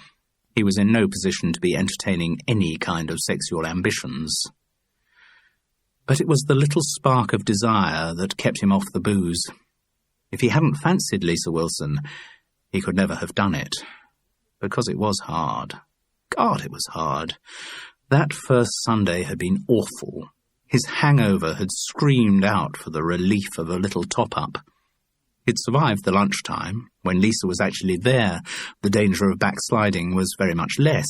He was in no position to be entertaining any kind of sexual ambitions. But it was the little spark of desire that kept him off the booze. If he hadn't fancied Lisa Wilson, he could never have done it. Because it was hard. God, it was hard. That first Sunday had been awful. His hangover had screamed out for the relief of a little top-up. He'd survived the lunchtime. When Lisa was actually there, the danger of backsliding was very much less.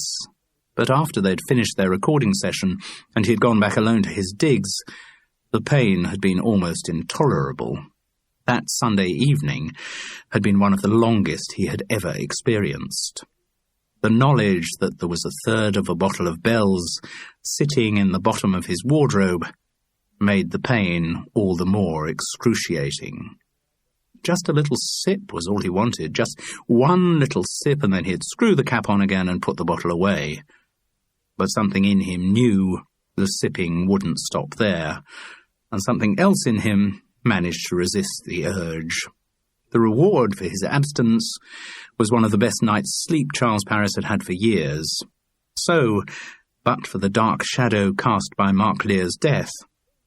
but after they'd finished their recording session and he'd gone back alone to his digs, the pain had been almost intolerable. That Sunday evening had been one of the longest he had ever experienced. The knowledge that there was a third of a bottle of Bell's sitting in the bottom of his wardrobe made the pain all the more excruciating. Just a little sip was all he wanted, just one little sip, and then he'd screw the cap on again and put the bottle away. But something in him knew the sipping wouldn't stop there, and something else in him managed to resist the urge. The reward for his abstinence was one of the best nights' sleep Charles Parris had had for years. So, but for the dark shadow cast by Mark Lear's death,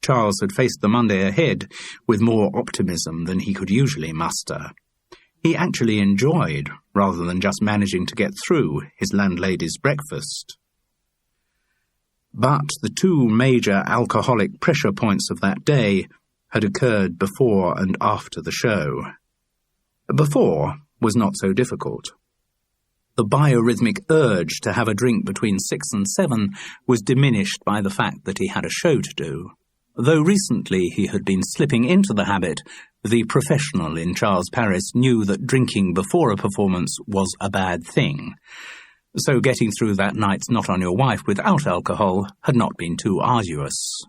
Charles had faced the Monday ahead with more optimism than he could usually muster. He actually enjoyed, rather than just managing to get through, his landlady's breakfast. But the two major alcoholic pressure points of that day had occurred before and after the show. Before was not so difficult. The biorhythmic urge to have a drink between 6 and 7 was diminished by the fact that he had a show to do. Though recently he had been slipping into the habit, the professional in Charles Parris knew that drinking before a performance was a bad thing. So getting through that night's Not On Your Wife without alcohol had not been too arduous.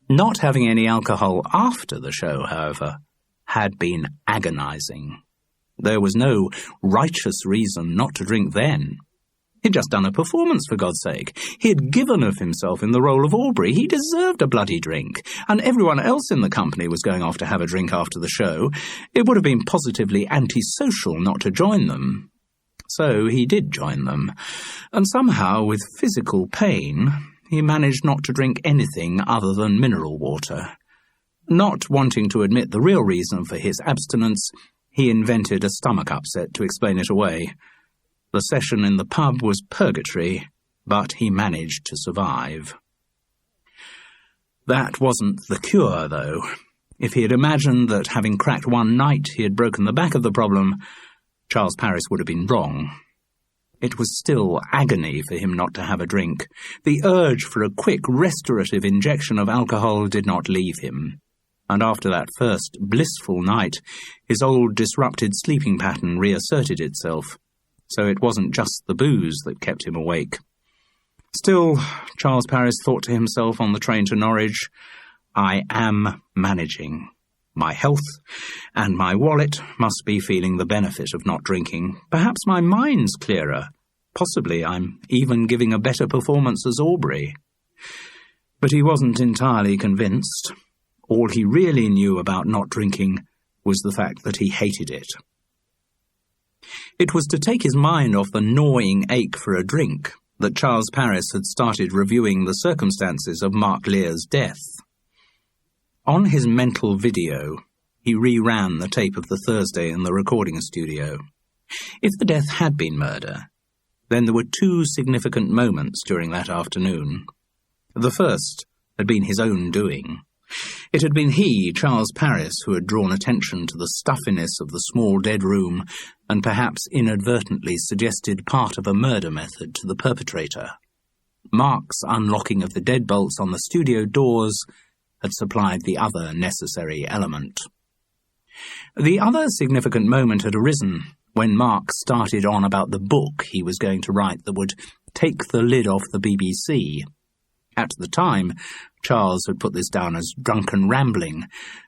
Not having any alcohol after the show, however, had been agonizing. There was no righteous reason not to drink then. He'd just done a performance, for God's sake. He had given of himself in the role of Aubrey. He deserved a bloody drink, and everyone else in the company was going off to have a drink after the show. It would have been positively antisocial not to join them. So he did join them, and somehow, with physical pain, he managed not to drink anything other than mineral water. Not wanting to admit the real reason for his abstinence, he invented a stomach upset to explain it away. The session in the pub was purgatory, but he managed to survive. That wasn't the cure, though. If he had imagined that having cracked one night he had broken the back of the problem, Charles Parris would have been wrong. It was still agony for him not to have a drink. The urge for a quick restorative injection of alcohol did not leave him. And after that first blissful night, his old disrupted sleeping pattern reasserted itself. So it wasn't just the booze that kept him awake. Still, Charles Parris thought to himself on the train to Norwich, I am managing. My health and my wallet must be feeling the benefit of not drinking. Perhaps my mind's clearer. Possibly I'm even giving a better performance as Aubrey. But he wasn't entirely convinced. All he really knew about not drinking was the fact that he hated it. It was to take his mind off the gnawing ache for a drink that Charles Parris had started reviewing the circumstances of Mark Lear's death. On his mental video, he reran the tape of the Thursday in the recording studio. If the death had been murder, then there were two significant moments during that afternoon. The first had been his own doing. It had been he, Charles Parris, who had drawn attention to the stuffiness of the small dead room and perhaps inadvertently suggested part of a murder method to the perpetrator. Mark's unlocking of the deadbolts on the studio doors had supplied the other necessary element. The other significant moment had arisen when Mark started on about the book he was going to write that would take the lid off the BBC. At the time, Charles had put this down as drunken rambling,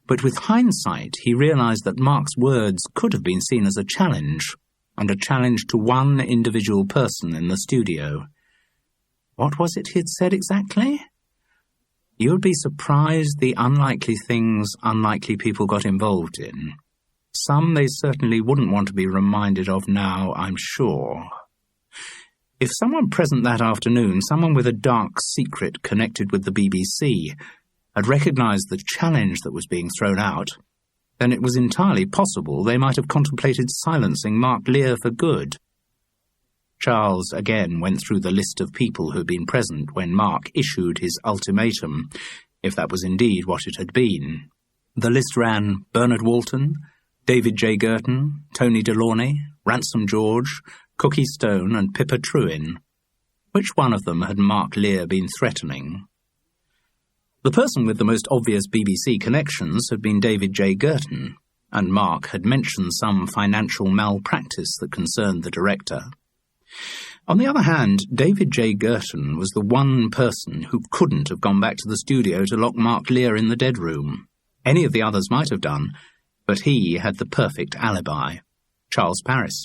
but with hindsight he realised that Mark's words could have been seen as a challenge, and a challenge to one individual person in the studio. What was it he had said exactly? You'd be surprised the unlikely things unlikely people got involved in. Some they certainly wouldn't want to be reminded of now, I'm sure. If someone present that afternoon, someone with a dark secret connected with the BBC, had recognised the challenge that was being thrown out, then it was entirely possible they might have contemplated silencing Mark Lear for good. Charles again went through the list of people who had been present when Mark issued his ultimatum, if that was indeed what it had been. The list ran Bernard Walton, David J. Girton, Tony Delaunay, Ransom George, Cookie Stone and Pippa Trewin. Which one of them had Mark Lear been threatening? The person with the most obvious BBC connections had been David J. Girton, and Mark had mentioned some financial malpractice that concerned the director. On the other hand, David J. Girton was the one person who couldn't have gone back to the studio to lock Mark Lear in the dead room. Any of the others might have done, but he had the perfect alibi: Charles Paris.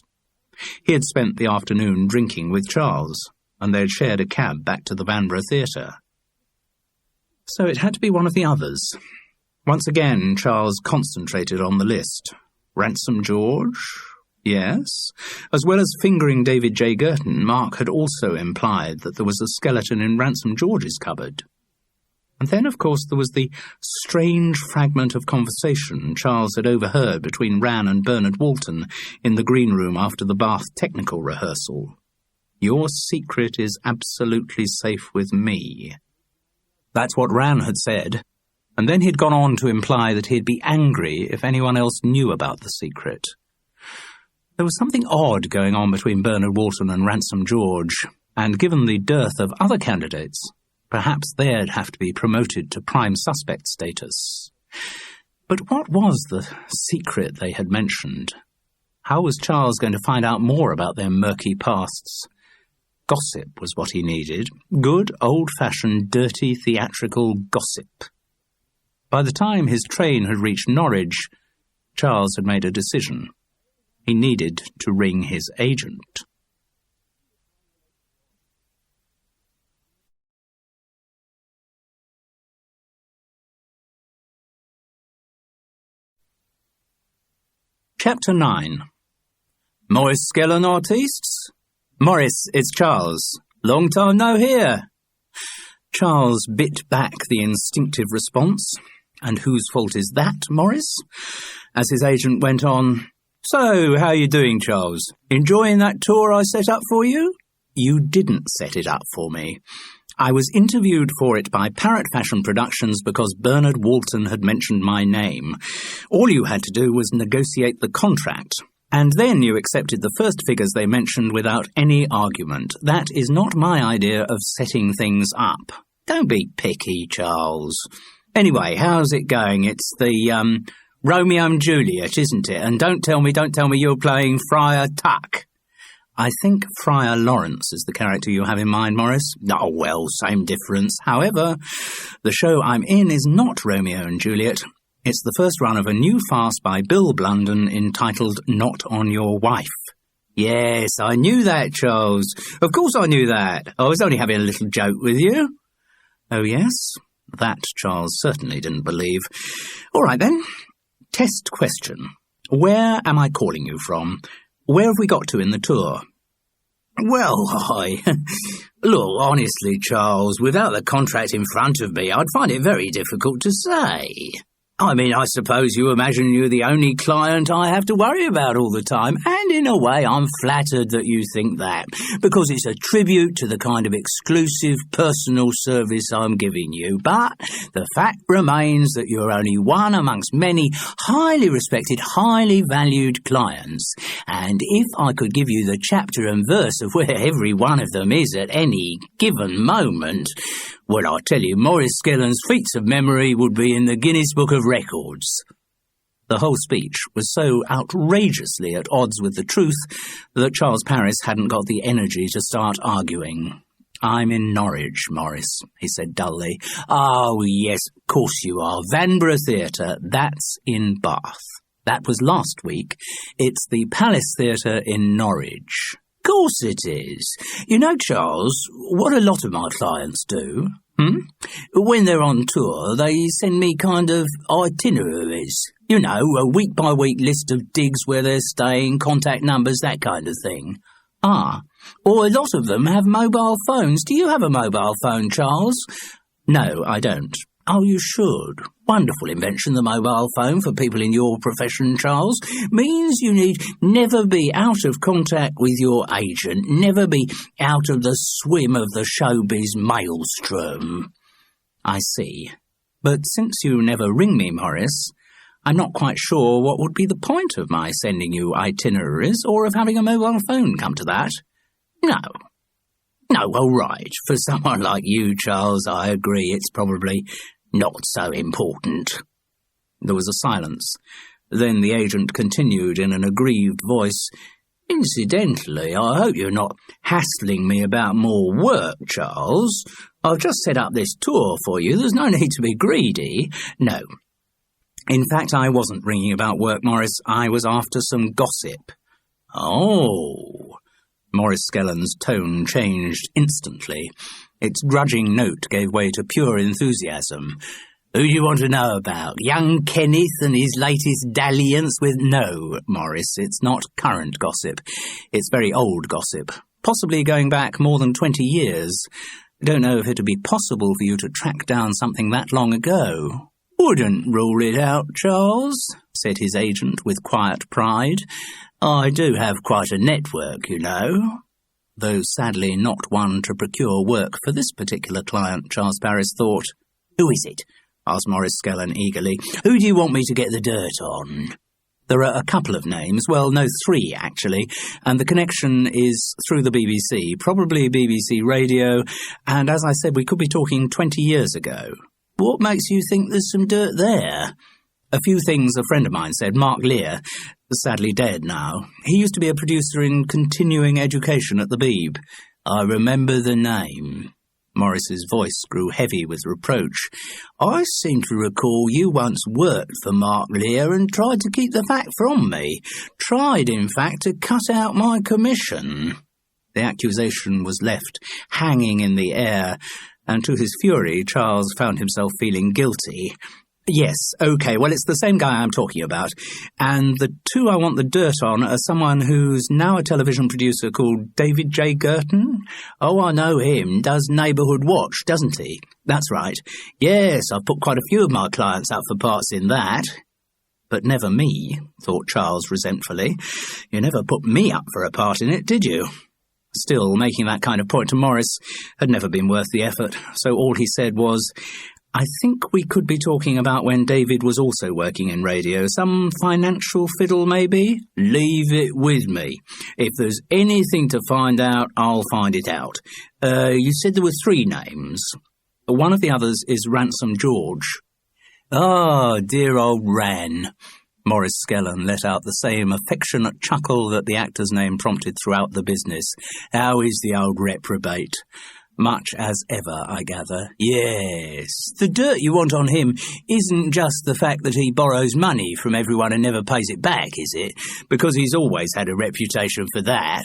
He had spent the afternoon drinking with Charles, and they had shared a cab back to the Vanbrugh Theatre. So it had to be one of the others. Once again, Charles concentrated on the list. Ransom George? Yes. As well as fingering David J. Girton, Mark had also implied that there was a skeleton in Ransom George's cupboard. And then, of course, there was the strange fragment of conversation Charles had overheard between Ran and Bernard Walton in the green room after the Bath technical rehearsal. "Your secret is absolutely safe with me." That's what Ran had said, and then he'd gone on to imply that he'd be angry if anyone else knew about the secret. There was something odd going on between Bernard Walton and Ransom George, and given the dearth of other candidates, perhaps they'd have to be promoted to prime suspect status. But what was the secret they had mentioned? How was Charles going to find out more about their murky pasts? Gossip was what he needed. Good, old-fashioned, dirty, theatrical gossip. By the time his train had reached Norwich, Charles had made a decision. He needed to ring his agent. Chapter 9. Morris Skellern Artistes? Morris, it's Charles. Long time no hear. Charles bit back the instinctive response. And whose fault is that, Morris? As his agent went on, "So, how are you doing, Charles? Enjoying that tour I set up for you?" "You didn't set it up for me. I was interviewed for it by Parrot Fashion Productions because Bernard Walton had mentioned my name. All you had to do was negotiate the contract. And then you accepted the first figures they mentioned without any argument. That is not my idea of setting things up. Don't be picky, Charles. Anyway, how's it going? It's the, Romeo and Juliet, isn't it? And don't tell me you're playing Friar Tuck." "I think Friar Lawrence is the character you have in mind, Morris." "Oh, well, same difference. However, the show I'm in is not Romeo and Juliet. It's the first run of a new farce by Bill Blunden entitled Not on Your Wife." "Yes, I knew that, Charles. Of course I knew that. I was only having a little joke with you." "Oh, yes?" That Charles certainly didn't believe. "All right, then. Test question. Where am I calling you from? Where have we got to in the tour?" "Well, look, honestly, Charles, without the contract in front of me, I'd find it very difficult to say. I mean, I suppose you imagine you're the only client I have to worry about all the time, and in a way I'm flattered that you think that, because it's a tribute to the kind of exclusive personal service I'm giving you. But the fact remains that you're only one amongst many highly respected, highly valued clients, and if I could give you the chapter and verse of where every one of them is at any given moment, well, I tell you, Morris Skellern's feats of memory would be in the Guinness Book of Records." The whole speech was so outrageously at odds with the truth that Charles Paris hadn't got the energy to start arguing. "I'm in Norwich, Morris," he said dully. "Oh, yes, of course you are. Vanbrugh Theatre, that's in Bath. That was last week. It's the Palace Theatre in Norwich." "Course it is. You know, Charles, what a lot of my clients do, when they're on tour, they send me kind of itineraries. You know, a week-by-week list of digs where they're staying, contact numbers, that kind of thing." "Ah, or a lot of them have mobile phones. Do you have a mobile phone, Charles?" "No, I don't." "Oh, you should. Wonderful invention, the mobile phone, for people in your profession, Charles. Means you need never be out of contact with your agent, never be out of the swim of the showbiz maelstrom." "I see. But since you never ring me, Morris, I'm not quite sure what would be the point of my sending you itineraries, or of having a mobile phone come to that." No, No, all right. For someone like you, Charles, I agree it's probably not so important. There was a silence. Then the agent continued in an aggrieved voice, Incidentally, I hope you're not hassling me about more work, Charles. I've just set up this tour for you. There's no need to be greedy. No. In fact, I wasn't ringing about work, Morris. I was after some gossip. Oh. Morris Skellen's tone changed instantly. Its grudging note gave way to pure enthusiasm. Who do you want to know about? Young Kenneth and his latest dalliance with... No, Morris, it's not current gossip. It's very old gossip, possibly going back more than 20 years. I don't know if it'd be possible for you to track down something that long ago. Wouldn't rule it out, Charles, said his agent with quiet pride. I do have quite a network, you know. Though sadly not one to procure work for this particular client, Charles Parris thought. Who is it? Asked Morris Skellen eagerly. Who do you want me to get the dirt on? There are a couple of names, well, no, 3 actually, and the connection is through the BBC, probably BBC Radio, and as I said, we could be talking 20 years ago. What makes you think there's some dirt there? A few things a friend of mine said, Mark Lear, sadly dead now. He used to be a producer in continuing education at the Beeb. I remember the name. Morris's voice grew heavy with reproach. I seem to recall you once worked for Mark Lear and tried to keep the fact from me. Tried, in fact, to cut out my commission. The accusation was left hanging in the air, and to his fury, Charles found himself feeling guilty. Yes, OK, well, it's the same guy I'm talking about, and the 2 I want the dirt on are someone who's now a television producer called David J. Girton. Oh, I know him, does Neighbourhood Watch, doesn't he? That's right. Yes, I've put quite a few of my clients up for parts in that. But never me, thought Charles resentfully. You never put me up for a part in it, did you? Still, making that kind of point to Morris had never been worth the effort, so all he said was, I think we could be talking about when David was also working in radio. Some financial fiddle, maybe? Leave it with me. If there's anything to find out, I'll find it out. You said there were 3 names. One of the others is Ransom George. Ah, dear old Ran. Morris Skellen let out the same affectionate chuckle that the actor's name prompted throughout the business. How is the old reprobate? Much as ever, I gather. Yes. The dirt you want on him isn't just the fact that he borrows money from everyone and never pays it back, is it? Because he's always had a reputation for that.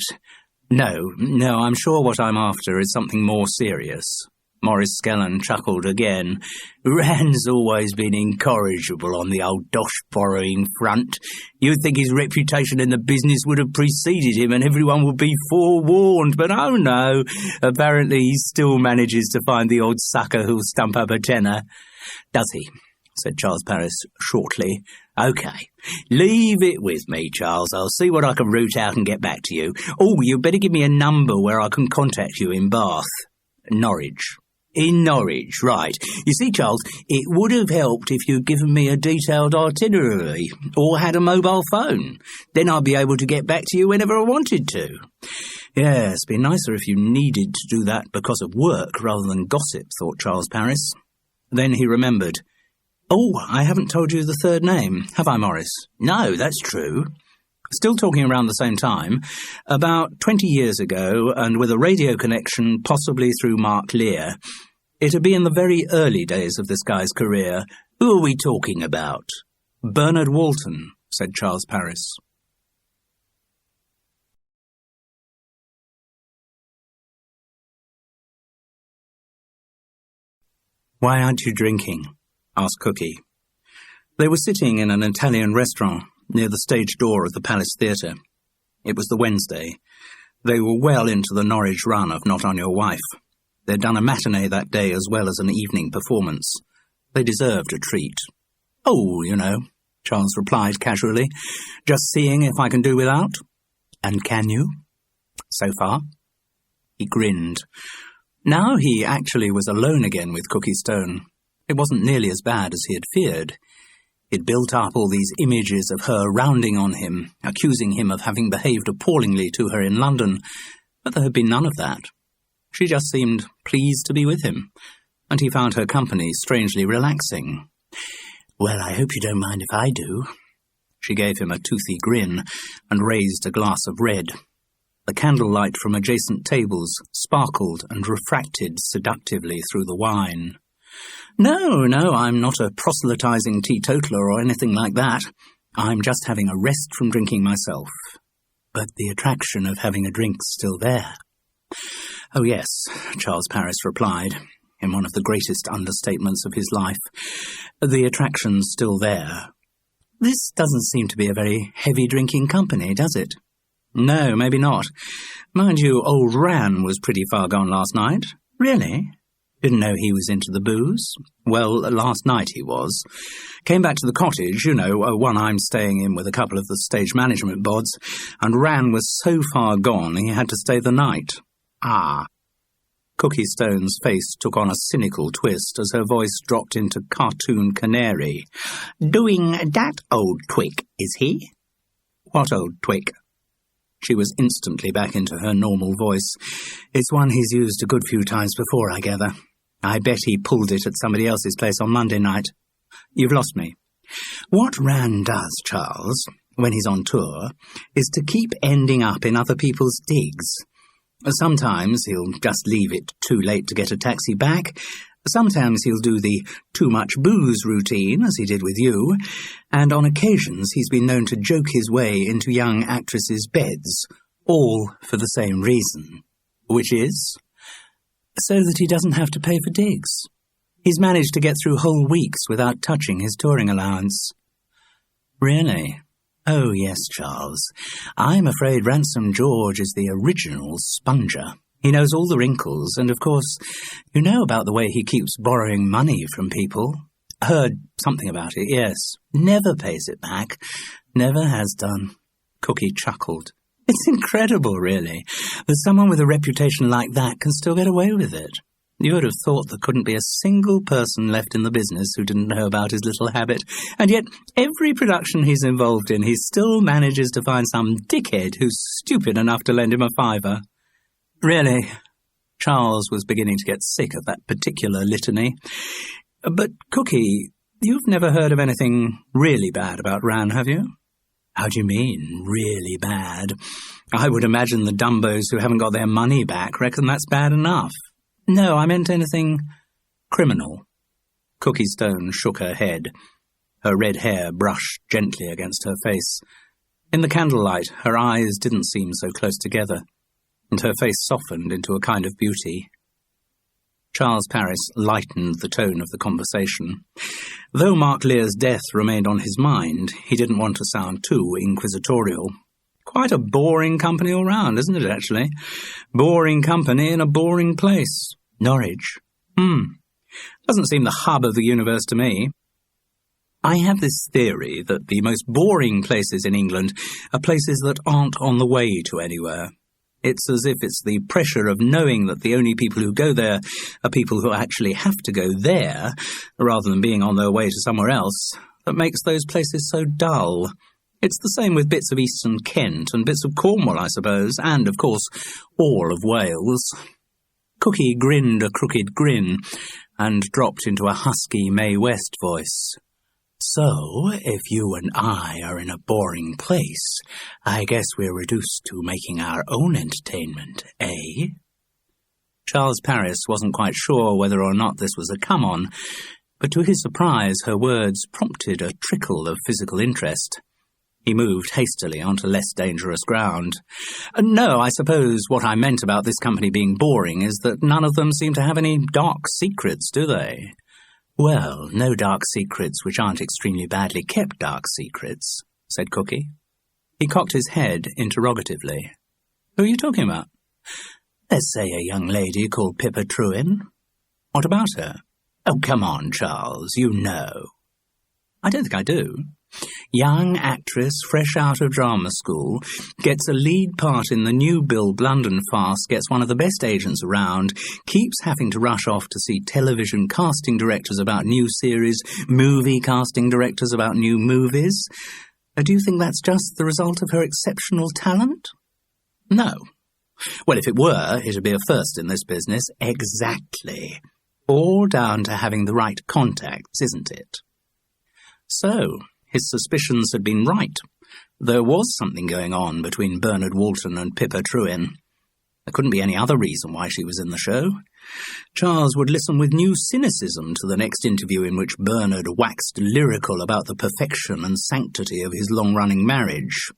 No, I'm sure what I'm after is something more serious. Morris Skellen chuckled again. Rand's always been incorrigible on the old dosh-borrowing front. You'd think his reputation in the business would have preceded him and everyone would be forewarned, but oh no, apparently he still manages to find the odd sucker who'll stump up a tenner. Does he? Said Charles Parris shortly. OK, leave it with me, Charles. I'll see what I can root out and get back to you. Oh, you'd better give me a number where I can contact you in Bath. Norwich. In Norwich, right. You see, Charles, it would have helped if you'd given me a detailed itinerary, or had a mobile phone. Then I'd be able to get back to you whenever I wanted to. Yes, it'd be nicer if you needed to do that because of work rather than gossip, thought Charles Parris. Then he remembered. Oh, I haven't told you the 3rd name, have I, Morris? No, that's true. Still talking around the same time, about 20 years ago, and with a radio connection possibly through Mark Lear. It'd be in the very early days of this guy's career. Who are we talking about? Bernard Walton, said Charles Parris. Why aren't you drinking? Asked Cookie. They were sitting in an Italian restaurant near the stage door of the Palace Theatre. It was the Wednesday. They were well into the Norwich run of Not On Your Wife. They'd done a matinee that day as well as an evening performance. They deserved a treat. Oh, you know, Charles replied casually, just seeing if I can do without. And can you? So far. He grinned. Now he actually was alone again with Cookie Stone. It wasn't nearly as bad as he had feared. He'd built up all these images of her rounding on him, accusing him of having behaved appallingly to her in London, but there had been none of that. She just seemed pleased to be with him, and he found her company strangely relaxing. "Well, I hope you don't mind if I do." She gave him a toothy grin and raised a glass of red. The candlelight from adjacent tables sparkled and refracted seductively through the wine. No, I'm not a proselytizing teetotaler or anything like that. I'm just having a rest from drinking myself. But the attraction of having a drink's still there." "Oh, yes," Charles Parris replied, in one of the greatest understatements of his life. "The attraction's still there." "This doesn't seem to be a very heavy-drinking company, does it?" "No, maybe not. Mind you, old Ran was pretty far gone last night." "Really? Didn't know he was into the booze." "Well, last night he was. Came back to the cottage, one I'm staying in with a couple of the stage management bods, and Ran was so far gone he had to stay the night." "Ah." Cookie Stone's face took on a cynical twist as her voice dropped into cartoon canary. "Doing that old twick, is he?" "What old twick?" She was instantly back into her normal voice. "It's one he's used a good few times before, I gather. I bet he pulled it at somebody else's place on Monday night. You've lost me." "What Ran does, Charles, when he's on tour, is to keep ending up in other people's digs. Sometimes he'll just leave it too late to get a taxi back. Sometimes he'll do the too much booze routine, as he did with you, and on occasions he's been known to joke his way into young actresses' beds, all for the same reason." "Which is?" "So that he doesn't have to pay for digs. He's managed to get through whole weeks without touching his touring allowance." "Really? Oh, yes, Charles. I'm afraid Ransom George is the original sponger. He knows all the wrinkles, and of course, you know about the way he keeps borrowing money from people." "Heard something about it, yes." "Never pays it back. Never has done." Cookie chuckled. "It's incredible, really, that someone with a reputation like that can still get away with it. You would have thought there couldn't be a single person left in the business who didn't know about his little habit, and yet every production he's involved in, he still manages to find some dickhead who's stupid enough to lend him a fiver." "Really?" Charles was beginning to get sick of that particular litany. "But, Cookie, you've never heard of anything really bad about Ran, have you?" "How do you mean, really bad?" "I would imagine the dumbos who haven't got their money back reckon that's bad enough." "No, I meant anything criminal." Cookie Stone shook her head. Her red hair brushed gently against her face. In the candlelight, her eyes didn't seem so close together, and her face softened into a kind of beauty. Charles Parris lightened the tone of the conversation. Though Mark Lear's death remained on his mind, he didn't want to sound too inquisitorial. Quite a boring company all round, isn't it, actually? Boring company in a boring place. Norwich. Doesn't seem the hub of the universe to me. I have this theory that the most boring places in England are places that aren't on the way to anywhere. It's as if it's the pressure of knowing that the only people who go there are people who actually have to go there, rather than being on their way to somewhere else, that makes those places so dull. It's the same with bits of eastern Kent and bits of Cornwall, I suppose, and, of course, all of Wales. Cookie grinned a crooked grin and dropped into a husky Mae West voice. "So, if you and I are in a boring place, I guess we're reduced to making our own entertainment, eh?" Charles Parris wasn't quite sure whether or not this was a come-on, but to his surprise her words prompted a trickle of physical interest. He moved hastily onto less dangerous ground. "No, I suppose what I meant about this company being boring is that none of them seem to have any dark secrets, do they?" "Well, no dark secrets which aren't extremely badly kept dark secrets," said Cookie. He cocked his head interrogatively. "Who are you talking about?" "Let's say a young lady called Pippa Trewin." "What about her?" "Oh, come on, Charles, you know." "I don't think I do." "Young actress, fresh out of drama school, gets a lead part in the new Bill Blunden farce, gets one of the best agents around, keeps having to rush off to see television casting directors about new series, movie casting directors about new movies. Do you think that's just the result of her exceptional talent?" "No. Well, if it were, it'd be a first in this business. Exactly. All down to having the right contacts, isn't it? So, his suspicions had been right. There was something going on between Bernard Walton and Pippa Trewin. There couldn't be any other reason why she was in the show. Charles would listen with new cynicism to the next interview in which Bernard waxed lyrical about the perfection and sanctity of his long-running marriage.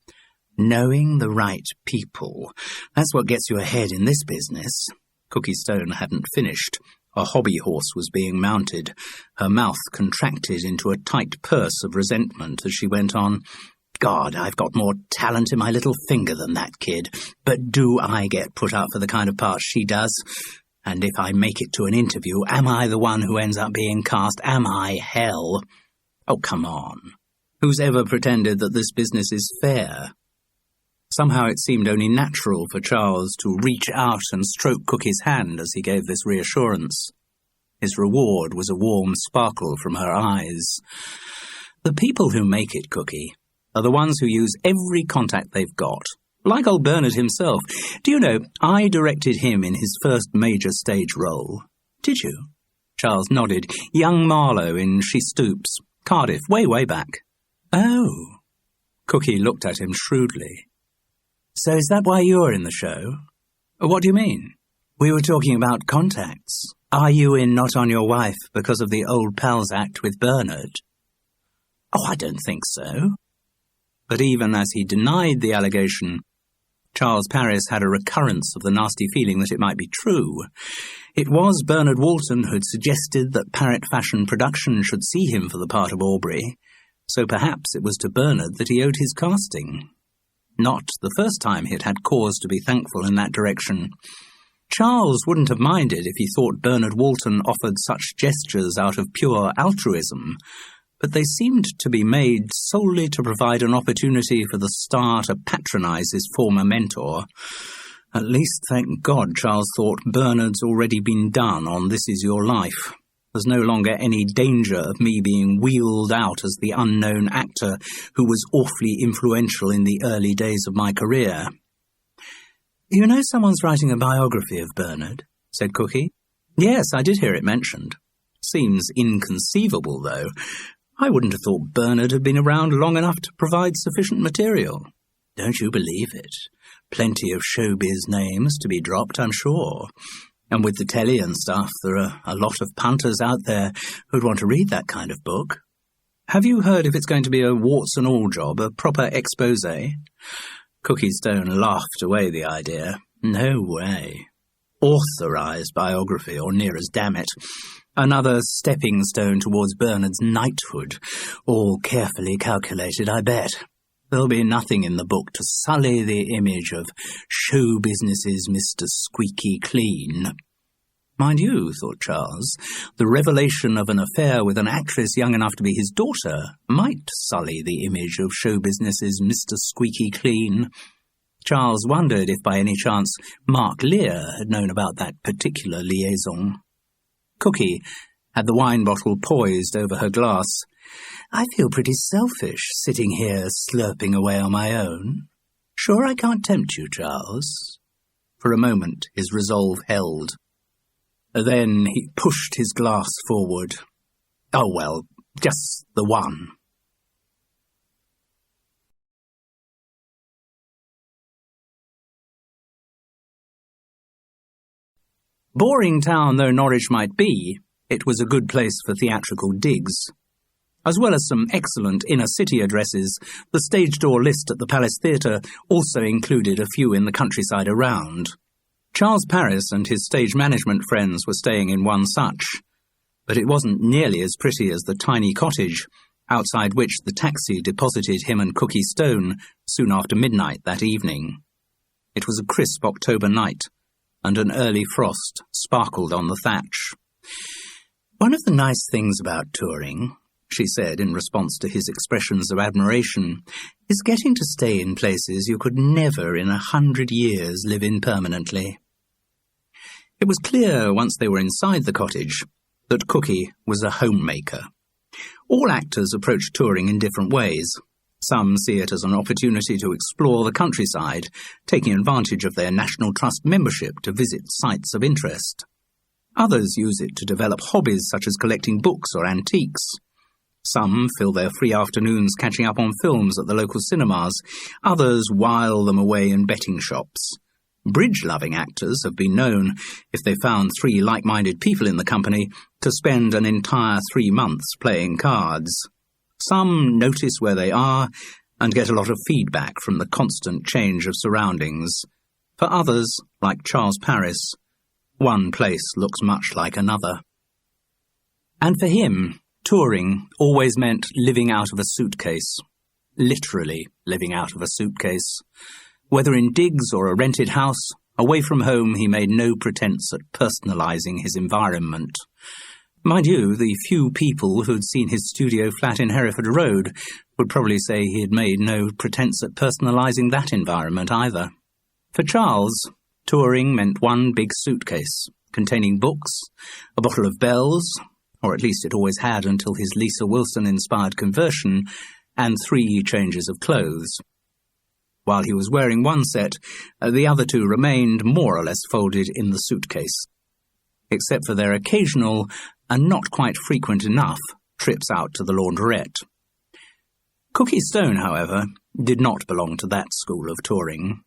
Knowing the right people. That's what gets you ahead in this business. Cookie Stone hadn't finished. A hobby horse was being mounted. Her mouth contracted into a tight purse of resentment as she went on. God, I've got more talent in my little finger than that kid. But do I get put up for the kind of part she does? And if I make it to an interview, am I the one who ends up being cast? Am I hell? Oh, come on. Who's ever pretended that this business is fair? Somehow it seemed only natural for Charles to reach out and stroke Cookie's hand as he gave this reassurance. His reward was a warm sparkle from her eyes. The people who make it, Cookie, are the ones who use every contact they've got. Like old Bernard himself. Do you know, I directed him in his first major stage role. Did you? Charles nodded. Young Marlowe in She Stoops. Cardiff, way back. Oh. Cookie looked at him shrewdly. So is that why you're in the show? What do you mean? We were talking about contacts. Are you in Not On Your Wife because of the Old Pals Act with Bernard? Oh, I don't think so. But even as he denied the allegation, Charles Paris had a recurrence of the nasty feeling that it might be true. It was Bernard Walton who'd suggested that Parrot Fashion Production should see him for the part of Aubrey, so perhaps it was to Bernard that he owed his casting. Not the first time he'd had cause to be thankful in that direction. Charles wouldn't have minded if he thought Bernard Walton offered such gestures out of pure altruism, but they seemed to be made solely to provide an opportunity for the star to patronize his former mentor. At least, thank God, Charles thought, Bernard's already been done on This Is Your Life. There's no longer any danger of me being wheeled out as the unknown actor who was awfully influential in the early days of my career. You know someone's writing a biography of Bernard, said Cookie. Yes, I did hear it mentioned. Seems inconceivable, though. I wouldn't have thought Bernard had been around long enough to provide sufficient material. Don't you believe it? Plenty of showbiz names to be dropped, I'm sure. And with the telly and stuff, there are a lot of punters out there who'd want to read that kind of book. Have you heard if it's going to be a warts and all job, a proper exposé? Cookie Stone laughed away the idea. No way. Authorised biography, or near as damn it. Another stepping stone towards Bernard's knighthood. All carefully calculated, I bet. There'll be nothing in the book to sully the image of show business's Mr. Squeaky Clean. Mind you, thought Charles, the revelation of an affair with an actress young enough to be his daughter might sully the image of show business's Mr. Squeaky Clean. Charles wondered if by any chance Mark Lear had known about that particular liaison. Cookie had the wine bottle poised over her glass. I feel pretty selfish sitting here slurping away on my own. Sure I can't tempt you, Charles? For a moment his resolve held. Then he pushed his glass forward. Oh, well, just the one. Boring town though Norwich might be, it was a good place for theatrical digs. As well as some excellent inner-city addresses, the stage door list at the Palace Theatre also included a few in the countryside around. Charles Paris and his stage management friends were staying in one such, but it wasn't nearly as pretty as the tiny cottage, outside which the taxi deposited him and Cookie Stone soon after midnight that evening. It was a crisp October night, and an early frost sparkled on the thatch. One of the nice things about touring, she said in response to his expressions of admiration, is getting to stay in places you could never in 100 years live in permanently. It was clear, once they were inside the cottage, that Cookie was a homemaker. All actors approach touring in different ways. Some see it as an opportunity to explore the countryside, taking advantage of their National Trust membership to visit sites of interest. Others use it to develop hobbies such as collecting books or antiques. Some fill their free afternoons catching up on films at the local cinemas. Others while them away in betting shops. Bridge-loving actors have been known, if they found 3 like-minded people in the company, to spend an entire 3 months playing cards. Some notice where they are and get a lot of feedback from the constant change of surroundings. For others, like Charles Paris, one place looks much like another. And for him, touring always meant living out of a suitcase. Literally living out of a suitcase. Whether in digs or a rented house, away from home he made no pretense at personalising his environment. Mind you, the few people who'd seen his studio flat in Hereford Road would probably say he had made no pretense at personalising that environment either. For Charles, touring meant one big suitcase, containing books, a bottle of bells, or at least it always had until his Lisa Wilson-inspired conversion, and 3 changes of clothes. While he was wearing one set, the other 2 remained more or less folded in the suitcase, except for their occasional, and not quite frequent enough, trips out to the laundrette. Cookie Stone, however, did not belong to that school of touring.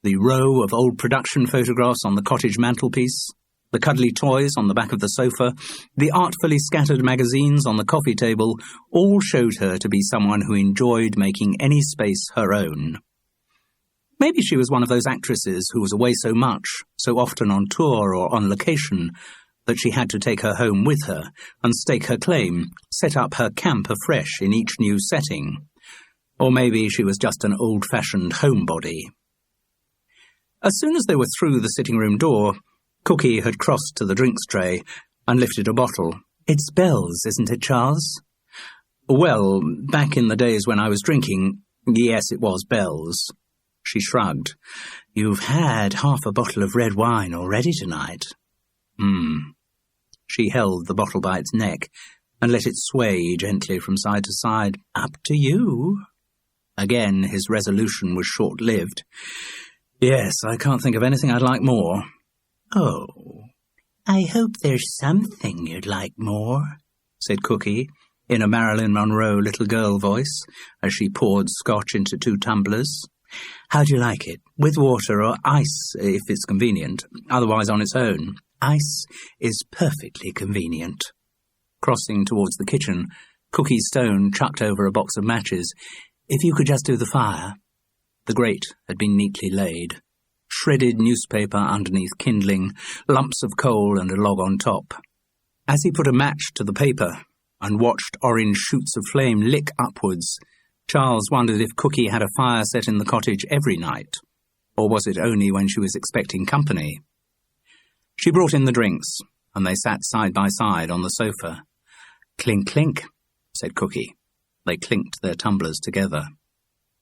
The row of old production photographs on the cottage mantelpiece, the cuddly toys on the back of the sofa, the artfully scattered magazines on the coffee table, all showed her to be someone who enjoyed making any space her own. Maybe she was one of those actresses who was away so much, so often on tour or on location, that she had to take her home with her and stake her claim, set up her camp afresh in each new setting. Or maybe she was just an old-fashioned homebody. As soon as they were through the sitting-room door, Cookie had crossed to the drinks tray and lifted a bottle. "It's Bell's, isn't it, Charles?" "Well, back in the days when I was drinking, yes, it was Bell's." She shrugged. "You've had half a bottle of red wine already tonight." She held the bottle by its neck and let it sway gently from side to side. "Up to you." Again, his resolution was short-lived. "Yes, I can't think of anything I'd like more." "Oh, I hope there's something you'd like more," said Cookie, in a Marilyn Monroe little girl voice, as she poured scotch into 2 tumblers. "How do you like it? With water or ice, if it's convenient, otherwise on its own." "Ice is perfectly convenient." Crossing towards the kitchen, Cookie Stone chucked over a box of matches. "If you could just do the fire." The grate had been neatly laid. Shredded newspaper underneath kindling, lumps of coal and a log on top. As he put a match to the paper and watched orange shoots of flame lick upwards, Charles wondered if Cookie had a fire set in the cottage every night, or was it only when she was expecting company? She brought in the drinks, and they sat side by side on the sofa. "Clink, clink," said Cookie. They clinked their tumblers together.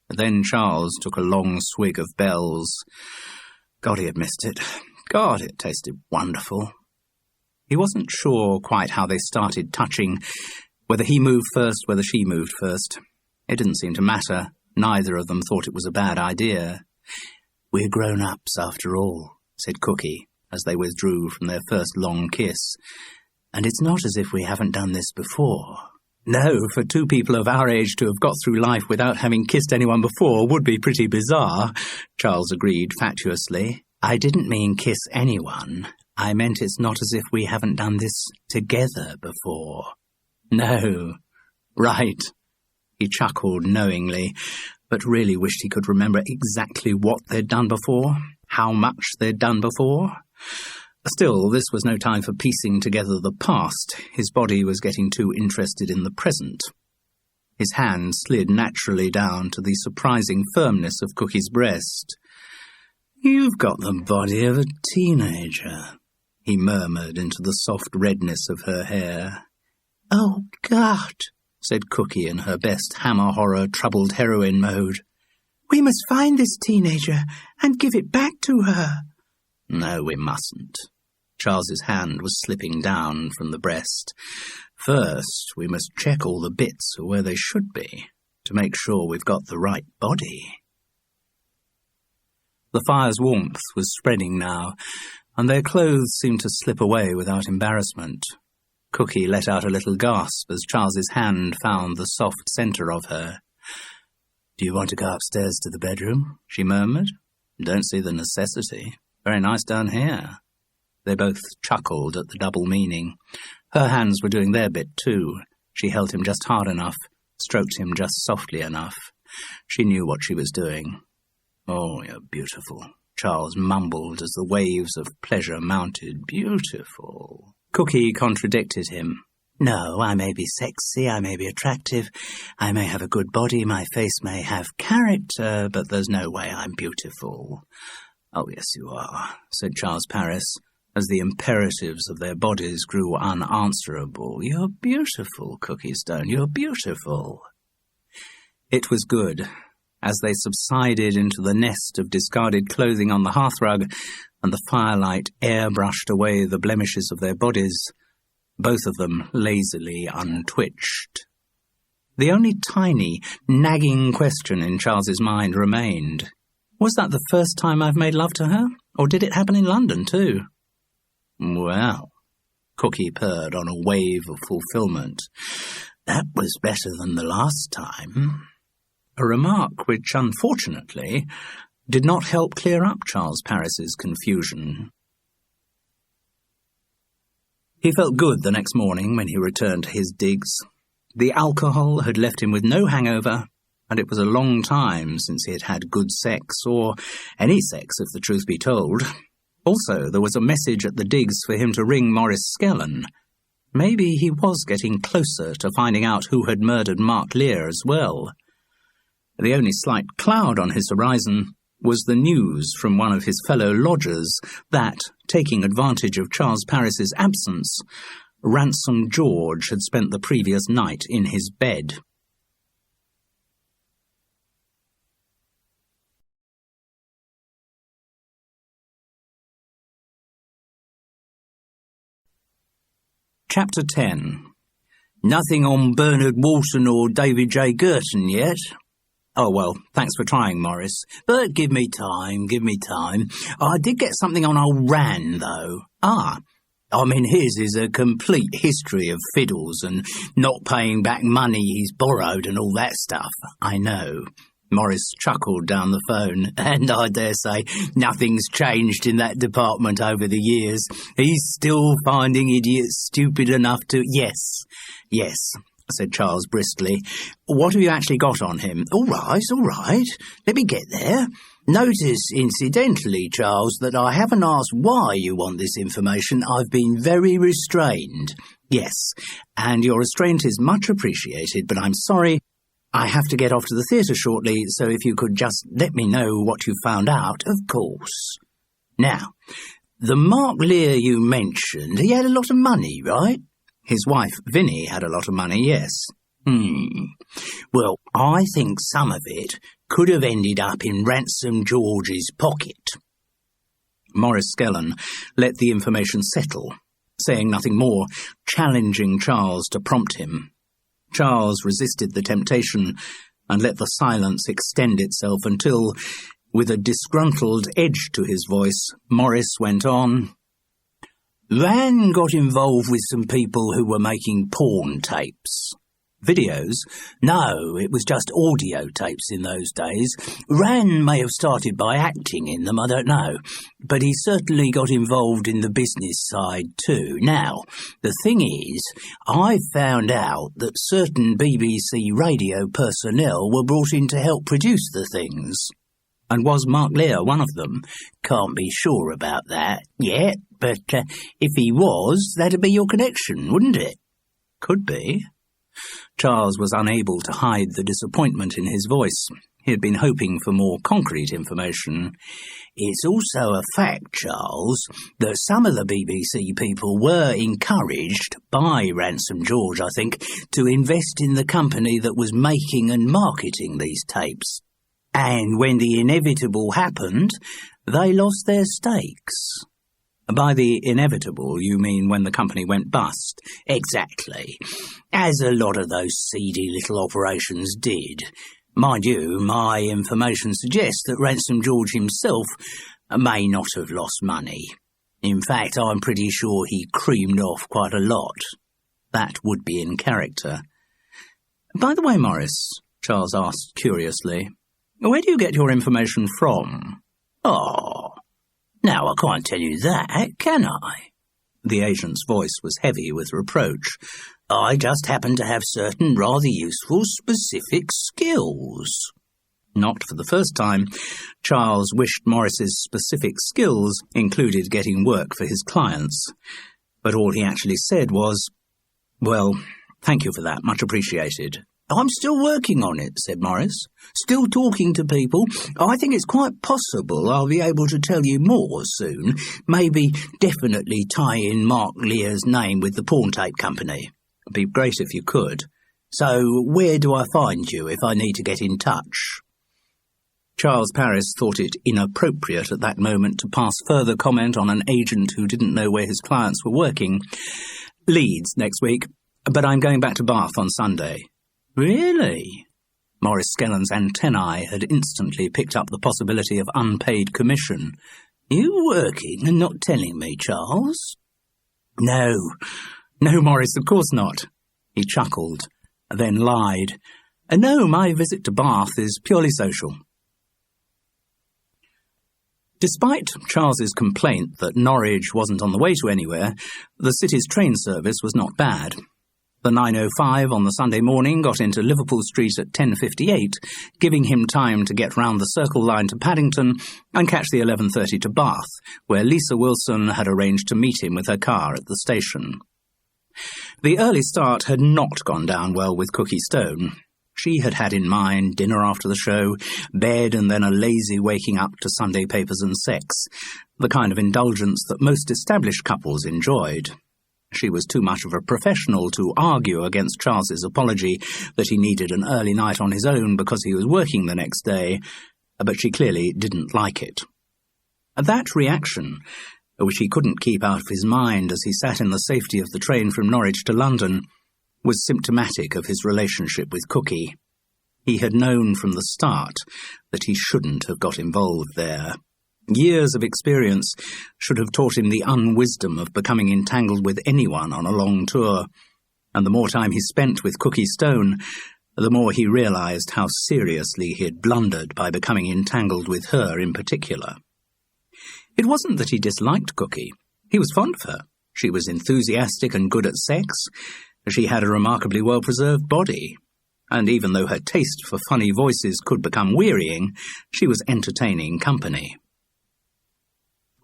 Then Charles took a long swig of Bell's. God, he had missed it. God, it tasted wonderful. He wasn't sure quite how they started touching, whether he moved first, whether she moved first. It didn't seem to matter. Neither of them thought it was a bad idea. "We're grown-ups, after all," said Cookie, as they withdrew from their first long kiss. "And it's not as if we haven't done this before." "No, for 2 people of our age to have got through life without having kissed anyone before would be pretty bizarre," Charles agreed fatuously. "I didn't mean kiss anyone. I meant it's not as if we haven't done this together before." "No. Right." He chuckled knowingly, but really wished he could remember exactly what they'd done before, how much they'd done before. Still, this was no time for piecing together the past. His body was getting too interested in the present. His hand slid naturally down to the surprising firmness of Cookie's breast. "You've got the body of a teenager," he murmured into the soft redness of her hair. "Oh, God," said Cookie in her best hammer-horror troubled heroine mode. "We must find this teenager and give it back to her." "No, we mustn't." Charles's hand was slipping down from the breast. "First, we must check all the bits where they should be." to make sure we've got the right body. The fire's warmth was spreading now, and their clothes seemed to slip away without embarrassment. Cookie let out a little gasp as Charles's hand found the soft centre of her. "Do you want to go upstairs to the bedroom?" she murmured. "Don't see the necessity. Very nice down here." They both chuckled at the double meaning. Her hands were doing their bit too. She held him just hard enough, stroked him just softly enough. She knew what she was doing. "Oh, you're beautiful," Charles mumbled as the waves of pleasure mounted. "Beautiful." Cookie contradicted him. "No, I may be sexy, I may be attractive, I may have a good body, my face may have character, but there's no way I'm beautiful." "Oh, yes, you are," said Charles Paris, as the imperatives of their bodies grew unanswerable. "You're beautiful, Cookie Stone, you're beautiful." It was good. As they subsided into the nest of discarded clothing on the hearthrug, and the firelight airbrushed away the blemishes of their bodies, both of them lazily untwitched. The only tiny, nagging question in Charles's mind remained. Was that the first time I've made love to her? Or did it happen in London, too? "Well," Cookie purred on a wave of fulfilment, "that was better than the last time." A remark which, unfortunately, did not help clear up Charles Paris's confusion. He felt good the next morning when he returned to his digs. The alcohol had left him with no hangover, and it was a long time since he had had good sex, or any sex, if the truth be told. Also, there was a message at the digs for him to ring Maurice Skellen. Maybe he was getting closer to finding out who had murdered Mark Lear as well. The only slight cloud on his horizon was the news from one of his fellow lodgers that, taking advantage of Charles Paris's absence, Ransom George had spent the previous night in his bed. Chapter 10. "Nothing on Bernard Walton or David J. Girton yet?" "Oh, well, thanks for trying, Morris. But give me time. I did get something on old Ran, though." "Ah, I mean, his is a complete history of fiddles and not paying back money he's borrowed and all that stuff." "I know." Morris chuckled down the phone. "And I dare say nothing's changed in that department over the years. He's still finding idiots stupid enough to—" Yes, said Charles briskly. "What have you actually got on him?" All right. Let me get there. Notice, incidentally, Charles, that I haven't asked why you want this information. I've been very restrained." "Yes, and your restraint is much appreciated, but I'm sorry, I have to get off to the theatre shortly, so if you could just let me know what you found out." "Of course. Now, the Mark Lear you mentioned, he had a lot of money, right?" "His wife, Vinnie, had a lot of money, yes." Well, I think some of it could have ended up in Ransom George's pocket." Maurice Skellen let the information settle, saying nothing more, challenging Charles to prompt him. Charles resisted the temptation and let the silence extend itself until, with a disgruntled edge to his voice, Maurice went on. "Ran got involved with some people who were making porn tapes." "Videos?" "No, it was just audio tapes in those days. Ran may have started by acting in them, I don't know. But he certainly got involved in the business side too. Now, the thing is, I found out that certain BBC radio personnel were brought in to help produce the things." "And was Mark Lear one of them?" "Can't be sure about that yet, but if he was, that'd be your connection, wouldn't it?" "Could be." Charles was unable to hide the disappointment in his voice. He had been hoping for more concrete information. "It's also a fact, Charles, that some of the BBC people were encouraged, by Ransom George, I think, to invest in the company that was making and marketing these tapes. And when the inevitable happened, they lost their stakes." By the inevitable, you mean when the company went bust? Exactly. As a lot of those seedy little operations did. Mind you, my information suggests that Ransom George himself may not have lost money. In fact, I'm pretty sure he creamed off quite a lot. That would be in character. By the way, Morris, Charles asked curiously, where do you get your information from? Oh, now I can't tell you that, can I? The agent's voice was heavy with reproach. I just happen to have certain rather useful specific skills. Not for the first time, Charles wished Morris's specific skills included getting work for his clients. But all he actually said was, well, thank you for that, much appreciated. I'm still working on it, said Morris. Still talking to people. I think it's quite possible I'll be able to tell you more soon. Maybe definitely tie in Mark Lear's name with the pawn tape company. It'd be great if you could. So where do I find you if I need to get in touch? Charles Parris thought it inappropriate at that moment to pass further comment on an agent who didn't know where his clients were working. Leeds next week, but I'm going back to Bath on Sunday. Really? Morris Skellen's antennae had instantly picked up the possibility of unpaid commission. You working and not telling me, Charles? No, Morris, of course not. He chuckled, then lied. No, my visit to Bath is purely social. Despite Charles's complaint that Norwich wasn't on the way to anywhere, the city's train service was not bad. The 9:05 on the Sunday morning got into Liverpool Street at 10:58, giving him time to get round the Circle line to Paddington and catch the 11:30 to Bath, where Lisa Wilson had arranged to meet him with her car at the station. The early start had not gone down well with Cookie Stone. She had had in mind dinner after the show, bed and then a lazy waking up to Sunday papers and sex, the kind of indulgence that most established couples enjoyed. She was too much of a professional to argue against Charles's apology that he needed an early night on his own because he was working the next day, but she clearly didn't like it. That reaction, which he couldn't keep out of his mind as he sat in the safety of the train from Norwich to London, was symptomatic of his relationship with Cookie. He had known from the start that he shouldn't have got involved there. Years of experience should have taught him the unwisdom of becoming entangled with anyone on a long tour, and the more time he spent with Cookie Stone, the more he realized how seriously he had blundered by becoming entangled with her in particular. It wasn't that he disliked Cookie. He was fond of her. She was enthusiastic and good at sex. She had a remarkably well-preserved body, and even though her taste for funny voices could become wearying, she was entertaining company.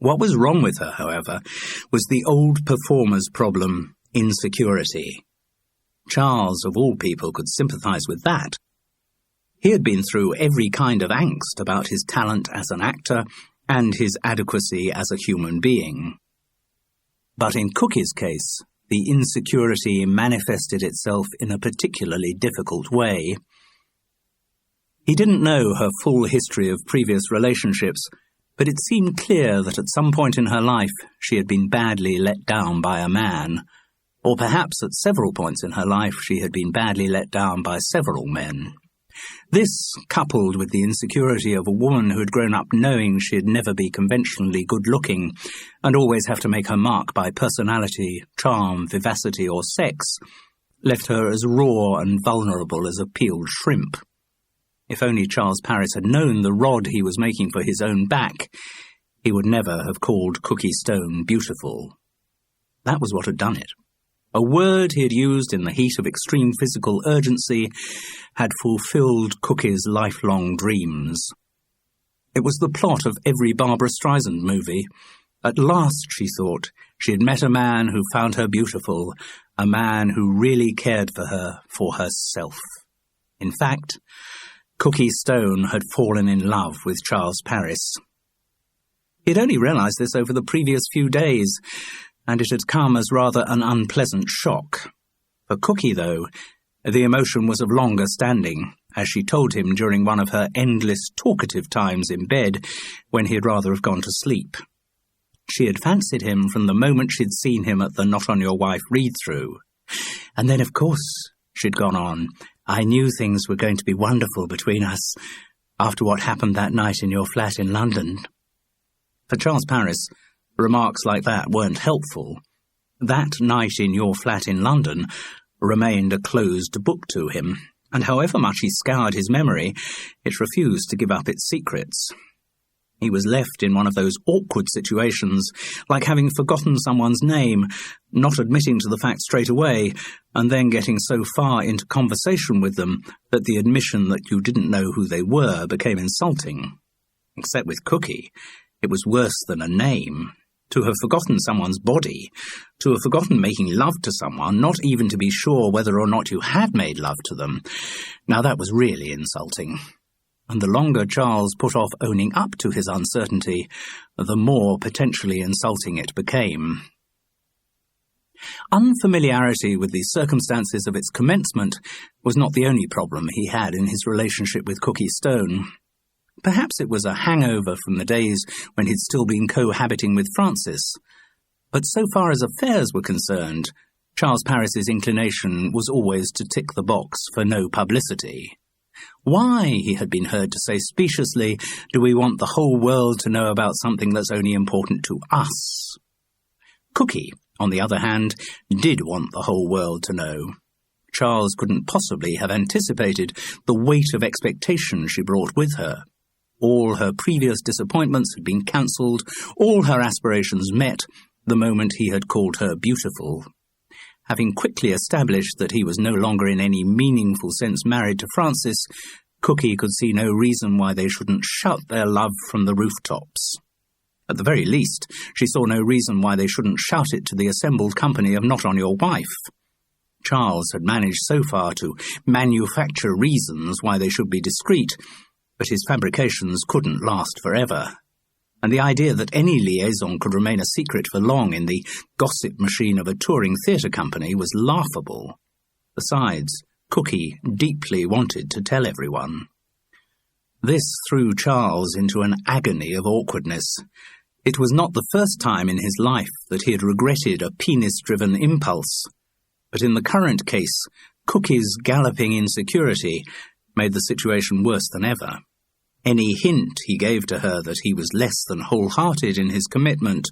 What was wrong with her, however, was the old performer's problem, insecurity. Charles, of all people, could sympathize with that. He had been through every kind of angst about his talent as an actor and his adequacy as a human being. But in Cookie's case, the insecurity manifested itself in a particularly difficult way. He didn't know her full history of previous relationships, but it seemed clear that at some point in her life she had been badly let down by a man, or perhaps at several points in her life she had been badly let down by several men. This, coupled with the insecurity of a woman who had grown up knowing she'd never be conventionally good-looking and always have to make her mark by personality, charm, vivacity or sex, left her as raw and vulnerable as a peeled shrimp. If only Charles Parris had known the rod he was making for his own back, he would never have called Cookie Stone beautiful. That was what had done it. A word he had used in the heat of extreme physical urgency had fulfilled Cookie's lifelong dreams. It was the plot of every Barbra Streisand movie. At last, she thought, she had met a man who found her beautiful, a man who really cared for her for herself. In fact, Cookie Stone had fallen in love with Charles Parris. He had only realized this over the previous few days, and it had come as rather an unpleasant shock. For Cookie, though, the emotion was of longer standing, as she told him during one of her endless talkative times in bed when he had rather have gone to sleep. She had fancied him from the moment she'd seen him at the Not On Your Wife read-through. "And then, of course," she'd gone on, "I knew things were going to be wonderful between us after what happened that night in your flat in London." For Charles Parris, remarks like that weren't helpful. That night in your flat in London remained a closed book to him, and however much he scoured his memory, it refused to give up its secrets. He was left in one of those awkward situations, like having forgotten someone's name, not admitting to the fact straight away, and then getting so far into conversation with them that the admission that you didn't know who they were became insulting. Except with Cookie, it was worse than a name. To have forgotten someone's body, to have forgotten making love to someone, not even to be sure whether or not you had made love to them, now that was really insulting. And the longer Charles put off owning up to his uncertainty, the more potentially insulting it became. Unfamiliarity with the circumstances of its commencement was not the only problem he had in his relationship with Cookie Stone. Perhaps it was a hangover from the days when he'd still been cohabiting with Francis. But so far as affairs were concerned, Charles Parris's inclination was always to tick the box for no publicity. Why, he had been heard to say speciously, do we want the whole world to know about something that's only important to us? Cookie, on the other hand, did want the whole world to know. Charles couldn't possibly have anticipated the weight of expectation she brought with her. All her previous disappointments had been cancelled, all her aspirations met, the moment he had called her beautiful. Having quickly established that he was no longer in any meaningful sense married to Francis, Cookie could see no reason why they shouldn't shout their love from the rooftops. At the very least, she saw no reason why they shouldn't shout it to the assembled company of Not On Your Wife. Charles had managed so far to manufacture reasons why they should be discreet, but his fabrications couldn't last forever. And the idea that any liaison could remain a secret for long in the gossip machine of a touring theatre company was laughable. Besides, Cookie deeply wanted to tell everyone. This threw Charles into an agony of awkwardness. It was not the first time in his life that he had regretted a penis-driven impulse, but in the current case, Cookie's galloping insecurity made the situation worse than ever. Any hint he gave to her that he was less than wholehearted in his commitment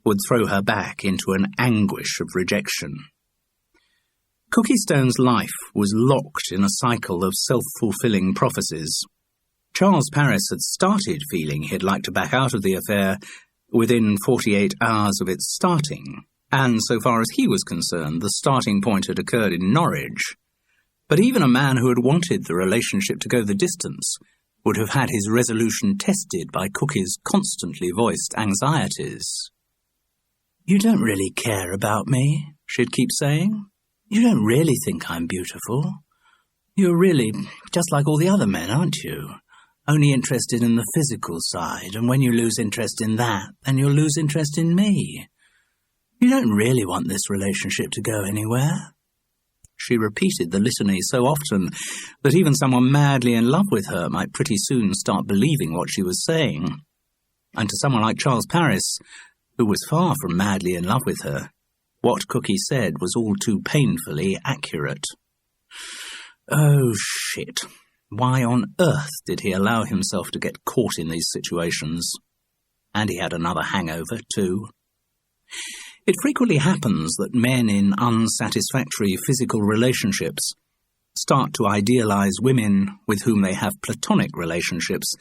would throw her back into an anguish of rejection. Cookie Stone's life was locked in a cycle of self-fulfilling prophecies. Charles Parris had started feeling he'd like to back out of the affair within 48 hours of its starting, and so far as he was concerned, the starting point had occurred in Norwich. But even a man who had wanted the relationship to go the distance would have had his resolution tested by Cookie's constantly voiced anxieties. "You don't really care about me," she'd keep saying. "You don't really think I'm beautiful. You're really just like all the other men, aren't you? Only interested in the physical side, and when you lose interest in that, then you'll lose interest in me. You don't really want this relationship to go anywhere." She repeated the litany so often that even someone madly in love with her might pretty soon start believing what she was saying. And to someone like Charles Parris, who was far from madly in love with her, what Cookie said was all too painfully accurate. Oh, shit. Why on earth did he allow himself to get caught in these situations? And he had another hangover, too. It frequently happens that men in unsatisfactory physical relationships start to idealize women with whom they have platonic relationships,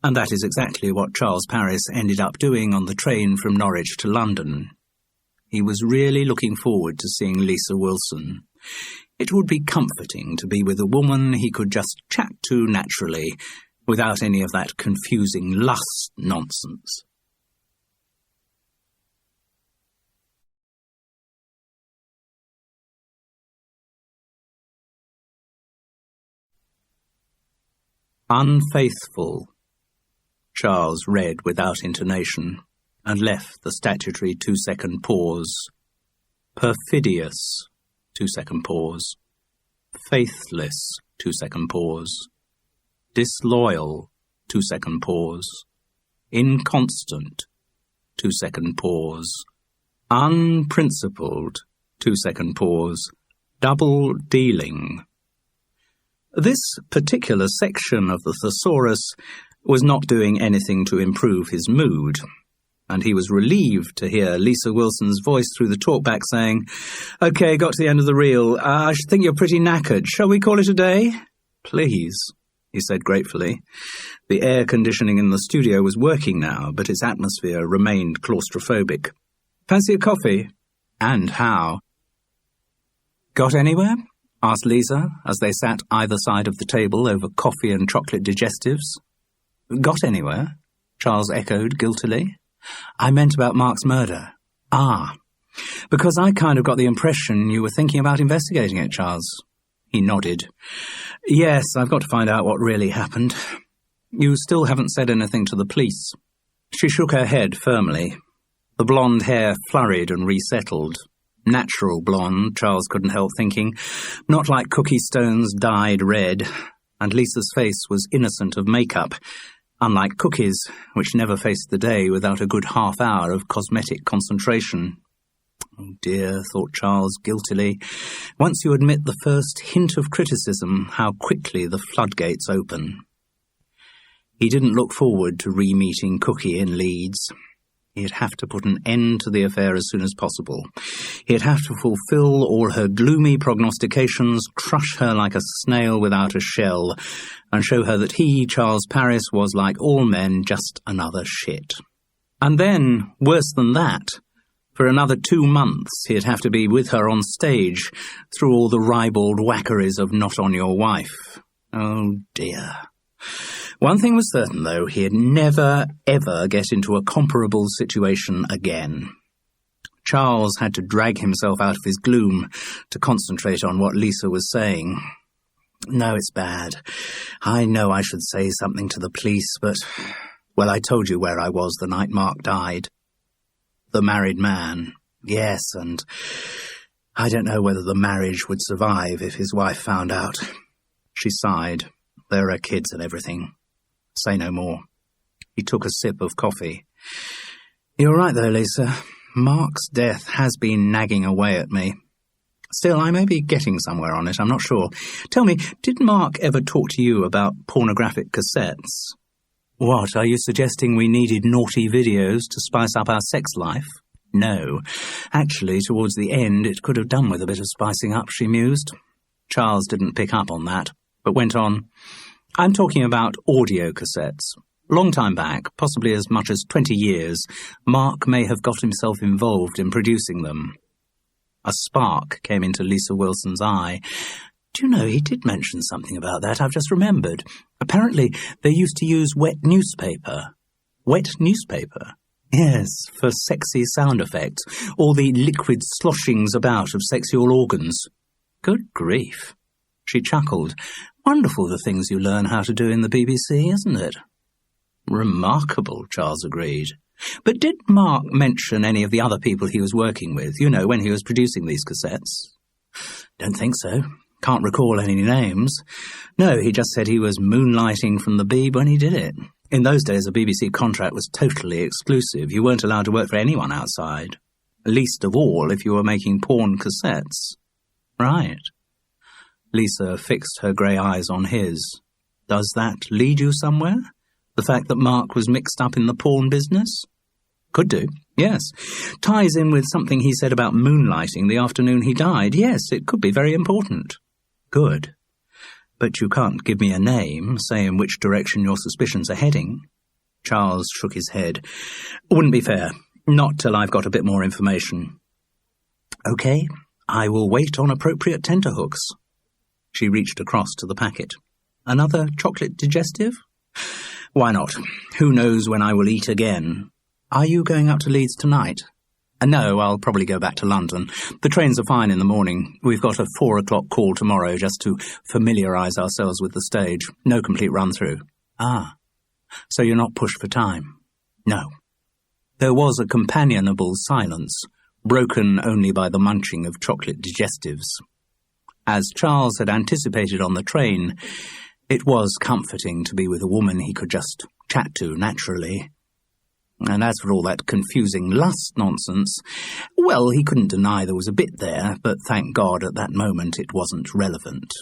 and that is exactly what Charles Parris ended up doing on the train from Norwich to London. He was really looking forward to seeing Lisa Wilson. It would be comforting to be with a woman he could just chat to naturally, without any of that confusing lust nonsense. Unfaithful, Charles read without intonation, and left the statutory 2-second pause. Perfidious, 2-second pause. Faithless, 2-second pause. Disloyal, 2-second pause. Inconstant, 2-second pause. Unprincipled, 2-second pause. Double dealing. This particular section of the thesaurus was not doing anything to improve his mood, and he was relieved to hear Lisa Wilson's voice through the talkback saying, "OK, got to the end of the reel. I should think you're pretty knackered. Shall we call it a day?" "Please," he said gratefully. The air conditioning in the studio was working now, but its atmosphere remained claustrophobic. "Fancy a coffee?" "And how?" "Got anywhere?" asked Lisa, as they sat either side of the table over coffee and chocolate digestives. "Got anywhere?" Charles echoed guiltily. "I meant about Mark's murder." "Ah, because I kind of got the impression you were thinking about investigating it, Charles." He nodded. "Yes, I've got to find out what really happened. You still haven't said anything to the police?" She shook her head firmly. The blonde hair flurried and resettled. Natural blonde, Charles couldn't help thinking, not like Cookie Stone's dyed red, and Lisa's face was innocent of makeup, unlike Cookie's, which never faced the day without a good half hour of cosmetic concentration. Oh dear, thought Charles guiltily. Once you admit the first hint of criticism, how quickly the floodgates open. He didn't look forward to re-meeting Cookie in Leeds. He'd have to put an end to the affair as soon as possible. He'd have to fulfill all her gloomy prognostications, crush her like a snail without a shell, and show her that he, Charles Paris, was, like all men, just another shit. And then, worse than that, for another 2 months he'd have to be with her on stage through all the ribald whackeries of Not On Your Wife. Oh dear. One thing was certain, though, he'd never, ever get into a comparable situation again. Charles had to drag himself out of his gloom to concentrate on what Lisa was saying. "No, it's bad. I know I should say something to the police, but, well, I told you where I was the night Mark died. The married man. Yes, and I don't know whether the marriage would survive if his wife found out." She sighed. "There are kids and everything. Say no more." He took a sip of coffee. "You're right, though, Lisa. Mark's death has been nagging away at me. Still, I may be getting somewhere on it, I'm not sure. Tell me, did Mark ever talk to you about pornographic cassettes?" "What, are you suggesting we needed naughty videos to spice up our sex life?" "No. Actually, towards the end, it could have done with a bit of spicing up," she mused. Charles didn't pick up on that, but went on. "I'm talking about audio cassettes. Long time back, possibly as much as 20 years, Mark may have got himself involved in producing them." A spark came into Lisa Wilson's eye. "Do you know, he did mention something about that, I've just remembered. Apparently, they used to use wet newspaper." "Wet newspaper?" "Yes, for sexy sound effects, or the liquid sloshings about of sexual organs." "Good grief." She chuckled. "Wonderful the things you learn how to do in the BBC, isn't it?" "Remarkable," Charles agreed. "But did Mark mention any of the other people he was working with, you know, when he was producing these cassettes?" "Don't think so. Can't recall any names. No, he just said he was moonlighting from the Beeb when he did it. In those days, a BBC contract was totally exclusive. You weren't allowed to work for anyone outside. Least of all if you were making porn cassettes." "Right." Lisa fixed her grey eyes on his. "Does that lead you somewhere? The fact that Mark was mixed up in the porn business?" "Could do, yes. Ties in with something he said about moonlighting the afternoon he died. Yes, it could be very important." "Good. But you can't give me a name, say in which direction your suspicions are heading?" Charles shook his head. "Wouldn't be fair. Not till I've got a bit more information." "OK, I will wait on appropriate tenterhooks." She reached across to the packet. "Another chocolate digestive?" "Why not? Who knows when I will eat again." "Are you going up to Leeds tonight?" No, I'll probably go back to London. The trains are fine in the morning. We've got a 4 o'clock call tomorrow just to familiarise ourselves with the stage. No complete run-through." "Ah, so you're not pushed for time?" "No." There was a companionable silence, broken only by the munching of chocolate digestives. As Charles had anticipated on the train, it was comforting to be with a woman he could just chat to naturally. And as for all that confusing lust nonsense, well, he couldn't deny there was a bit there, but thank God at that moment it wasn't relevant.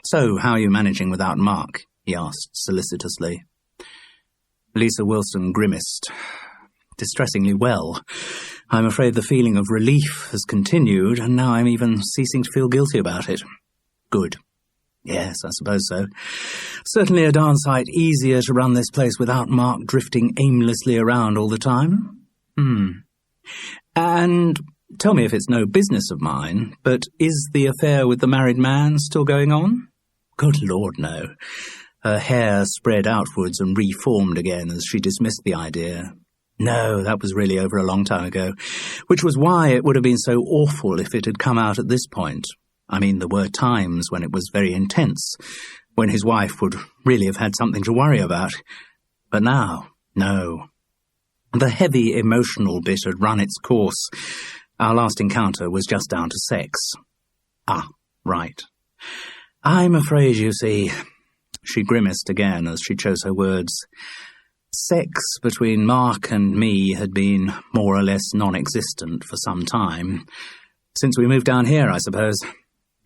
"So, how are you managing without Mark?" he asked solicitously. Lisa Wilson grimaced. "Distressingly well. I'm afraid the feeling of relief has continued, and now I'm even ceasing to feel guilty about it." "Good. Yes, I suppose so. Certainly a darn sight easier to run this place without Mark drifting aimlessly around all the time." "And tell me if it's no business of mine, but is the affair with the married man still going on?" "Good Lord, no." Her hair spread outwards and reformed again as she dismissed the idea. "No, that was really over a long time ago, which was why it would have been so awful if it had come out at this point. I mean, there were times when it was very intense, when his wife would really have had something to worry about. But now, no. The heavy emotional bit had run its course. Our last encounter was just down to sex." "Ah, right. I'm afraid, you see," she grimaced again as she chose her words, "sex between Mark and me had been more or less non-existent for some time. Since we moved down here, I suppose.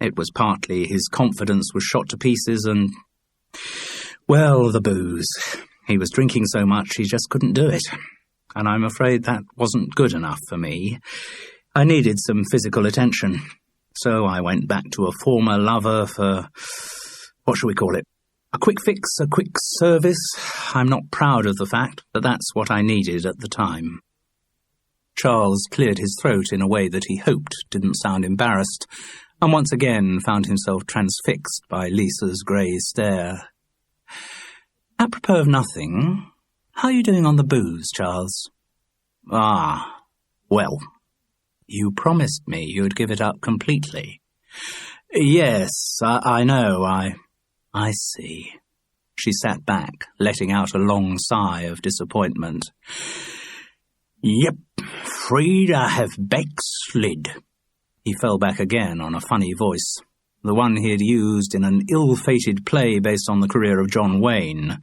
It was partly his confidence was shot to pieces and, well, the booze. He was drinking so much he just couldn't do it. And I'm afraid that wasn't good enough for me. I needed some physical attention. So I went back to a former lover for, what shall we call it? A quick fix, a quick service. I'm not proud of the fact, but that's what I needed at the time." Charles cleared his throat in a way that he hoped didn't sound embarrassed, and once again found himself transfixed by Lisa's grey stare. "Apropos of nothing, how are you doing on the booze, Charles?" "Ah, well, you promised me you'd give it up completely." "Yes, I know, I see." She sat back, letting out a long sigh of disappointment. "Yep, afraid I have backslid." He fell back again on a funny voice, the one he had used in an ill-fated play based on the career of John Wayne.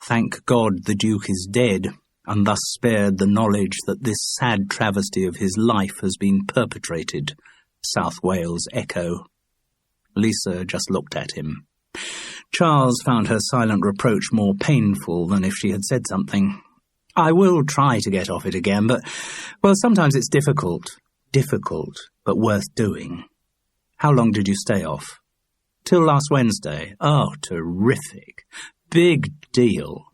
"Thank God the Duke is dead, and thus spared the knowledge that this sad travesty of his life has been perpetrated." South Wales echo. Lisa just looked at him. Charles found her silent reproach more painful than if she had said something. "I will try to get off it again, but, well, sometimes it's difficult. Difficult, but worth doing." "How long did you stay off?" "Till last Wednesday." "Oh, terrific. Big deal."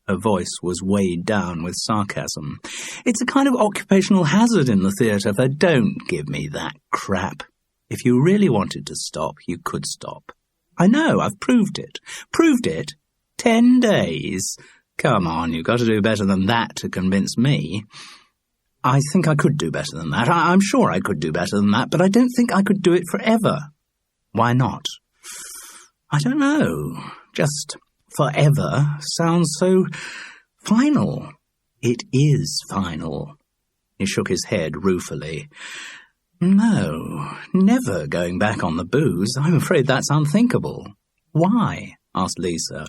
Her voice was weighed down with sarcasm. "It's a kind of occupational hazard in the theatre, for don't give me that crap. If you really wanted to stop, you could stop. I know, I've proved it. Proved it? 10 days. Come on, you've got to do better than that to convince me." "I think I could do better than that. I'm sure I could do better than that, but I don't think I could do it forever." "Why not?" "I don't know. Just forever sounds so final." "It is final." He shook his head ruefully. "No, never going back on the booze. I'm afraid that's unthinkable." "Why?" asked Lisa.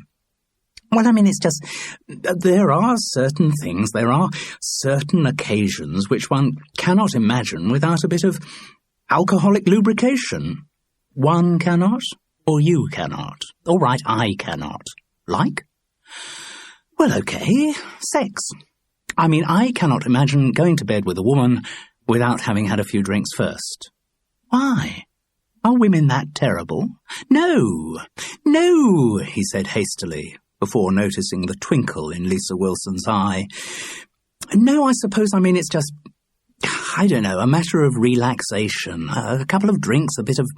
"Well, I mean, it's just, there are certain things, there are certain occasions which one cannot imagine without a bit of alcoholic lubrication." "One cannot? Or you cannot? All right, I cannot." "Like?" "Well, okay, sex. I mean, I cannot imagine going to bed with a woman without having had a few drinks first." "Why? Are women that terrible?" No, he said hastily, before noticing the twinkle in Lisa Wilson's eye. "No, I suppose, I mean, it's just, I don't know, a matter of relaxation. A couple of drinks, a bit of...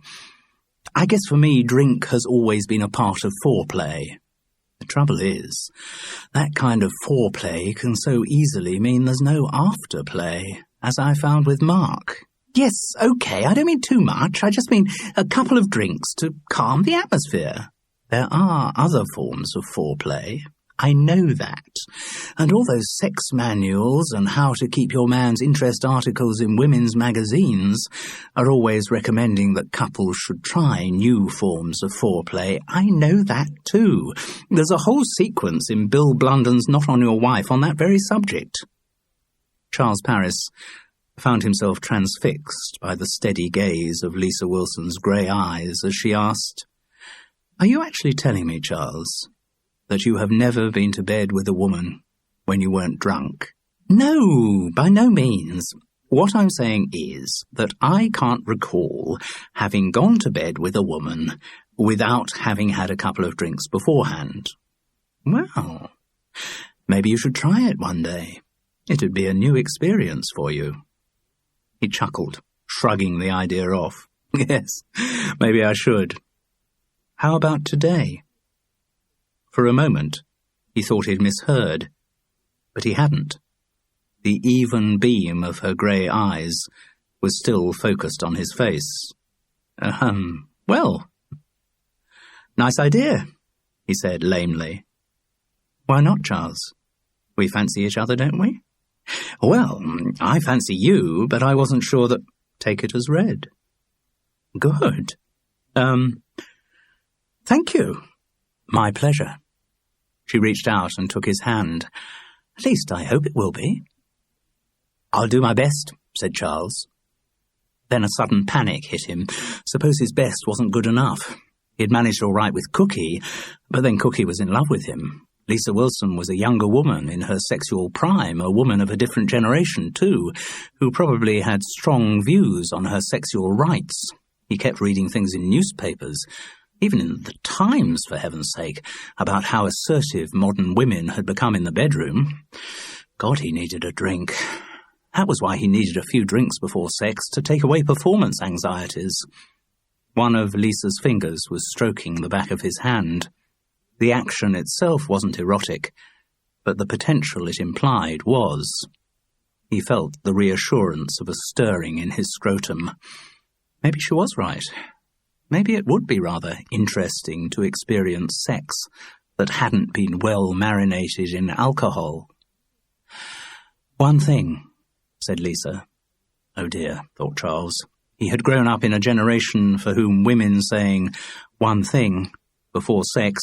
I guess for me, drink has always been a part of foreplay. The trouble is, that kind of foreplay can so easily mean there's no afterplay, as I found with Mark. Yes, okay, I don't mean too much. I just mean a couple of drinks to calm the atmosphere. There are other forms of foreplay." I know that. And all those sex manuals and how to keep your man's interest articles in women's magazines are always recommending that couples should try new forms of foreplay. I know that too. There's a whole sequence in Bill Blunden's Not On Your Wife on that very subject. Charles Parris found himself transfixed by the steady gaze of Lisa Wilson's grey eyes as she asked, "Are you actually telling me, Charles, that you have never been to bed with a woman when you weren't drunk?" "No, by no means. What I'm saying is that I can't recall having gone to bed with a woman without having had a couple of drinks beforehand." "Well, maybe you should try it one day. It'd be a new experience for you." He chuckled, shrugging the idea off. "Yes, maybe I should. How about today?" For a moment, he thought he'd misheard, but he hadn't. The even beam of her grey eyes was still focused on his face. Well, nice idea," he said lamely. "Why not, Charles? We fancy each other, don't we?" "Well, I fancy you, but I wasn't sure that—" "Take it as read." "Good. Thank you." "My pleasure." She reached out and took his hand. "At least I hope it will be." "I'll do my best," said Charles. Then a sudden panic hit him. Suppose his best wasn't good enough. He'd managed all right with Cookie, but then Cookie was in love with him. Lisa Wilson was a younger woman in her sexual prime, a woman of a different generation, too, who probably had strong views on her sexual rights. He kept reading things in newspapers, even in the Times, for heaven's sake, about how assertive modern women had become in the bedroom. God, he needed a drink. That was why he needed a few drinks before sex, to take away performance anxieties. One of Lisa's fingers was stroking the back of his hand. The action itself wasn't erotic, but the potential it implied was. He felt the reassurance of a stirring in his scrotum. Maybe she was right. Maybe it would be rather interesting to experience sex that hadn't been well marinated in alcohol. "One thing," said Lisa. Oh dear, thought Charles. He had grown up in a generation for whom women saying "one thing" before sex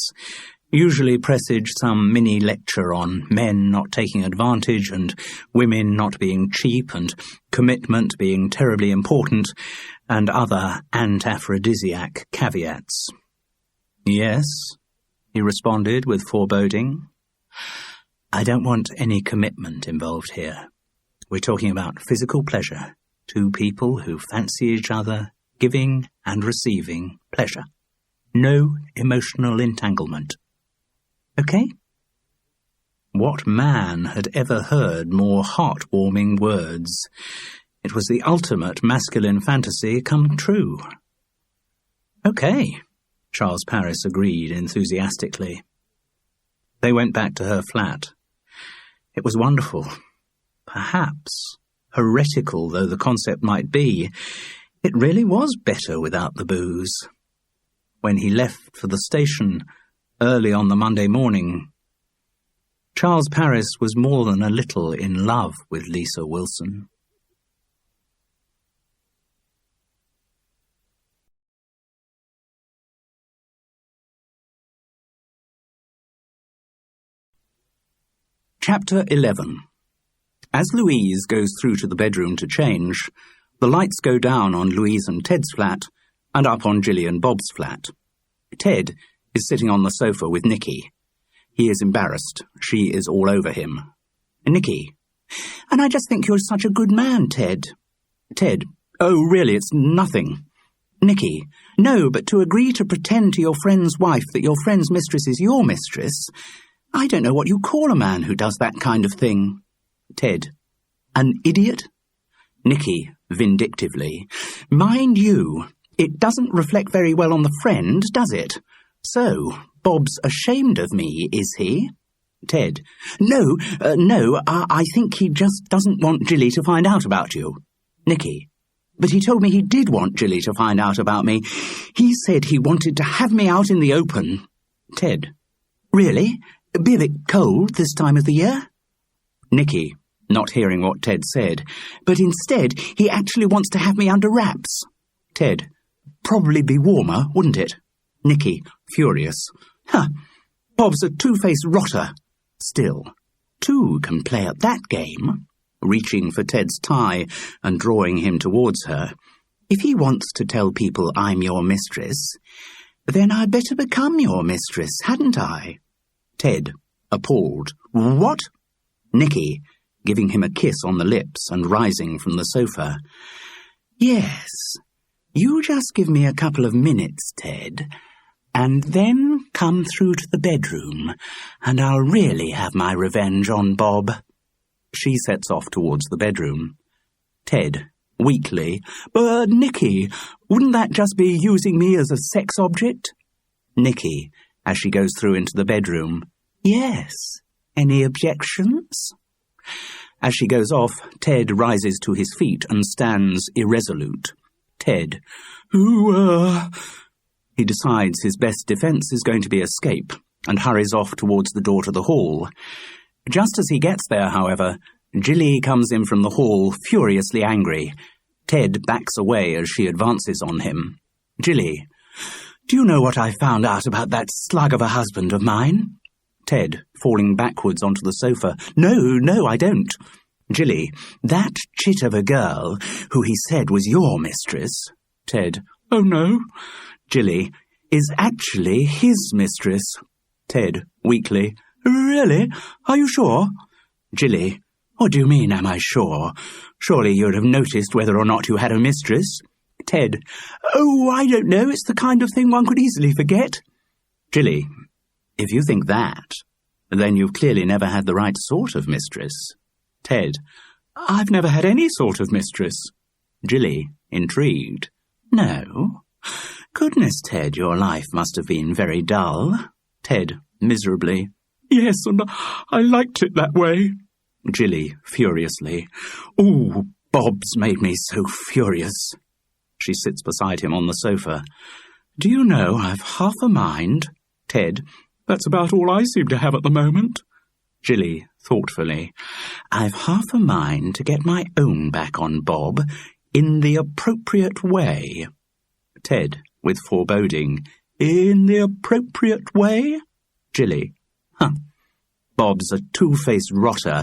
usually presaged some mini-lecture on men not taking advantage and women not being cheap and commitment being terribly important and other antaphrodisiac caveats. "Yes," he responded with foreboding. "I don't want any commitment involved here. We're talking about physical pleasure, two people who fancy each other, giving and receiving pleasure. No emotional entanglement. Okay?" What man had ever heard more heartwarming words? It was the ultimate masculine fantasy come true. "Okay," Charles Parris agreed enthusiastically. They went back to her flat. It was wonderful. Perhaps, heretical though the concept might be, it really was better without the booze. When he left for the station early on the Monday morning, Charles Parris was more than a little in love with Lisa Wilson. Chapter 11. As Louise goes through to the bedroom to change, the lights go down on Louise and Ted's flat and up on Jilly and Bob's flat. Ted is sitting on the sofa with Nicky. He is embarrassed. She is all over him. Nicky: "And I just think you're such a good man, Ted." Ted: "Oh, really, it's nothing." Nicky: "No, but to agree to pretend to your friend's wife that your friend's mistress is your mistress, I don't know what you call a man who does that kind of thing." Ted: "An idiot?" Nicky, vindictively: "Mind you, it doesn't reflect very well on the friend, does it? So, Bob's ashamed of me, is he?" Ted: No, I think he just doesn't want Jilly to find out about you." Nicky: "But he told me he did want Jilly to find out about me. He said he wanted to have me out in the open." Ted: "Really? Be a bit cold this time of the year. Nicky, not hearing what Ted said. But instead, he actually wants to have me under wraps. Ted, probably be warmer, wouldn't it? Nicky, furious. Huh, Bob's a two-faced rotter. Still, two can play at that game. Reaching for Ted's tie and drawing him towards her. If he wants to tell people I'm your mistress, then I'd better become your mistress, hadn't I? Ted, appalled. What? Nicky, giving him a kiss on the lips and rising from the sofa. Yes, you just give me a couple of minutes, Ted, and then come through to the bedroom, and I'll really have my revenge on Bob. She sets off towards the bedroom. Ted, weakly, But, Nicky, wouldn't that just be using me as a sex object? Nicky, as she goes through into the bedroom. Yes. Any objections? As she goes off, Ted rises to his feet and stands irresolute. Ted, He decides his best defence is going to be escape, and hurries off towards the door to the hall. Just as he gets there, however, Jilly comes in from the hall, furiously angry. Ted backs away as she advances on him. Jilly, do you know what I found out about that slug of a husband of mine? Ted, falling backwards onto the sofa. No, I don't. Jilly, that chit of a girl who he said was your mistress. Ted, oh no. Jilly, is actually his mistress. Ted, weakly. Really? Are you sure? Jilly, what do you mean, am I sure? Surely you'd have noticed whether or not you had a mistress. Ted, oh, I don't know, it's the kind of thing one could easily forget. Jilly, if you think that, then you've clearly never had the right sort of mistress. Ted, I've never had any sort of mistress. Jilly, intrigued. No. Goodness, Ted, your life must have been very dull. Ted, miserably. Yes, and I liked it that way. Jilly, furiously. Oh, Bob's made me so furious. She sits beside him on the sofa. Do you know, I've half a mind. Ted, that's about all I seem to have at the moment. Jilly, thoughtfully. I've half a mind to get my own back on Bob in the appropriate way. Ted, with foreboding. In the appropriate way? Jilly, Bob's a two-faced rotter.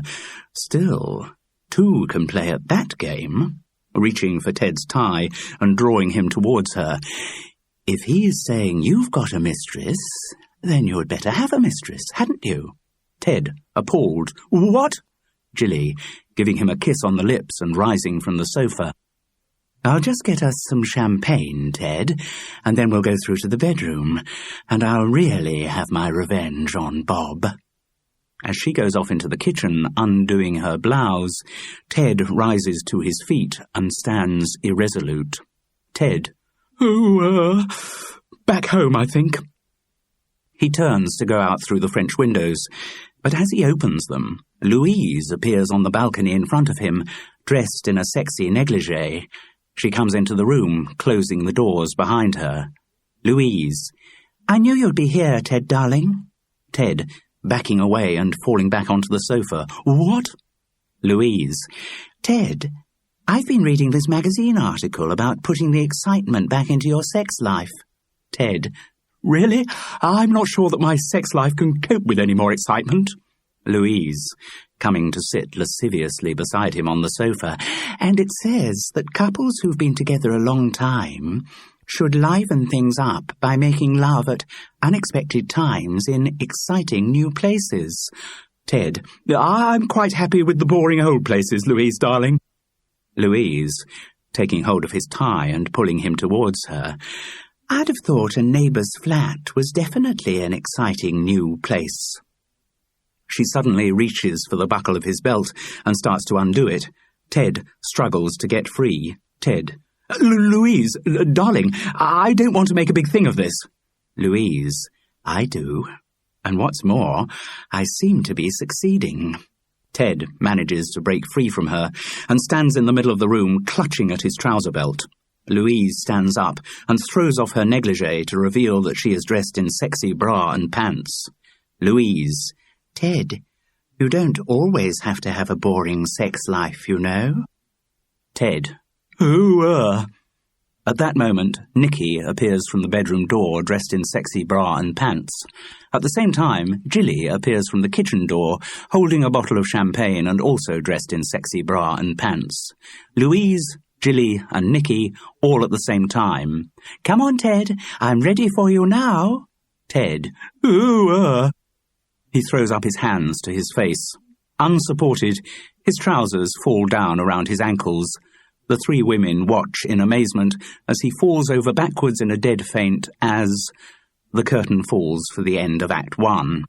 Still, two can play at that game. Reaching for Ted's tie and drawing him towards her. If he's saying you've got a mistress, then you'd better have a mistress, hadn't you? Ted, appalled. What? Jilly, giving him a kiss on the lips and rising from the sofa. I'll just get us some champagne, Ted, and then we'll go through to the bedroom, and I'll really have my revenge on Bob. As she goes off into the kitchen, undoing her blouse, Ted rises to his feet and stands irresolute. Ted, back home, I think. He turns to go out through the French windows, but as he opens them, Louise appears on the balcony in front of him, dressed in a sexy negligée. She comes into the room, closing the doors behind her. Louise, I knew you'd be here, Ted, darling. Ted, backing away and falling back onto the sofa. What? Louise, Ted, I've been reading this magazine article about putting the excitement back into your sex life. Ted, really? I'm not sure that my sex life can cope with any more excitement. Louise, coming to sit lasciviously beside him on the sofa. And it says that couples who've been together a long time should liven things up by making love at unexpected times in exciting new places. Ted, I'm quite happy with the boring old places, Louise, darling. Louise, taking hold of his tie and pulling him towards her. I'd have thought a neighbour's flat was definitely an exciting new place. She suddenly reaches for the buckle of his belt and starts to undo it. Ted struggles to get free. Ted, Louise, darling, I don't want to make a big thing of this. Louise, I do. And what's more, I seem to be succeeding. Ted manages to break free from her and stands in the middle of the room, clutching at his trouser belt. Louise stands up and throws off her negligée to reveal that she is dressed in sexy bra and pants. Louise, Ted, you don't always have to have a boring sex life, you know. Ted. Who? At that moment, Nicky appears from the bedroom door dressed in sexy bra and pants. At the same time, Jilly appears from the kitchen door holding a bottle of champagne and also dressed in sexy bra and pants. Louise, Jilly and Nicky all at the same time. Come on, Ted, I'm ready for you now. Ted. Ooh, He throws up his hands to his face. Unsupported, his trousers fall down around his ankles. The three women watch in amazement as he falls over backwards in a dead faint as the curtain falls for the end of Act 1.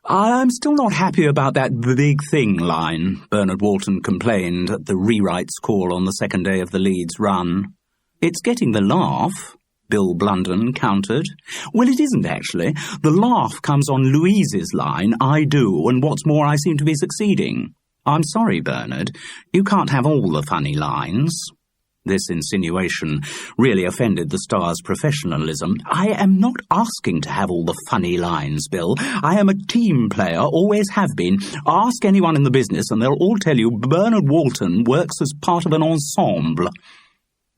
I'm still not happy about that big thing line, Bernard Walton complained at the rewrites call on the second day of the lead's run. It's getting the laugh, Bill Blunden countered. Well, it isn't actually. The laugh comes on Louise's line, I do, and what's more, I seem to be succeeding. I'm sorry, Bernard. You can't have all the funny lines. This insinuation really offended the star's professionalism. I am not asking to have all the funny lines, Bill. I am a team player, always have been. Ask anyone in the business and they'll all tell you Bernard Walton works as part of an ensemble.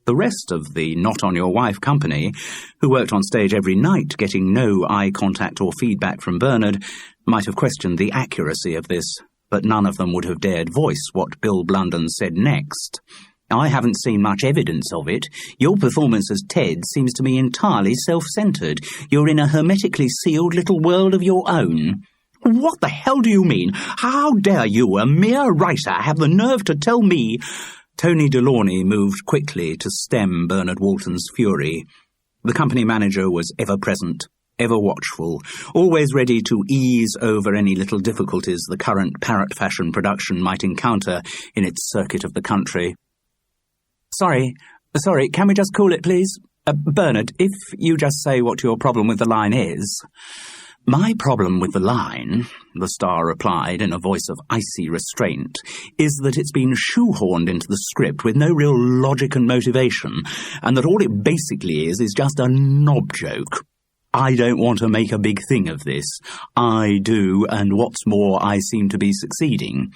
The rest of the Not On Your Wife company, who worked on stage every night getting no eye contact or feedback from Bernard, might have questioned the accuracy of this, but none of them would have dared voice what Bill Blunden said next. I haven't seen much evidence of it. Your performance as Ted seems to me entirely self-centred. You're in a hermetically sealed little world of your own. What the hell do you mean? How dare you, a mere writer, have the nerve to tell me... Tony Delaunay moved quickly to stem Bernard Walton's fury. The company manager was ever present, ever watchful, always ready to ease over any little difficulties the current Parrot Fashion production might encounter in its circuit of the country. Sorry, can we just cool it, please? Bernard, if you just say what your problem with the line is... My problem with the line, the star replied in a voice of icy restraint, is that it's been shoehorned into the script with no real logic and motivation, and that all it basically is just a knob joke. I don't want to make a big thing of this. I do, and what's more, I seem to be succeeding.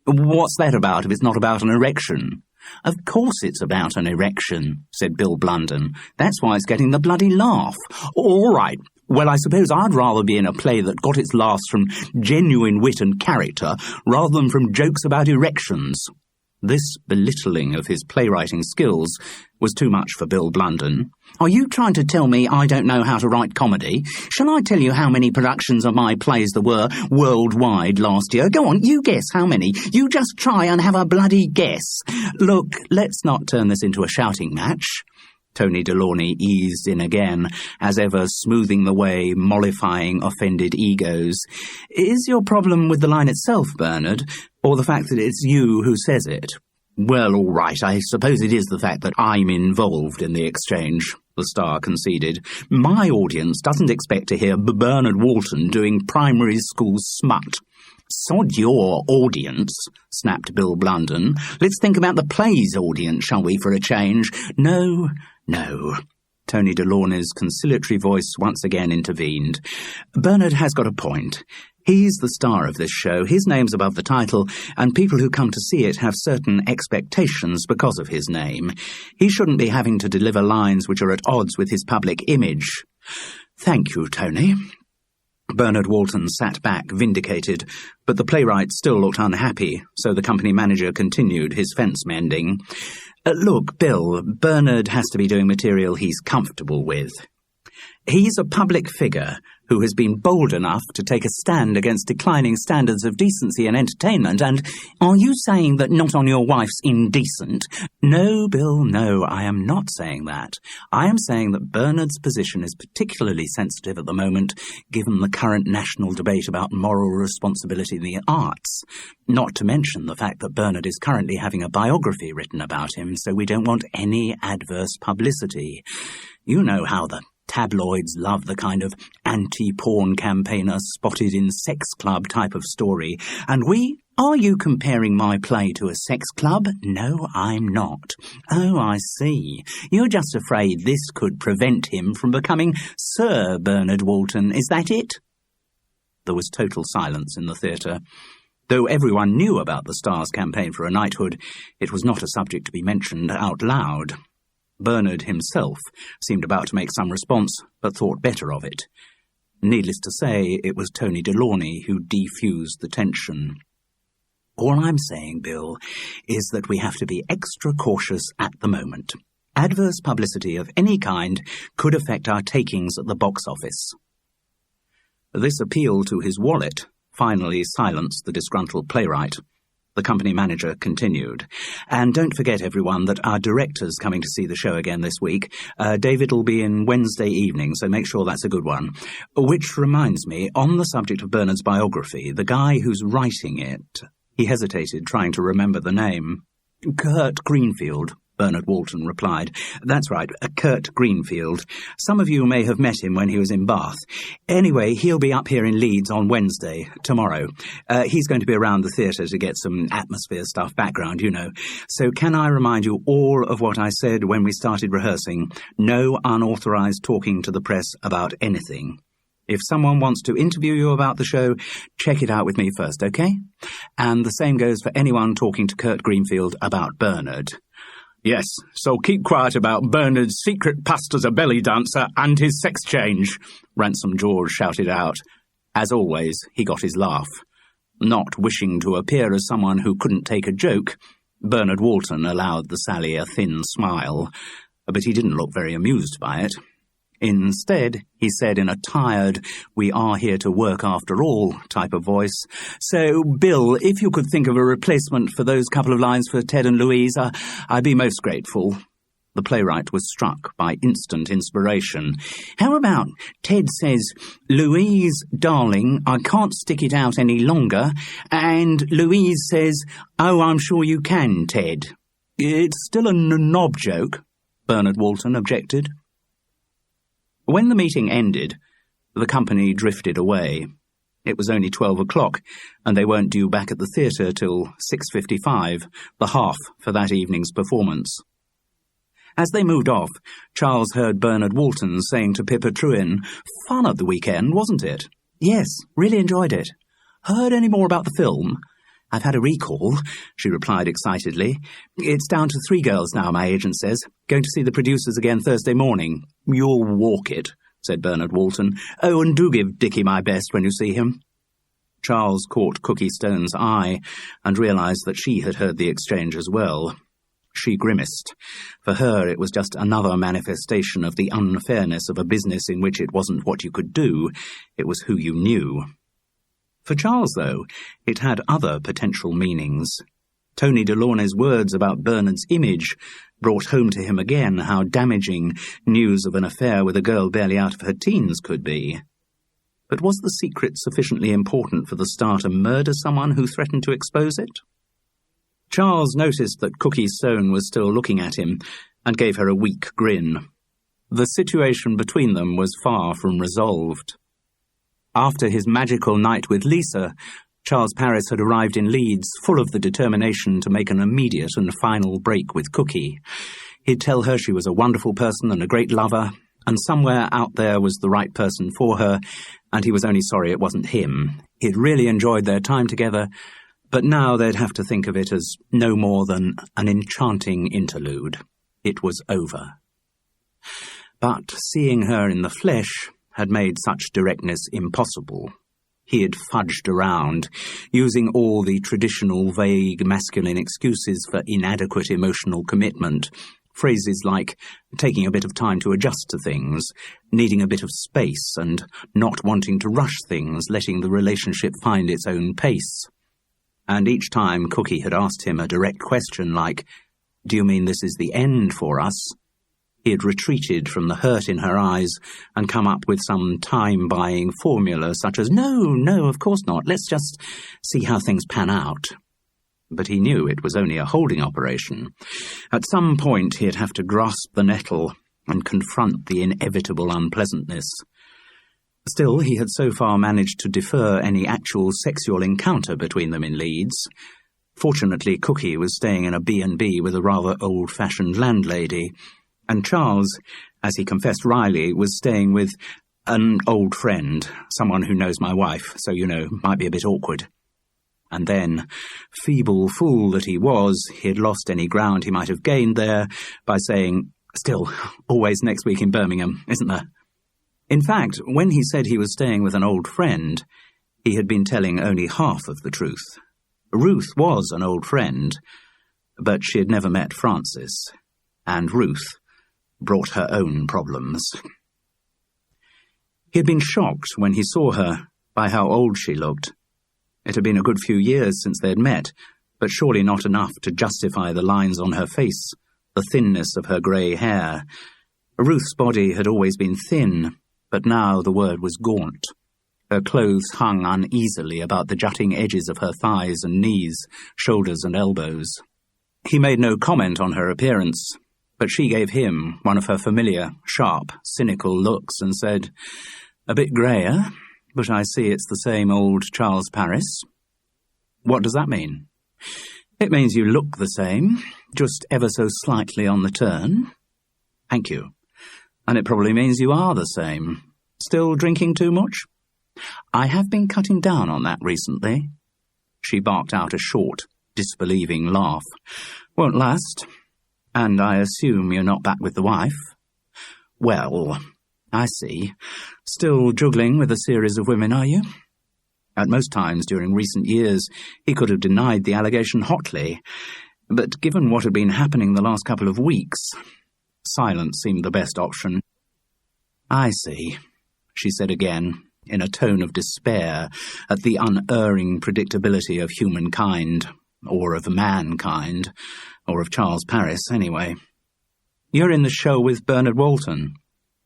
What's that about if it's not about an erection? Of course it's about an erection, said Bill Blunden. That's why it's getting the bloody laugh. All right. Well, I suppose I'd rather be in a play that got its laughs from genuine wit and character rather than from jokes about erections. This belittling of his playwriting skills was too much for Bill Blunden. Are you trying to tell me I don't know how to write comedy? Shall I tell you how many productions of my plays there were worldwide last year? Go on, you guess how many. You just try and have a bloody guess. Look, let's not turn this into a shouting match. Tony Delaunay eased in again, as ever smoothing the way, mollifying offended egos. Is your problem with the line itself, Bernard, or the fact that it's you who says it? Well, all right, I suppose it is the fact that I'm involved in the exchange, the star conceded. My audience doesn't expect to hear Bernard Walton doing primary school smut. Sod your audience, snapped Bill Blunden. Let's think about the play's audience, shall we, for a change? No. Tony Delaunay's conciliatory voice once again intervened. Bernard has got a point. He's the star of this show, his name's above the title, and people who come to see it have certain expectations because of his name. He shouldn't be having to deliver lines which are at odds with his public image. Thank you, Tony. Bernard Walton sat back, vindicated, but the playwright still looked unhappy, so the company manager continued his fence-mending. Look, Bill, Bernard has to be doing material he's comfortable with. He's a public figure who has been bold enough to take a stand against declining standards of decency and entertainment, and are you saying that Not On Your Wife's indecent? No, Bill, no, I am not saying that. I am saying that Bernard's position is particularly sensitive at the moment, given the current national debate about moral responsibility in the arts, not to mention the fact that Bernard is currently having a biography written about him, so we don't want any adverse publicity. You know how the tabloids love the kind of anti-porn campaigner spotted in sex club type of story, and we Are you comparing my play to a sex club? No, I'm not. Oh, I see. You're just afraid this could prevent him from becoming Sir Bernard Walton. Is that it? There was total silence in the theatre. Though everyone knew about the Star's campaign for a knighthood, it was not a subject to be mentioned out loud. Bernard himself seemed about to make some response, but thought better of it. Needless to say, it was Tony Delaunay who defused the tension. All I'm saying, Bill, is that we have to be extra cautious at the moment. Adverse publicity of any kind could affect our takings at the box office. This appeal to his wallet finally silenced the disgruntled playwright. The company manager continued. And don't forget, everyone, that our director's coming to see the show again this week. David will be in Wednesday evening, so make sure that's a good one. Which reminds me, on the subject of Bernard's biography, the guy who's writing it... He hesitated, trying to remember the name. Kurt Greenfield, Bernard Walton replied. That's right, Kurt Greenfield. Some of you may have met him when he was in Bath. Anyway, he'll be up here in Leeds on Wednesday, tomorrow. He's going to be around the theatre to get some atmosphere stuff background, you know. So can I remind you all of what I said when we started rehearsing? No unauthorised talking to the press about anything. If someone wants to interview you about the show, check it out with me first, okay? And the same goes for anyone talking to Kurt Greenfield about Bernard. Yes, so keep quiet about Bernard's secret past as a belly dancer and his sex change, Ransom George shouted out. As always, he got his laugh. Not wishing to appear as someone who couldn't take a joke, Bernard Walton allowed the sally a thin smile, but he didn't look very amused by it. Instead, he said in a tired, we are here to work after all type of voice, So, Bill, if you could think of a replacement for those couple of lines for Ted and Louise, I'd be most grateful. The playwright was struck by instant inspiration. How about Ted says, Louise, darling, I can't stick it out any longer, and Louise says, oh, I'm sure you can, Ted. It's still a knob joke, Bernard Walton objected. When the meeting ended, the company drifted away. It was only 12 o'clock, and they weren't due back at the theatre till 6:55, the half for that evening's performance. As they moved off, Charles heard Bernard Walton saying to Pippa Trewin, Fun at the weekend, wasn't it? Yes, really enjoyed it. Heard any more about the film? I've had a recall, she replied excitedly. It's down to 3 girls now, my agent says. Going to see the producers again Thursday morning. You'll walk it, said Bernard Walton. Oh, and do give Dickie my best when you see him. Charles caught Cookie Stone's eye and realised that she had heard the exchange as well. She grimaced. For her, it was just another manifestation of the unfairness of a business in which it wasn't what you could do, it was who you knew. For Charles, though, it had other potential meanings. Tony Delaunay's words about Bernard's image brought home to him again how damaging news of an affair with a girl barely out of her teens could be. But was the secret sufficiently important for the Star to murder someone who threatened to expose it? Charles noticed that Cookie Stone was still looking at him and gave her a weak grin. The situation between them was far from resolved. After his magical night with Lisa, Charles Paris had arrived in Leeds, full of the determination to make an immediate and final break with Cookie. He'd tell her she was a wonderful person and a great lover, and somewhere out there was the right person for her, and he was only sorry it wasn't him. He'd really enjoyed their time together, but now they'd have to think of it as no more than an enchanting interlude. It was over. But seeing her in the flesh had made such directness impossible. He had fudged around, using all the traditional vague masculine excuses for inadequate emotional commitment, phrases like taking a bit of time to adjust to things, needing a bit of space, and not wanting to rush things, letting the relationship find its own pace. And each time Cookie had asked him a direct question like, "Do you mean this is the end for us?" he had retreated from the hurt in her eyes and come up with some time-buying formula such as, No, of course not. Let's just see how things pan out. But he knew it was only a holding operation. At some point he'd have to grasp the nettle and confront the inevitable unpleasantness. Still, he had so far managed to defer any actual sexual encounter between them in Leeds. Fortunately, Cookie was staying in a B&B with a rather old-fashioned landlady, and Charles, as he confessed wryly, was staying with an old friend, someone who knows my wife, so, might be a bit awkward. And then, feeble fool that he was, he had lost any ground he might have gained there by saying, "Still, always next week in Birmingham, isn't there?" In fact, when he said he was staying with an old friend, he had been telling only half of the truth. Ruth was an old friend, but she had never met Francis, and Ruth brought her own problems. He had been shocked when he saw her by how old she looked. It had been a good few years since they had met, but surely not enough to justify the lines on her face, the thinness of her grey hair. Ruth's body had always been thin, but now the word was gaunt. Her clothes hung uneasily about the jutting edges of her thighs and knees, shoulders and elbows. He made no comment on her appearance, but she gave him one of her familiar, sharp, cynical looks and said, "A bit grey, eh? But I see it's the same old Charles Parris." "What does that mean?" "It means you look the same, just ever so slightly on the turn." "Thank you. And it probably means you are the same. Still drinking too much?" "I have been cutting down on that recently." She barked out a short, disbelieving laugh. "Won't last. And I assume you're not back with the wife?" "Well, I see. Still juggling with a series of women, are you?" At most times during recent years, he could have denied the allegation hotly, but given what had been happening the last couple of weeks, silence seemed the best option. "I see," she said again, in a tone of despair at the unerring predictability of humankind, or of mankind, or of Charles Parris, anyway. "You're in the show with Bernard Walton."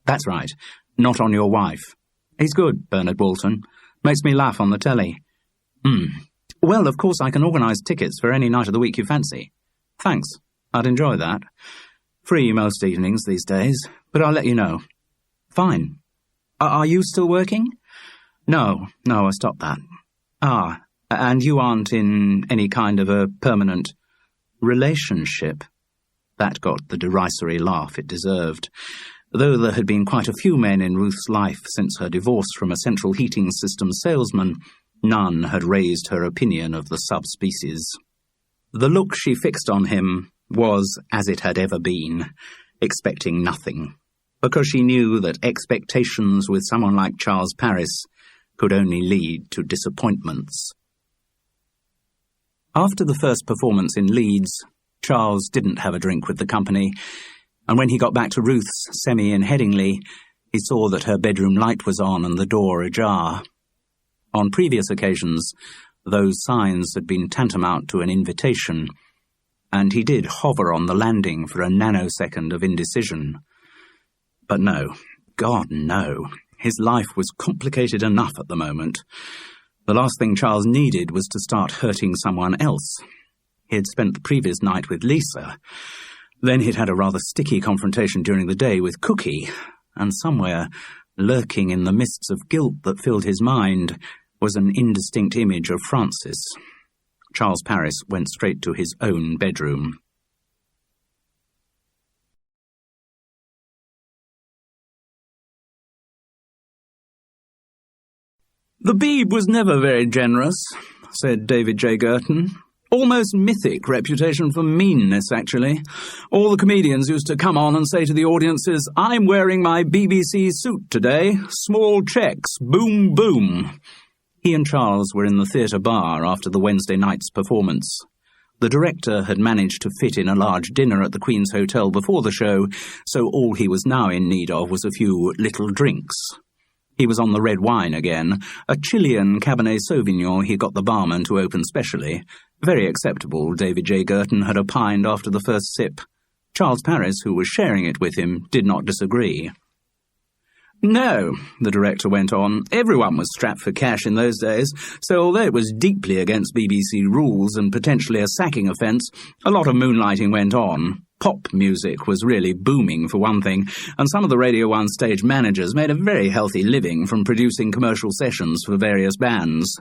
"That's right. Not on your wife. He's good, Bernard Walton. Makes me laugh on the telly." "Well, of course I can organise tickets for any night of the week you fancy." "Thanks. I'd enjoy that. Free most evenings these days, but I'll let you know." "Fine. Are you still working?" No, I stopped that." "Ah, and you aren't in any kind of a permanent relationship?" That got the derisory laugh it deserved. Though there had been quite a few men in Ruth's life since her divorce from a central heating system salesman, none had raised her opinion of the subspecies. The look she fixed on him was as it had ever been, expecting nothing, because she knew that expectations with someone like Charles Parris could only lead to disappointments. After the first performance in Leeds, Charles didn't have a drink with the company, and when he got back to Ruth's semi in Headingley, he saw that her bedroom light was on and the door ajar. On previous occasions, those signs had been tantamount to an invitation, and he did hover on the landing for a nanosecond of indecision. But no, God no, his life was complicated enough at the moment. The last thing Charles needed was to start hurting someone else. He had spent the previous night with Lisa. Then he'd had a rather sticky confrontation during the day with Cookie, and somewhere, lurking in the mists of guilt that filled his mind, was an indistinct image of Francis. Charles Parris went straight to his own bedroom. "The Beeb was never very generous," said David J. Girton. "Almost mythic reputation for meanness, actually. All the comedians used to come on and say to the audiences, 'I'm wearing my BBC suit today. Small checks. Boom, boom.'" He and Charles were in the theatre bar after the Wednesday night's performance. The director had managed to fit in a large dinner at the Queen's Hotel before the show, so all he was now in need of was a few little drinks. He was on the red wine again, a Chilean Cabernet Sauvignon he got the barman to open specially. Very acceptable, David J. Girton had opined after the first sip. Charles Parris, who was sharing it with him, did not disagree. "No," the director went on, "everyone was strapped for cash in those days, so although it was deeply against BBC rules and potentially a sacking offence, a lot of moonlighting went on. Pop music was really booming, for one thing, and some of the Radio 1 stage managers made a very healthy living from producing commercial sessions for various bands.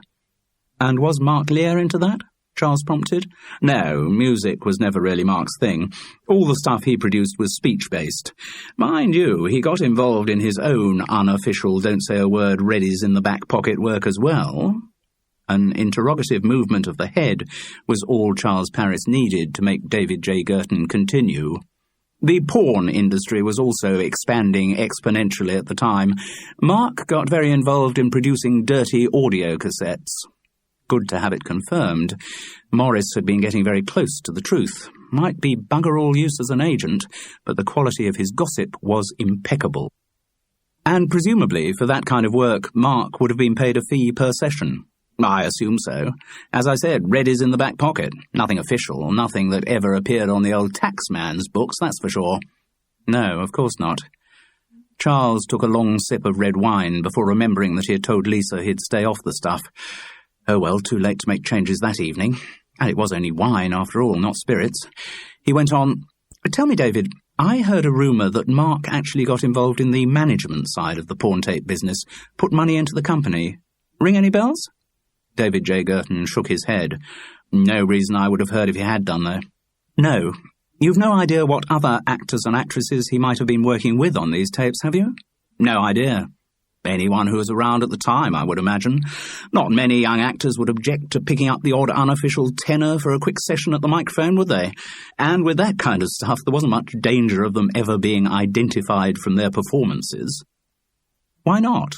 And was Mark Lear into that? Charles prompted. No, music was never really Mark's thing. All the stuff he produced was speech-based. Mind you, he got involved in his own unofficial don't-say-a-word readies-in-the-back-pocket work as well. An interrogative movement of the head was all Charles Parris needed to make David J. Girton continue. The porn industry was also expanding exponentially at the time. Mark got very involved in producing dirty audio cassettes. Good to have it confirmed. Morris had been getting very close to the truth. Might be bugger all use as an agent, but the quality of his gossip was impeccable. And presumably, for that kind of work, Mark would have been paid a fee per session. I assume so. As I said, readies in the back pocket. Nothing official, nothing that ever appeared on the old taxman's books, that's for sure. No, of course not. Charles took a long sip of red wine before remembering that he had told Lisa he'd stay off the stuff. Oh well, too late to make changes that evening. And it was only wine, after all, not spirits. He went on, "Tell me, David, I heard a rumour that Mark actually got involved in the management side of the pawn tape business, put money into the company. Ring any bells?" David J. Girton shook his head. "No reason I would have heard if he had done, though." "No. You've no idea what other actors and actresses he might have been working with on these tapes, have you?" "No idea. Anyone who was around at the time, I would imagine. Not many young actors would object to picking up the odd unofficial tenor for a quick session at the microphone, would they? And with that kind of stuff, there wasn't much danger of them ever being identified from their performances." "Why not?"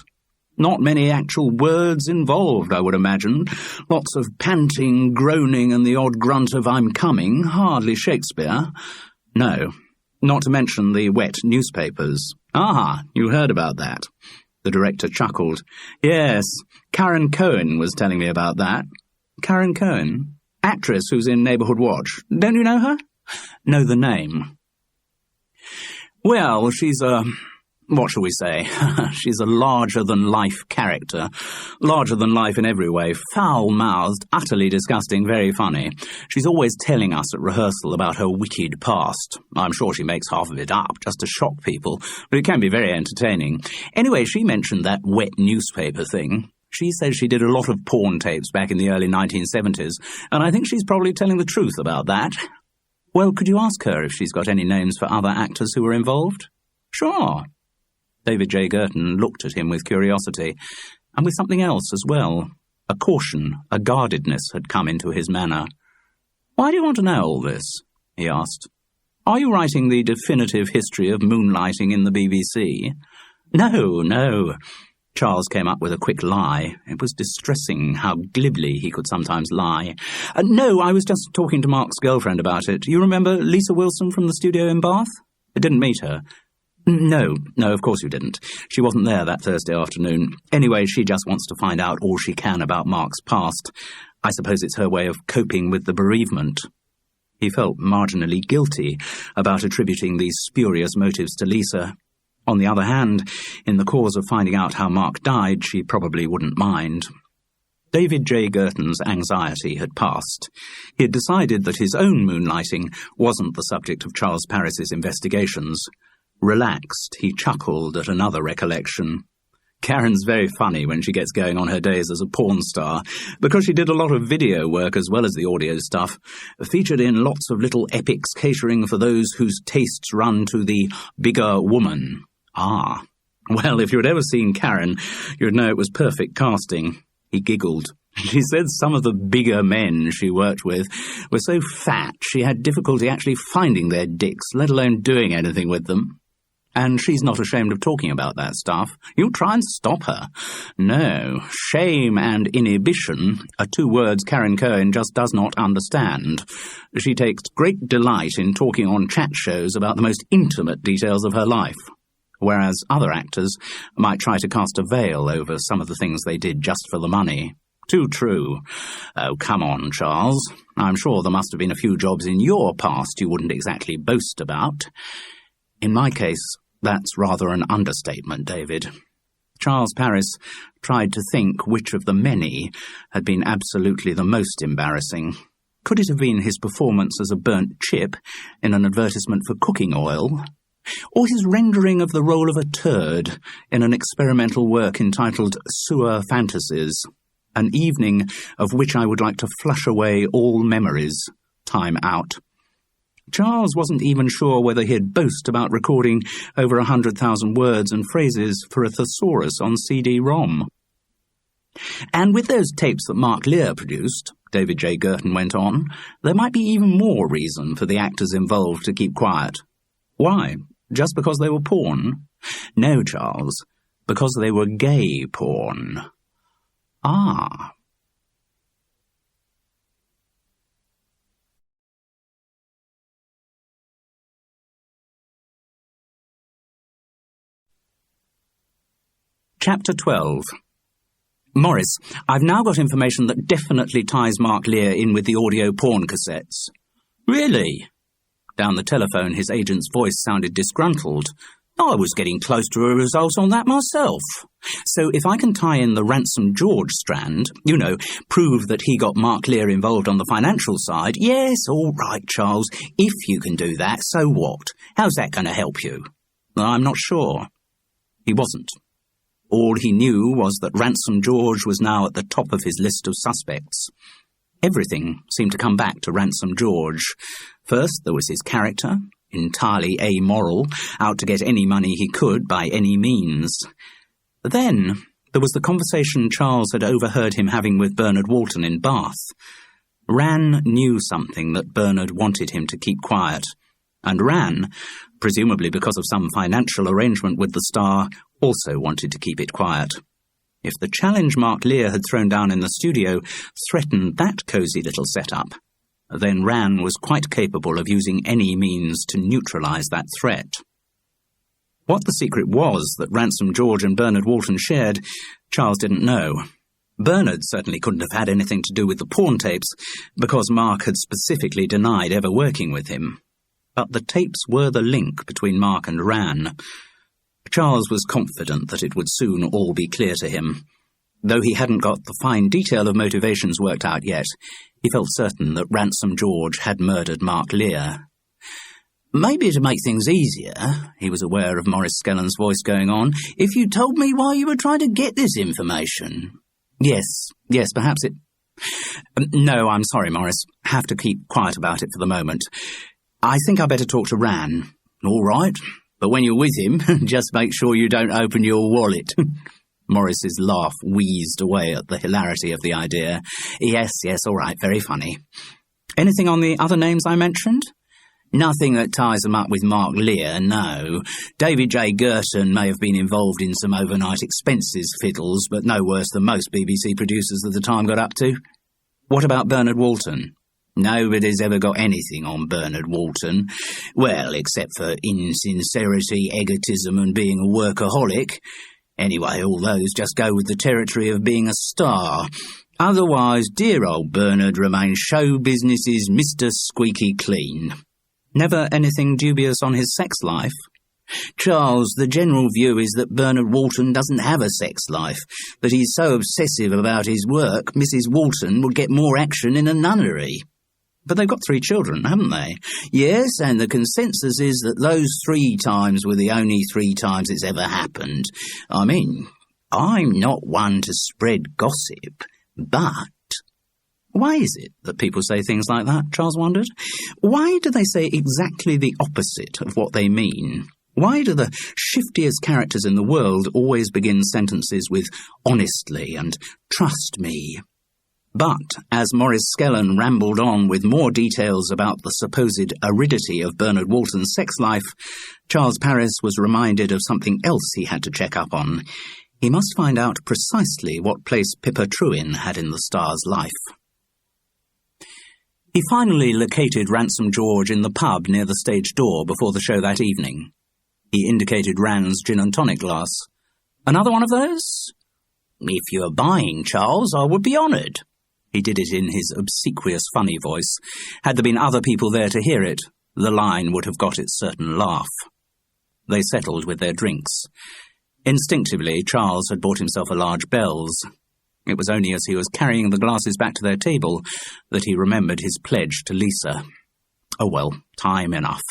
"Not many actual words involved, I would imagine. Lots of panting, groaning, and the odd grunt of 'I'm coming,' hardly Shakespeare. No, not to mention the wet newspapers." "Ah, you heard about that." The director chuckled. "Yes, Karen Cohen was telling me about that." "Karen Cohen? Actress who's in Neighbourhood Watch. Don't you know her?" "Know the name." "Well, she's what shall we say? She's a larger-than-life character. Larger than life in every way. Foul-mouthed, utterly disgusting, very funny. She's always telling us at rehearsal about her wicked past. I'm sure she makes half of it up, just to shock people, but it can be very entertaining. Anyway, she mentioned that wet newspaper thing. She says she did a lot of porn tapes back in the early 1970s, and I think she's probably telling the truth about that." "Well, could you ask her if she's got any names for other actors who were involved?" "Sure." David J. Girton looked at him with curiosity, and with something else as well. A caution, a guardedness had come into his manner. "Why do you want to know all this?" he asked. "Are you writing the definitive history of moonlighting in the BBC?" "No, no." Charles came up with a quick lie. It was distressing how glibly he could sometimes lie. "No, I was just talking to Mark's girlfriend about it. You remember Lisa Wilson from the studio in Bath? I didn't meet her." No, of course you didn't. She wasn't there that Thursday afternoon. Anyway, she just wants to find out all she can about Mark's past. I suppose it's her way of coping with the bereavement." He felt marginally guilty about attributing these spurious motives to Lisa. On the other hand, in the cause of finding out how Mark died, she probably wouldn't mind. David J. Girton's anxiety had passed. He had decided that his own moonlighting wasn't the subject of Charles Parris's investigations. Relaxed, he chuckled at another recollection. "Karen's very funny when she gets going on her days as a porn star, because she did a lot of video work as well as the audio stuff, featured in lots of little epics catering for those whose tastes run to the bigger woman." "Ah. Well, if you'd ever seen Karen, you'd know it was perfect casting." He giggled. She said some of the bigger men she worked with were so fat she had difficulty actually finding their dicks, let alone doing anything with them. And she's not ashamed of talking about that stuff. You try and stop her. No, shame and inhibition are two words Karen Cohen just does not understand. She takes great delight in talking on chat shows about the most intimate details of her life, whereas other actors might try to cast a veil over some of the things they did just for the money. Too true. Oh, come on, Charles. I'm sure there must have been a few jobs in your past you wouldn't exactly boast about. In my case, that's rather an understatement, David. Charles Parris tried to think which of the many had been absolutely the most embarrassing. Could it have been his performance as a burnt chip in an advertisement for cooking oil, or his rendering of the role of a turd in an experimental work entitled Sewer Fantasies, an evening of which I would like to flush away all memories? Time out. Charles wasn't even sure whether he'd boast about recording over 100,000 words and phrases for a thesaurus on CD-ROM. And with those tapes that Mark Lear produced, David J. Girton went on, there might be even more reason for the actors involved to keep quiet. Why? Just because they were porn? No, Charles, because they were gay porn. Ah. Chapter 12. Morris, I've now got information that definitely ties Mark Lear in with the audio porn cassettes. Really? Down the telephone, his agent's voice sounded disgruntled. I was getting close to a result on that myself. So if I can tie in the Ransom George strand, prove that he got Mark Lear involved on the financial side, yes, all right, Charles, if you can do that, so what? How's that going to help you? I'm not sure. He wasn't. All he knew was that Ransom George was now at the top of his list of suspects. Everything seemed to come back to Ransom George. First, there was his character, entirely amoral, out to get any money he could by any means. Then, there was the conversation Charles had overheard him having with Bernard Walton in Bath. Ran knew something that Bernard wanted him to keep quiet, and Ran, presumably because of some financial arrangement with the star, also wanted to keep it quiet. If the challenge Mark Lear had thrown down in the studio threatened that cosy little setup, then Ran was quite capable of using any means to neutralize that threat. What the secret was that Ransom George and Bernard Walton shared, Charles didn't know. Bernard certainly couldn't have had anything to do with the porn tapes, because Mark had specifically denied ever working with him. But the tapes were the link between Mark and Ran. Charles was confident that it would soon all be clear to him. Though he hadn't got the fine detail of motivations worked out yet, he felt certain that Ransom George had murdered Mark Lear. Maybe to make things easier, he was aware of Maurice Skellen's voice going on, if you told me why you were trying to get this information. Yes, perhaps it... No, I'm sorry, Maurice. Have to keep quiet about it for the moment. I think I'd better talk to Ran. All right, but when you're with him, just make sure you don't open your wallet. Maurice's laugh wheezed away at the hilarity of the idea. Yes, all right, very funny. Anything on the other names I mentioned? Nothing that ties them up with Mark Lear, no. David J. Girton may have been involved in some overnight expenses fiddles, but no worse than most BBC producers of the time got up to. What about Bernard Walton? Nobody's ever got anything on Bernard Walton. Well, except for insincerity, egotism and being a workaholic. Anyway, all those just go with the territory of being a star. Otherwise, dear old Bernard remains show business's Mr. Squeaky Clean. Never anything dubious on his sex life? Charles, the general view is that Bernard Walton doesn't have a sex life, that he's so obsessive about his work, Mrs. Walton would get more action in a nunnery. But they've got 3 children, haven't they? Yes, and the consensus is that those 3 times were the only 3 times it's ever happened. I mean, I'm not one to spread gossip, but... Why is it that people say things like that, Charles wondered? Why do they say exactly the opposite of what they mean? Why do the shiftiest characters in the world always begin sentences with honestly and trust me? But, as Maurice Skellen rambled on with more details about the supposed aridity of Bernard Walton's sex life, Charles Paris was reminded of something else he had to check up on. He must find out precisely what place Pippa Trewin had in the star's life. He finally located Ransom George in the pub near the stage door before the show that evening. He indicated Ran's gin and tonic glass. Another one of those? If you're buying, Charles, I would be honoured. He did it in his obsequious, funny voice. Had there been other people there to hear it, the line would have got its certain laugh. They settled with their drinks. Instinctively, Charles had bought himself a large Bell's. It was only as he was carrying the glasses back to their table that he remembered his pledge to Lisa. Oh well, time enough.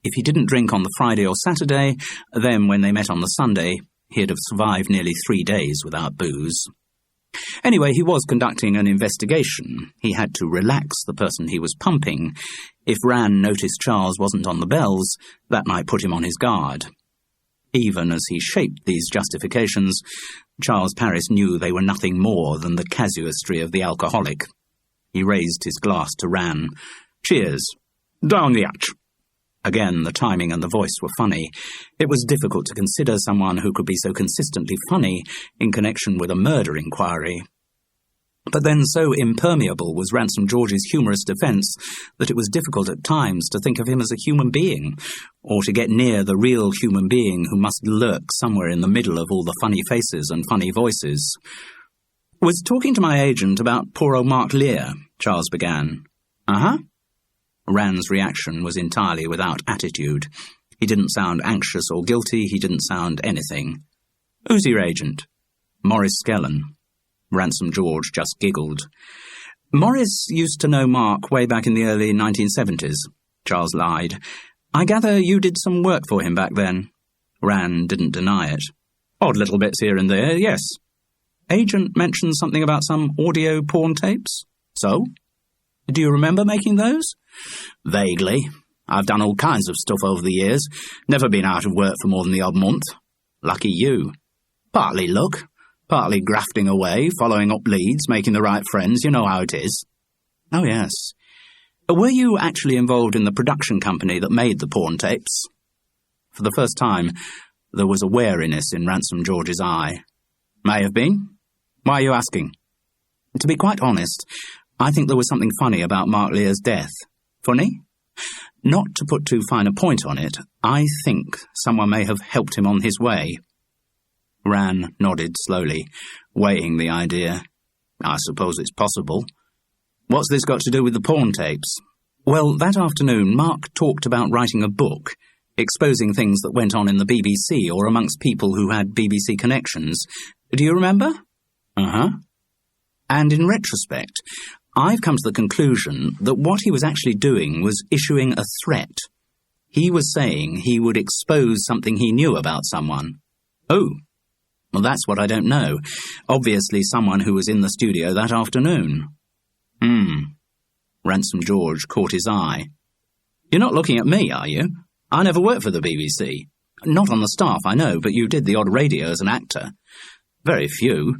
If he didn't drink on the Friday or Saturday, then when they met on the Sunday, he'd have survived nearly 3 days without booze. Anyway, he was conducting an investigation. He had to relax the person he was pumping. If Ran noticed Charles wasn't on the bells, that might put him on his guard. Even as he shaped these justifications, Charles Paris knew they were nothing more than the casuistry of the alcoholic. He raised his glass to Ran. "Cheers. Down the hatch." Again, the timing and the voice were funny. It was difficult to consider someone who could be so consistently funny in connection with a murder inquiry. But then so impermeable was Ransom George's humorous defence that it was difficult at times to think of him as a human being, or to get near the real human being who must lurk somewhere in the middle of all the funny faces and funny voices. "Was talking to my agent about poor old Mark Lear," Charles began. "Uh-huh." Ran's reaction was entirely without attitude. He didn't sound anxious or guilty, he didn't sound anything. "Who's your agent?" "Maurice Skellen." Ransom George just giggled. "Maurice used to know Mark way back in the early 1970s, Charles lied. "I gather you did some work for him back then." Ran didn't deny it. "Odd little bits here and there, yes." "Agent mentioned something about some audio porn tapes?" "So? Do you remember making those?" "Vaguely. I've done all kinds of stuff over the years. Never been out of work for more than the odd month. Lucky you. Partly luck, partly grafting away, following up leads, making the right friends. You know how it is." "Oh, yes. Were you actually involved in the production company that made the porn tapes?" For the first time, there was a wariness in Ransom George's eye. "May have been. Why are you asking?" "To be quite honest, I think there was something funny about Mark Lear's death." "Funny?" "Not to put too fine a point on it, I think someone may have helped him on his way." Ran nodded slowly, weighing the idea. "I suppose it's possible. What's this got to do with the porn tapes?" "Well, that afternoon Mark talked about writing a book, exposing things that went on in the BBC or amongst people who had BBC connections. Do you remember?" "Uh-huh." "And in retrospect, I've come to the conclusion that what he was actually doing was issuing a threat. He was saying he would expose something he knew about someone." "Oh, well, that's what I don't know. Obviously someone who was in the studio that afternoon." Ransom George caught his eye. "You're not looking at me, are you? I never worked for the BBC. Not on the staff, I know, but you did the odd radio as an actor." "Very few.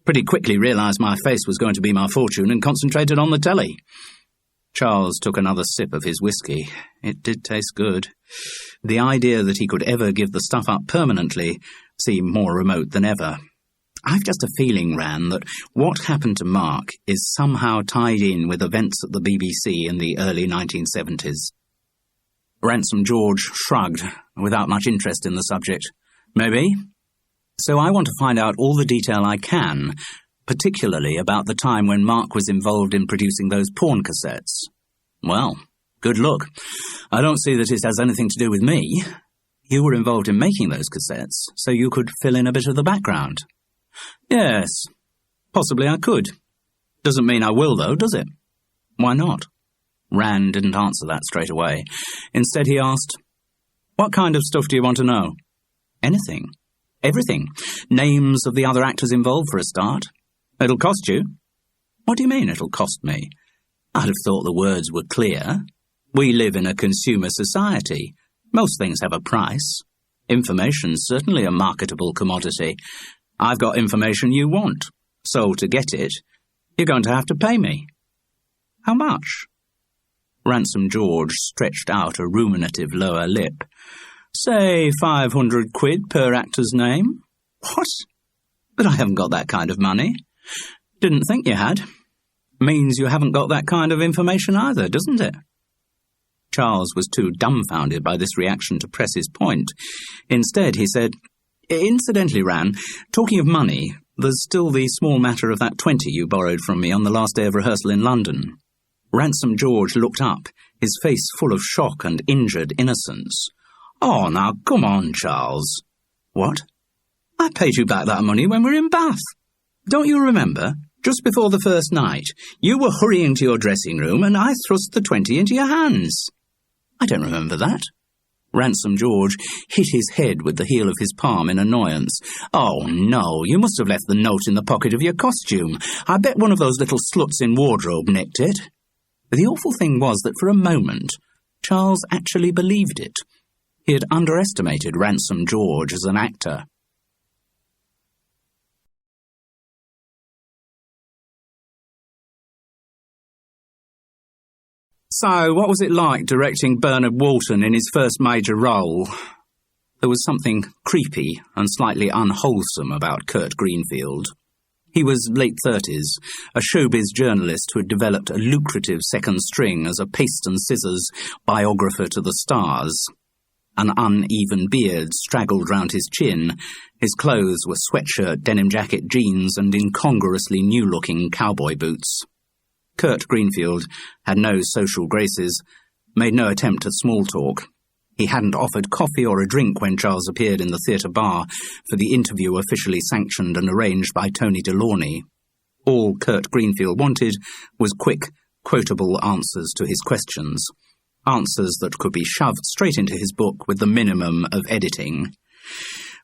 Pretty quickly realised my face was going to be my fortune and concentrated on the telly." Charles took another sip of his whiskey. It did taste good. The idea that he could ever give the stuff up permanently seemed more remote than ever. "I've just a feeling, Ran, that what happened to Mark is somehow tied in with events at the BBC in the early 1970s. Ransom George shrugged, without much interest in the subject. "Maybe. So I want to find out all the detail I can, particularly about the time when Mark was involved in producing those porn cassettes." "Well, good luck. I don't see that it has anything to do with me." "You were involved in making those cassettes, so you could fill in a bit of the background." "Yes, possibly I could. Doesn't mean I will, though, does it?" "Why not?" Ran didn't answer that straight away. Instead he asked, "What kind of stuff do you want to know?" "Anything. Everything. Names of the other actors involved for a start." "It'll cost you." "What do you mean it'll cost me?" "I'd have thought the words were clear. We live in a consumer society. Most things have a price. Information's certainly a marketable commodity. I've got information you want, so to get it, you're going to have to pay me." "How much?" Ransom George stretched out a ruminative lower lip. "Say 500 quid per actor's name." "What? But I haven't got that kind of money." "Didn't think you had. Means you haven't got that kind of information either, doesn't it?" Charles was too dumbfounded by this reaction to press his point. Instead, he said, "Incidentally, Ran, talking of money, there's still the small matter of that 20 you borrowed from me on the last day of rehearsal in London." Ransom George looked up, his face full of shock and injured innocence. "Oh, now, come on, Charles." "What?" "I paid you back that money when we were in Bath." Don't you remember? Just before the first night, you were hurrying to your dressing room and I thrust the 20 into your hands. I don't remember that. Ransom George hit his head with the heel of his palm in annoyance. Oh, no, you must have left the note in the pocket of your costume. I bet one of those little sluts in wardrobe nicked it. The awful thing was that for a moment, Charles actually believed it. He had underestimated Ransom George as an actor. So, what was it like directing Bernard Walton in his first major role? There was something creepy and slightly unwholesome about Kurt Greenfield. He was late 30s, a showbiz journalist who had developed a lucrative second string as a paste and scissors biographer to the stars. An uneven beard straggled round his chin. His clothes were sweatshirt, denim jacket, jeans, and incongruously new-looking cowboy boots. Kurt Greenfield had no social graces, made no attempt at small talk. He hadn't offered coffee or a drink when Charles appeared in the theatre bar for the interview officially sanctioned and arranged by Tony Delorney. All Kurt Greenfield wanted was quick, quotable answers to his questions. Answers that could be shoved straight into his book with the minimum of editing.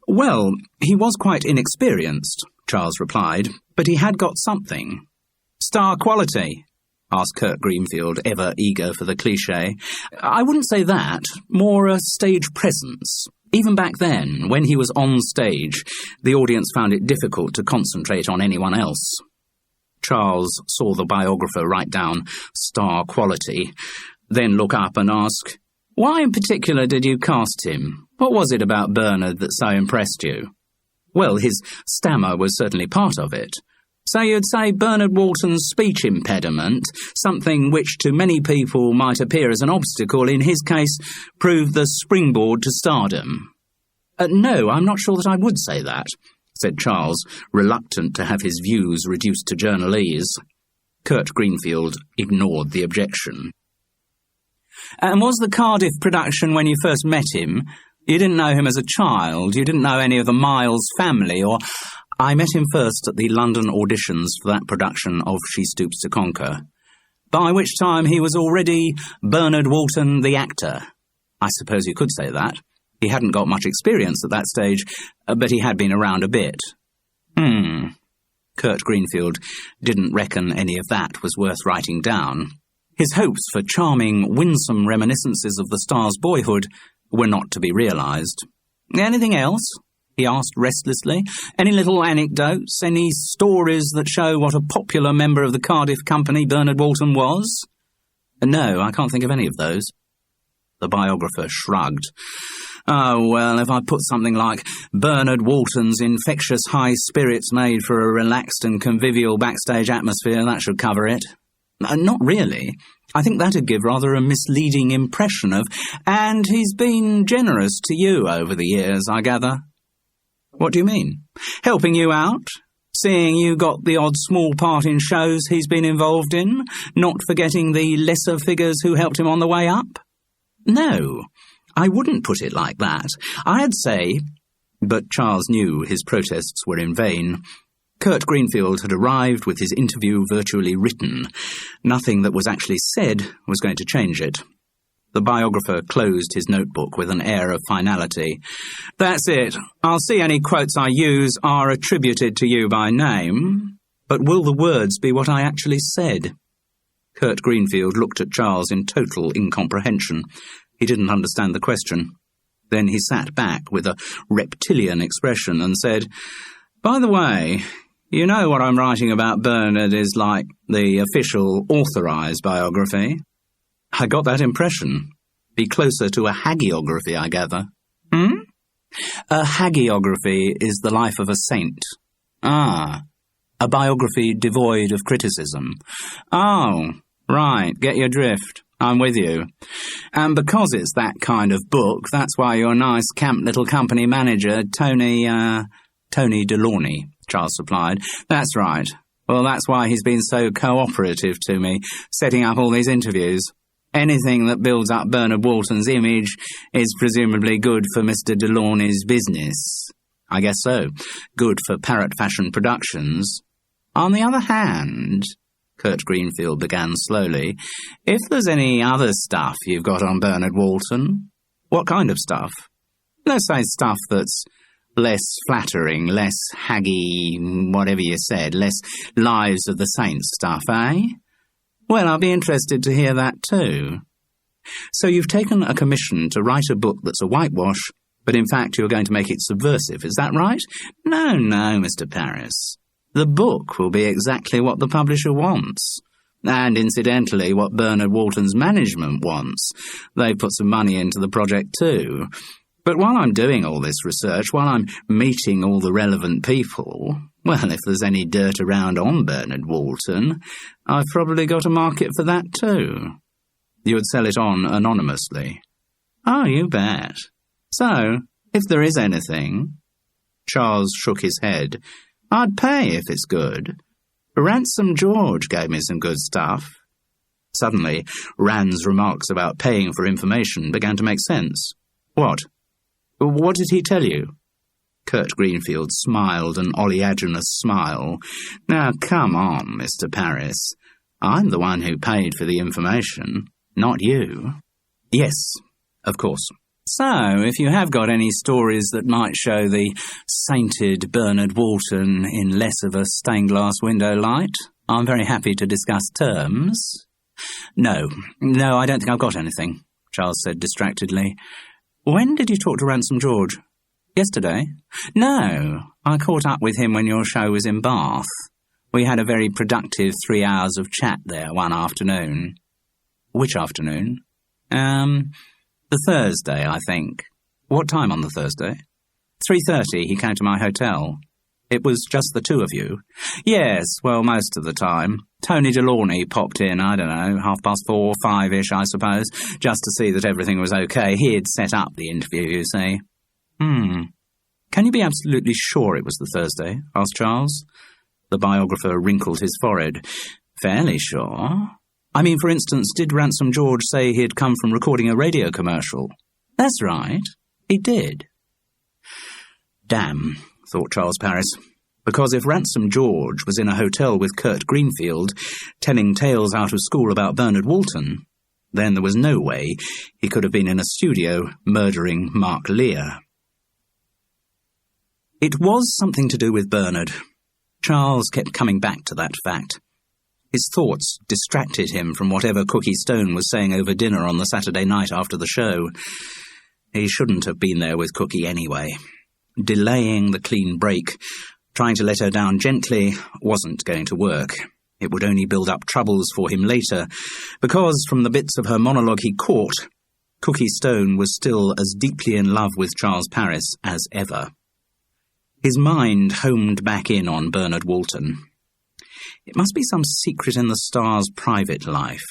Well, he was quite inexperienced, Charles replied, but he had got something. Star quality, asked Kurt Greenfield, ever eager for the cliché. I wouldn't say that, more a stage presence. Even back then, when he was on stage, the audience found it difficult to concentrate on anyone else. Charles saw the biographer write down star quality, then look up and ask, "Why in particular did you cast him? What was it about Bernard that so impressed you?" Well, his stammer was certainly part of it. So you'd say Bernard Walton's speech impediment, something which to many people might appear as an obstacle, in his case proved the springboard to stardom. No, I'm not sure that I would say that, said Charles, reluctant to have his views reduced to journalese. Kurt Greenfield ignored the objection. And was the Cardiff production when you first met him? You didn't know him as a child, you didn't know any of the Miles family, or... I met him first at the London auditions for that production of She Stoops to Conquer, by which time he was already Bernard Walton the actor. I suppose you could say that. He hadn't got much experience at that stage, but he had been around a bit. Kurt Greenfield didn't reckon any of that was worth writing down. His hopes for charming, winsome reminiscences of the star's boyhood were not to be realised. Anything else? He asked restlessly. Any little anecdotes, any stories that show what a popular member of the Cardiff company Bernard Walton was? No, I can't think of any of those. The biographer shrugged. Oh, well, if I put something like Bernard Walton's infectious high spirits made for a relaxed and convivial backstage atmosphere, that should cover it. Not really. I think that'd give rather a misleading impression of, and he's been generous to you over the years, I gather. What do you mean? Helping you out? Seeing you got the odd small part in shows he's been involved in? Not forgetting the lesser figures who helped him on the way up? No, I wouldn't put it like that. I'd say... But Charles knew his protests were in vain. Kurt Greenfield had arrived with his interview virtually written. Nothing that was actually said was going to change it. The biographer closed his notebook with an air of finality. That's it. I'll see any quotes I use are attributed to you by name. But will the words be what I actually said? Kurt Greenfield looked at Charles in total incomprehension. He didn't understand the question. Then he sat back with a reptilian expression and said, By the way, you know what I'm writing about Bernard is like the official authorised biography? I got that impression. Be closer to a hagiography, I gather. A hagiography is the life of a saint. Ah, a biography devoid of criticism. Oh, right, get your drift. I'm with you. And because it's that kind of book, that's why your nice camp little company manager, Tony Delorney, Charles supplied. That's right. Well, that's why he's been so cooperative to me, setting up all these interviews. Anything that builds up Bernard Walton's image is presumably good for Mr. Delorney's business. I guess so. Good for Parrot Fashion Productions. On the other hand, Kurt Greenfield began slowly, if there's any other stuff you've got on Bernard Walton. What kind of stuff? Let's say stuff that's less flattering, less haggy, whatever you said, less Lives of the Saints stuff, eh? Well, I'll be interested to hear that too. So you've taken a commission to write a book that's a whitewash, but in fact you're going to make it subversive, is that right? No, Mr. Paris. The book will be exactly what the publisher wants. And incidentally, what Bernard Walton's management wants. They've put some money into the project too. But while I'm doing all this research, while I'm meeting all the relevant people, well, if there's any dirt around on Bernard Walton, I've probably got a market for that too. You would sell it on anonymously. Oh, you bet. So, if there is anything... Charles shook his head. I'd pay if it's good. Ransom George gave me some good stuff. Suddenly, Rand's remarks about paying for information began to make sense. What? What did he tell you? Kurt Greenfield smiled an oleaginous smile. Now, come on, Mr. Paris. I'm the one who paid for the information, not you. Yes, of course. So, if you have got any stories that might show the sainted Bernard Walton in less of a stained-glass window light, I'm very happy to discuss terms. No, I don't think I've got anything, Charles said distractedly. When did you talk to Ransom George? Yesterday? No, I caught up with him when your show was in Bath. We had a very productive 3 hours of chat there one afternoon. Which afternoon? The Thursday, I think. What time on the Thursday? 3:30, he came to my hotel. It was just the two of you? Yes, well, most of the time. Tony Delaunay popped in, I don't know, 4:30, 5-ish, I suppose, just to see that everything was okay. He'd set up the interview, you see. Can you be absolutely sure it was the Thursday? Asked Charles. The biographer wrinkled his forehead. Fairly sure. I mean, for instance, did Ransom George say he'd come from recording a radio commercial? That's right. He did. Damn, thought Charles Paris. Because if Ransom George was in a hotel with Kurt Greenfield, telling tales out of school about Bernard Walton, then there was no way he could have been in a studio murdering Mark Lear. It was something to do with Bernard. Charles kept coming back to that fact. His thoughts distracted him from whatever Cookie Stone was saying over dinner on the Saturday night after the show. He shouldn't have been there with Cookie anyway. Delaying the clean break, trying to let her down gently, wasn't going to work. It would only build up troubles for him later, because from the bits of her monologue he caught, Cookie Stone was still as deeply in love with Charles Paris as ever. His mind homed back in on Bernard Walton. It must be some secret in the star's private life,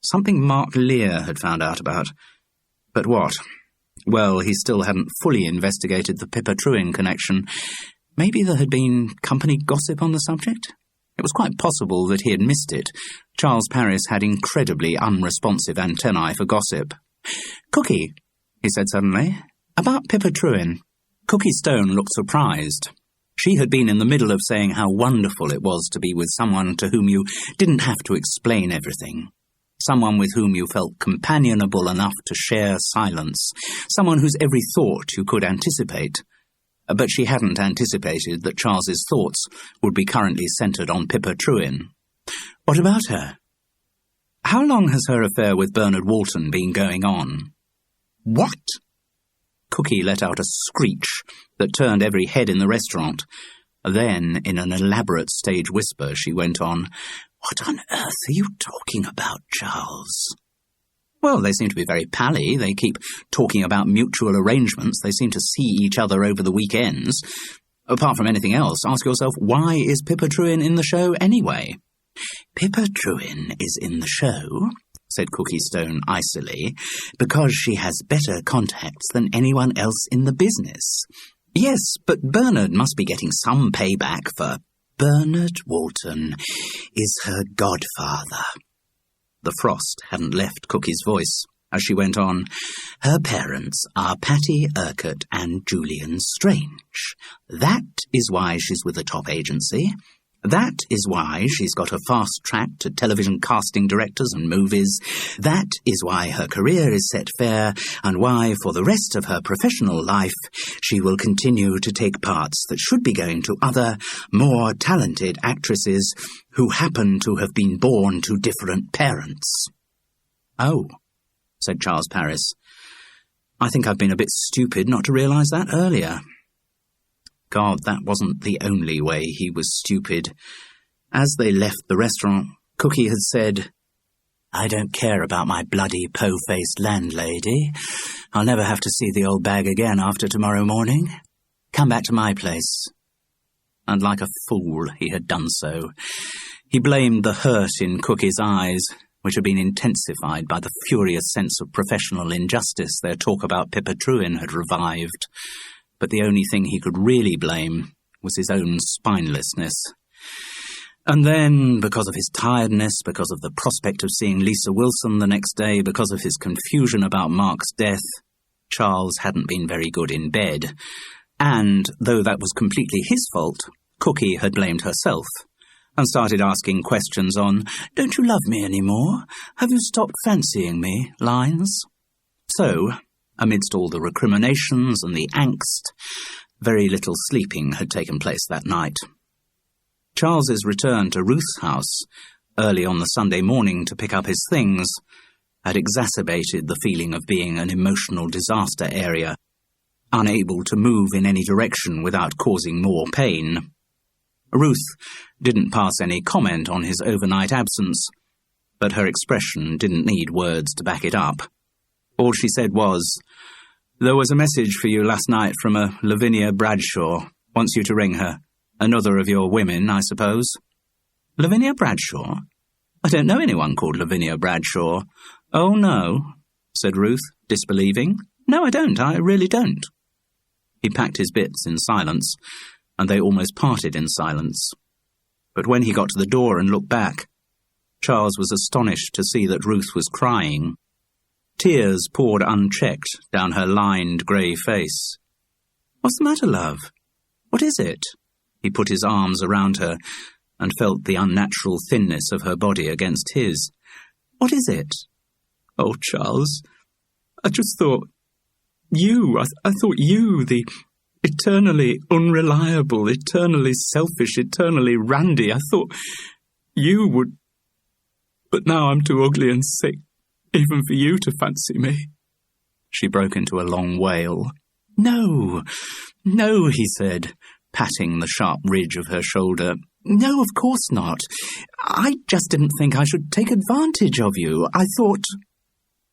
something Mark Lear had found out about. But what? Well, he still hadn't fully investigated the Pippa Trewin connection. Maybe there had been company gossip on the subject? It was quite possible that he had missed it. Charles Paris had incredibly unresponsive antennae for gossip. Cookie, he said suddenly, about Pippa Trewin. Cookie Stone looked surprised. She had been in the middle of saying how wonderful it was to be with someone to whom you didn't have to explain everything. Someone with whom you felt companionable enough to share silence. Someone whose every thought you could anticipate. But she hadn't anticipated that Charles's thoughts would be currently centred on Pippa Trewin. What about her? How long has her affair with Bernard Walton been going on? What? Cookie let out a screech that turned every head in the restaurant. Then, in an elaborate stage whisper, she went on, What on earth are you talking about, Charles? Well, they seem to be very pally. They keep talking about mutual arrangements. They seem to see each other over the weekends. Apart from anything else, ask yourself, why is Pippa Trewin in the show anyway? Pippa Trewin is in the show, said Cookie Stone icily, because she has better contacts than anyone else in the business. Yes, but Bernard must be getting some payback for... Bernard Walton is her godfather. The frost hadn't left Cookie's voice as she went on. Her parents are Patty Urquhart and Julian Strange. That is why she's with a top agency. That is why she's got a fast track to television casting directors and movies. That is why her career is set fair, and why, for the rest of her professional life, she will continue to take parts that should be going to other, more talented actresses who happen to have been born to different parents. Oh, said Charles Paris. I think I've been a bit stupid not to realise that earlier. God, that wasn't the only way he was stupid. As they left the restaurant, Cookie had said, "I don't care about my bloody po-faced landlady. I'll never have to see the old bag again after tomorrow morning. Come back to my place." And like a fool, he had done so. He blamed the hurt in Cookie's eyes, which had been intensified by the furious sense of professional injustice their talk about Pippa Trewin had revived. But the only thing he could really blame was his own spinelessness. And then, because of his tiredness, because of the prospect of seeing Lisa Wilson the next day, because of his confusion about Mark's death, Charles hadn't been very good in bed. And, though that was completely his fault, Cookie had blamed herself, and started asking questions on, "Don't you love me any more? Have you stopped fancying me?" lines. So, amidst all the recriminations and the angst, very little sleeping had taken place that night. Charles's return to Ruth's house, early on the Sunday morning to pick up his things, had exacerbated the feeling of being an emotional disaster area, unable to move in any direction without causing more pain. Ruth didn't pass any comment on his overnight absence, but her expression didn't need words to back it up. All she said was, "There was a message for you last night from a Lavinia Bradshaw. Wants you to ring her. Another of your women, I suppose." "Lavinia Bradshaw? I don't know anyone called Lavinia Bradshaw." "Oh, no," said Ruth, disbelieving. "No, I don't. I really don't." He packed his bits in silence, and they almost parted in silence. But when he got to the door and looked back, Charles was astonished to see that Ruth was crying. Tears poured unchecked down her lined grey face. "What's the matter, love? What is it?" He put his arms around her and felt the unnatural thinness of her body against his. "What is it?" "Oh, Charles, I just thought I thought you, the eternally unreliable, eternally selfish, eternally randy, I thought you would... But now I'm too ugly and sick, even for you to fancy me." She broke into a long wail. "No, no," he said, patting the sharp ridge of her shoulder. "No, of course not. I just didn't think I should take advantage of you. I thought..."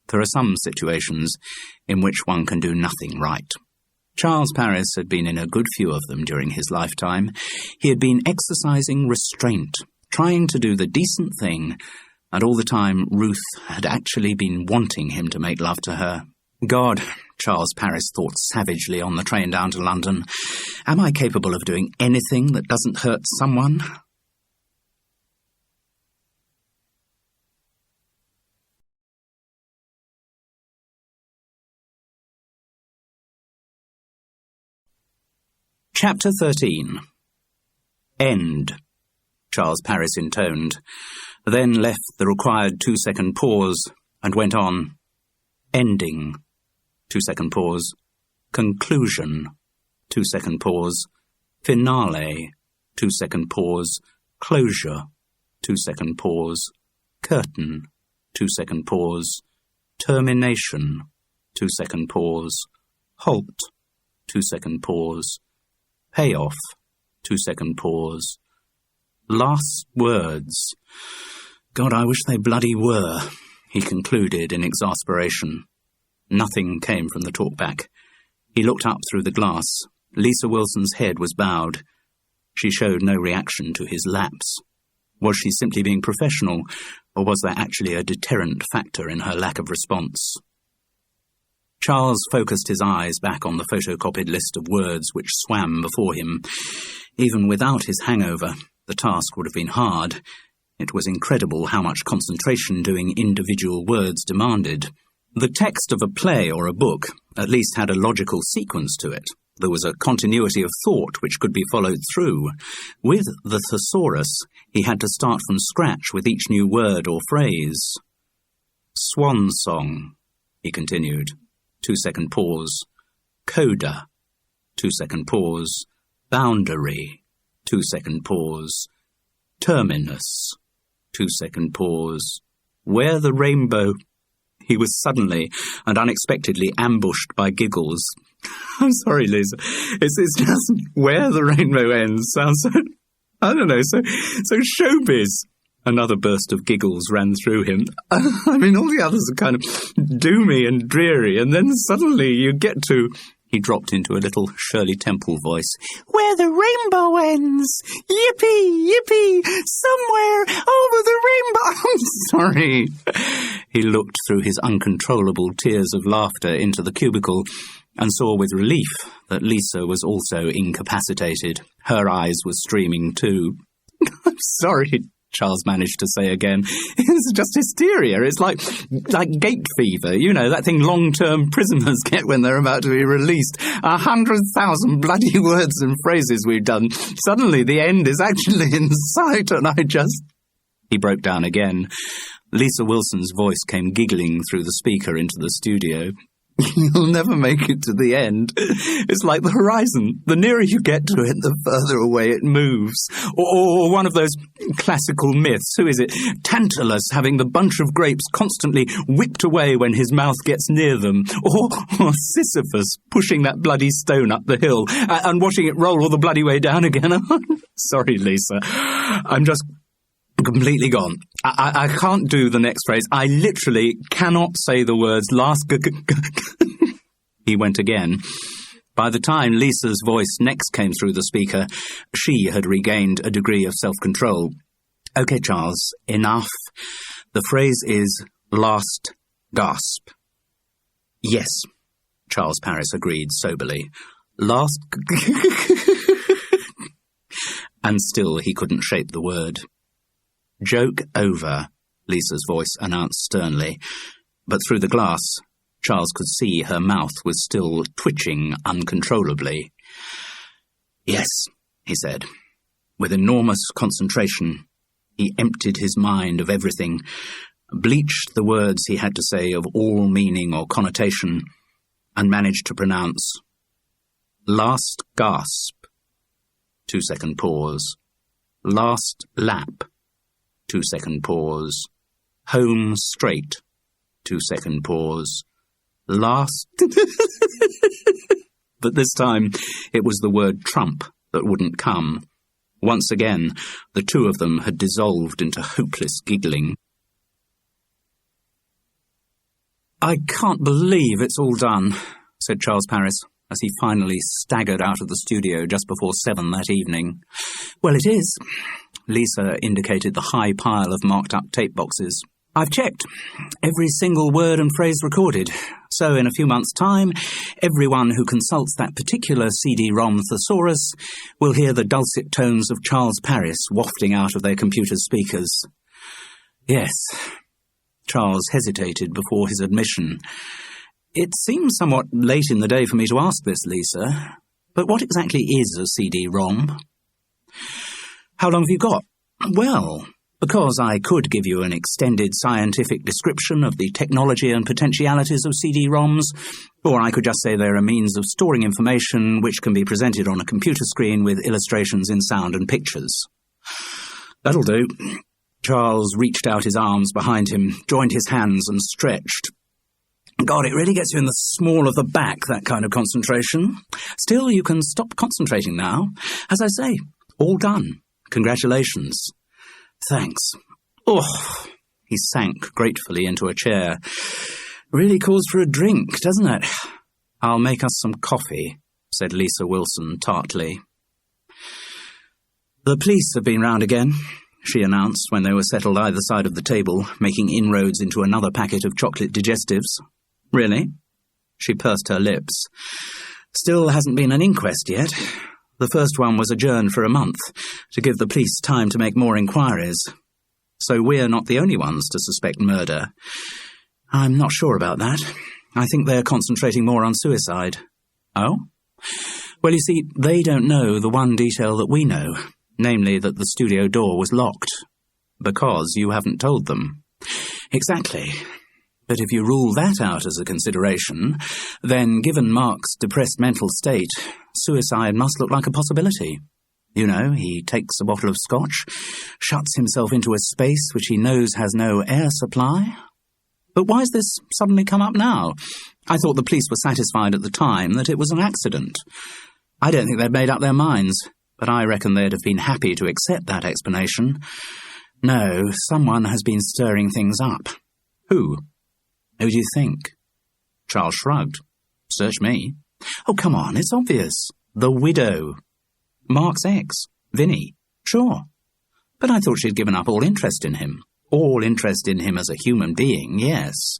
There are some situations in which one can do nothing right. Charles Paris had been in a good few of them during his lifetime. He had been exercising restraint, trying to do the decent thing, and all the time Ruth had actually been wanting him to make love to her. God, Charles Paris thought savagely on the train down to London, am I capable of doing anything that doesn't hurt someone? Chapter 13. "End," Charles Paris intoned, then left the required 2-second pause and went on. "Ending," 2-second pause. "Conclusion," 2-second pause. "Finale," 2-second pause. "Closure," 2-second pause. "Curtain," 2-second pause. "Termination," 2-second pause. "Halt," 2-second pause. "Payoff," 2-second pause. "Last words. God, I wish they bloody were," he concluded in exasperation. Nothing came from the talkback. He looked up through the glass. Lisa Wilson's head was bowed. She showed no reaction to his lapse. Was she simply being professional, or was there actually a deterrent factor in her lack of response? Charles focused his eyes back on the photocopied list of words which swam before him. Even without his hangover, the task would have been hard. It was incredible how much concentration doing individual words demanded. The text of a play or a book at least had a logical sequence to it. There was a continuity of thought which could be followed through. With the thesaurus, he had to start from scratch with each new word or phrase. Swan song, he continued. 2-second pause. Coda. 2-second pause. Boundary. 2-second pause. Terminus. 2-second pause. Where the rainbow... He was suddenly and unexpectedly ambushed by giggles. I'm sorry, Lisa. It's just where the rainbow ends sounds so... I don't know, so showbiz. Another burst of giggles ran through him. I mean, all the others are kind of doomy and dreary, and then suddenly you get to... He dropped into a little Shirley Temple voice. Where the rainbow ends! Yippee! Yippee! Somewhere over the rainbow! I'm sorry. He looked through his uncontrollable tears of laughter into the cubicle and saw with relief that Lisa was also incapacitated. Her eyes were streaming too. I'm sorry, Charles managed to say again. It's just hysteria. It's like gate fever, you know, that thing long-term prisoners get when they're about to be released. 100,000 bloody words and phrases we've done. Suddenly the end is actually in sight, and I just... He broke down again. Lisa Wilson's voice came giggling through the speaker into the studio. You'll never make it to the end. It's like the horizon. The nearer you get to it, the further away it moves. Or one of those classical myths. Who is it? Tantalus having the bunch of grapes constantly whipped away when his mouth gets near them. Or Sisyphus pushing that bloody stone up the hill and watching it roll all the bloody way down again. Sorry, Lisa. I'm just... completely gone. I can't do the next phrase. I literally cannot say the words last He went again. By the time Lisa's voice next came through the speaker, she had regained a degree of self-control. Okay, Charles, enough. The phrase is last gasp. Yes, Charles Parris agreed soberly. Last And still he couldn't shape the word. Joke over, Lisa's voice announced sternly, but through the glass, Charles could see her mouth was still twitching uncontrollably. Yes, he said. With enormous concentration, he emptied his mind of everything, bleached the words he had to say of all meaning or connotation, and managed to pronounce last gasp, 2-second pause, last lap, 2-second pause, home straight, 2-second pause, last... But this time it was the word Trump that wouldn't come. Once again, the two of them had dissolved into hopeless giggling. I can't believe it's all done, said Charles Parris, as he finally staggered out of the studio just before 7 that evening. Well, it is. Lisa indicated the high pile of marked-up tape boxes. I've checked. Every single word and phrase recorded. So in a few months' time, everyone who consults that particular CD-ROM thesaurus will hear the dulcet tones of Charles Parris wafting out of their computer speakers. Yes. Charles hesitated before his admission. It seems somewhat late in the day for me to ask this, Lisa, but what exactly is a CD-ROM? How long have you got? Well, because I could give you an extended scientific description of the technology and potentialities of CD-ROMs, or I could just say they're a means of storing information which can be presented on a computer screen with illustrations in sound and pictures. That'll do. Charles reached out his arms behind him, joined his hands and stretched. God, it really gets you in the small of the back, that kind of concentration. Still, you can stop concentrating now. As I say, all done. Congratulations. Thanks. Oh, he sank gratefully into a chair. Really calls for a drink, doesn't it? I'll make us some coffee, said Lisa Wilson tartly. The police have been round again, she announced when they were settled either side of the table, making inroads into another packet of chocolate digestives. Really? She pursed her lips. Still hasn't been an inquest yet. The first one was adjourned for a month, to give the police time to make more inquiries. So we're not the only ones to suspect murder. I'm not sure about that. I think they're concentrating more on suicide. Oh? Well, you see, they don't know the one detail that we know, namely that the studio door was locked. Because you haven't told them. Exactly. But if you rule that out as a consideration, then given Mark's depressed mental state, suicide must look like a possibility. You know, he takes a bottle of scotch, shuts himself into a space which he knows has no air supply. But why's this suddenly come up now? I thought the police were satisfied at the time that it was an accident. I don't think they'd made up their minds, but I reckon they'd have been happy to accept that explanation. No, someone has been stirring things up. Who? Who do you think? Charles shrugged. Search me. Oh, come on, it's obvious. The widow. Mark's ex, Vinnie. Sure. But I thought she'd given up all interest in him. All interest in him as a human being, yes.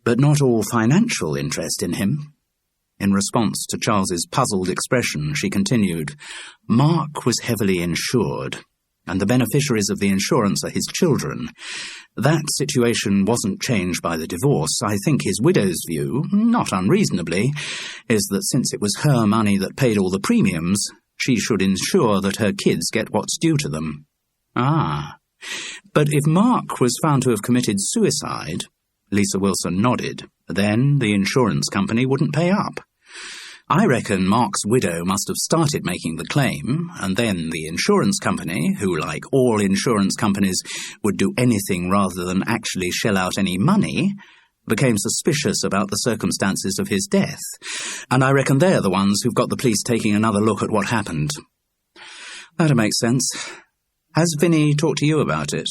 But not all financial interest in him. In response to Charles's puzzled expression, she continued, Mark was heavily insured, and the beneficiaries of the insurance are his children. That situation wasn't changed by the divorce. I think his widow's view, not unreasonably, is that since it was her money that paid all the premiums, she should ensure that her kids get what's due to them. Ah. But if Mark was found to have committed suicide, Lisa Wilson nodded, then the insurance company wouldn't pay up. I reckon Mark's widow must have started making the claim, and then the insurance company, who, like all insurance companies, would do anything rather than actually shell out any money, became suspicious about the circumstances of his death. And I reckon they're the ones who've got the police taking another look at what happened. That'll make sense. Has Vinnie talked to you about it?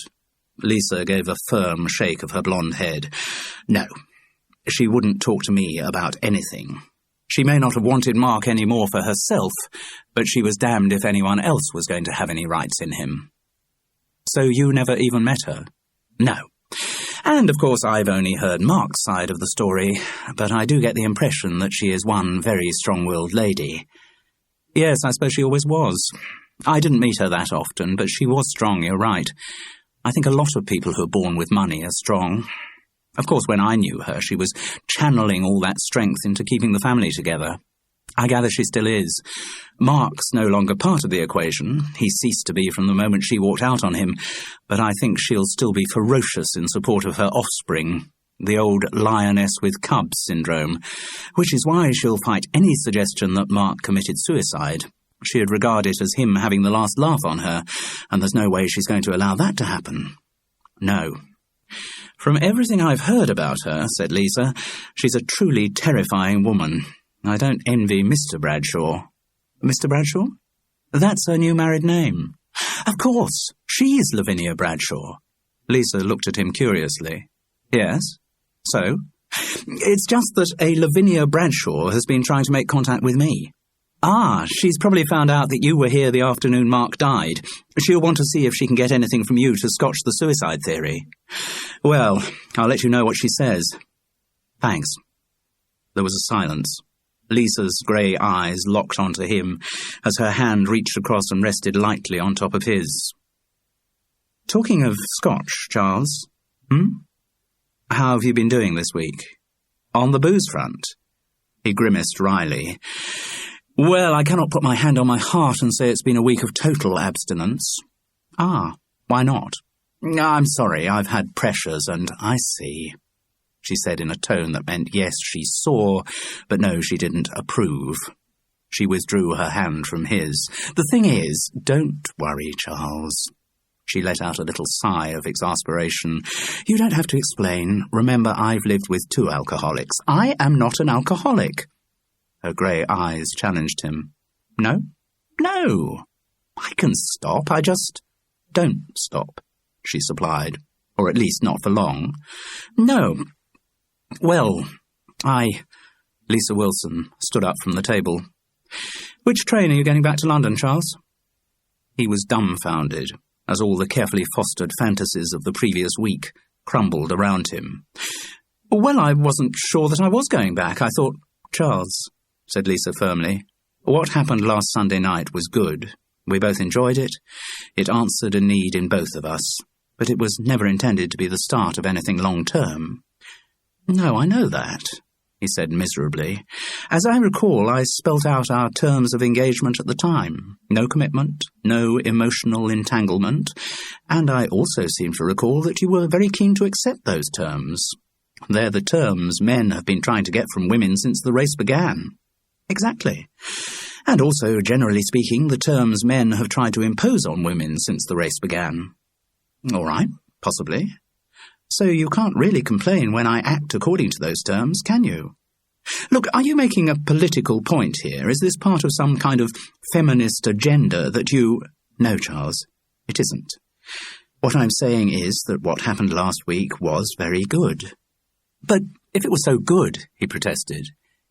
Lisa gave a firm shake of her blonde head. No, she wouldn't talk to me about anything. She may not have wanted Mark any more for herself, but she was damned if anyone else was going to have any rights in him. So you never even met her? No. And, of course, I've only heard Mark's side of the story, but I do get the impression that she is one very strong-willed lady. Yes, I suppose she always was. I didn't meet her that often, but she was strong, you're right. I think a lot of people who are born with money are strong. Of course, when I knew her, she was channeling all that strength into keeping the family together. I gather she still is. Mark's no longer part of the equation. He ceased to be from the moment she walked out on him, but I think she'll still be ferocious in support of her offspring, the old lioness with cubs syndrome, which is why she'll fight any suggestion that Mark committed suicide. She'd regard it as him having the last laugh on her, and there's no way she's going to allow that to happen. No. From everything I've heard about her, said Lisa, she's a truly terrifying woman. I don't envy Mr. Bradshaw. Mr. Bradshaw? That's her new married name. Of course, she's Lavinia Bradshaw. Lisa looked at him curiously. Yes? So? It's just that a Lavinia Bradshaw has been trying to make contact with me. Ah, she's probably found out that you were here the afternoon Mark died. She'll want to see if she can get anything from you to scotch the suicide theory. Well, I'll let you know what she says. Thanks. There was a silence. Lisa's grey eyes locked onto him as her hand reached across and rested lightly on top of his. Talking of scotch, Charles, how have you been doing this week? On the booze front? He grimaced wryly. Well, I cannot put my hand on my heart and say it's been a week of total abstinence. Ah, why not? I'm sorry, I've had pressures, and I see, she said in a tone that meant yes, she saw, but no, she didn't approve. She withdrew her hand from his. The thing is, don't worry, Charles. She let out a little sigh of exasperation. You don't have to explain. Remember, I've lived with 2 alcoholics. I am not an alcoholic. Her grey eyes challenged him. No? No. I can stop. I just don't stop, she supplied. Or at least not for long. No. Well, Lisa Wilson stood up from the table. Which train are you getting back to London, Charles? He was dumbfounded, as all the carefully fostered fantasies of the previous week crumbled around him. Well, I wasn't sure that I was going back. I thought, Charles, said Lisa firmly, what happened last Sunday night was good. We both enjoyed it. It answered a need in both of us, but it was never intended to be the start of anything long-term. No, I know that. he said miserably. As I recall, I spelt out our terms of engagement at the time. No commitment, no emotional entanglement, and I also seem to recall that you were very keen to accept those terms. They're the terms men have been trying to get from women since the race began. Exactly. And also, generally speaking, the terms men have tried to impose on women since the race began. All right, possibly. So you can't really complain when I act according to those terms, can you? Look, are you making a political point here? Is this part of some kind of feminist agenda that you— No, Charles, it isn't. What I'm saying is that what happened last week was very good. But if it was so good, he protested,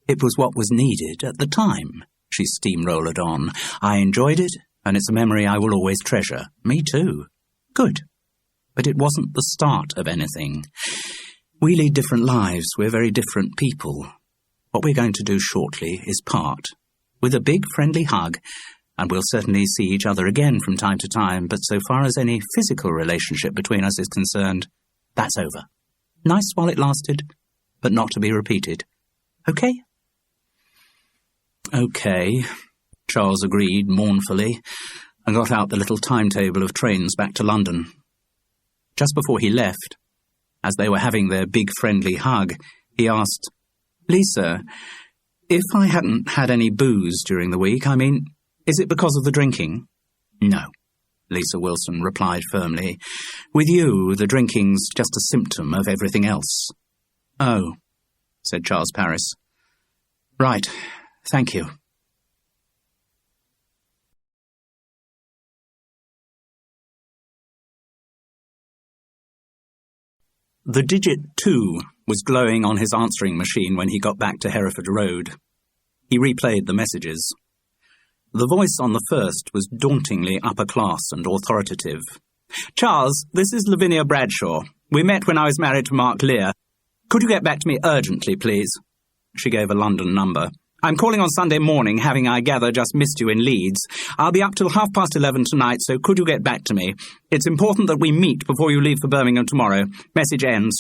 it was what was needed at the time. She steamrollered on. I enjoyed it, and it's a memory I will always treasure. Me too. Good. But it wasn't the start of anything. We lead different lives. We're very different people. What we're going to do shortly is part, with a big friendly hug, and we'll certainly see each other again from time to time, but so far as any physical relationship between us is concerned, that's over. Nice while it lasted, but not to be repeated. Okay? Okay, Charles agreed mournfully, and got out the little timetable of trains back to London. Just before he left, as they were having their big friendly hug, he asked, Lisa, if I hadn't had any booze during the week, I mean, is it because of the drinking? No, Lisa Wilson replied firmly. With you, the drinking's just a symptom of everything else. Oh, said Charles Parris. Right, thank you. The digit 2 was glowing on his answering machine when he got back to Hereford Road. He replayed the messages. The voice on the first was dauntingly upper-class and authoritative. Charles, this is Lavinia Bradshaw. We met when I was married to Mark Lear. Could you get back to me urgently, please? She gave a London number. I'm calling on Sunday morning, having, I gather, just missed you in Leeds. I'll be up till 11:30 tonight, so could you get back to me? It's important that we meet before you leave for Birmingham tomorrow. Message ends.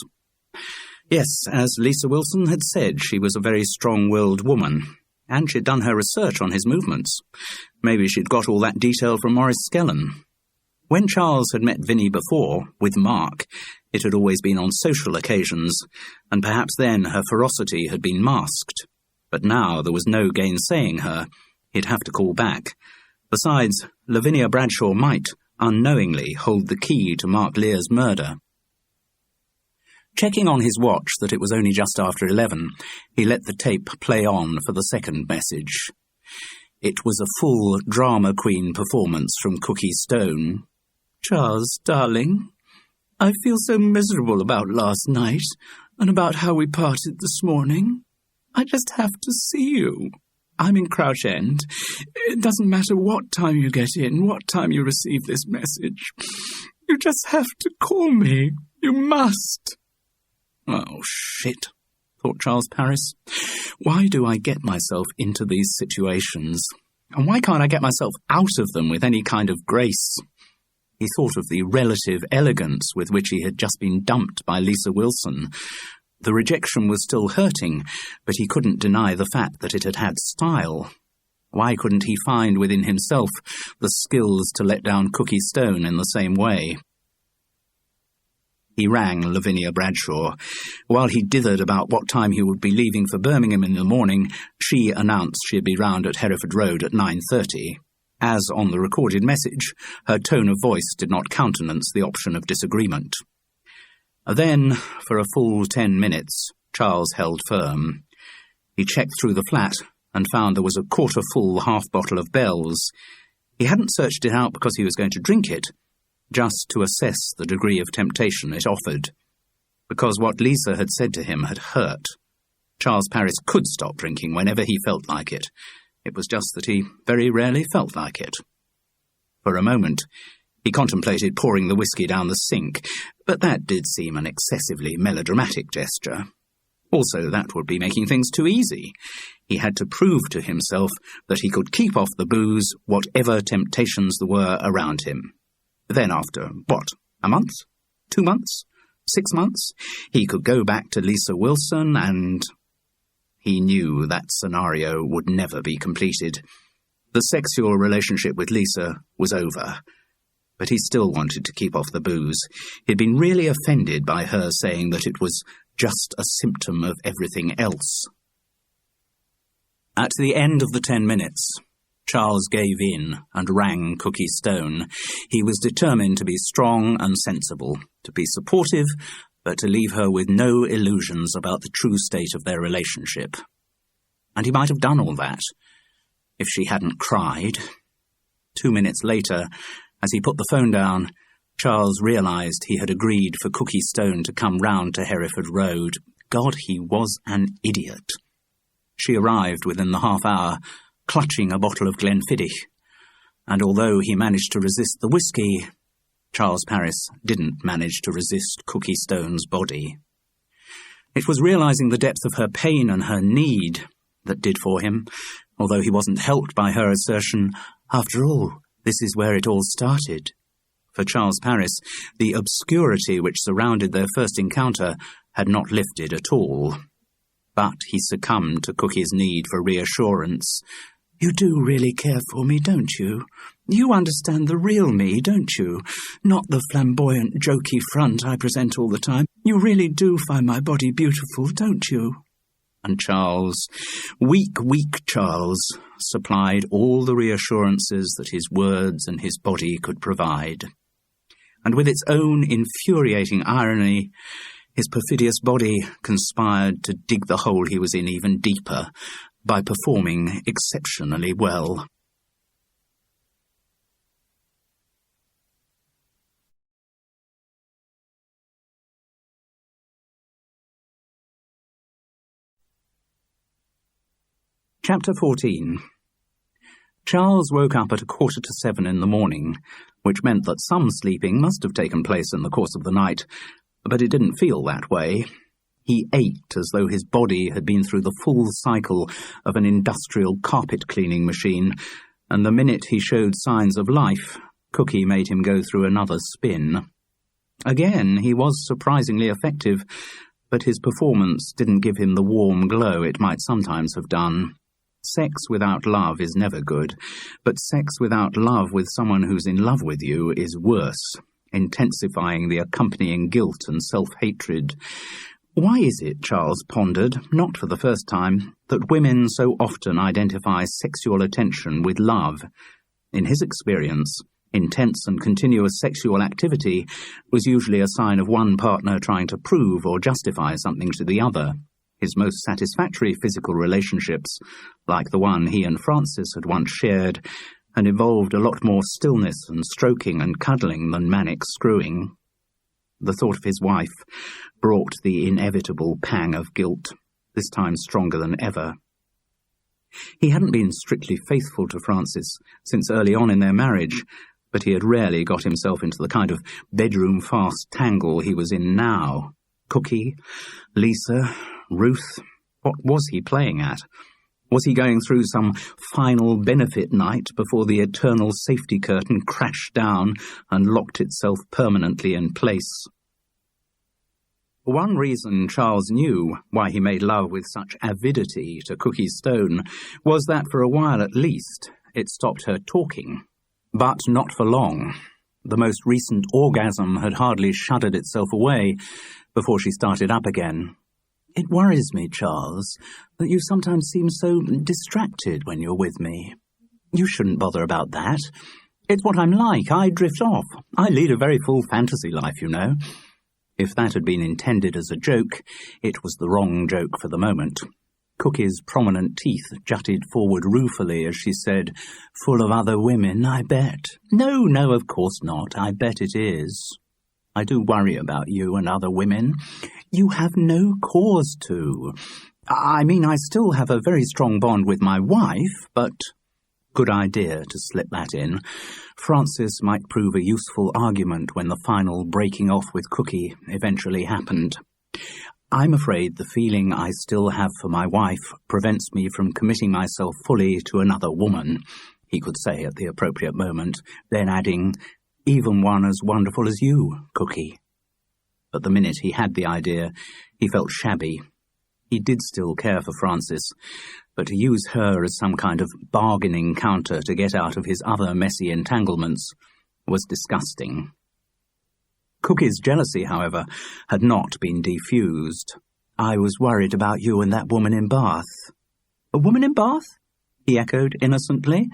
Yes, as Lisa Wilson had said, she was a very strong-willed woman, and she'd done her research on his movements. Maybe she'd got all that detail from Maurice Skellen. When Charles had met Vinnie before, with Mark, it had always been on social occasions, and perhaps then her ferocity had been masked. But now there was no gainsaying her. He'd have to call back. Besides, Lavinia Bradshaw might, unknowingly, hold the key to Mark Lear's murder. Checking on his watch that it was only just after 11, he let the tape play on for the second message. It was a full drama queen performance from Cookie Stone. Charles, darling, I feel so miserable about last night and about how we parted this morning. I just have to see you. I'm in Crouch End. It doesn't matter what time you get in, what time you receive this message. You just have to call me. You must. Oh, shit, thought Charles Parris. Why do I get myself into these situations? And why can't I get myself out of them with any kind of grace? He thought of the relative elegance with which he had just been dumped by Lisa Wilson. The rejection was still hurting, but he couldn't deny the fact that it had had style. Why couldn't he find within himself the skills to let down Cookie Stone in the same way? He rang Lavinia Bradshaw. While he dithered about what time he would be leaving for Birmingham in the morning, she announced she'd be round at Hereford Road at 9:30. As on the recorded message, her tone of voice did not countenance the option of disagreement. Then, for a full 10 minutes, Charles held firm. He checked through the flat and found there was a quarter-full half-bottle of Bell's. He hadn't searched it out because he was going to drink it, just to assess the degree of temptation it offered. Because what Lisa had said to him had hurt. Charles Parris could stop drinking whenever he felt like it. It was just that he very rarely felt like it. For a moment, he contemplated pouring the whiskey down the sink, but that did seem an excessively melodramatic gesture. Also, that would be making things too easy. He had to prove to himself that he could keep off the booze, whatever temptations there were around him. Then after, a month? 2 months? 6 months? He could go back to Lisa Wilson and— He knew that scenario would never be completed. The sexual relationship with Lisa was over. But he still wanted to keep off the booze. He'd been really offended by her saying that it was just a symptom of everything else. At the end of the 10 minutes, Charles gave in and rang Cookie Stone. He was determined to be strong and sensible, to be supportive, but to leave her with no illusions about the true state of their relationship. And he might have done all that if she hadn't cried. 2 minutes later, as he put the phone down, Charles realised he had agreed for Cookie Stone to come round to Hereford Road. God, he was an idiot. She arrived within the half hour, clutching a bottle of Glenfiddich, and although he managed to resist the whiskey, Charles Parris didn't manage to resist Cookie Stone's body. It was realising the depth of her pain and her need that did for him, although he wasn't helped by her assertion, after all, this is where it all started. For Charles Parris, the obscurity which surrounded their first encounter had not lifted at all. But he succumbed to Cookie's need for reassurance. You do really care for me, don't you? You understand the real me, don't you? Not the flamboyant, jokey front I present all the time. You really do find my body beautiful, don't you? And Charles, weak Charles, supplied all the reassurances that his words and his body could provide. And with its own infuriating irony, his perfidious body conspired to dig the hole he was in even deeper by performing exceptionally well. Chapter 14. Charles woke up at 7:15 in the morning, which meant that some sleeping must have taken place in the course of the night, but it didn't feel that way. He ached as though his body had been through the full cycle of an industrial carpet-cleaning machine, and the minute he showed signs of life, Cookie made him go through another spin. Again, he was surprisingly effective, but his performance didn't give him the warm glow it might sometimes have done. Sex without love is never good, but sex without love with someone who's in love with you is worse, intensifying the accompanying guilt and self-hatred. Why is it, Charles pondered, not for the first time, that women so often identify sexual attention with love? In his experience, intense and continuous sexual activity was usually a sign of one partner trying to prove or justify something to the other. His most satisfactory physical relationships, like the one he and Frances had once shared, had involved a lot more stillness and stroking and cuddling than manic screwing. The thought of his wife brought the inevitable pang of guilt, this time stronger than ever. He hadn't been strictly faithful to Frances since early on in their marriage, but he had rarely got himself into the kind of bedroom farce tangle he was in now. Cookie, Lisa, Ruth, what was he playing at? Was he going through some final benefit night before the eternal safety curtain crashed down and locked itself permanently in place? One reason Charles knew why he made love with such avidity to Cookie Stone was that for a while at least it stopped her talking. But not for long. The most recent orgasm had hardly shuddered itself away before she started up again. It worries me, Charles, that you sometimes seem so distracted when you're with me. You shouldn't bother about that. It's what I'm like. I drift off. I lead a very full fantasy life, you know. If that had been intended as a joke, it was the wrong joke for the moment. Cookie's prominent teeth jutted forward ruefully as she said, "Full of other women, I bet." No, of course not. I bet it is. I do worry about you and other women. You have no cause to. I mean, I still have a very strong bond with my wife, but... Good idea to slip that in. Frances might prove a useful argument when the final breaking off with Cookie eventually happened. I'm afraid the feeling I still have for my wife prevents me from committing myself fully to another woman, he could say at the appropriate moment, then adding, even one as wonderful as you, Cookie. But the minute he had the idea, he felt shabby. He did still care for Frances, but to use her as some kind of bargaining counter to get out of his other messy entanglements was disgusting. Cookie's jealousy, however, had not been defused. "I was worried about you and that woman in Bath." "A woman in Bath?" he echoed innocently.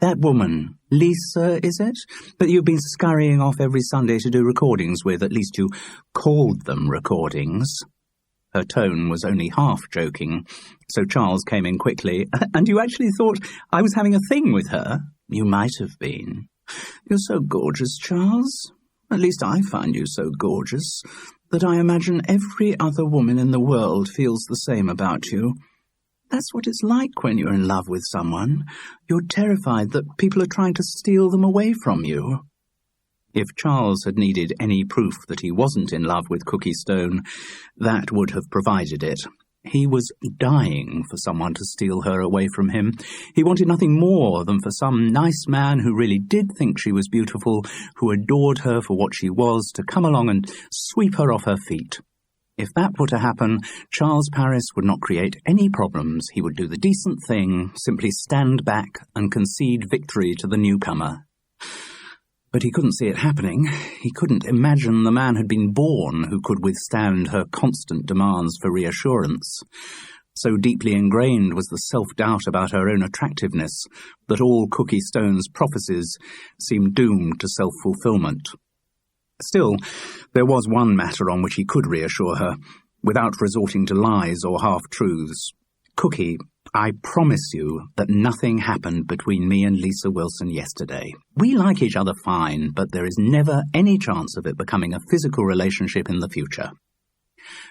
"That woman, Lisa, is it? But you've been scurrying off every Sunday to do recordings with. At least you called them recordings." Her tone was only half joking, so Charles came in quickly. "And you actually thought I was having a thing with her?" "You might have been. You're so gorgeous, Charles. At least I find you so gorgeous that I imagine every other woman in the world feels the same about you. That's what it's like when you're in love with someone. You're terrified that people are trying to steal them away from you." If Charles had needed any proof that he wasn't in love with Cookie Stone, that would have provided it. He was dying for someone to steal her away from him. He wanted nothing more than for some nice man who really did think she was beautiful, who adored her for what she was, to come along and sweep her off her feet. If that were to happen, Charles Paris would not create any problems. He would do the decent thing, simply stand back and concede victory to the newcomer. But he couldn't see it happening. He couldn't imagine the man had been born who could withstand her constant demands for reassurance. So deeply ingrained was the self-doubt about her own attractiveness that all Cookie Stone's prophecies seemed doomed to self-fulfillment. Still, there was one matter on which he could reassure her, without resorting to lies or half-truths. "Cookie, I promise you that nothing happened between me and Lisa Wilson yesterday. We like each other fine, but there is never any chance of it becoming a physical relationship in the future."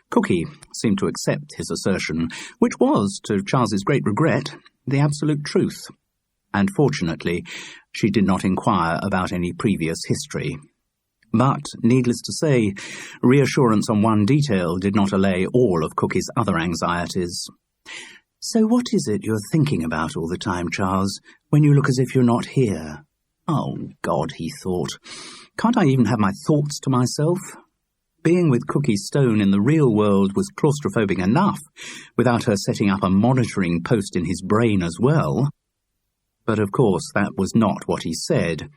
Cookie seemed to accept his assertion, which was, to Charles's great regret, the absolute truth. And fortunately, she did not inquire about any previous history. But, needless to say, reassurance on one detail did not allay all of Cookie's other anxieties. "So what is it you're thinking about all the time, Charles, when you look as if you're not here?" "Oh, God," he thought. "Can't I even have my thoughts to myself?" Being with Cookie Stone in the real world was claustrophobic enough, without her setting up a monitoring post in his brain as well. But of course that was not what he said.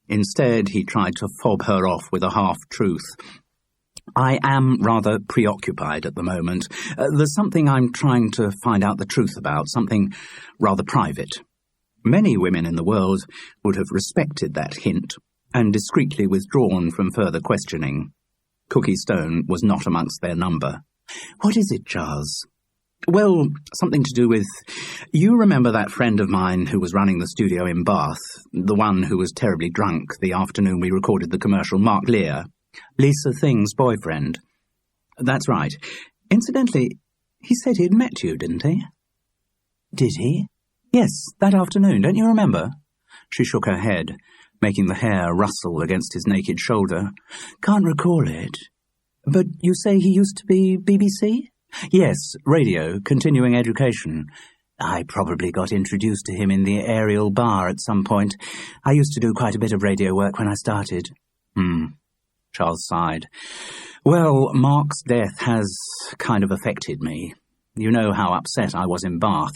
Instead, he tried to fob her off with a half-truth. "I am rather preoccupied at the moment. There's something I'm trying to find out the truth about, something rather private." Many women in the world would have respected that hint and discreetly withdrawn from further questioning. Cookie Stone was not amongst their number. "What is it, Charles?" "Well, something to do with... You remember that friend of mine who was running the studio in Bath, the one who was terribly drunk the afternoon we recorded the commercial, Mark Lear? Lisa Thing's boyfriend." "That's right. Incidentally, he said he'd met you, didn't he?" "Did he?" "Yes, that afternoon. Don't you remember?" She shook her head, making the hair rustle against his naked shoulder. "Can't recall it. But you say he used to be BBC?" "Yes, radio, continuing education. I probably got introduced to him in the Ariel bar at some point. I used to do quite a bit of radio work when I started." Charles sighed. "Well, Mark's death has kind of affected me. You know how upset I was in Bath,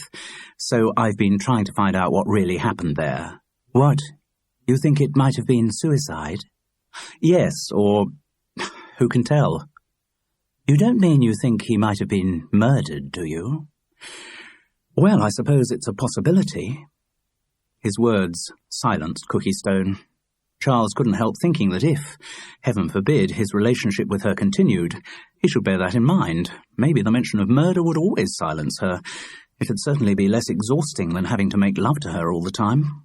so I've been trying to find out what really happened there." "What? You think it might have been suicide?" "Yes, or who can tell?" "You don't mean you think he might have been murdered, do you?" "Well, I suppose it's a possibility." His words silenced Cookie Stone. Charles couldn't help thinking that if, heaven forbid, his relationship with her continued, he should bear that in mind. Maybe the mention of murder would always silence her. It'd certainly be less exhausting than having to make love to her all the time.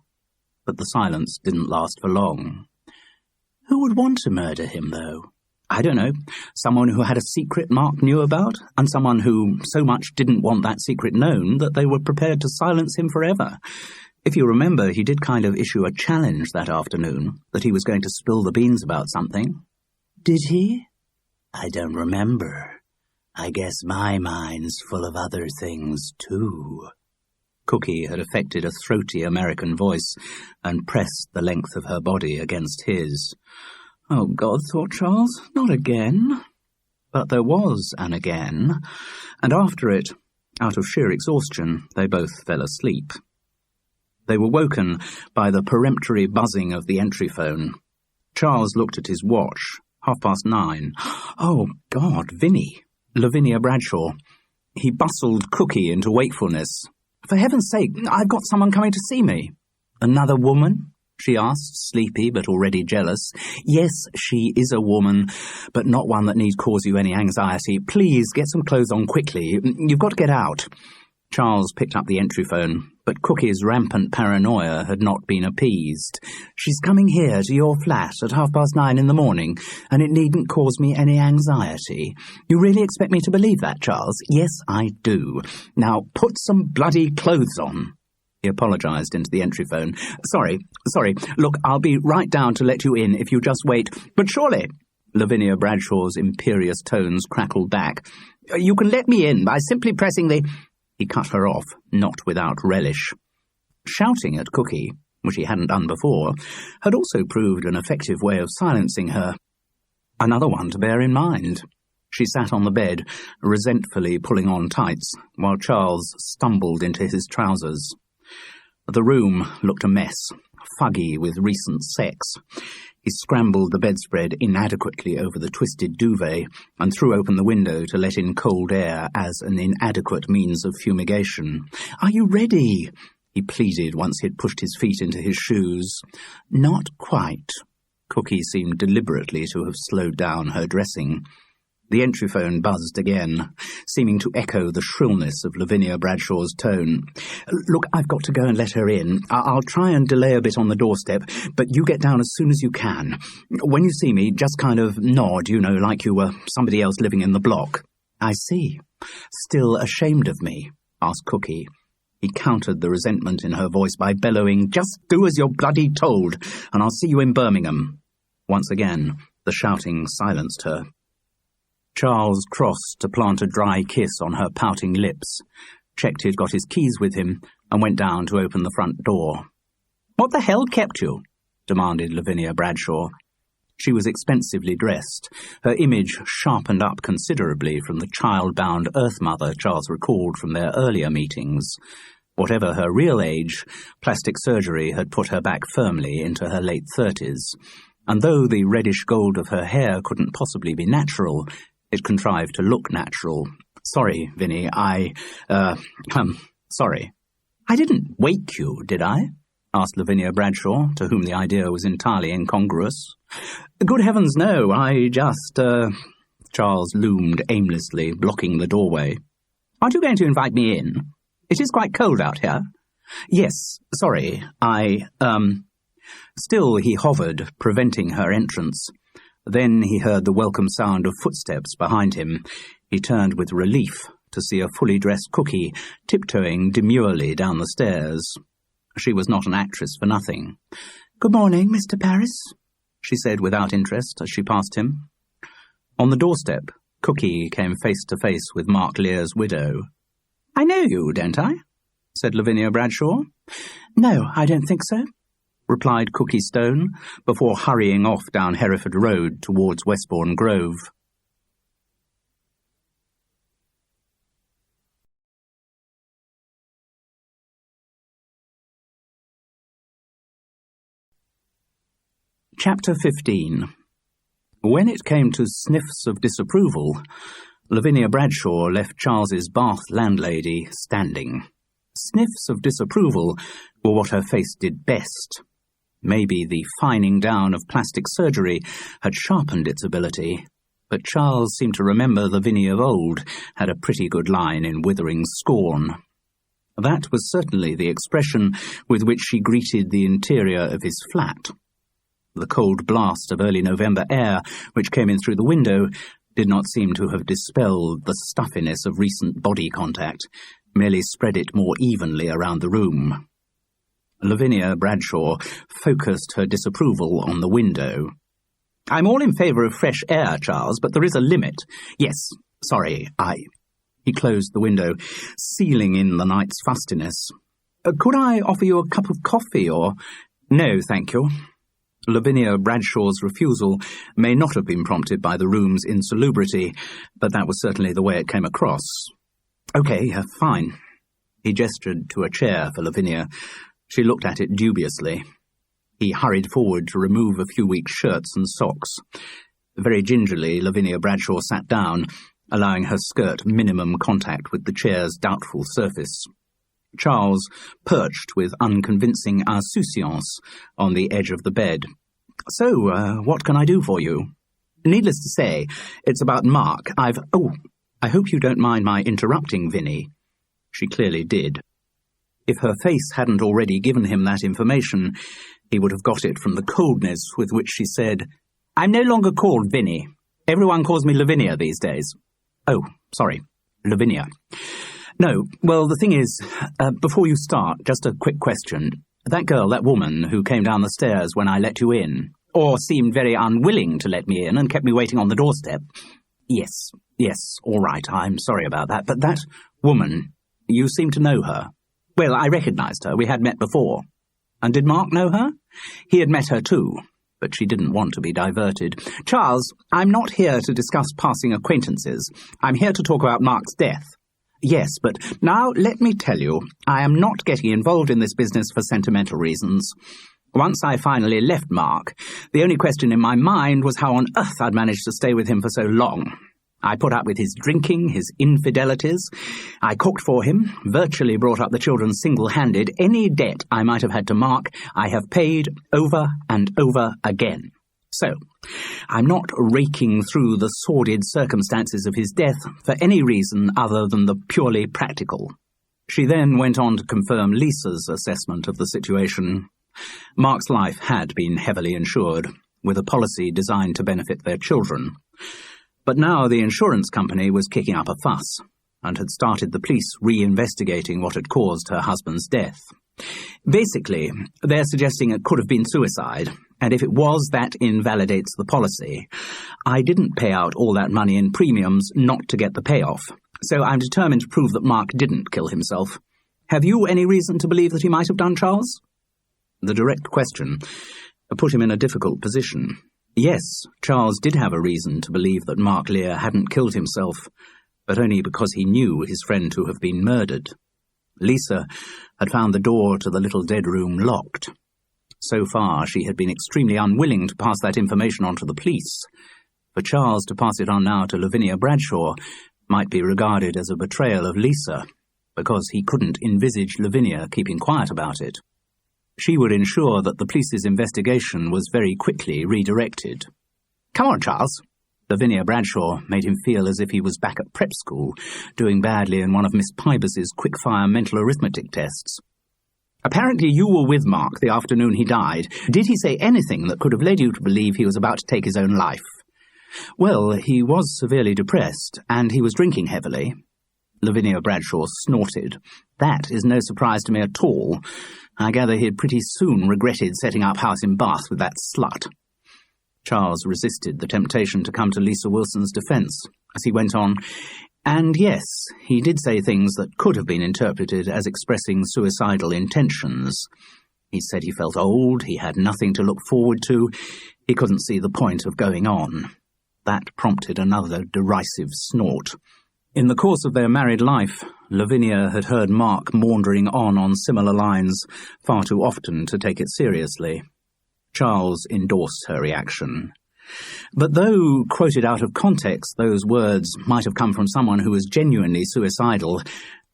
But the silence didn't last for long. Who would want to murder him, though? I don't know. Someone who had a secret Mark knew about, and someone who so much didn't want that secret known that they were prepared to silence him forever. If you remember, he did kind of issue a challenge that afternoon, that he was going to spill the beans about something. Did he? I don't remember. I guess my mind's full of other things, too. Cookie had affected a throaty American voice and pressed the length of her body against his. Oh, God, thought Charles, not again. But there was an again, and after it, out of sheer exhaustion, they both fell asleep. They were woken by the peremptory buzzing of the entry phone. Charles looked at his watch. 9:30. Oh, God, Vinnie. Lavinia Bradshaw. He bustled Cookie into wakefulness. For heaven's sake, I've got someone coming to see me. Another woman? She asked, sleepy but already jealous. Yes, she is a woman, but not one that need cause you any anxiety. Please, get some clothes on quickly. You've got to get out. Charles picked up the entry phone, but Cookie's rampant paranoia had not been appeased. She's coming here to your flat at 9:30 in the morning, and it needn't cause me any anxiety. You really expect me to believe that, Charles? Yes, I do. Now, put some bloody clothes on. He apologised into the entry phone. Sorry. Look, I'll be right down to let you in if you just wait. But surely, Lavinia Bradshaw's imperious tones crackled back. You can let me in by simply pressing the... He cut her off, not without relish. Shouting at Cookie, which he hadn't done before, had also proved an effective way of silencing her. Another one to bear in mind. She sat on the bed, resentfully pulling on tights, while Charles stumbled into his trousers. The room looked a mess, fuggy with recent sex. He scrambled the bedspread inadequately over the twisted duvet and threw open the window to let in cold air as an inadequate means of fumigation. Are you ready? He pleaded once he had pushed his feet into his shoes. Not quite. Cookie seemed deliberately to have slowed down her dressing. The entry phone buzzed again, seeming to echo the shrillness of Lavinia Bradshaw's tone. Look, I've got to go and let her in. I'll try and delay a bit on the doorstep, but you get down as soon as you can. When you see me, just kind of nod, like you were somebody else living in the block. I see. Still ashamed of me? Asked Cookie. He countered the resentment in her voice by bellowing, Just do as you're bloody told, and I'll see you in Birmingham. Once again, the shouting silenced her. Charles crossed to plant a dry kiss on her pouting lips, checked he'd got his keys with him, and went down to open the front door. What the hell kept you? Demanded Lavinia Bradshaw. She was expensively dressed, her image sharpened up considerably from the child-bound Earth Mother Charles recalled from their earlier meetings. Whatever her real age, plastic surgery had put her back firmly into her late 30s, and though the reddish gold of her hair couldn't possibly be natural, it contrived to look natural. Sorry, Vinnie, sorry. I didn't wake you, did I? Asked Lavinia Bradshaw, to whom the idea was entirely incongruous. Good heavens, no, I just, Charles loomed aimlessly, blocking the doorway. Aren't you going to invite me in? It is quite cold out here. Yes, sorry, Still he hovered, preventing her entrance. Then he heard the welcome sound of footsteps behind him. He turned with relief to see a fully dressed Cookie tiptoeing demurely down the stairs. She was not an actress for nothing. Good morning, Mr. Paris, she said without interest as she passed him. On the doorstep, Cookie came face to face with Mark Lear's widow. I know you, don't I? Said Lavinia Bradshaw. No, I don't think so, replied Cookie Stone, before hurrying off down Hereford Road towards Westbourne Grove. Chapter 15. When it came to sniffs of disapproval, Lavinia Bradshaw left Charles's Bath landlady standing. Sniffs of disapproval were what her face did best. Maybe the fining down of plastic surgery had sharpened its ability, but Charles seemed to remember the Vinnie of old had a pretty good line in withering scorn. That was certainly the expression with which she greeted the interior of his flat. The cold blast of early November air, which came in through the window, did not seem to have dispelled the stuffiness of recent body contact, merely spread it more evenly around the room. Lavinia Bradshaw focused her disapproval on the window. I'm all in favour of fresh air, Charles, but there is a limit. Yes, sorry, He closed the window, sealing in the night's fustiness. Could I offer you a cup of coffee, or... No, thank you. Lavinia Bradshaw's refusal may not have been prompted by the room's insalubrity, but that was certainly the way it came across. "Okay, fine." He gestured to a chair for Lavinia. She looked at it dubiously. He hurried forward to remove a few weak shirts and socks. Very gingerly, Lavinia Bradshaw sat down, allowing her skirt minimum contact with the chair's doubtful surface. Charles perched with unconvincing insouciance on the edge of the bed. "So, what can I do for you?" "Needless to say, it's about Mark. I hope you don't mind my interrupting, Vinnie." She clearly did. If her face hadn't already given him that information, he would have got it from the coldness with which she said, "I'm no longer called Vinnie. Everyone calls me Lavinia these days." "Oh, sorry, Lavinia." "No, well, the thing is, before you start, just a quick question. That girl, that woman who came down the stairs when I let you in, or seemed very unwilling to let me in and kept me waiting on the doorstep." Yes, all right, I'm sorry about that, but that woman, you seem to know her." "Well, I recognised her. We had met before." "And did Mark know her?" "He had met her too, but she didn't want to be diverted." "Charles, I'm not here to discuss passing acquaintances. I'm here to talk about Mark's death." "Yes, but now let me tell you, I am not getting involved in this business for sentimental reasons. Once I finally left Mark, the only question in my mind was how on earth I'd managed to stay with him for so long. I put up with his drinking, his infidelities. I cooked for him, virtually brought up the children single-handed. Any debt I might have had to Mark, I have paid over and over again. So, I'm not raking through the sordid circumstances of his death for any reason other than the purely practical." She then went on to confirm Lisa's assessment of the situation. Mark's life had been heavily insured, with a policy designed to benefit their children. But now the insurance company was kicking up a fuss, and had started the police re-investigating what had caused her husband's death. Basically, they're suggesting it could have been suicide, and if it was, that invalidates the policy. I didn't pay out all that money in premiums not to get the payoff, so I'm determined to prove that Mark didn't kill himself. Have you any reason to believe that he might have done, Charles? The direct question put him in a difficult position. Yes, Charles did have a reason to believe that Mark Lear hadn't killed himself, but only because he knew his friend to have been murdered. Lisa had found the door to the little dead room locked. So far, she had been extremely unwilling to pass that information on to the police. For Charles to pass it on now to Lavinia Bradshaw might be regarded as a betrayal of Lisa, because he couldn't envisage Lavinia keeping quiet about it. She would ensure that the police's investigation was very quickly redirected. "Come on, Charles." Lavinia Bradshaw made him feel as if he was back at prep school, doing badly in one of Miss Pybus's quick-fire mental arithmetic tests. "Apparently you were with Mark the afternoon he died. Did he say anything that could have led you to believe he was about to take his own life?" "Well, he was severely depressed, and he was drinking heavily." Lavinia Bradshaw snorted. "That is no surprise to me at all. I gather he had pretty soon regretted setting up house in Bath with that slut." Charles resisted the temptation to come to Lisa Wilson's defence as he went on, "And yes, he did say things that could have been interpreted as expressing suicidal intentions. He said he felt old, he had nothing to look forward to, he couldn't see the point of going on." That prompted another derisive snort. In the course of their married life, Lavinia had heard Mark maundering on similar lines far too often to take it seriously. Charles endorsed her reaction. But though, quoted out of context, those words might have come from someone who was genuinely suicidal,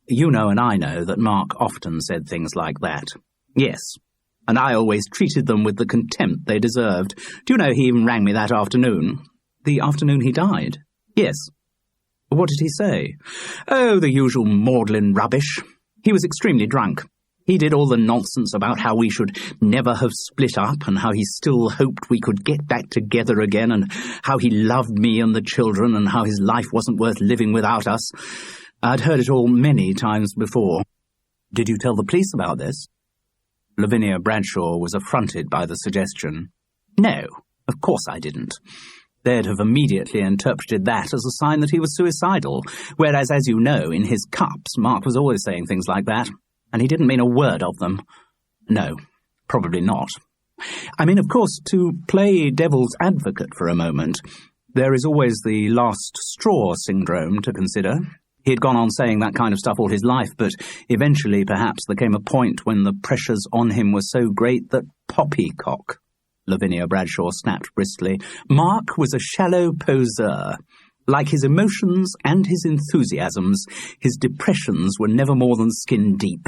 you know and I know that Mark often said things like that. Yes, and I always treated them with the contempt they deserved. Do you know he even rang me that afternoon? The afternoon he died? Yes. What did he say? Oh, the usual maudlin rubbish. He was extremely drunk. He did all the nonsense about how we should never have split up and how he still hoped we could get back together again and how he loved me and the children and how his life wasn't worth living without us. I'd heard it all many times before. Did you tell the police about this? Lavinia Bradshaw was affronted by the suggestion. No, of course I didn't. They'd have immediately interpreted that as a sign that he was suicidal, whereas, as you know, in his cups, Mark was always saying things like that, and he didn't mean a word of them. No, probably not. I mean, of course, to play devil's advocate for a moment, there is always the last straw syndrome to consider. He had gone on saying that kind of stuff all his life, but eventually perhaps there came a point when the pressures on him were so great that poppycock. Lavinia Bradshaw snapped briskly. Mark was a shallow poseur. Like his emotions and his enthusiasms, his depressions were never more than skin deep.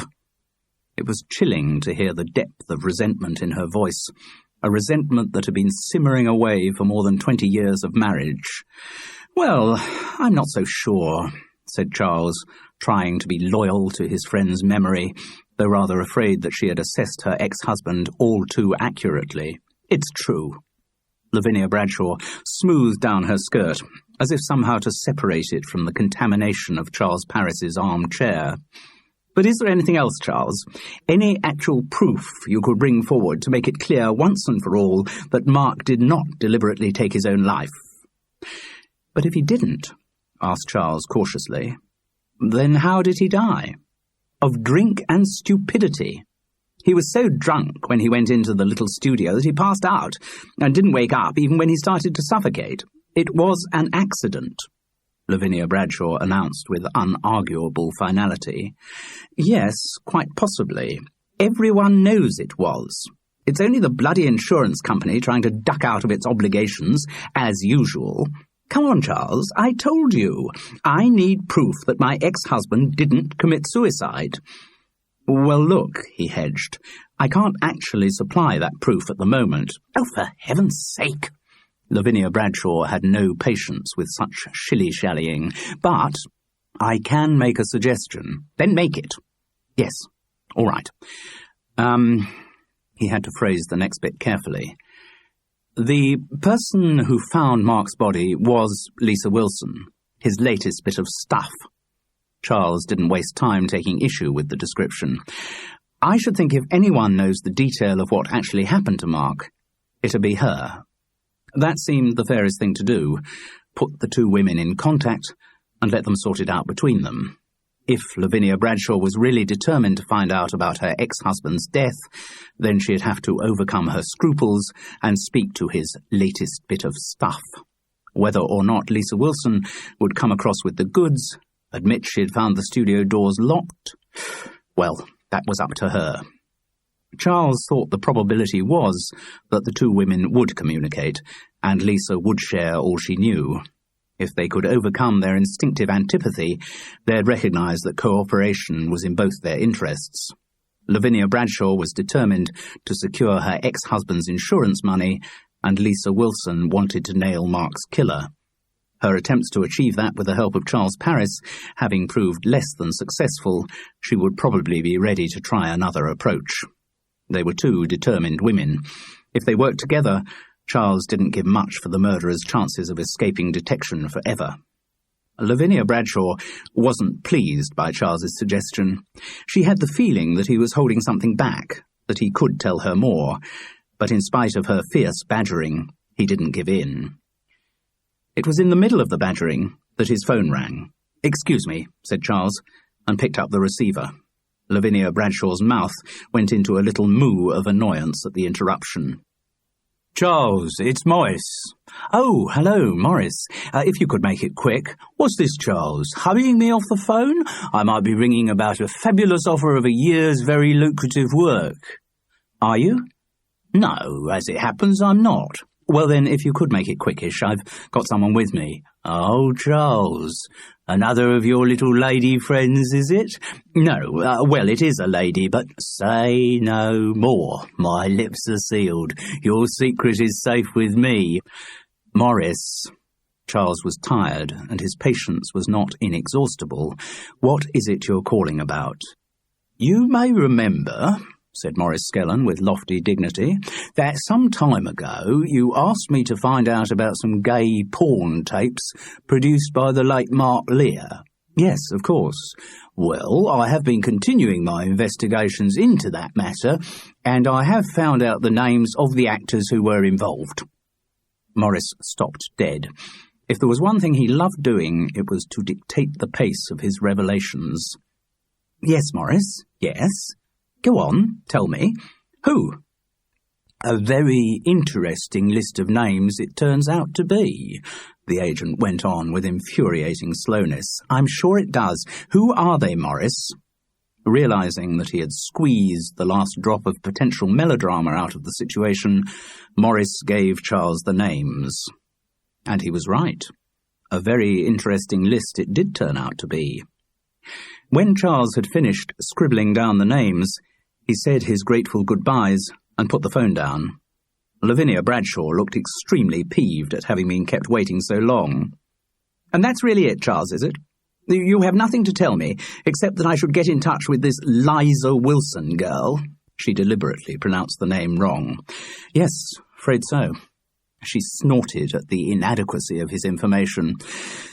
It was chilling to hear the depth of resentment in her voice, a resentment that had been simmering away for more than 20 years of marriage. "Well, I'm not so sure," said Charles, trying to be loyal to his friend's memory, though rather afraid that she had assessed her ex-husband all too accurately. "It's true." Lavinia Bradshaw smoothed down her skirt, as if somehow to separate it from the contamination of Charles Parris's armchair. "But is there anything else, Charles? Any actual proof you could bring forward to make it clear once and for all that Mark did not deliberately take his own life?" "But if he didn't," asked Charles cautiously, "then how did he die?" "Of drink and stupidity. He was so drunk when he went into the little studio that he passed out and didn't wake up even when he started to suffocate. It was an accident," Lavinia Bradshaw announced with unarguable finality. "Yes, quite possibly. Everyone knows it was. It's only the bloody insurance company trying to duck out of its obligations, as usual. Come on, Charles, I told you. I need proof that my ex-husband didn't commit suicide." "Well, look," he hedged, "I can't actually supply that proof at the moment." "Oh, for heaven's sake!" Lavinia Bradshaw had no patience with such shilly-shallying. "But I can make a suggestion." "Then make it." "Yes, all right. He had to phrase the next bit carefully. The person who found Mark's body was Lisa Wilson, his latest bit of stuff." Charles didn't waste time taking issue with the description. "I should think if anyone knows the detail of what actually happened to Mark, it'd be her." That seemed the fairest thing to do, put the two women in contact and let them sort it out between them. If Lavinia Bradshaw was really determined to find out about her ex-husband's death, then she'd have to overcome her scruples and speak to his latest bit of stuff. Whether or not Lisa Wilson would come across with the goods, admit she'd found the studio doors locked, well, that was up to her. Charles thought the probability was that the two women would communicate, and Lisa would share all she knew. If they could overcome their instinctive antipathy, they'd recognise that cooperation was in both their interests. Lavinia Bradshaw was determined to secure her ex-husband's insurance money, and Lisa Wilson wanted to nail Mark's killer. Her attempts to achieve that with the help of Charles Parris having proved less than successful, she would probably be ready to try another approach. They were two determined women. If they worked together, Charles didn't give much for the murderer's chances of escaping detection forever. Lavinia Bradshaw wasn't pleased by Charles's suggestion. She had the feeling that he was holding something back, that he could tell her more, but in spite of her fierce badgering, he didn't give in. It was in the middle of the badgering that his phone rang. "Excuse me," said Charles, and picked up the receiver. Lavinia Bradshaw's mouth went into a little moo of annoyance at the interruption. "Charles, it's Morris." "Oh, hello, Morris. If you could make it quick." "What's this, Charles? Hurrying me off the phone? I might be ringing about a fabulous offer of a year's very lucrative work." "Are you?" "No, as it happens, I'm not." "Well then, if you could make it quickish, I've got someone with me." "Oh, Charles, another of your little lady friends, is it?" "No, well, it is a lady, but—" "Say no more. My lips are sealed. Your secret is safe with me." "Morris." Charles was tired, and his patience was not inexhaustible. "What is it you're calling about?" "You may remember," said Morris Skellen with lofty dignity, "that some time ago you asked me to find out about some gay porn tapes produced by the late Mark Lear." "Yes, of course." "Well, I have been continuing my investigations into that matter, and I have found out the names of the actors who were involved." Morris stopped dead. If there was one thing he loved doing, it was to dictate the pace of his revelations. "Yes, Morris, yes. Go on, tell me. Who?" A very interesting list of names it turns out to be, the agent went on with infuriating slowness. I'm sure it does. Who are they, Morris? Realizing that he had squeezed the last drop of potential melodrama out of the situation, Morris gave Charles the names. And he was right. A very interesting list it did turn out to be. When Charles had finished scribbling down the names, he said his grateful goodbyes and put the phone down. Lavinia Bradshaw looked extremely peeved at having been kept waiting so long. And that's really it, Charles, is it? You have nothing to tell me, except that I should get in touch with this Liza Wilson girl. She deliberately pronounced the name wrong. Yes, afraid so. She snorted at the inadequacy of his information.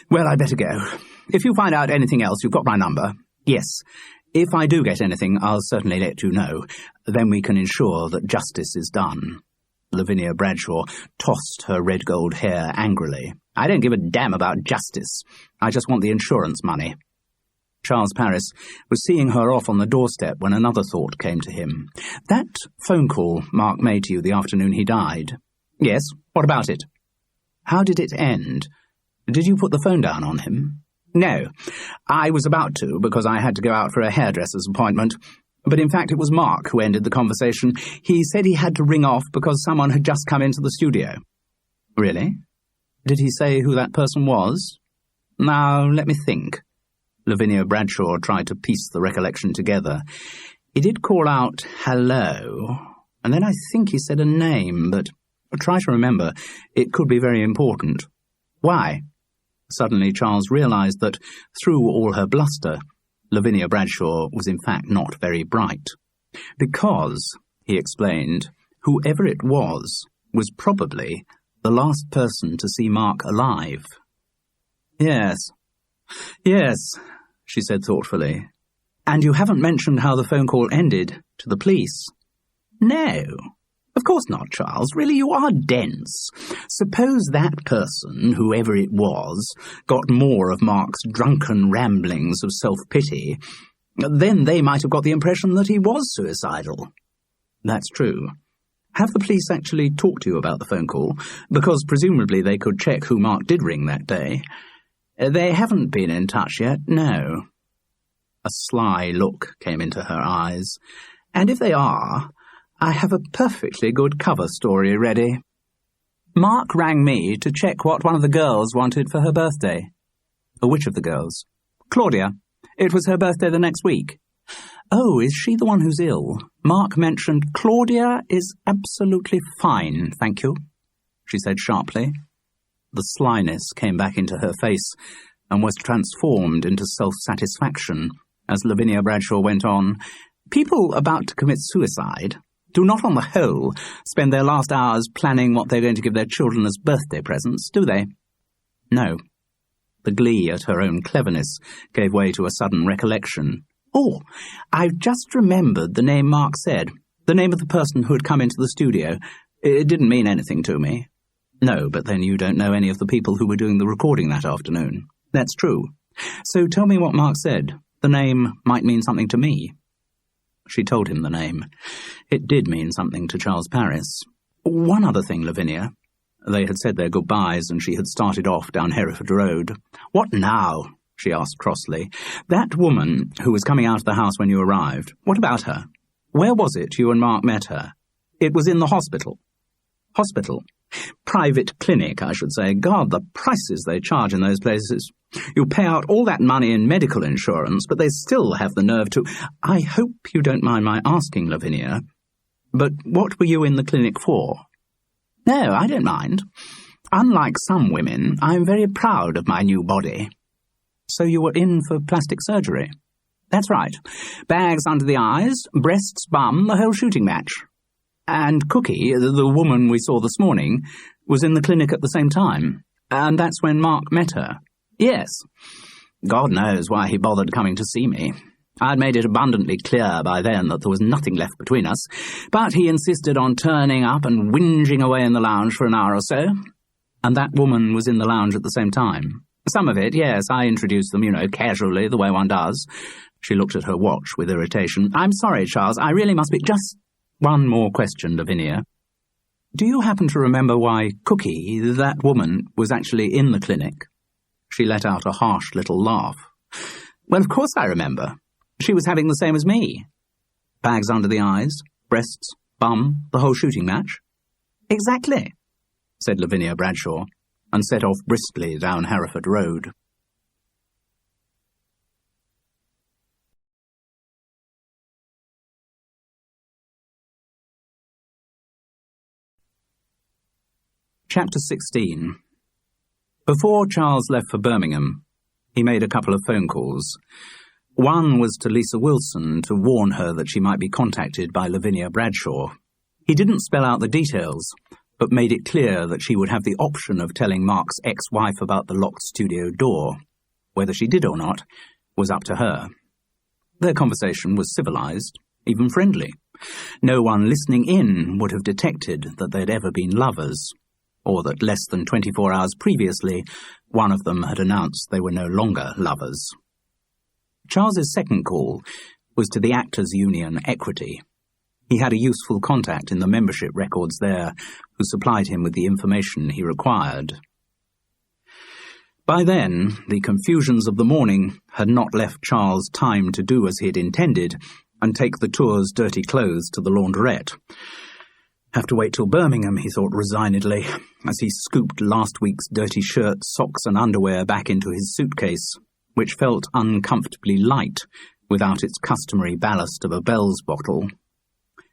Well, I'd better go. If you find out anything else, you've got my number. Yes. If I do get anything, I'll certainly let you know. Then we can ensure that justice is done. Lavinia Bradshaw tossed her red-gold hair angrily. I don't give a damn about justice. I just want the insurance money. Charles Parris was seeing her off on the doorstep when another thought came to him. That phone call Mark made to you the afternoon he died. Yes, what about it? How did it end? Did you put the phone down on him? No, I was about to because I had to go out for a hairdresser's appointment. But in fact it was Mark who ended the conversation. He said he had to ring off because someone had just come into the studio. Really? Did he say who that person was? Now, let me think. Lavinia Bradshaw tried to piece the recollection together. He did call out, hello, and then I think he said a name, but try to remember. It could be very important. Why? Suddenly Charles realized that, through all her bluster, Lavinia Bradshaw was in fact not very bright. Because, he explained, whoever it was probably the last person to see Mark alive. Yes, she said thoughtfully. And you haven't mentioned how the phone call ended to the police. No, of course not, Charles. Really, you are dense. Suppose that person, whoever it was, got more of Mark's drunken ramblings of self-pity, then they might have got the impression that he was suicidal. That's true. Have the police actually talked to you about the phone call? Because presumably they could check who Mark did ring that day. They haven't been in touch yet, no. A sly look came into her eyes. And if they are, I have a perfectly good cover story ready. Mark rang me to check what one of the girls wanted for her birthday. Which of the girls? Claudia. It was her birthday the next week. Oh, is she the one who's ill? Mark mentioned Claudia is absolutely fine, thank you, she said sharply. The slyness came back into her face and was transformed into self-satisfaction as Lavinia Bradshaw went on. People about to commit suicide do not, on the whole, spend their last hours planning what they're going to give their children as birthday presents, do they? No. The glee at her own cleverness gave way to a sudden recollection. Oh, I've just remembered the name Mark said, the name of the person who had come into the studio. It didn't mean anything to me. No, but then you don't know any of the people who were doing the recording that afternoon. That's true. So tell me what Mark said. The name might mean something to me. She told him the name. It did mean something to Charles Parris. One other thing, Lavinia. They had said their goodbyes and she had started off down Hereford Road. What now? She asked crossly. That woman who was coming out of the house when you arrived, what about her? Where was it you and Mark met her? It was in the hospital. Hospital? Private clinic, I should say. God, the prices they charge in those places. You pay out all that money in medical insurance, but they still have the nerve to... I hope you don't mind my asking, Lavinia, but what were you in the clinic for? No, I don't mind. Unlike some women, I'm very proud of my new body. So you were in for plastic surgery? That's right. Bags under the eyes, breasts, bum, the whole shooting match. And Cookie, the woman we saw this morning, was in the clinic at the same time. And that's when Mark met her. Yes. God knows why he bothered coming to see me. I'd made it abundantly clear by then that there was nothing left between us, but he insisted on turning up and whinging away in the lounge for an hour or so. And that woman was in the lounge at the same time. Some of it, yes, I introduced them, casually, the way one does. She looked at her watch with irritation. I'm sorry, Charles, I really must be... Just one more question, Lavinia. Do you happen to remember why Cookie, that woman, was actually in the clinic? She let out a harsh little laugh. Well, of course I remember. She was having the same as me. Bags under the eyes, breasts, bum, the whole shooting match. Exactly, said Lavinia Bradshaw, and set off briskly down Hereford Road. Chapter 16. Before Charles left for Birmingham, he made a couple of phone calls. One was to Lisa Wilson to warn her that she might be contacted by Lavinia Bradshaw. He didn't spell out the details, but made it clear that she would have the option of telling Mark's ex-wife about the locked studio door. Whether she did or not was up to her. Their conversation was civilized, even friendly. No one listening in would have detected that they'd ever been lovers, or that less than 24 hours previously, one of them had announced they were no longer lovers. Charles's second call was to the Actors' Union Equity. He had a useful contact in the membership records there who supplied him with the information he required. By then, the confusions of the morning had not left Charles time to do as he had intended and take the tour's dirty clothes to the laundrette. Have to wait till Birmingham, he thought resignedly, as he scooped last week's dirty shirts, socks and underwear back into his suitcase, which felt uncomfortably light without its customary ballast of a Bell's bottle.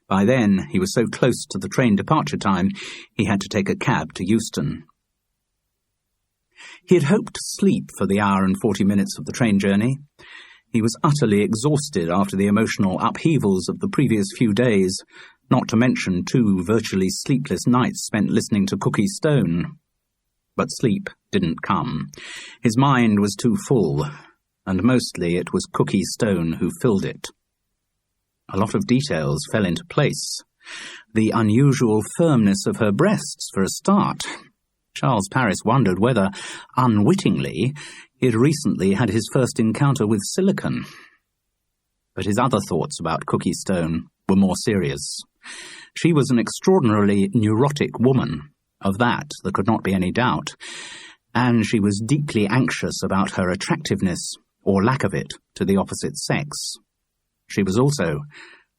By then, he was so close to the train departure time, he had to take a cab to Euston. He had hoped to sleep for the hour and 40 minutes of the train journey. He was utterly exhausted after the emotional upheavals of the previous few days, not to mention 2 virtually sleepless nights spent listening to Cookie Stone. But sleep didn't come. His mind was too full, and mostly it was Cookie Stone who filled it. A lot of details fell into place. The unusual firmness of her breasts, for a start. Charles Paris wondered whether, unwittingly, he had recently had his first encounter with silicon. But his other thoughts about Cookie Stone were more serious. She was an extraordinarily neurotic woman. Of that there could not be any doubt, and she was deeply anxious about her attractiveness, or lack of it, to the opposite sex. She was also,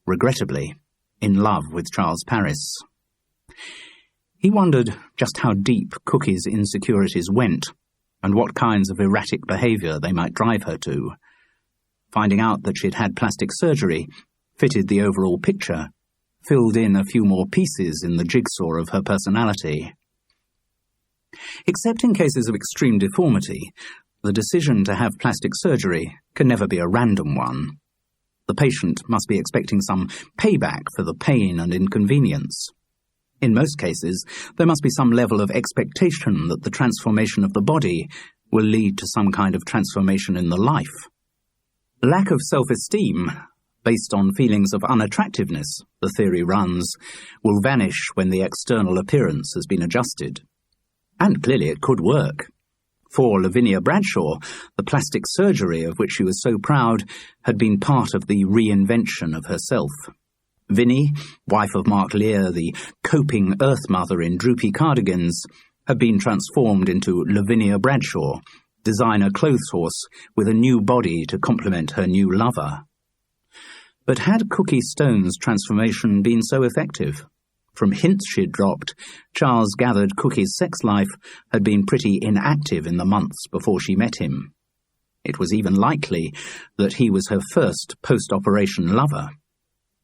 regrettably, in love with Charles Paris. He wondered just how deep Cookie's insecurities went, and what kinds of erratic behaviour they might drive her to. Finding out that she'd had plastic surgery fitted the overall picture, filled in a few more pieces in the jigsaw of her personality. Except in cases of extreme deformity, the decision to have plastic surgery can never be a random one. The patient must be expecting some payback for the pain and inconvenience. In most cases, there must be some level of expectation that the transformation of the body will lead to some kind of transformation in the life. Lack of self-esteem, based on feelings of unattractiveness, the theory runs, will vanish when the external appearance has been adjusted. And clearly it could work. For Lavinia Bradshaw, the plastic surgery of which she was so proud had been part of the reinvention of herself. Vinnie, wife of Mark Lear, the coping earth mother in droopy cardigans, had been transformed into Lavinia Bradshaw, designer clothes horse with a new body to complement her new lover. But had Cookie Stone's transformation been so effective? From hints she'd dropped, Charles gathered Cookie's sex life had been pretty inactive in the months before she met him. It was even likely that he was her first post-operation lover.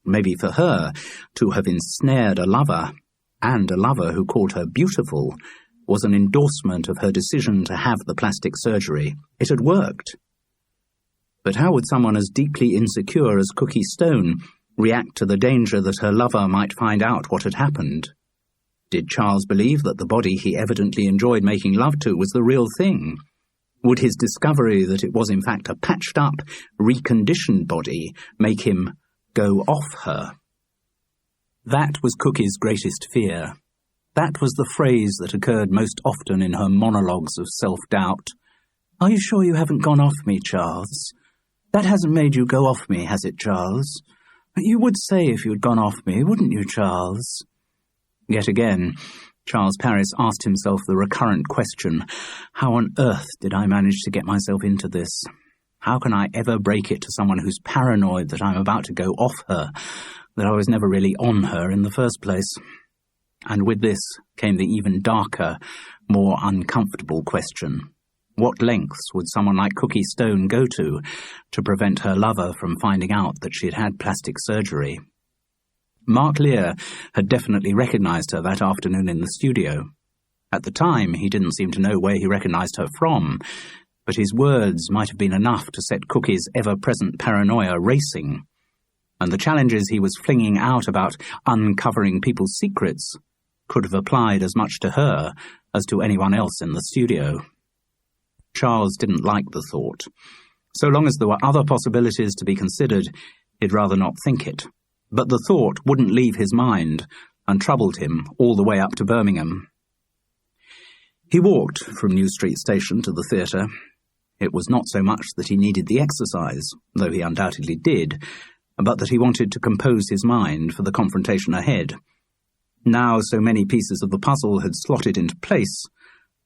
Maybe for her, to have ensnared a lover, and a lover who called her beautiful, was an endorsement of her decision to have the plastic surgery. It had worked. But how would someone as deeply insecure as Cookie Stone react to the danger that her lover might find out what had happened? Did Charles believe that the body he evidently enjoyed making love to was the real thing? Would his discovery that it was in fact a patched-up, reconditioned body make him go off her? That was Cookie's greatest fear. That was the phrase that occurred most often in her monologues of self-doubt. "Are you sure you haven't gone off me, Charles? That hasn't made you go off me, has it, Charles? You would say if you'd gone off me, wouldn't you, Charles?" Yet again, Charles Parris asked himself the recurrent question, how on earth did I manage to get myself into this? How can I ever break it to someone who's paranoid that I'm about to go off her, that I was never really on her in the first place? And with this came the even darker, more uncomfortable question. What lengths would someone like Cookie Stone go to prevent her lover from finding out that she had had plastic surgery? Mark Lear had definitely recognised her that afternoon in the studio. At the time, he didn't seem to know where he recognised her from, but his words might have been enough to set Cookie's ever-present paranoia racing. And the challenges he was flinging out about uncovering people's secrets could have applied as much to her as to anyone else in the studio. Charles didn't like the thought. So long as there were other possibilities to be considered, he'd rather not think it. But the thought wouldn't leave his mind and troubled him all the way up to Birmingham. He walked from New Street Station to the theatre. It was not so much that he needed the exercise, though he undoubtedly did, but that he wanted to compose his mind for the confrontation ahead. Now so many pieces of the puzzle had slotted into place,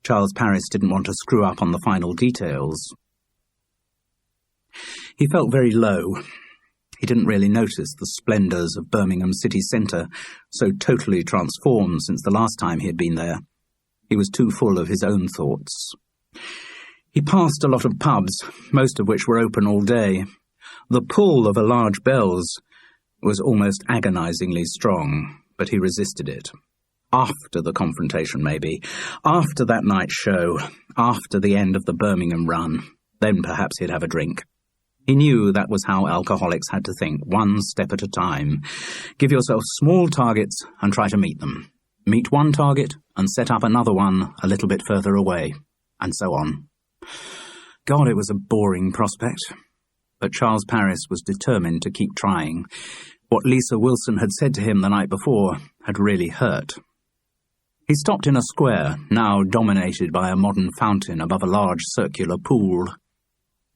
Charles Parris didn't want to screw up on the final details. He felt very low. He didn't really notice the splendours of Birmingham city centre, so totally transformed since the last time he had been there. He was too full of his own thoughts. He passed a lot of pubs, most of which were open all day. The pull of a large bell's was almost agonisingly strong, but he resisted it. After the confrontation, maybe. After that night's show. After the end of the Birmingham run. Then perhaps he'd have a drink. He knew that was how alcoholics had to think, one step at a time. Give yourself small targets and try to meet them. Meet one target and set up another one a little bit further away, and so on. God, it was a boring prospect. But Charles Parris was determined to keep trying. What Lisa Wilson had said to him the night before had really hurt. He stopped in a square, now dominated by a modern fountain above a large circular pool.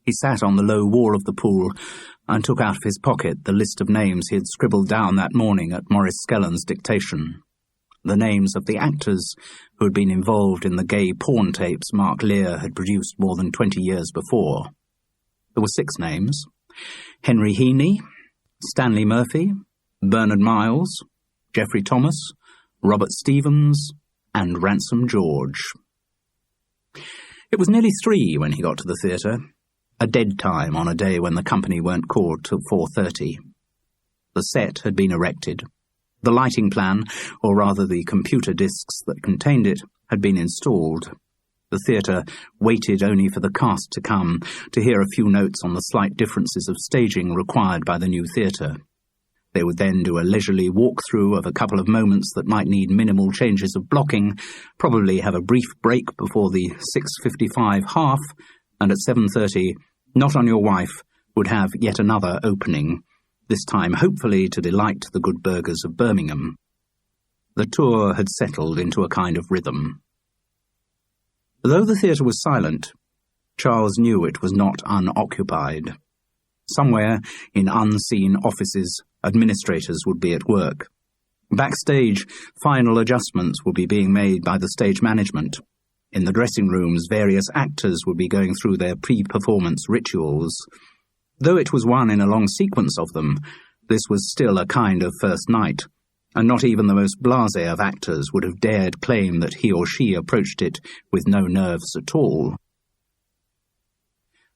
He sat on the low wall of the pool and took out of his pocket the list of names he had scribbled down that morning at Maurice Skellen's dictation. The names of the actors who had been involved in the gay porn tapes Mark Lear had produced more than 20 years before. There were 6 names: Henry Heaney, Stanley Murphy, Bernard Miles, Geoffrey Thomas, Robert Stevens, and Ransom George. It was nearly 3 when he got to the theatre, a dead time on a day when the company weren't called till 4:30. The set had been erected. The lighting plan, or rather the computer discs that contained it, had been installed. The theatre waited only for the cast to come, to hear a few notes on the slight differences of staging required by the new theatre. They would then do a leisurely walk-through of a couple of moments that might need minimal changes of blocking, probably have a brief break before the 6:55 half, and at 7:30, Not On Your Wife would have yet another opening, this time hopefully to delight the good burghers of Birmingham. The tour had settled into a kind of rhythm. Though the theatre was silent, Charles knew it was not unoccupied. Somewhere, in unseen offices, administrators would be at work. Backstage, final adjustments would be being made by the stage management. In the dressing rooms, various actors would be going through their pre-performance rituals. Though it was one in a long sequence of them, this was still a kind of first night, and not even the most blasé of actors would have dared claim that he or she approached it with no nerves at all.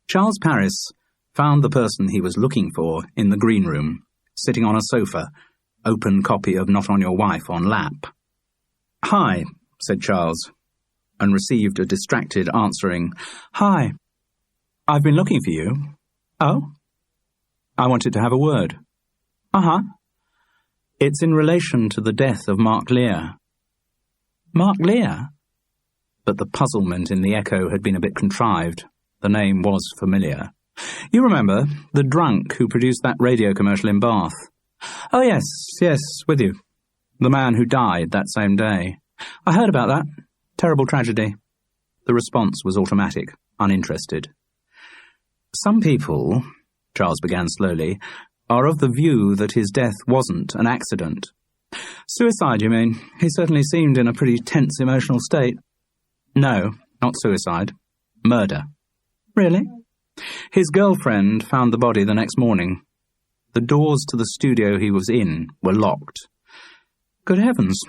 Charles Parris found the person he was looking for in the green room, sitting on a sofa, open copy of Not On Your Wife on lap. "Hi," said Charles, and received a distracted answering, "Hi. I've been looking for you." "Oh?" "I wanted to have a word." "Uh-huh. It's in relation to the death of Mark Lear." "Mark Lear?" But the puzzlement in the echo had been a bit contrived. The name was familiar. "You remember, the drunk who produced that radio commercial in Bath?" "Oh, yes, with you. The man who died that same day. I heard about that. Terrible tragedy." The response was automatic, uninterested. "Some people," Charles began slowly, "are of the view that his death wasn't an accident. Suicide, you mean? He certainly seemed in a pretty tense emotional state. No, not suicide. Murder. Really? His girlfriend found the body the next morning. The doors to the studio he was in were locked. Good heavens.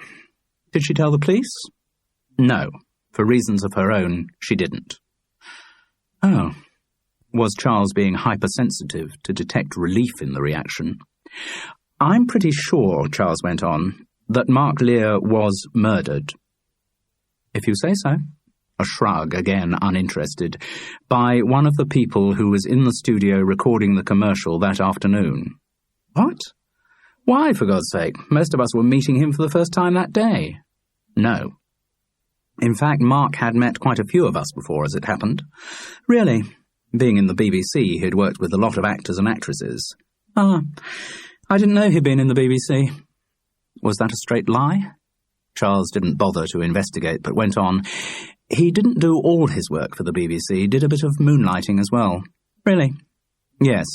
Did she tell the police? No. For reasons of her own, she didn't. Oh. Was Charles being hypersensitive to detect relief in the reaction? I'm pretty sure, Charles went on, that Mark Lear was murdered. If you say so. A shrug, again uninterested, by one of the people who was in the studio recording the commercial that afternoon. What? Why, for God's sake? Most of us were meeting him for the first time that day. No. In fact, Mark had met quite a few of us before, as it happened. Really. Being in the BBC, he'd worked with a lot of actors and actresses. Ah, I didn't know he'd been in the BBC. Was that a straight lie? Charles didn't bother to investigate, but went on. He didn't do all his work for the BBC, did a bit of moonlighting as well. Really? Yes.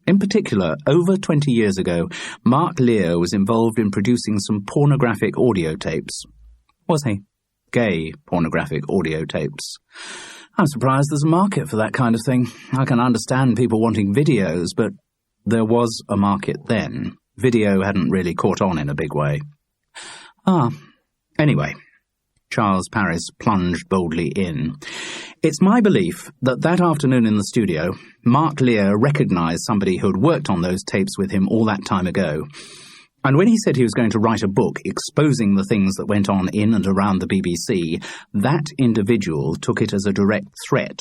In particular, over 20 years ago, Mark Lear was involved in producing some pornographic audio tapes. Was he? Gay pornographic audio tapes. I'm surprised there's a market for that kind of thing. I can understand people wanting videos, but there was a market then. Video hadn't really caught on in a big way. Anyway, Charles Paris plunged boldly in. It's my belief that that afternoon in the studio, Mark Lear recognised somebody who had worked on those tapes with him all that time ago. And when he said he was going to write a book exposing the things that went on in and around the BBC, that individual took it as a direct threat.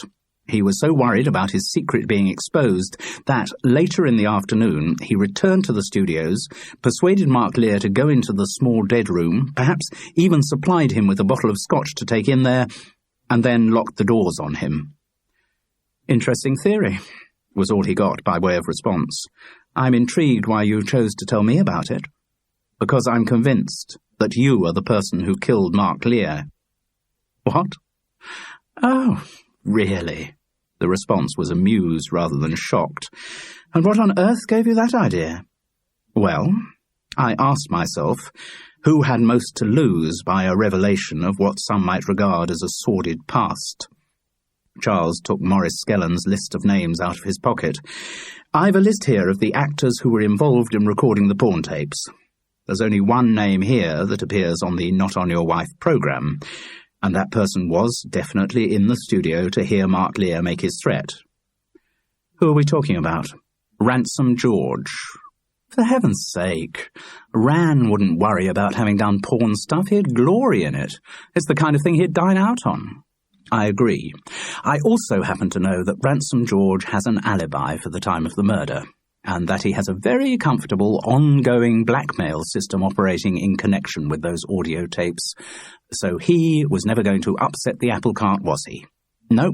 He was so worried about his secret being exposed that, later in the afternoon, he returned to the studios, persuaded Mark Lear to go into the small dead room, perhaps even supplied him with a bottle of scotch to take in there, and then locked the doors on him. Interesting theory, was all he got by way of response. I'm intrigued why you chose to tell me about it. Because I'm convinced that you are the person who killed Mark Lear. What? Oh, really? The response was amused rather than shocked. And what on earth gave you that idea? Well, I asked myself, who had most to lose by a revelation of what some might regard as a sordid past? Charles took Maurice Skellen's list of names out of his pocket. I've a list here of the actors who were involved in recording the porn tapes. There's only one name here that appears on the Not On Your Wife programme, and that person was definitely in the studio to hear Mark Lear make his threat. Who are we talking about? Ransom George. For heaven's sake, Ran wouldn't worry about having done porn stuff. He'd glory in it. It's the kind of thing he'd dine out on. I agree. I also happen to know that Ransom George has an alibi for the time of the murder, and that he has a very comfortable, ongoing blackmail system operating in connection with those audio tapes. So he was never going to upset the apple cart, was he? No.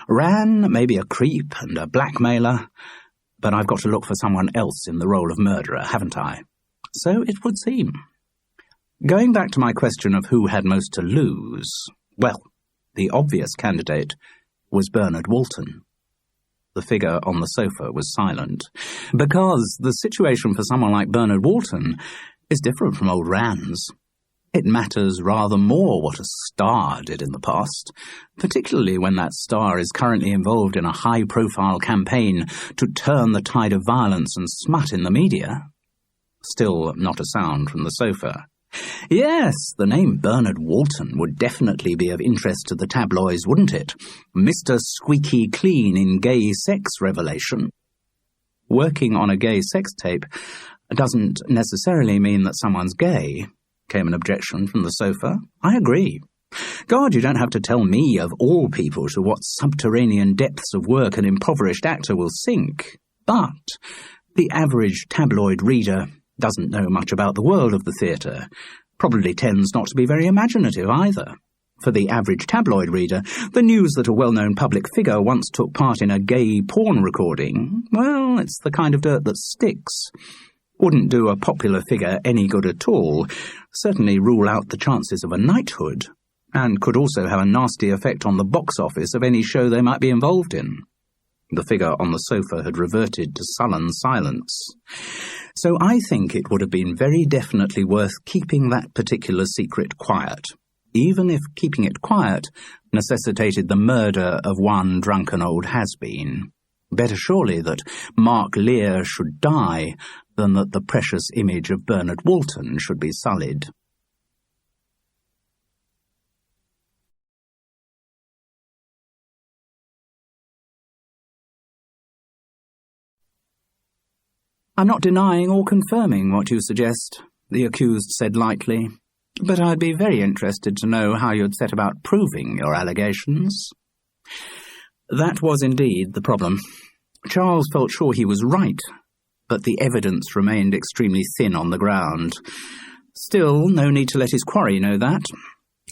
Ran may be a creep and a blackmailer, but I've got to look for someone else in the role of murderer, haven't I? So it would seem. Going back to my question of who had most to lose, well, the obvious candidate was Bernard Walton. The figure on the sofa was silent, because the situation for someone like Bernard Walton is different from old Ran's. It matters rather more what a star did in the past, particularly when that star is currently involved in a high-profile campaign to turn the tide of violence and smut in the media. Still not a sound from the sofa. Yes, the name Bernard Walton would definitely be of interest to the tabloids, wouldn't it? Mr. Squeaky Clean in gay sex revelation. Working on a gay sex tape doesn't necessarily mean that someone's gay, came an objection from the sofa. I agree. God, you don't have to tell me, of all people, to what subterranean depths of work an impoverished actor will sink. But the average tabloid reader doesn't know much about the world of the theatre, probably tends not to be very imaginative either. For the average tabloid reader, the news that a well-known public figure once took part in a gay porn recording, well, it's the kind of dirt that sticks. Wouldn't do a popular figure any good at all, certainly rule out the chances of a knighthood, and could also have a nasty effect on the box office of any show they might be involved in. The figure on the sofa had reverted to sullen silence. So I think it would have been very definitely worth keeping that particular secret quiet, even if keeping it quiet necessitated the murder of one drunken old has-been. Better surely that Mark Lear should die than that the precious image of Bernard Walton should be sullied. "I'm not denying or confirming what you suggest," the accused said lightly, "but I'd be very interested to know how you'd set about proving your allegations." That was indeed the problem. Charles felt sure he was right, but the evidence remained extremely thin on the ground. Still, no need to let his quarry know that.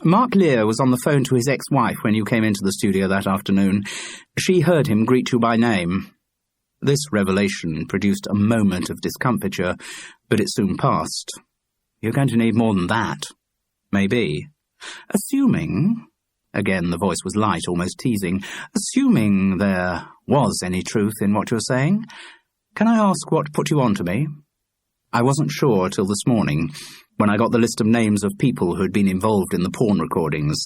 "Mark Lear was on the phone to his ex-wife when you came into the studio that afternoon. She heard him greet you by name." This revelation produced a moment of discomfiture, but it soon passed. "You're going to need more than that." "Maybe. Assuming," again the voice was light, almost teasing, "assuming there was any truth in what you're saying, can I ask what put you on to me? I wasn't sure till this morning, when I got the list of names of people who had been involved in the porn recordings.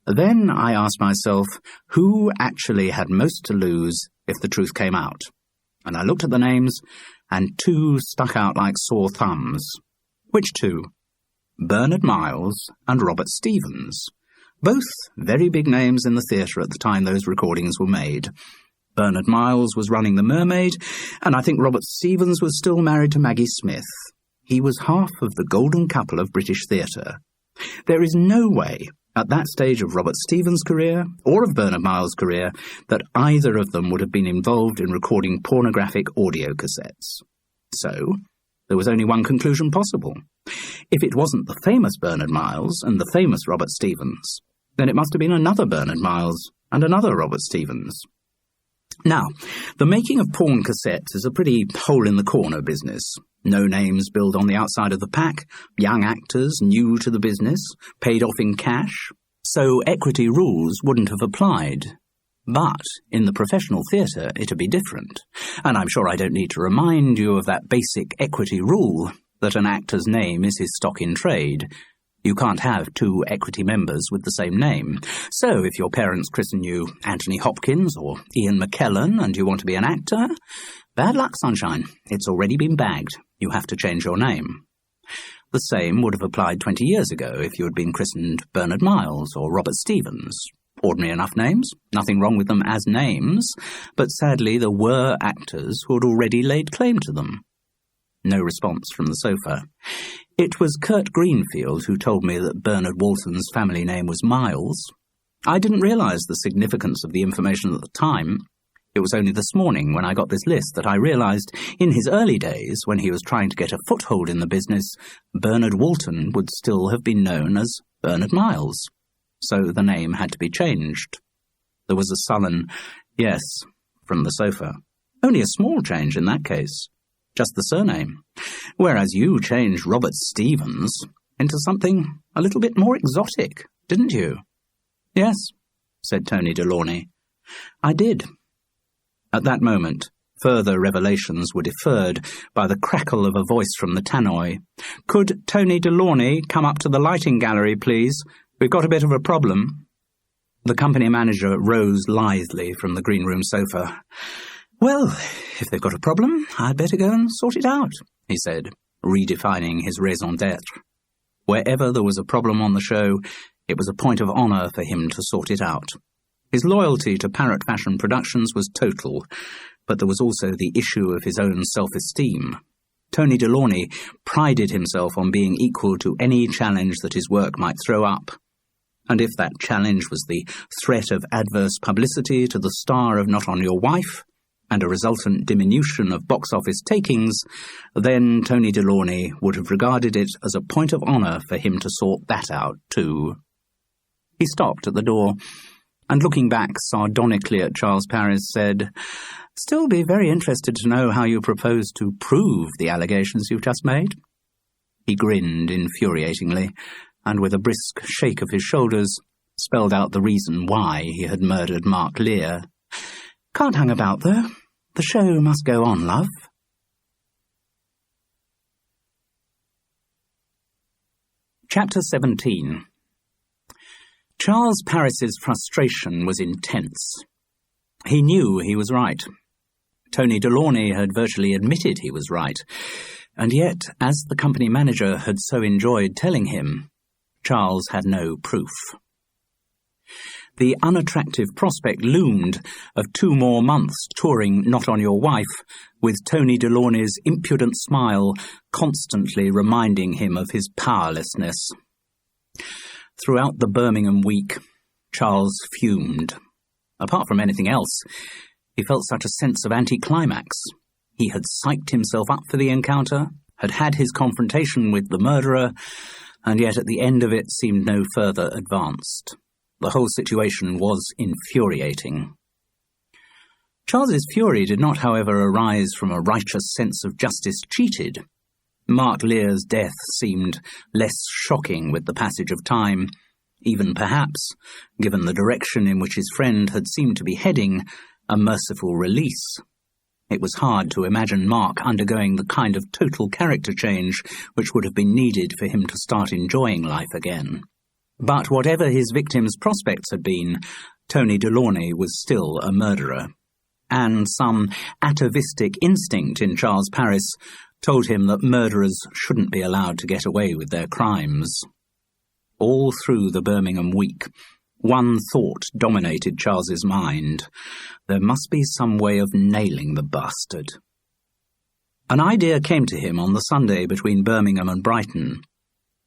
Then I asked myself who actually had most to lose if the truth came out. And I looked at the names, and two stuck out like sore thumbs." "Which two?" "Bernard Miles and Robert Stevens. Both very big names in the theatre at the time those recordings were made. Bernard Miles was running the Mermaid, and I think Robert Stevens was still married to Maggie Smith. He was half of the golden couple of British theatre. There is no way, at that stage of Robert Stevens' career, or of Bernard Miles' career, that either of them would have been involved in recording pornographic audio cassettes. So, there was only one conclusion possible. If it wasn't the famous Bernard Miles and the famous Robert Stevens, then it must have been another Bernard Miles and another Robert Stevens. Now, the making of porn cassettes is a pretty hole-in-the-corner business. No names billed on the outside of the pack, young actors new to the business, paid off in cash, so equity rules wouldn't have applied. But in the professional theatre it'd be different, and I'm sure I don't need to remind you of that basic equity rule, that an actor's name is his stock in trade. You can't have two equity members with the same name. So if your parents christen you Anthony Hopkins or Ian McKellen and you want to be an actor, bad luck, sunshine. It's already been bagged. You have to change your name. The same would have applied 20 years ago if you had been christened Bernard Miles or Robert Stevens. Ordinary enough names, nothing wrong with them as names, but sadly there were actors who had already laid claim to them. No response from the sofa. It was Kurt Greenfield who told me that Bernard Walton's family name was Miles. I didn't realise the significance of the information at the time. It was only this morning, when I got this list, that I realised, in his early days, when he was trying to get a foothold in the business, Bernard Walton would still have been known as Bernard Miles. So the name had to be changed. There was a sullen "yes" from the sofa. Only a small change in that case. Just the surname. Whereas you changed Robert Stevens into something a little bit more exotic, didn't you? "Yes," said Tony Delorney. "I did." At that moment, further revelations were deferred by the crackle of a voice from the tannoy. "Could Tony Delorney come up to the lighting gallery, please? We've got a bit of a problem." The company manager rose lithely from the green room sofa. "Well, if they've got a problem, I'd better go and sort it out," he said, redefining his raison d'être. Wherever there was a problem on the show, it was a point of honour for him to sort it out. His loyalty to Parrot Fashion Productions was total, but there was also the issue of his own self-esteem. Tony Delorney prided himself on being equal to any challenge that his work might throw up. And if that challenge was the threat of adverse publicity to the star of Not On Your Wife, and a resultant diminution of box office takings, then Tony Delorney would have regarded it as a point of honour for him to sort that out too. He stopped at the door, and looking back sardonically at Charles Paris, said, "Still be very interested to know how you propose to prove the allegations you've just made." He grinned infuriatingly, and with a brisk shake of his shoulders, spelled out the reason why he had murdered Mark Lear. Can't hang about, though. The show must go on, love. Chapter 17. Charles Parris's frustration was intense. He knew he was right. Tony Delaunay had virtually admitted he was right, and yet, as the company manager had so enjoyed telling him, Charles had no proof. The unattractive prospect loomed of 2 more months touring Not On Your Wife, with Tony Delaunay's impudent smile constantly reminding him of his powerlessness. Throughout the Birmingham week, Charles fumed. Apart from anything else, he felt such a sense of anticlimax. He had psyched himself up for the encounter, had had his confrontation with the murderer, and yet at the end of it seemed no further advanced. The whole situation was infuriating. Charles's fury did not, however, arise from a righteous sense of justice cheated. Mark Lear's death seemed less shocking with the passage of time, even perhaps, given the direction in which his friend had seemed to be heading, a merciful release. It was hard to imagine Mark undergoing the kind of total character change which would have been needed for him to start enjoying life again. But whatever his victim's prospects had been, Tony Delaunay was still a murderer, and some atavistic instinct in Charles Parris told him that murderers shouldn't be allowed to get away with their crimes. All through the Birmingham week, one thought dominated Charles's mind. There must be some way of nailing the bastard. An idea came to him on the Sunday between Birmingham and Brighton.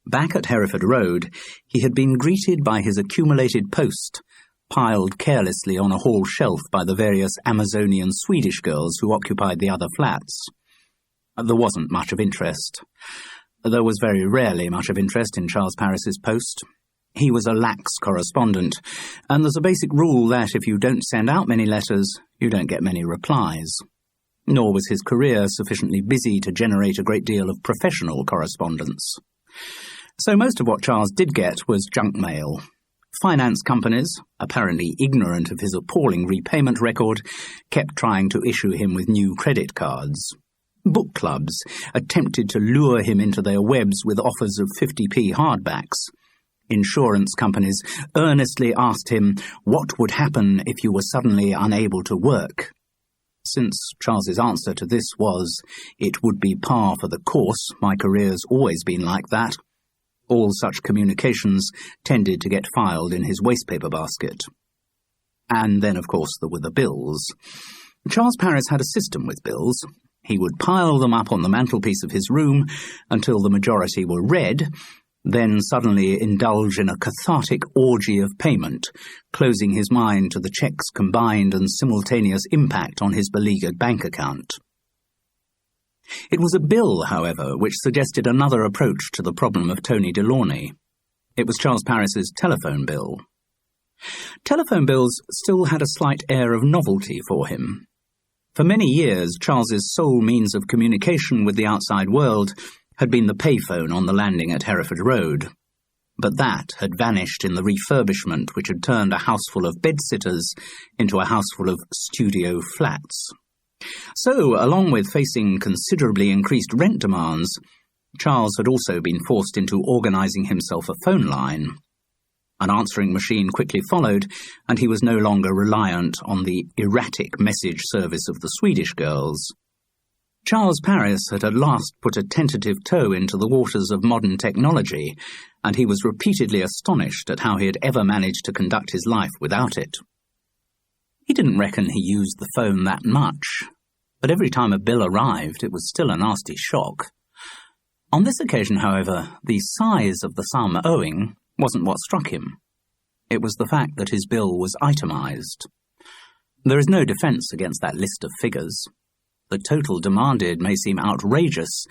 Back at Hereford Road, he had been greeted by his accumulated post, piled carelessly on a hall shelf by the various Amazonian Swedish girls who occupied the other flats. There wasn't much of interest. There was very rarely much of interest in Charles Parris's post. He was a lax correspondent, and there's a basic rule that if you don't send out many letters, you don't get many replies. Nor was his career sufficiently busy to generate a great deal of professional correspondence. So most of what Charles did get was junk mail. Finance companies, apparently ignorant of his appalling repayment record, kept trying to issue him with new credit cards. Book clubs attempted to lure him into their webs with offers of 50p hardbacks. Insurance companies earnestly asked him what would happen if you were suddenly unable to work. Since Charles's answer to this was, "It would be par for the course, my career's always been like that," all such communications tended to get filed in his wastepaper basket. And then, of course, there were the bills. Charles Parris had a system with bills. He would pile them up on the mantelpiece of his room until the majority were read, then suddenly indulge in a cathartic orgy of payment, closing his mind to the cheque's combined and simultaneous impact on his beleaguered bank account. It was a bill, however, which suggested another approach to the problem of Tony Delaunay. It was Charles Parris's telephone bill. Telephone bills still had a slight air of novelty for him. For many years, Charles's sole means of communication with the outside world had been the payphone on the landing at Hereford Road. But that had vanished in the refurbishment which had turned a houseful of bed-sitters into a houseful of studio flats. So, along with facing considerably increased rent demands, Charles had also been forced into organising himself a phone line. An answering machine quickly followed, and he was no longer reliant on the erratic message service of the Swedish girls. Charles Parris had at last put a tentative toe into the waters of modern technology, and he was repeatedly astonished at how he had ever managed to conduct his life without it. He didn't reckon he used the phone that much, but every time a bill arrived it was still a nasty shock. On this occasion, however, the size of the sum owing wasn't what struck him. It was the fact that his bill was itemised. There is no defence against that list of figures. The total demanded may seem outrageous,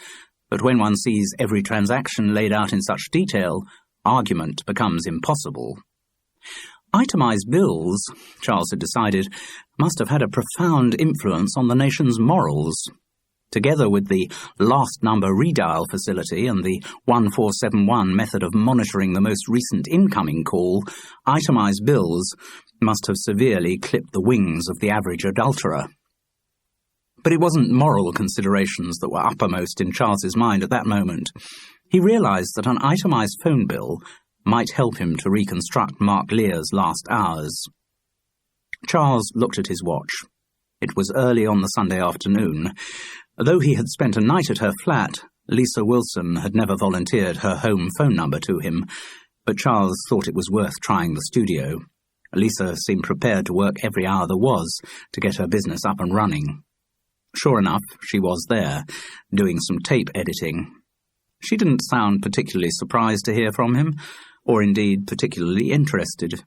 but when one sees every transaction laid out in such detail, argument becomes impossible. Itemised bills, Charles had decided, must have had a profound influence on the nation's morals. Together with the last number redial facility and the 1471 method of monitoring the most recent incoming call, itemised bills, must have severely clipped the wings of the average adulterer. But it wasn't moral considerations that were uppermost in Charles's mind at that moment. He realised that an itemised phone bill might help him to reconstruct Mark Lear's last hours. Charles looked at his watch. It was early on the Sunday afternoon. Though he had spent a night at her flat, Lisa Wilson had never volunteered her home phone number to him, but Charles thought it was worth trying the studio. Lisa seemed prepared to work every hour there was to get her business up and running. Sure enough, she was there, doing some tape editing. She didn't sound particularly surprised to hear from him, or indeed particularly interested.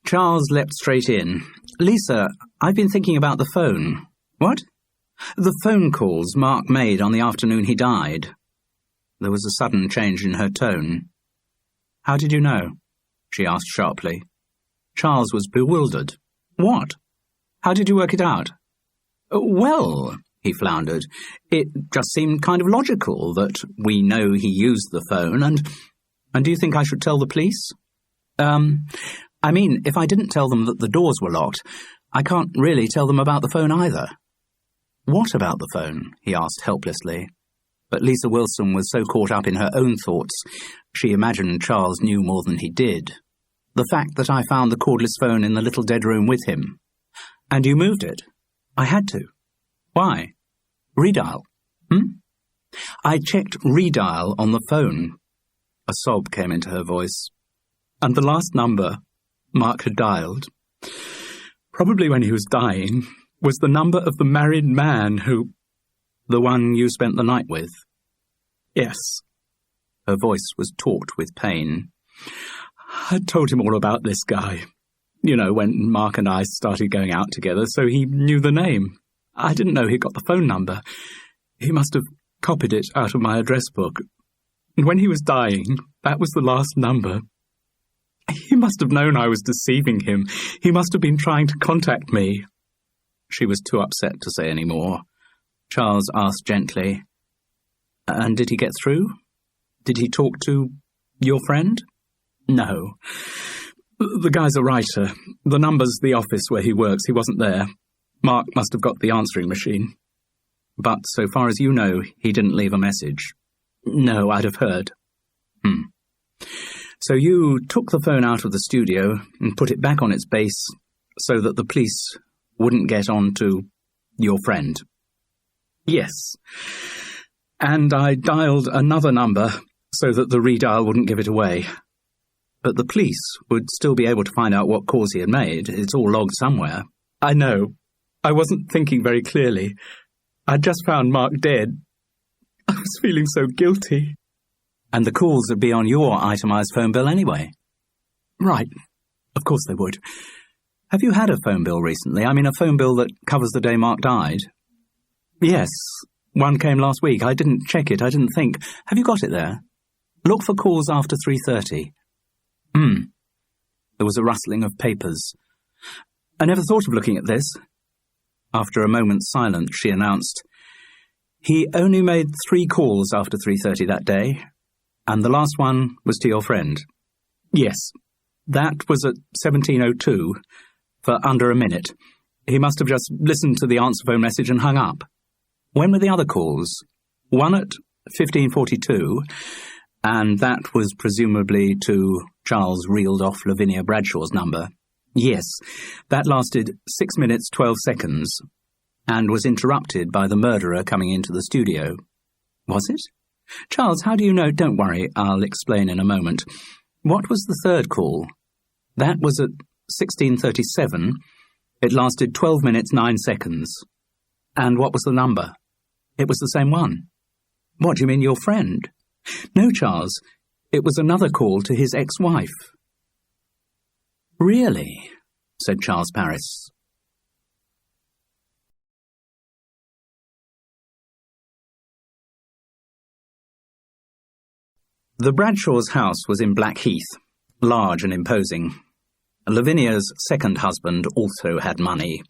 Charles leapt straight in. "Lisa, I've been thinking about the phone." "What?" "The phone calls Mark made on the afternoon he died." There was a sudden change in her tone. "How did you know?" she asked sharply. Charles was bewildered. "What? How did you work it out?" "Well," he floundered, "it just seemed kind of logical that we know he used the phone, and do you think I should tell the police?" I mean, if I didn't tell them that the doors were locked, I can't really tell them about the phone either." "What about the phone?" he asked helplessly. But Lisa Wilson was so caught up in her own thoughts, she imagined Charles knew more than he did. "The fact that I found the cordless phone in the little dead room with him." "And you moved it?" "I had to." "Why?" "Redial." "I checked redial on the phone." A sob came into her voice. "And the last number Mark had dialed, probably when he was dying, was the number of the married man who—" "The one you spent the night with?" "Yes." Her voice was taut with pain. "I told him all about this guy. You know, when Mark and I started going out together, so he knew the name. I didn't know he got the phone number. He must have copied it out of my address book. And when he was dying, that was the last number. He must have known I was deceiving him. He must have been trying to contact me." She was too upset to say any more. Charles asked gently, "And did he get through? Did he talk to your friend?" "No. The guy's a writer. The number's the office where he works. He wasn't there. Mark must have got the answering machine." "But so far as you know, he didn't leave a message?" "No, I'd have heard." "So you took the phone out of the studio and put it back on its base so that the police wouldn't get on to your friend?" "Yes. And I dialed another number so that the redial wouldn't give it away. But the police would still be able to find out what calls he had made. It's all logged somewhere." "I know. I wasn't thinking very clearly. I'd just found Mark dead. I was feeling so guilty." "And the calls would be on your itemised phone bill anyway?" "Right. Of course they would." "Have you had a phone bill recently? I mean, a phone bill that covers the day Mark died?" "Yes. One came last week. I didn't check it. I didn't think. Have you got it there? Look for calls after 3:30. There was a rustling of papers. "I never thought of looking at this." After a moment's silence, she announced, "He only made 3 calls after 3:30 that day, and the last one was to your friend." "Yes. That was at 17:02, for under a minute. He must have just listened to the answer phone message and hung up." "When were the other calls?" "One at 15:42, and that was presumably to..." Charles reeled off Lavinia Bradshaw's number. "Yes, that lasted 6 minutes 12 seconds, and was interrupted by the murderer coming into the studio." "Was it?" "Charles, how do you know—" "Don't worry, I'll explain in a moment. What was the third call?" "That was at 16:37. It lasted 12 minutes 9 seconds. "And what was the number?" "It was the same one." "What, do you mean your friend?" "No, Charles. It was another call to his ex-wife." "Really?" said Charles Parris. The Bradshaws' house was in Blackheath, large and imposing. Lavinia's second husband also had money.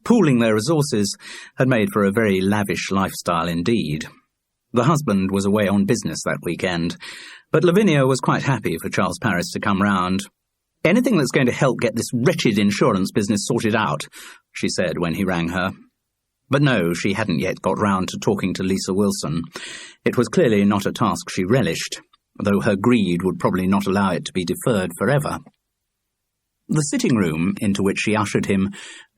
Pooling their resources had made for a very lavish lifestyle indeed. The husband was away on business that weekend, but Lavinia was quite happy for Charles Parris to come round. "Anything that's going to help get this wretched insurance business sorted out," she said when he rang her. But no, she hadn't yet got round to talking to Lisa Wilson. It was clearly not a task she relished, though her greed would probably not allow it to be deferred forever. The sitting room into which she ushered him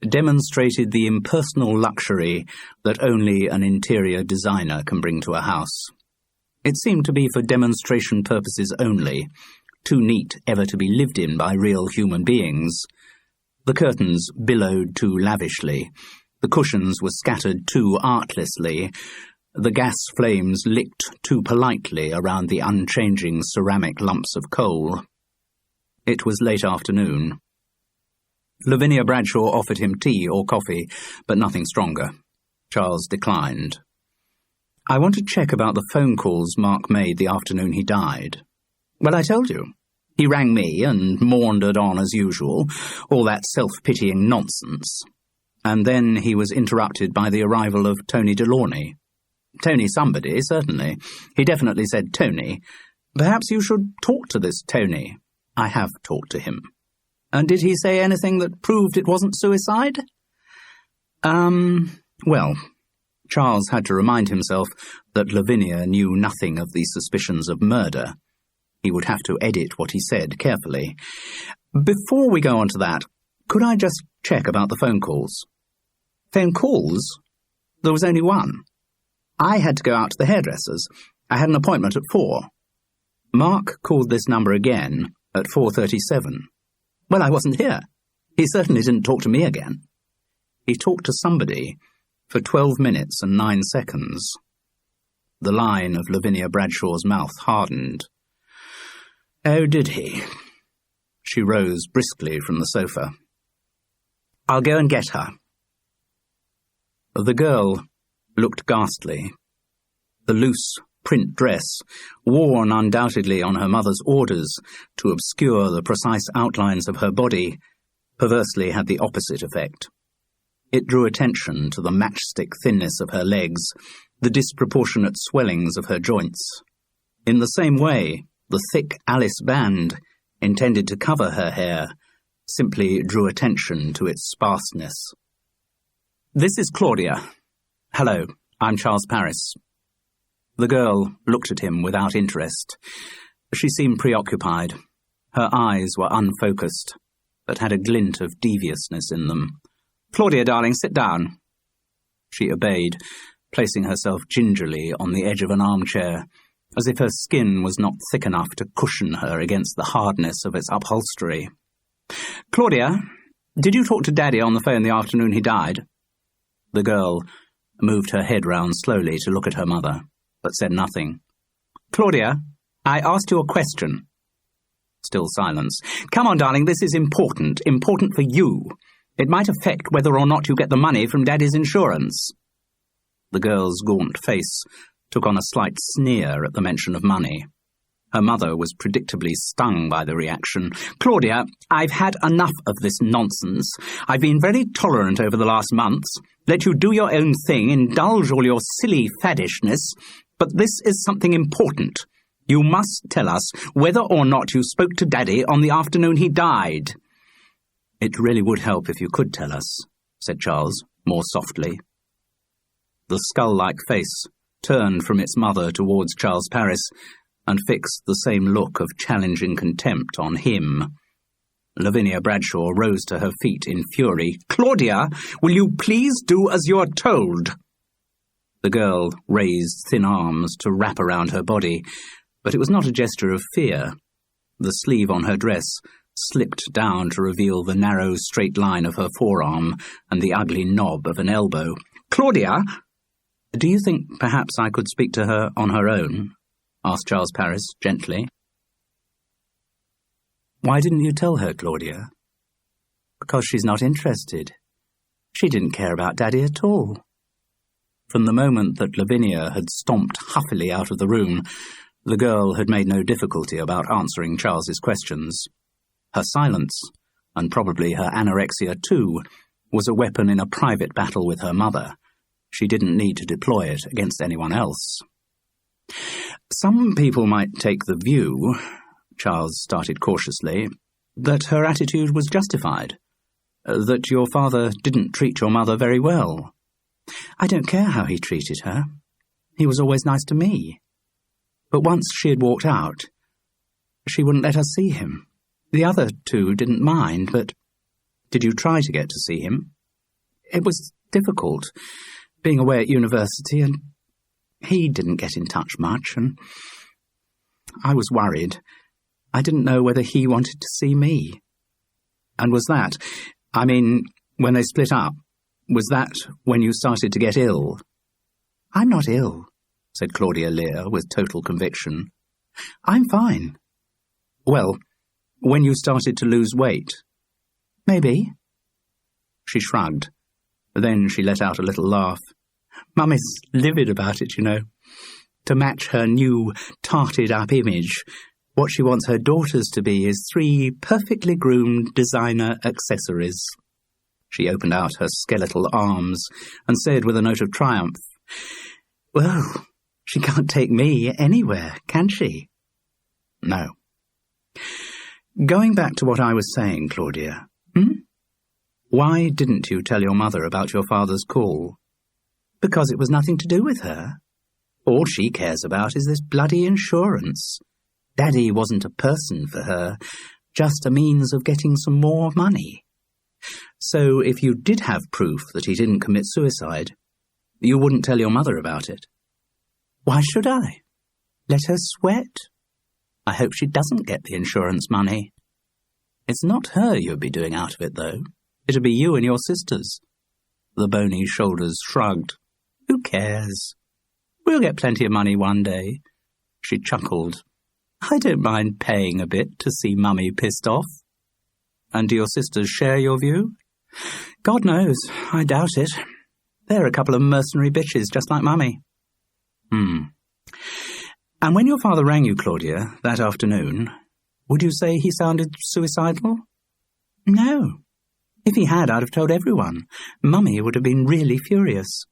demonstrated the impersonal luxury that only an interior designer can bring to a house. It seemed to be for demonstration purposes only, too neat ever to be lived in by real human beings. The curtains billowed too lavishly, the cushions were scattered too artlessly, the gas flames licked too politely around the unchanging ceramic lumps of coal. It was late afternoon. Lavinia Bradshaw offered him tea or coffee, but nothing stronger. Charles declined. "I want to check about the phone calls Mark made the afternoon he died." "Well, I told you. He rang me and maundered on as usual, all that self-pitying nonsense. And then he was interrupted by the arrival of Tony Delaunay. Tony somebody, certainly. He definitely said Tony. Perhaps you should talk to this Tony." "I have talked to him." "And did he say anything that proved it wasn't suicide?" Well, Charles had to remind himself that Lavinia knew nothing of the suspicions of murder. He would have to edit what he said carefully. "Before we go on to that, could I just check about the phone calls?" "Phone calls? There was only one. I had to go out to the hairdresser's. I had an appointment at 4. Mark called this number again at 4:37. Well, I wasn't here. He certainly didn't talk to me again. He talked to somebody for 12 minutes and 9 seconds. The line of Lavinia Bradshaw's mouth hardened. "Oh, did he?" She rose briskly from the sofa. "I'll go and get her." The girl looked ghastly. The loose print dress, worn undoubtedly on her mother's orders to obscure the precise outlines of her body, perversely had the opposite effect. It drew attention to the matchstick thinness of her legs, the disproportionate swellings of her joints. In the same way, the thick Alice band, intended to cover her hair, simply drew attention to its sparseness. "This is Claudia. Hello, I'm Charles Parris." The girl looked at him without interest. She seemed preoccupied. Her eyes were unfocused, but had a glint of deviousness in them. "Claudia, darling, sit down." She obeyed, placing herself gingerly on the edge of an armchair, as if her skin was not thick enough to cushion her against the hardness of its upholstery. "Claudia, did you talk to Daddy on the phone the afternoon he died?" The girl moved her head round slowly to look at her mother, but said nothing. "Claudia, I asked you a question." Still silence. "Come on, darling, this is important for you. It might affect whether or not you get the money from Daddy's insurance." The girl's gaunt face took on a slight sneer at the mention of money. Her mother was predictably stung by the reaction. "Claudia, I've had enough of this nonsense. I've been very tolerant over the last months, let you do your own thing, indulge all your silly faddishness, but this is something important. You must tell us whether or not you spoke to Daddy on the afternoon he died." "It really would help if you could tell us," said Charles, more softly. The skull-like face turned from its mother towards Charles Parris and fixed the same look of challenging contempt on him. Lavinia Bradshaw rose to her feet in fury. "Claudia, will you please do as you are told?" The girl raised thin arms to wrap around her body, but it was not a gesture of fear. The sleeve on her dress slipped down to reveal the narrow, straight line of her forearm and the ugly knob of an elbow. "Claudia!" "Do you think perhaps I could speak to her on her own?" asked Charles Parris gently. "Why didn't you tell her, Claudia?" "Because she's not interested. She didn't care about Daddy at all." From the moment that Lavinia had stomped huffily out of the room, the girl had made no difficulty about answering Charles's questions. Her silence, and probably her anorexia too, was a weapon in a private battle with her mother. She didn't need to deploy it against anyone else. "Some people might take the view," Charles started cautiously, That her attitude was justified. That your father didn't treat your mother very well. I don't care how he treated her. He was always nice to me. But once she had walked out, she wouldn't let us see him. The other two didn't mind, but... Did you try to get to see him? It was difficult, being away at university, and he didn't get in touch much, and I was worried. I didn't know whether he wanted to see me. And was that, I mean, when they split up, was that when you started to get ill? I'm not ill, said Claudia Lear with total conviction. I'm fine. Well, when you started to lose weight? Maybe. She shrugged. Then she let out a little laugh. Mum is livid about it, you know. To match her new, tarted-up image, what she wants her daughters to be is 3 perfectly groomed designer accessories. She opened out her skeletal arms and said with a note of triumph, Well, she can't take me anywhere, can she? No. Going back to what I was saying, Claudia, Why didn't you tell your mother about your father's call? Because it was nothing to do with her. All she cares about is this bloody insurance. Daddy wasn't a person for her, just a means of getting some more money. So if you did have proof that he didn't commit suicide, you wouldn't tell your mother about it? Why should I? Let her sweat. I hope she doesn't get the insurance money. It's not her you'd be doing out of it, though. It'd be you and your sisters. The bony shoulders shrugged. Who cares? We'll get plenty of money one day. She chuckled. I don't mind paying a bit to see Mummy pissed off. And do your sisters share your view? God knows, I doubt it. They're a couple of mercenary bitches just like Mummy. And when your father rang you, Claudia, that afternoon, would you say he sounded suicidal? No. If he had, I'd have told everyone. Mummy would have been really furious.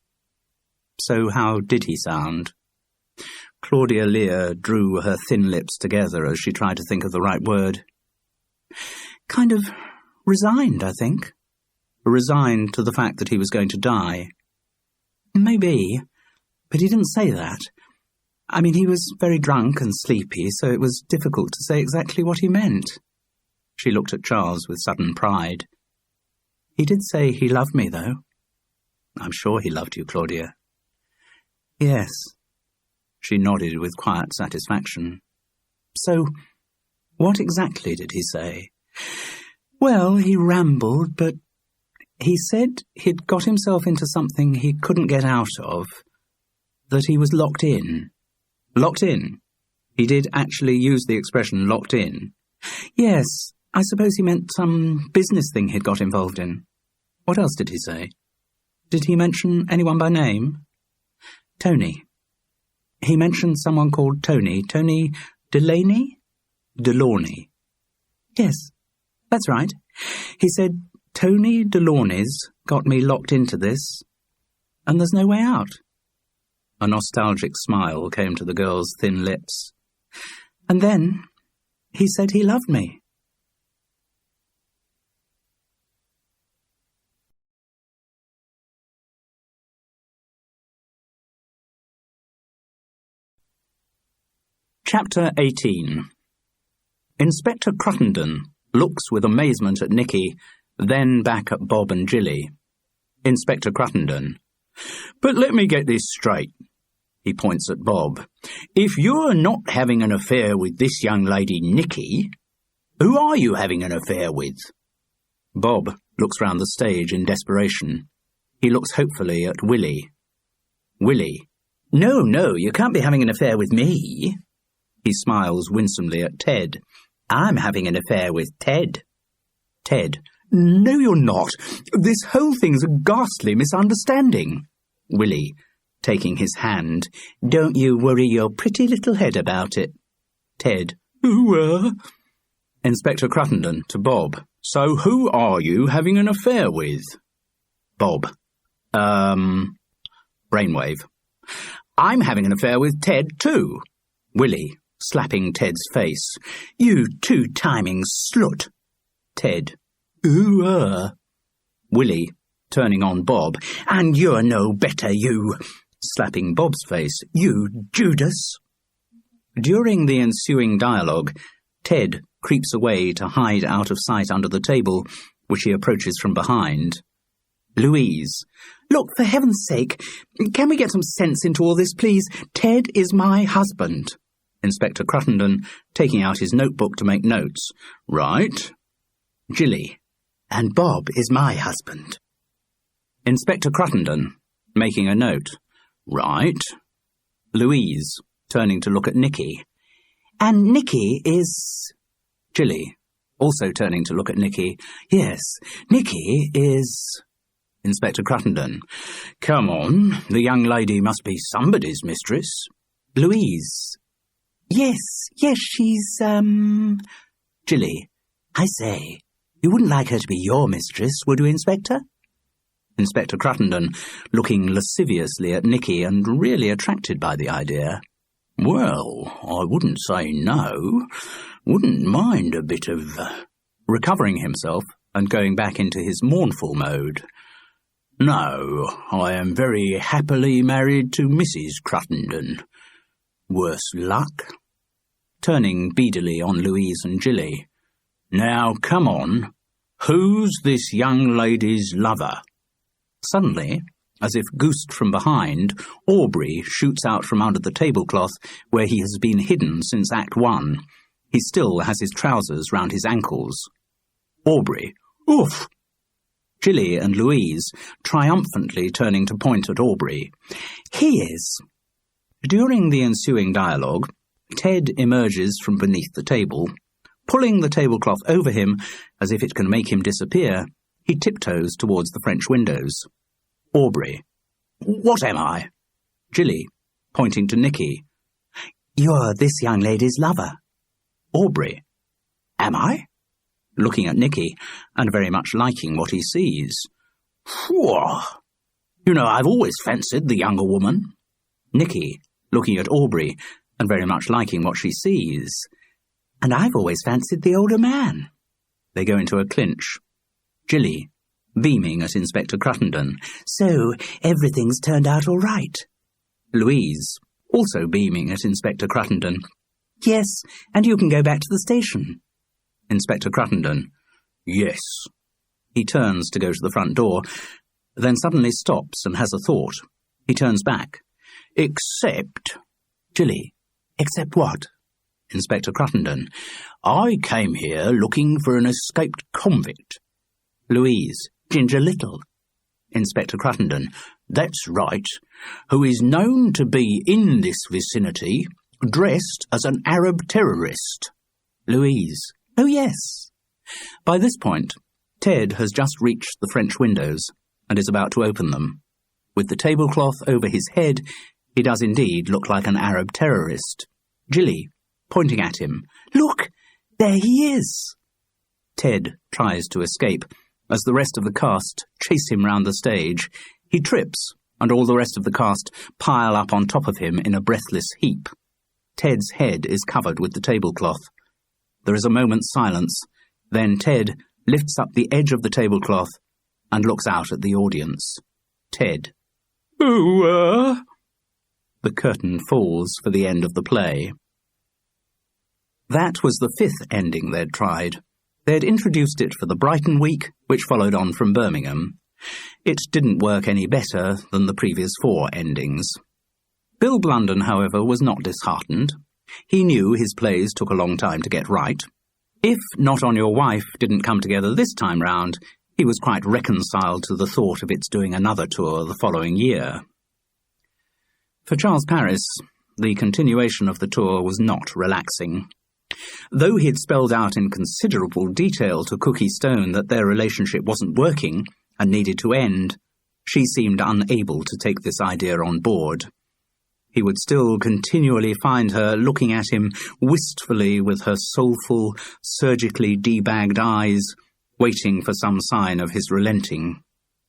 So how did he sound? Claudia Lear drew her thin lips together as she tried to think of the right word. Kind of resigned, I think. Resigned to the fact that he was going to die? Maybe, but he didn't say that. I mean, he was very drunk and sleepy, so it was difficult to say exactly what he meant. She looked at Charles with sudden pride. He did say he loved me, though. I'm sure he loved you, Claudia. Yes. She nodded with quiet satisfaction. So, what exactly did he say? Well, he rambled, but he said he'd got himself into something he couldn't get out of, that he was locked in. Locked in? He did actually use the expression locked in? Yes, I suppose he meant some business thing he'd got involved in. What else did he say? Did he mention anyone by name? Tony. He mentioned someone called Tony. Tony Delaney? Delaunay. Yes, that's right. He said, Tony Delaunay's got me locked into this, and there's no way out. A nostalgic smile came to the girl's thin lips. And then he said he loved me. Chapter 18. Inspector Cruttendon looks with amazement at Nicky, then back at Bob and Jilly. Inspector Cruttendon. But let me get this straight. He points at Bob. If you're not having an affair with this young lady Nicky, who are you having an affair with? Bob looks round the stage in desperation. He looks hopefully at Willie. Willie. No, you can't be having an affair with me. He smiles winsomely at Ted. I'm having an affair with Ted. Ted. No, you're not. This whole thing's a ghastly misunderstanding. Willie, taking his hand. Don't you worry your pretty little head about it. Ted. Inspector Cruttendon to Bob. So who are you having an affair with? Bob. Brainwave. I'm having an affair with Ted, too. Willie, slapping Ted's face. You two-timing slut. Ted. Ooh, Willie, turning on Bob. And you're no better, you, Slapping Bob's face. you Judas. During the ensuing dialogue, Ted creeps away to hide out of sight under the table, which he approaches from behind. Louise. Look, for heaven's sake, can we get some sense into all this, please? Ted is my husband. Inspector Cruttendon, taking out his notebook to make notes. Right. Jilly. And Bob is my husband. Inspector Cruttendon, making a note. Right. Louise, turning to look at Nicky. And Nicky is... Jilly, also turning to look at Nicky. Yes, Nicky is... Inspector Cruttendon. Come on, the young lady must be somebody's mistress. Louise. Yes, she's, Jilly. I say, you wouldn't like her to be your mistress, would you, Inspector? Inspector Cruttendon, looking lasciviously at Nicky and really attracted by the idea. Well, I wouldn't say no. Wouldn't mind a bit of... Recovering himself and going back into his mournful mode. No, I am very happily married to Mrs. Cruttendon. Worse luck. Turning beadily on Louise and Jilly. Now, come on. Who's this young lady's lover? Suddenly, as if goosed from behind, Aubrey shoots out from under the tablecloth where he has been hidden since Act 1. He still has his trousers round his ankles. Aubrey. Oof! Jilly and Louise, triumphantly turning to point at Aubrey. He is. During the ensuing dialogue, Ted emerges from beneath the table. Pulling the tablecloth over him, as if it can make him disappear, he tiptoes towards the French windows. Aubrey. What am I? Jilly, pointing to Nicky. You're this young lady's lover. Aubrey. Am I? Looking at Nicky, and very much liking what he sees. Whew. You know, I've always fancied the younger woman. Nicky, looking at Aubrey, and very much liking what she sees. And I've always fancied the older man. They go into a clinch. Jilly, beaming at Inspector Cruttendon. So, everything's turned out all right. Louise, also beaming at Inspector Cruttendon. Yes, and you can go back to the station. Inspector Cruttendon. Yes. He turns to go to the front door, then suddenly stops and has a thought. He turns back. Except... Jilly. Except what? Inspector Cruttendon. I came here looking for an escaped convict. Louise. Ginger Little. Inspector Cruttendon. That's right. Who is known to be in this vicinity, dressed as an Arab terrorist. Louise. Oh, yes. By this point, Ted has just reached the French windows and is about to open them. With the tablecloth over his head, he does indeed look like an Arab terrorist. Jilly, pointing at him. Look, there he is. Ted tries to escape, as the rest of the cast chase him round the stage. He trips, and all the rest of the cast pile up on top of him in a breathless heap. Ted's head is covered with the tablecloth. There is a moment's silence. Then Ted lifts up the edge of the tablecloth and looks out at the audience. Ted. The curtain falls for the end of the play. That was the 5th ending they'd tried. They'd introduced it for the Brighton week, which followed on from Birmingham. It didn't work any better than the previous 4 endings. Bill Blunden, however, was not disheartened. He knew his plays took a long time to get right. If Not On Your Wife didn't come together this time round, he was quite reconciled to the thought of its doing another tour the following year. For Charles Paris, the continuation of the tour was not relaxing. Though he'd spelled out in considerable detail to Cookie Stone that their relationship wasn't working and needed to end, she seemed unable to take this idea on board. He would still continually find her looking at him wistfully with her soulful, surgically debagged eyes, waiting for some sign of his relenting.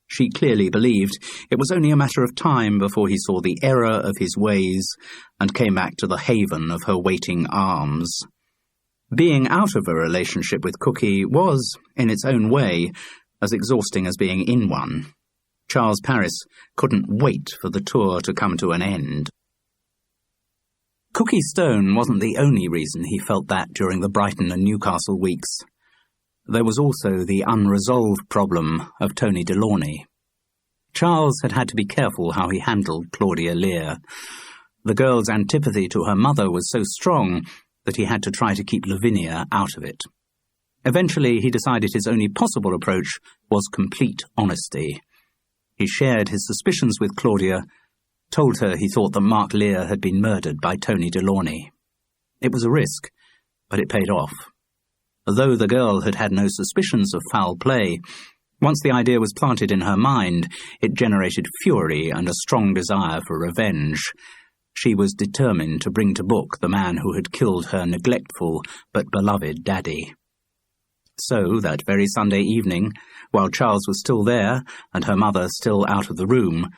She clearly believed it was only a matter of time before he saw the error of his ways and came back to the haven of her waiting arms. Being out of a relationship with Cookie was, in its own way, as exhausting as being in one. Charles Parris couldn't wait for the tour to come to an end. Cookie Stone wasn't the only reason he felt that during the Brighton and Newcastle weeks. There was also the unresolved problem of Tony Delaunay. Charles had had to be careful how he handled Claudia Lear. The girl's antipathy to her mother was so strong that he had to try to keep Lavinia out of it. Eventually, he decided his only possible approach was complete honesty. He shared his suspicions with Claudia, told her he thought that Mark Lear had been murdered by Tony Delaunay. It was a risk, but it paid off. Though the girl had had no suspicions of foul play, once the idea was planted in her mind, it generated fury and a strong desire for revenge. She was determined to bring to book the man who had killed her neglectful but beloved daddy. So, that very Sunday evening, while Charles was still there and her mother still out of the room,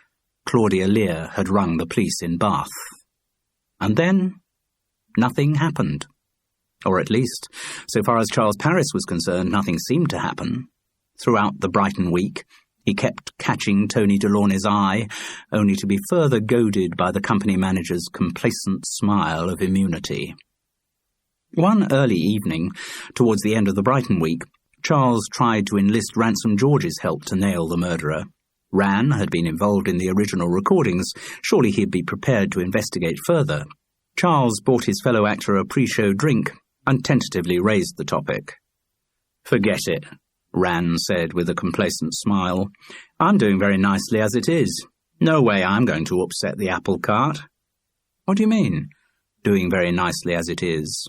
Claudia Lear had rung the police in Bath. And then, nothing happened. Or at least, so far as Charles Parris was concerned, nothing seemed to happen. Throughout the Brighton week, he kept catching Tony Delaunay's eye, only to be further goaded by the company manager's complacent smile of immunity. One early evening, towards the end of the Brighton week, Charles tried to enlist Ransom George's help to nail the murderer. Ran had been involved in the original recordings. Surely he'd be prepared to investigate further. Charles bought his fellow actor a pre-show drink and tentatively raised the topic. "Forget it," Ran said with a complacent smile. "I'm doing very nicely as it is. No way I'm going to upset the apple cart." "What do you mean, doing very nicely as it is?"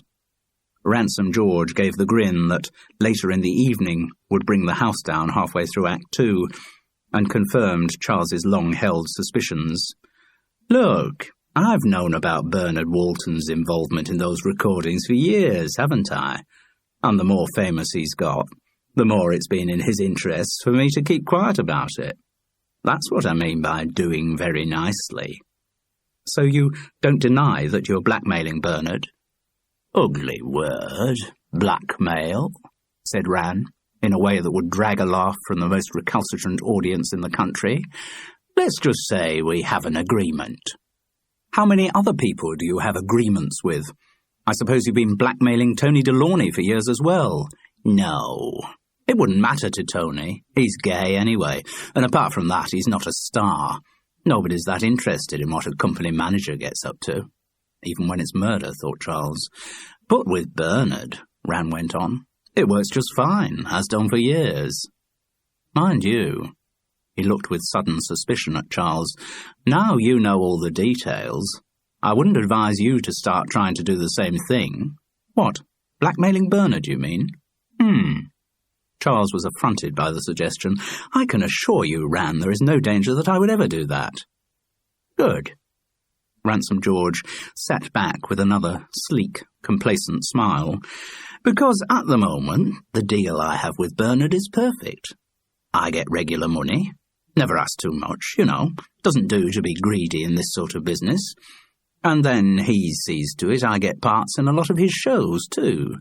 Ransom George gave the grin that later in the evening would bring the house down halfway through Act 2, and confirmed Charles's long-held suspicions. "Look, I've known about Bernard Walton's involvement in those recordings for years, haven't I? And the more famous he's got, the more it's been in his interests for me to keep quiet about it. That's what I mean by doing very nicely." "So you don't deny that you're blackmailing Bernard?" "Ugly word, blackmail," said Ran, in a way that would drag a laugh from the most recalcitrant audience in the country. "Let's just say we have an agreement." "How many other people do you have agreements with? I suppose you've been blackmailing Tony Delaunay for years as well." "No. It wouldn't matter to Tony. He's gay anyway, and apart from that, he's not a star. Nobody's that interested in what a company manager gets up to. Even when it's murder," thought Charles. "But with Bernard," Ran went on, "it works just fine, has done for years. Mind you," he looked with sudden suspicion at Charles, "now you know all the details. I wouldn't advise you to start trying to do the same thing." "What, blackmailing Bernard, you mean?" Charles was affronted by the suggestion. "I can assure you, Ran, there is no danger that I would ever do that." "Good." Ransom George sat back with another sleek, complacent smile. "Because at the moment, the deal I have with Bernard is perfect. I get regular money. Never ask too much, you know. Doesn't do to be greedy in this sort of business. And then he sees to it I get parts in a lot of his shows, too.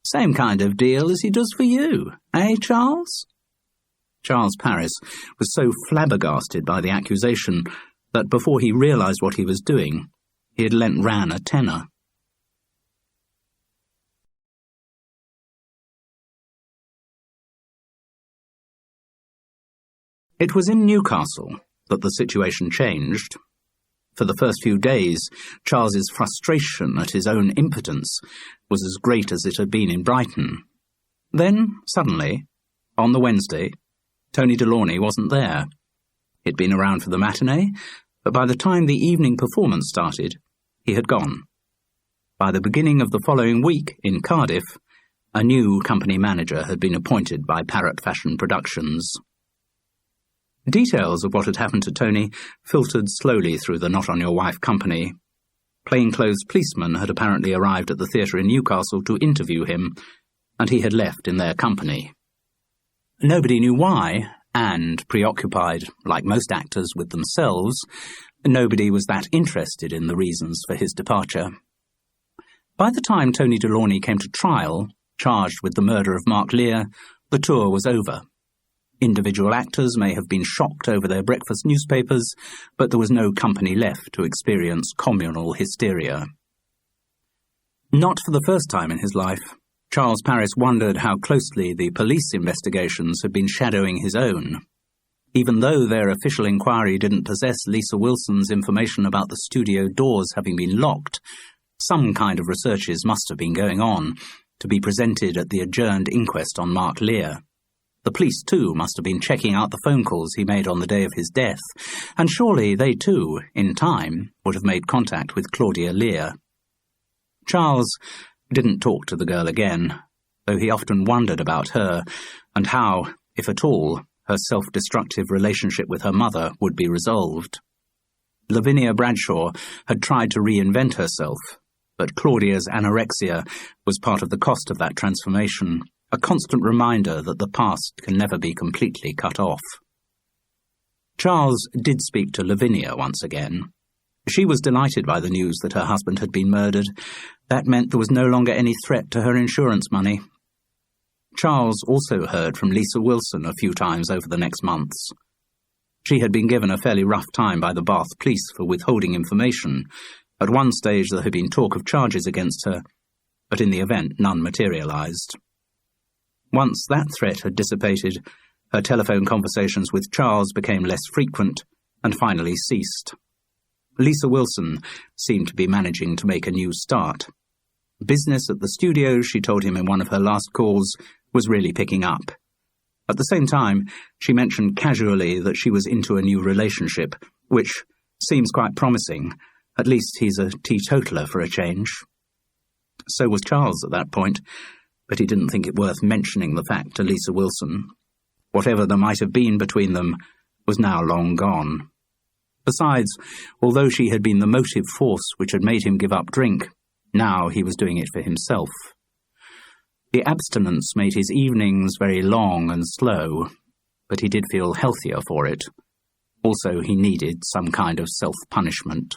Same kind of deal as he does for you, eh, Charles?" Charles Parris was so flabbergasted by the accusation that before he realized what he was doing, he had lent Ran a tenner. It was in Newcastle that the situation changed. For the first few days, Charles's frustration at his own impotence was as great as it had been in Brighton. Then, suddenly, on the Wednesday, Tony Delaunay wasn't there. He'd been around for the matinee, but by the time the evening performance started, he had gone. By the beginning of the following week, in Cardiff, a new company manager had been appointed by Parrot Fashion Productions. Details of what had happened to Tony filtered slowly through the Not-On-Your-Wife company. Plainclothes policemen had apparently arrived at the theatre in Newcastle to interview him, and he had left in their company. Nobody knew why, and, preoccupied, like most actors, with themselves, nobody was that interested in the reasons for his departure. By the time Tony Delaunay came to trial, charged with the murder of Mark Lear, the tour was over. Individual actors may have been shocked over their breakfast newspapers, but there was no company left to experience communal hysteria. Not for the first time in his life, Charles Parris wondered how closely the police investigations had been shadowing his own. Even though their official inquiry didn't possess Lisa Wilson's information about the studio doors having been locked, some kind of researches must have been going on, to be presented at the adjourned inquest on Mark Lear. The police, too, must have been checking out the phone calls he made on the day of his death, and surely they, too, in time, would have made contact with Claudia Lear. Charles didn't talk to the girl again, though he often wondered about her, and how, if at all, her self-destructive relationship with her mother would be resolved. Lavinia Bradshaw had tried to reinvent herself, but Claudia's anorexia was part of the cost of that transformation, a constant reminder that the past can never be completely cut off. Charles did speak to Lavinia once again. She was delighted by the news that her husband had been murdered. That meant there was no longer any threat to her insurance money. Charles also heard from Lisa Wilson a few times over the next months. She had been given a fairly rough time by the Bath police for withholding information. At one stage there had been talk of charges against her, but in the event none materialised. Once that threat had dissipated, her telephone conversations with Charles became less frequent and finally ceased. Lisa Wilson seemed to be managing to make a new start. Business at the studio, she told him in one of her last calls, was really picking up. At the same time, she mentioned casually that she was into a new relationship, which seems quite promising. At least he's a teetotaler for a change. So was Charles at that point, but he didn't think it worth mentioning the fact to Lisa Wilson. Whatever there might have been between them was now long gone. Besides, although she had been the motive force which had made him give up drink, now he was doing it for himself. The abstinence made his evenings very long and slow, but he did feel healthier for it. Also, he needed some kind of self-punishment.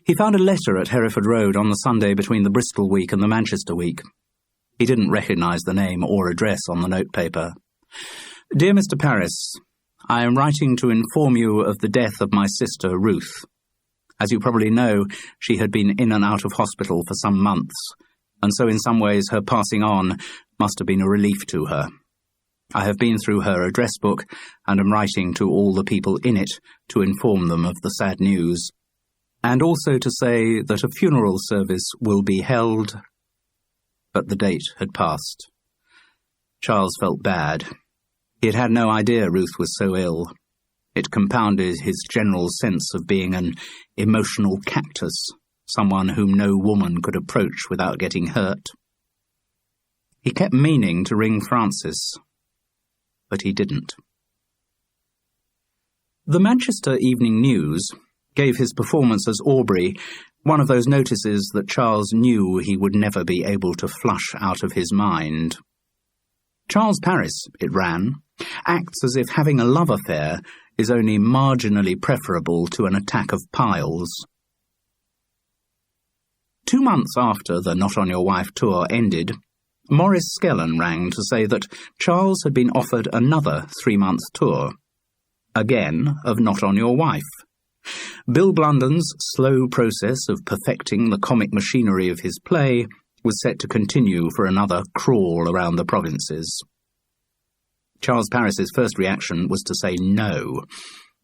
He found a letter at Hereford Road on the Sunday between the Bristol week and the Manchester week. He didn't recognise the name or address on the notepaper. Dear Mr. Parris, I am writing to inform you of the death of my sister, Ruth. As you probably know, she had been in and out of hospital for some months, and so in some ways her passing on must have been a relief to her. I have been through her address book and am writing to all the people in it to inform them of the sad news, and also to say that a funeral service will be held. But the date had passed. Charles felt bad. He had had no idea Ruth was so ill. It compounded his general sense of being an emotional cactus, someone whom no woman could approach without getting hurt. He kept meaning to ring Francis, but he didn't. The Manchester Evening News gave his performance as Aubrey one of those notices that Charles knew he would never be able to flush out of his mind. Charles Parris, it ran, acts as if having a love affair is only marginally preferable to an attack of piles. 2 months after the Not On Your Wife tour ended, Maurice Skellen rang to say that Charles had been offered another 3-month tour, again of Not On Your Wife. Bill Blunden's slow process of perfecting the comic machinery of his play was set to continue for another crawl around the provinces. Charles Parris's first reaction was to say no,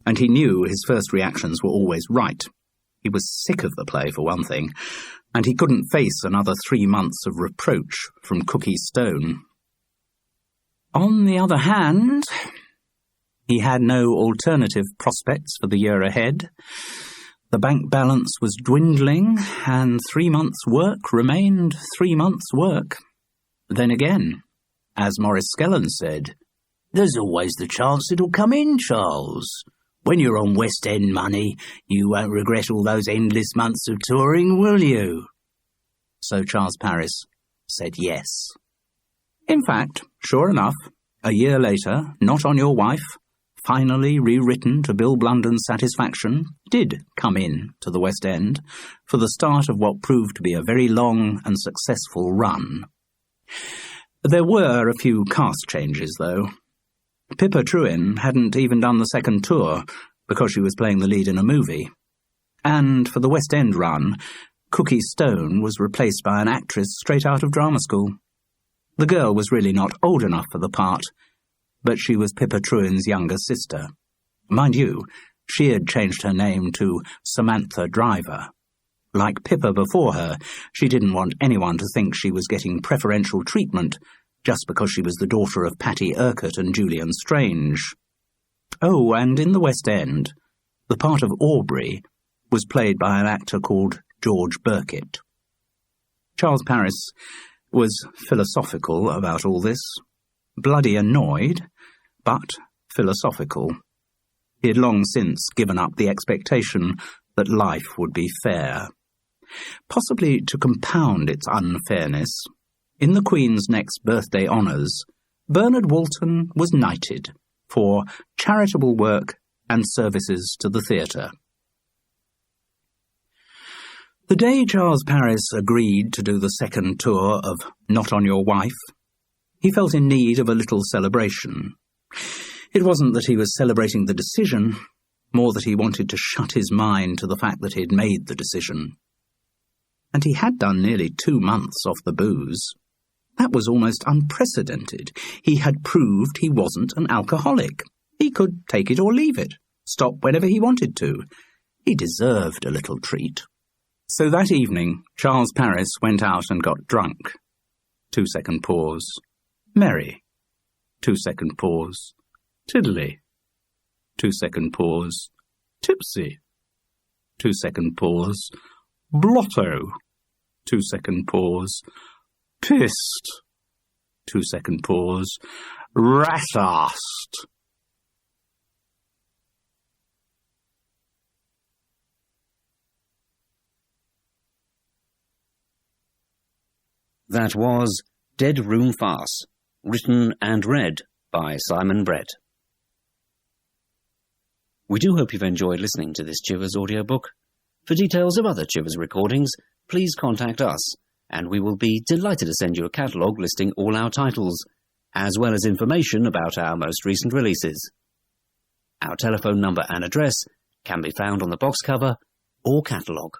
and he knew his first reactions were always right. He was sick of the play, for one thing, and he couldn't face another 3 months of reproach from Cookie Stone. On the other hand, he had no alternative prospects for the year ahead. The bank balance was dwindling, and 3 months' work remained 3 months' work. Then again, as Maurice Skellen said, "There's always the chance it'll come in, Charles. When you're on West End money, you won't regret all those endless months of touring, will you?" So Charles Parris said yes. In fact, sure enough, a year later, Not On Your Wife, finally rewritten to Bill Blunden's satisfaction, did come in to the West End for the start of what proved to be a very long and successful run. There were a few cast changes, though. Pippa Trewin hadn't even done the second tour because she was playing the lead in a movie. And for the West End run, Cookie Stone was replaced by an actress straight out of drama school. The girl was really not old enough for the part, but she was Pippa Trewin's younger sister. Mind you, she had changed her name to Samantha Driver. Like Pippa before her, she didn't want anyone to think she was getting preferential treatment just because she was the daughter of Patty Urquhart and Julian Strange. Oh, and in the West End, the part of Aubrey was played by an actor called George Birkett. Charles Parris was philosophical about all this, bloody annoyed, but philosophical. He had long since given up the expectation that life would be fair. Possibly to compound its unfairness, in the Queen's next birthday honours, Bernard Walton was knighted for charitable work and services to the theatre. The day Charles Parris agreed to do the second tour of Not On Your Wife, he felt in need of a little celebration. It wasn't that he was celebrating the decision, more that he wanted to shut his mind to the fact that he'd made the decision. And he had done nearly 2 months off the booze. That was almost unprecedented. He had proved he wasn't an alcoholic. He could take it or leave it, stop whenever he wanted to. He deserved a little treat. So that evening, Charles Parris went out and got drunk. 2-second pause. Merry. 2-second pause. Tiddly. 2-second pause. Tipsy. 2-second pause. Blotto. 2-second pause. Pissed. 2-second pause. Rat-assed. That was Dead Room Farce, written and read by Simon Brett. We do hope you've enjoyed listening to this Chivers audiobook. For details of other Chivers recordings, please contact us, and we will be delighted to send you a catalogue listing all our titles, as well as information about our most recent releases. Our telephone number and address can be found on the box cover or catalogue.